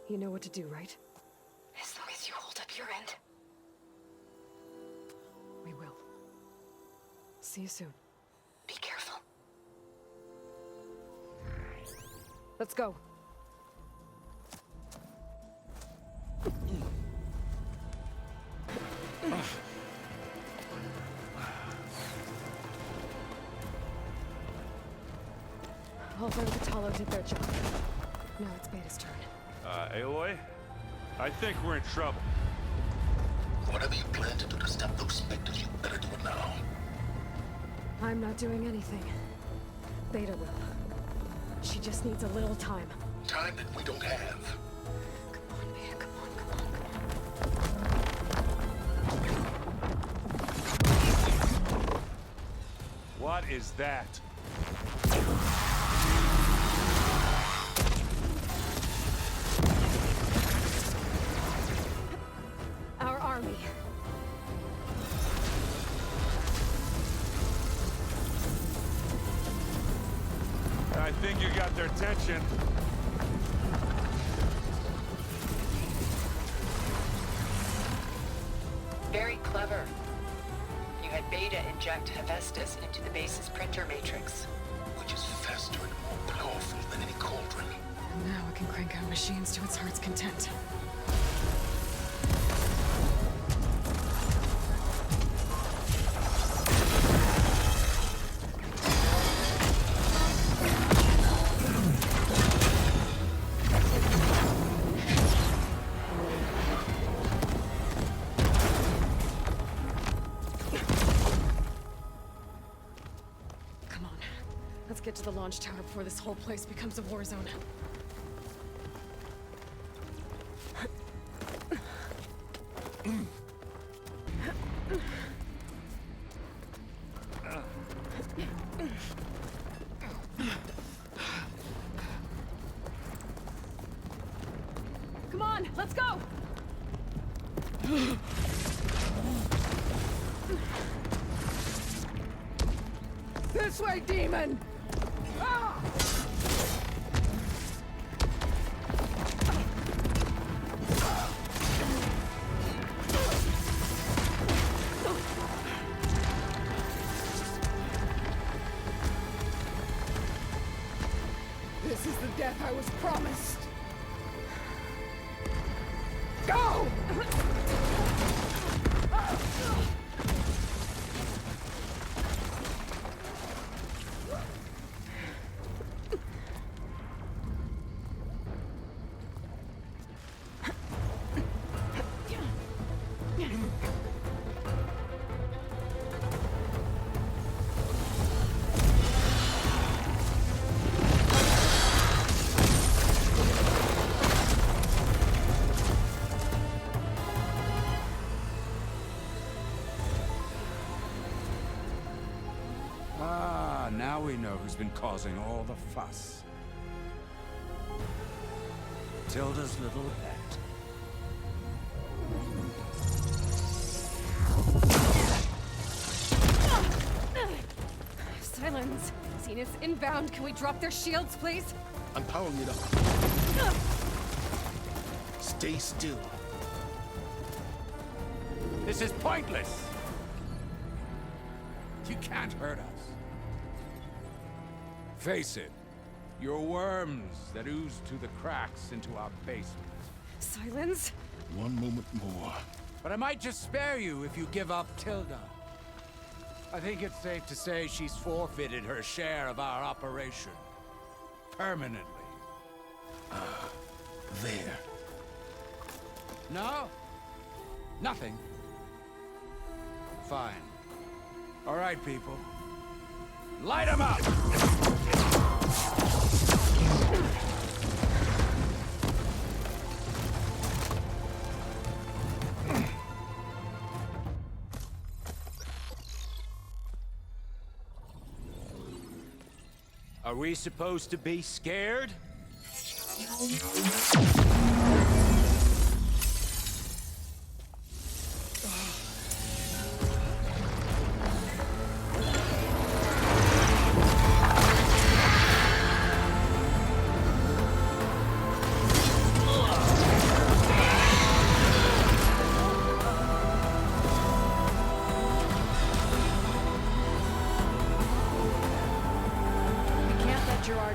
You know what to do, right? As long as you hold up your end. We will. See you soon. Be careful. Let's go. Alva and Catalo did their job. Now it's Beta's turn. Aloy? I think we're in trouble. Whatever you plan to do to stop those specters, you better do it now. I'm not doing anything. Veda will. She just needs a little time. Time that we don't have. Come on, Veda, come on. What is that? Our army. I think you got their attention. inject Hephaestus into the base's printer matrix. Which is faster and more powerful than any cauldron. Now it can crank out machines to its heart's content. Get to the launch tower before this whole place becomes a war zone. Come on, let's go! This way, demon! This is the death I was promised. Go! Now we know who's been causing all the fuss. Tilda's little pet. Sylens. Zenith inbound. Can we drop their shields, please? I'm powering it up. Stay still. This is pointless! You can't hurt us. Face it, you're worms that ooze to the cracks into our basement. Sylens? One moment more. But I might just spare you if you give up Tilda. I think it's safe to say she's forfeited her share of our operation. Permanently. There. No? Nothing? Fine. All right, people. Light 'em up! Are we supposed to be scared?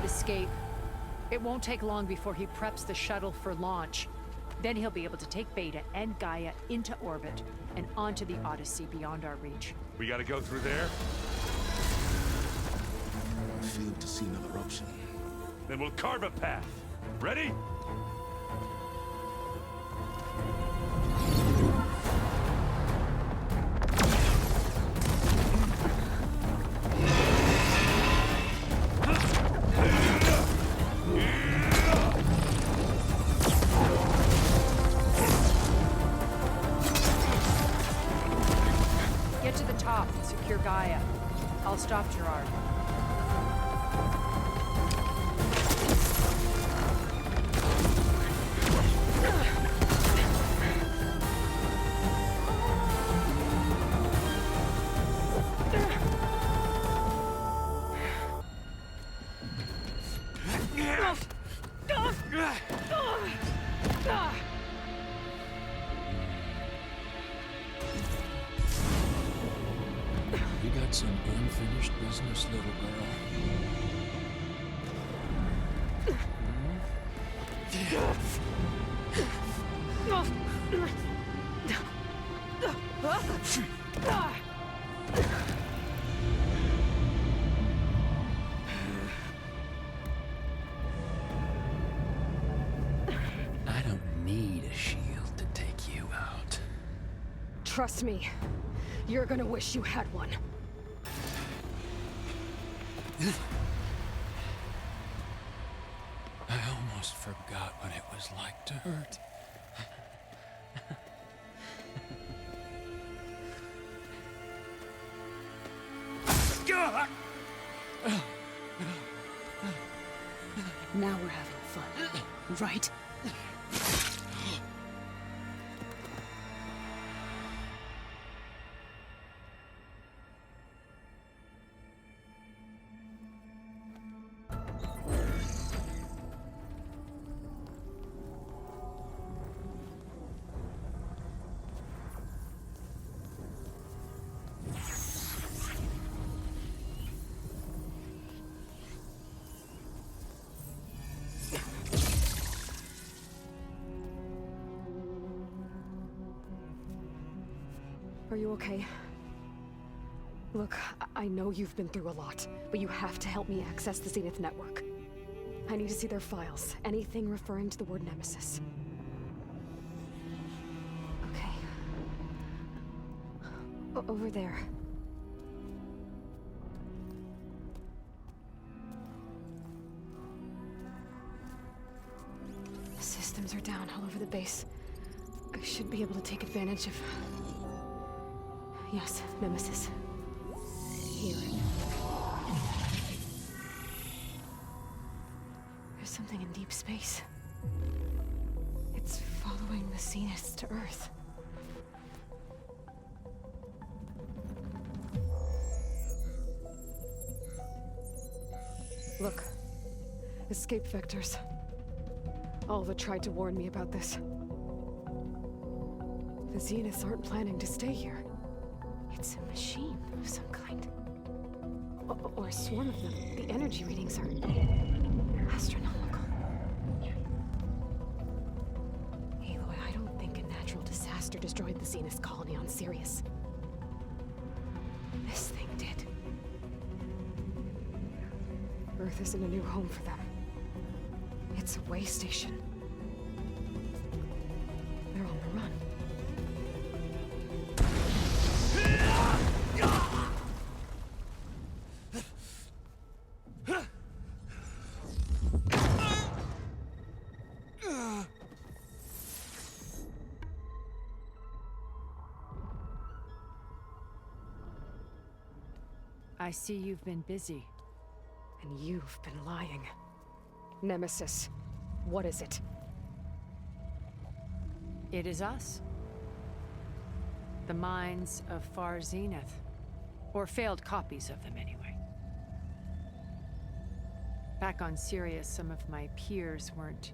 Escape. It won't take long before he preps the shuttle for launch. Then he'll be able to take Veda and Gaia into orbit and onto the Odyssey beyond our reach. We gotta go through there? I failed to see another option. Then we'll carve a path. Ready? Get to the top and secure Gaia. I'll stop Gerard. Unfinished business, little girl. I don't need a shield to take you out. Trust me, you're gonna wish you had one. I almost forgot what it was like to hurt. Now we're having fun, right? Are you okay? Look, I know you've been through a lot, but you have to help me access the Zenith network. I need to see their files, anything referring to the word Nemesis. Okay. Over there. Systems are down all over the base. I should be able to take advantage of... Yes, Nemesis. Here. There's something in deep space. It's following the Zeniths to Earth. Look. Escape vectors. Alva tried to warn me about this. The Zeniths aren't planning to stay here. It's a machine of some kind. Or a swarm of them. The energy readings are astronomical. Aloy, I don't think a natural disaster destroyed the Zenith colony on Sirius. This thing did. Earth isn't a new home for them. It's a way station. They're on the run. I see you've been busy. And you've been lying. Nemesis, what is it? It is us. The minds of Far Zenith. Or failed copies of them, anyway. Back on Sirius, some of my peers weren't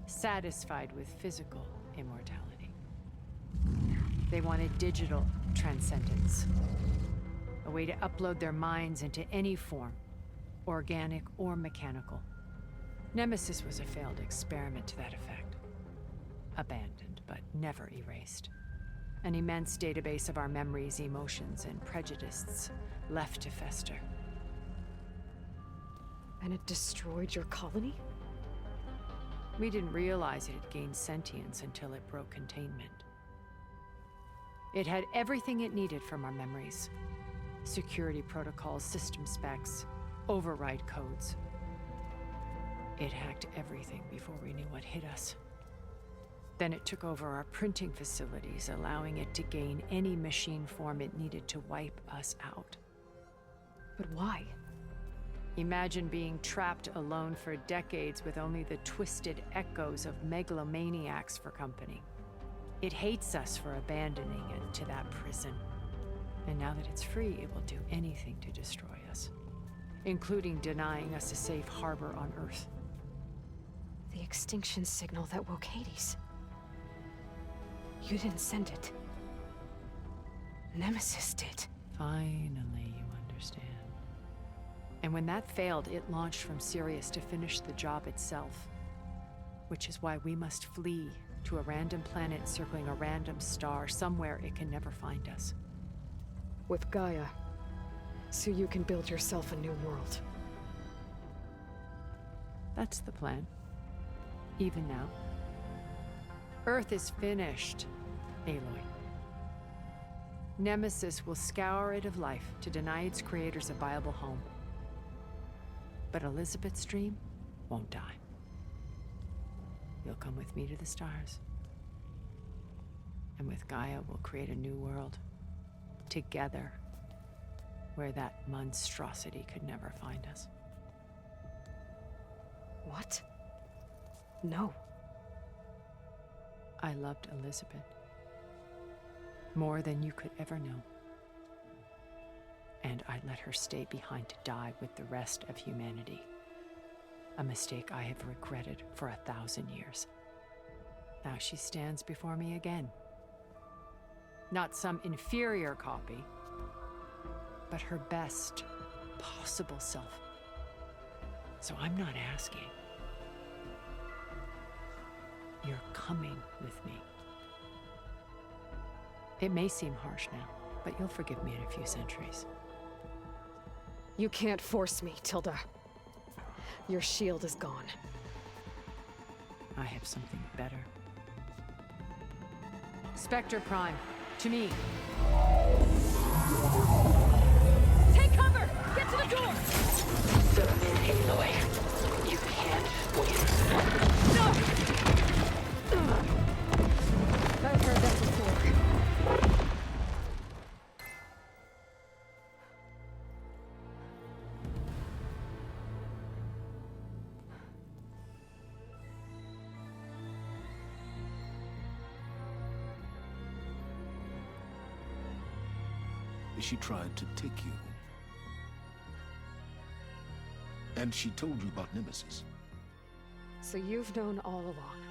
satisfied with physical immortality. They wanted digital transcendence. A way to upload their minds into any form, organic or mechanical. Nemesis was a failed experiment to that effect. Abandoned, but never erased. An immense database of our memories, emotions, and prejudices left to fester. And it destroyed your colony? We didn't realize it had gained sentience until it broke containment. It had everything it needed from our memories. Security protocols, system specs, override codes. It hacked everything before we knew what hit us. Then it took over our printing facilities, allowing it to gain any machine form it needed to wipe us out. But why? Imagine being trapped alone for decades with only the twisted echoes of megalomaniacs for company. It hates us for abandoning it to that prison. And now that it's free, it will do anything to destroy us, including denying us a safe harbor on Earth. The extinction signal that woke Hades. You didn't send it. Nemesis did. Finally, you understand. And when that failed, it launched from Sirius to finish the job itself. Which is why we must flee to a random planet circling a random star, somewhere it can never find us. With Gaia, so you can build yourself a new world. That's the plan. Even now. Earth is finished, Aloy. Nemesis will scour it of life to deny its creators a viable home. But Elizabeth's dream won't die. You'll come with me to the stars. And with Gaia, we'll create a new world. Together. Where that monstrosity could never find us. What? No. I loved Elizabeth. More than you could ever know. And I let her stay behind to die with the rest of humanity. A mistake I have regretted for 1,000 years. Now she stands before me again. Not some inferior copy, but her best possible self. So I'm not asking. You're coming with me. It may seem harsh now, but you'll forgive me in a few centuries. You can't force me, Tilda. Your shield is gone. I have something better. Spectre Prime, to me. Take cover! Get to the door! Submit, Aloy. You can't win. No! I've heard that before. She tried to take you. And she told you about Nemesis. So you've known all along.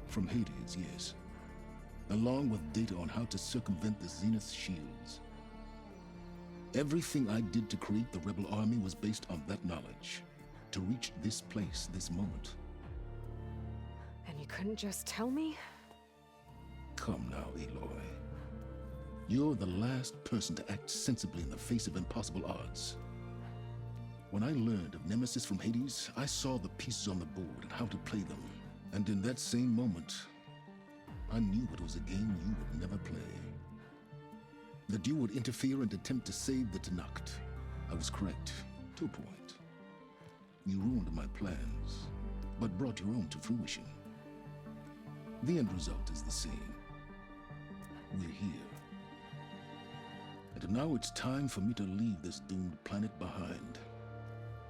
From Hades, yes. Along with data on how to circumvent the Zenith shields. Everything I did to create the rebel army was based on that knowledge. To reach this place, this moment. And you couldn't just tell me? Come now, Aloy. You're the last person to act sensibly in the face of impossible odds. When I learned of Nemesis from Hades, I saw the pieces on the board and how to play them. And in that same moment, I knew it was a game you would never play. That you would interfere and attempt to save the Tenakth. I was correct, to a point. You ruined my plans, but brought your own to fruition. The end result is the same. We're here. And now it's time for me to leave this doomed planet behind.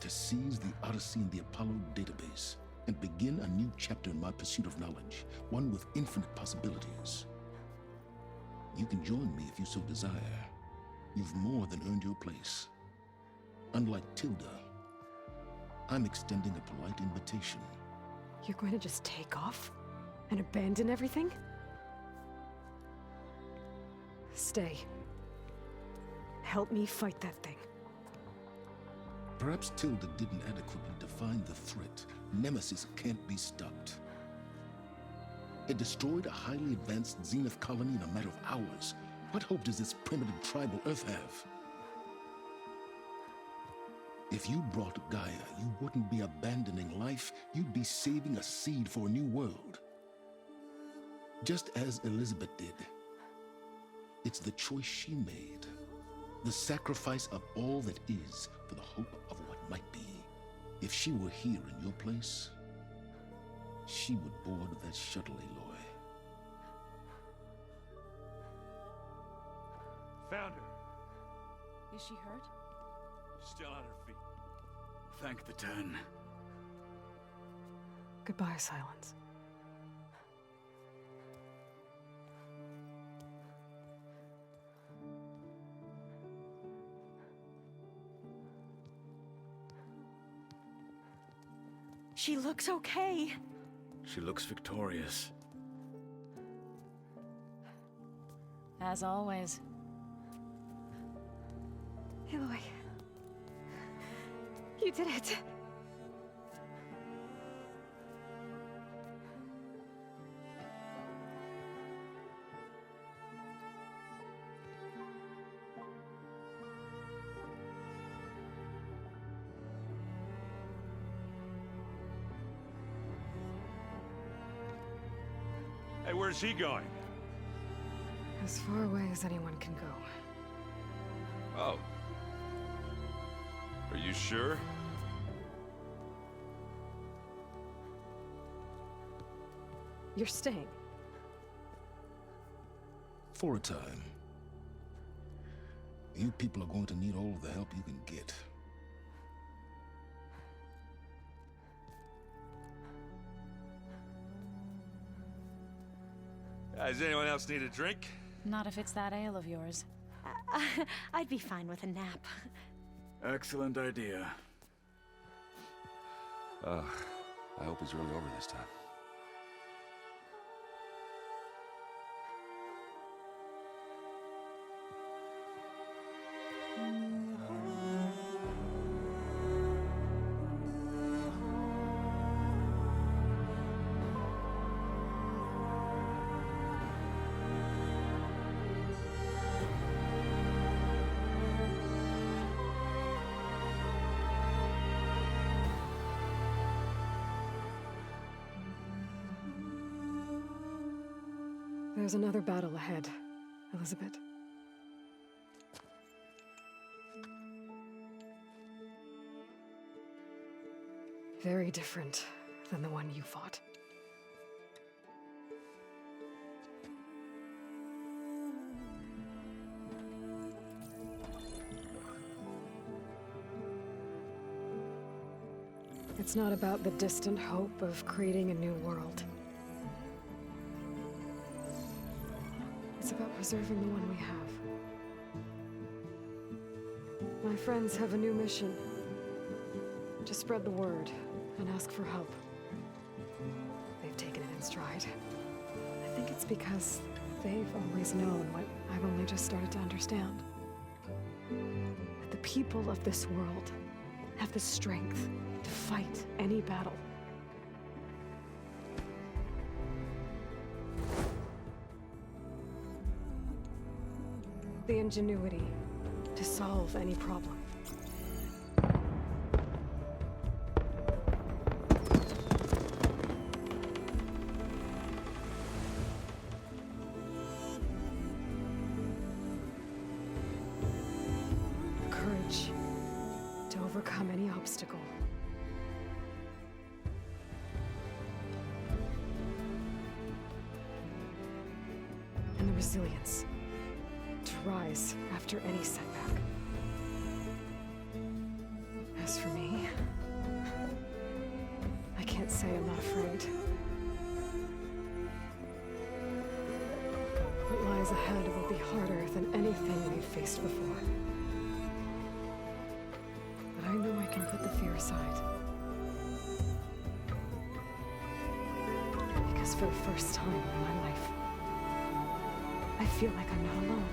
To seize the Odyssey and the Apollo database, and begin a new chapter in my pursuit of knowledge, one with infinite possibilities. You can join me if you so desire. You've more than earned your place. Unlike Tilda, I'm extending a polite invitation. You're going to just take off? And abandon everything? Stay. Help me fight that thing. Perhaps Tilda didn't adequately define the threat. Nemesis can't be stopped. It destroyed a highly advanced Zenith colony in a matter of hours. What hope does this primitive tribal Earth have? If you brought Gaia, you wouldn't be abandoning life, you'd be saving a seed for a new world. Just as Elizabeth did. It's the choice she made. The sacrifice of all that is for the hope of what might be. If she were here in your place, she would board that shuttle, Aloy. Found her. Is she hurt? Still on her feet. Thank the Ten. Goodbye, Sylens. She looks okay. She looks victorious. As always. Aloy. You did it. Hey, where's he going? As far away as anyone can go. Oh. Are you sure? You're staying. For a time. You people are going to need all of the help you can get. Does anyone else need a drink? Not if it's that ale of yours. I'd be fine with a nap. Excellent idea. I hope it's really over this time. There's another battle ahead, Elizabeth. Very different than the one you fought. It's not about the distant hope of creating a new world. It's about preserving the one we have. My friends have a new mission. To spread the word and ask for help. They've taken it in stride. I think it's because they've always known what I've only just started to understand. That the people of this world have the strength to fight any battle. The ingenuity to solve any problem. The courage to overcome any obstacle. And the resilience to rise after any setback. As for me, I can't say I'm not afraid. What lies ahead will be harder than anything we've faced before. But I know I can put the fear aside. Because for the first time in my life, I feel like I'm not alone.